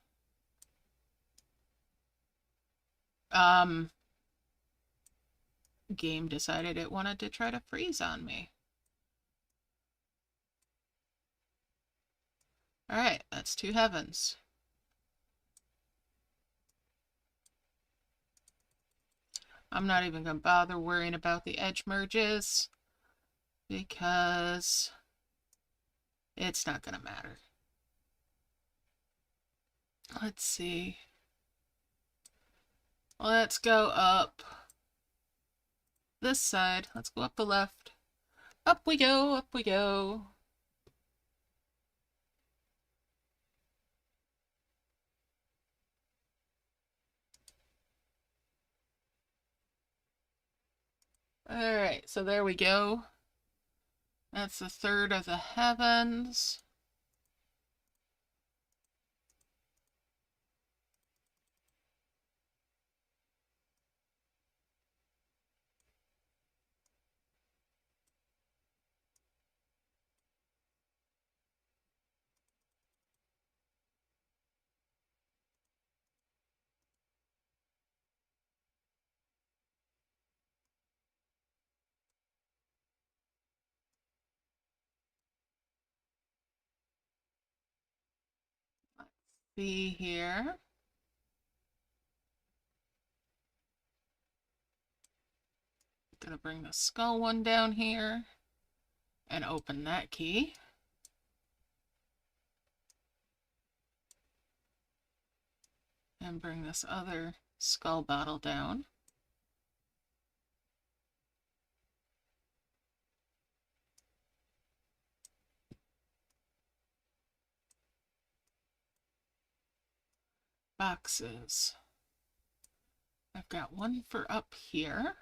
Game decided it wanted to try to freeze on me. Alright, that's 2 heavens. I'm not even going to bother worrying about the edge merges because it's not going to matter. Let's see. Let's go up this side. Let's go up the left. Up we go, up we go. Alright, so there we go. That's the 3rd of the heavens. Let's see here. Gonna bring the skull one down here and open that key. And bring this other skull bottle down. Boxes. I've got one for up here.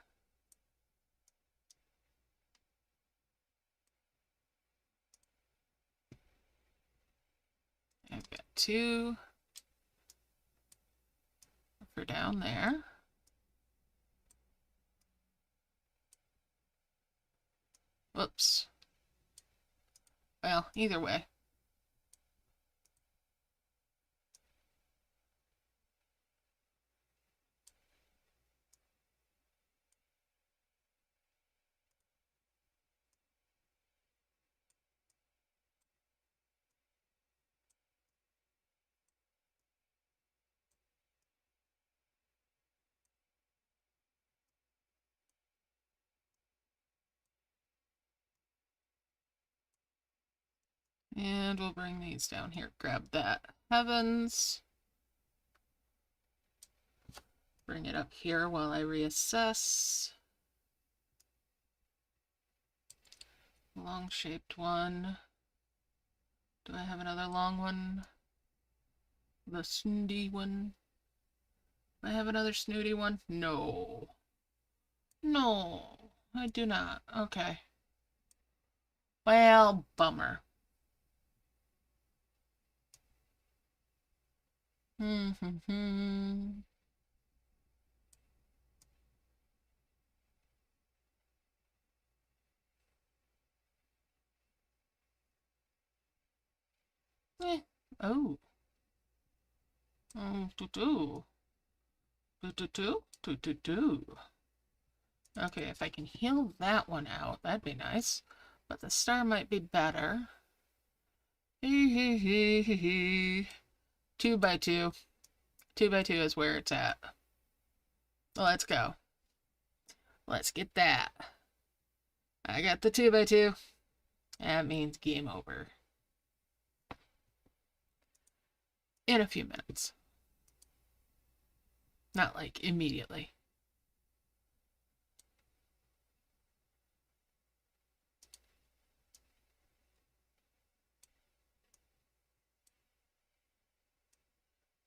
I've got 2 for down there. Whoops. Well, either way. And we'll bring these down here. Grab that heavens. Bring it up here while I reassess. Long-shaped one. Do I have another long one? The snooty one. Do I have another snooty one? No. No, I do not. Okay. Well, bummer. Eh. Oh. Do. Okay, if I can heal that one out, that'd be nice. But the star might be better. 2 by 2. 2 by 2 is where it's at. Let's go. Let's get that. I got the 2 by 2. That means game over. In a few minutes. Not like immediately.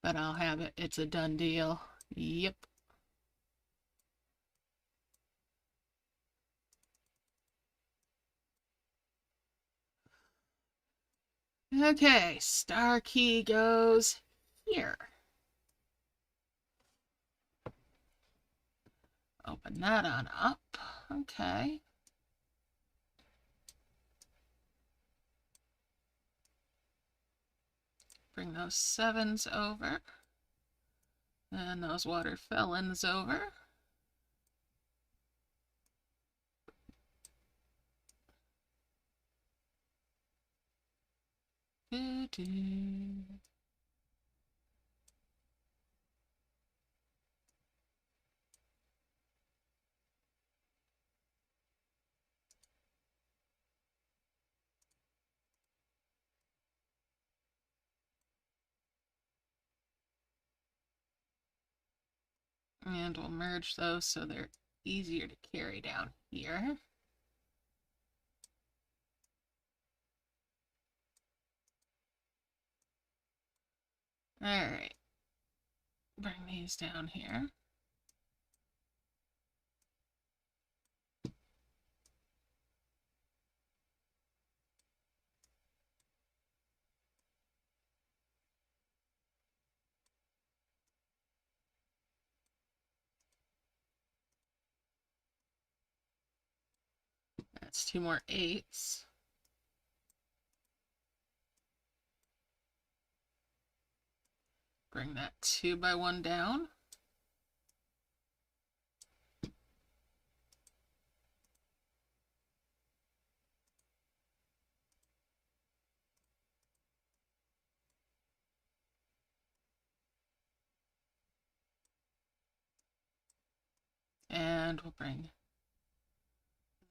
But I'll have it. It's a done deal. Yep. Okay, star key goes here. Open that on up. Okay. Bring those 7s over. And those water felons over. Doo-doo. And we'll merge those so they're easier to carry down here. All right. Bring these down here. That's 2 more 8s. Bring that 2x1 down. And we'll bring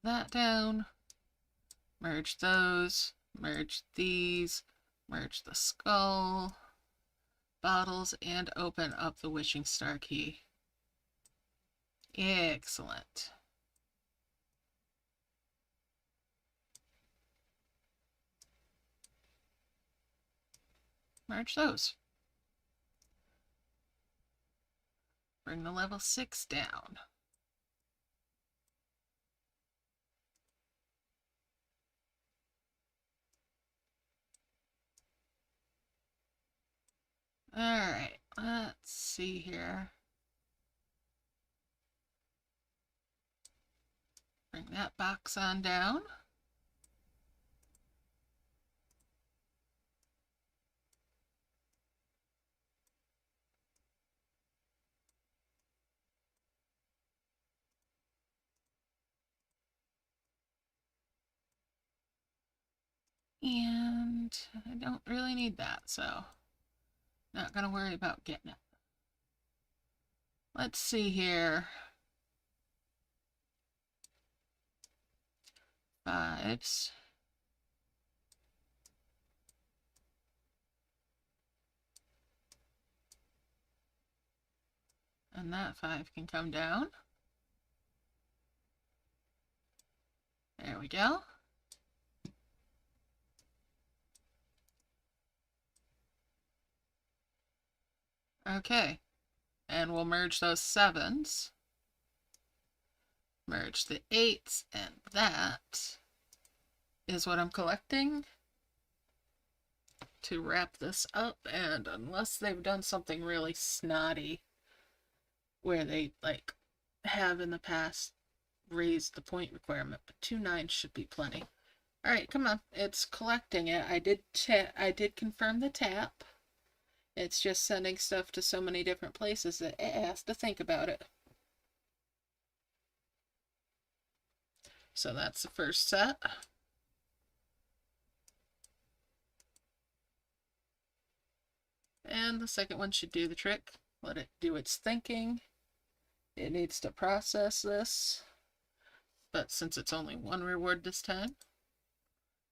that down. Merge those. Merge these. Merge the skull. Bottles, and open up the wishing star key. Excellent. Merge those. Bring the level 6 down. Alright, let's see here. Bring that box on down. And I don't really need that, so not gonna worry about getting it. Let's see here. 5s. And that 5 can come down. There we go. Okay, and we'll merge those 7s. Merge the 8s, and that is what I'm collecting to wrap this up. And unless they've done something really snotty where they like have in the past raised the point requirement, but 2 9s should be plenty. All right, come on, it's collecting it. I did confirm the tap. It's just sending stuff to so many different places that it has to think about it. So that's the first set. And the second one should do the trick. Let it do its thinking. It needs to process this. But since it's only 1 reward this time,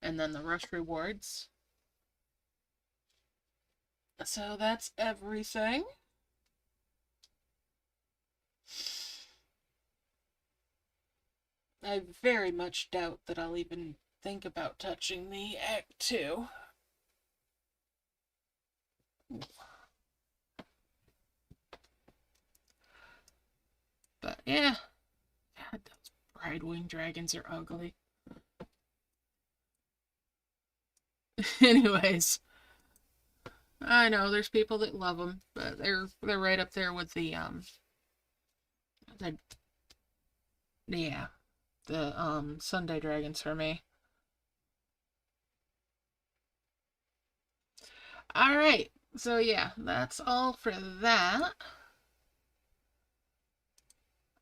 and then the rush rewards. So that's everything. I very much doubt that I'll even think about touching the Act 2. But yeah, God, those Bridewing dragons are ugly. Anyways, I know there's people that love them, but they're right up there with the Yeah, the Sunday Dragons for me. All right, so yeah, that's all for that.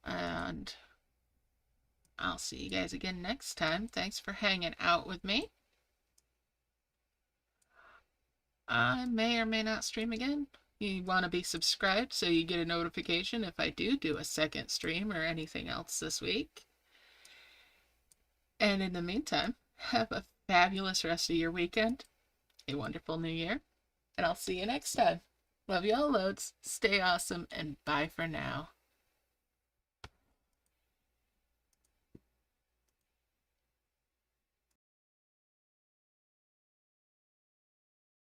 And I'll see you guys again next time. Thanks for hanging out with me. I may or may not stream again. You want to be subscribed so you get a notification if I do a second stream or anything else this week. And in the meantime, have a fabulous rest of your weekend, a wonderful new year, and I'll see you next time. Love you all loads. Stay awesome, and bye for now.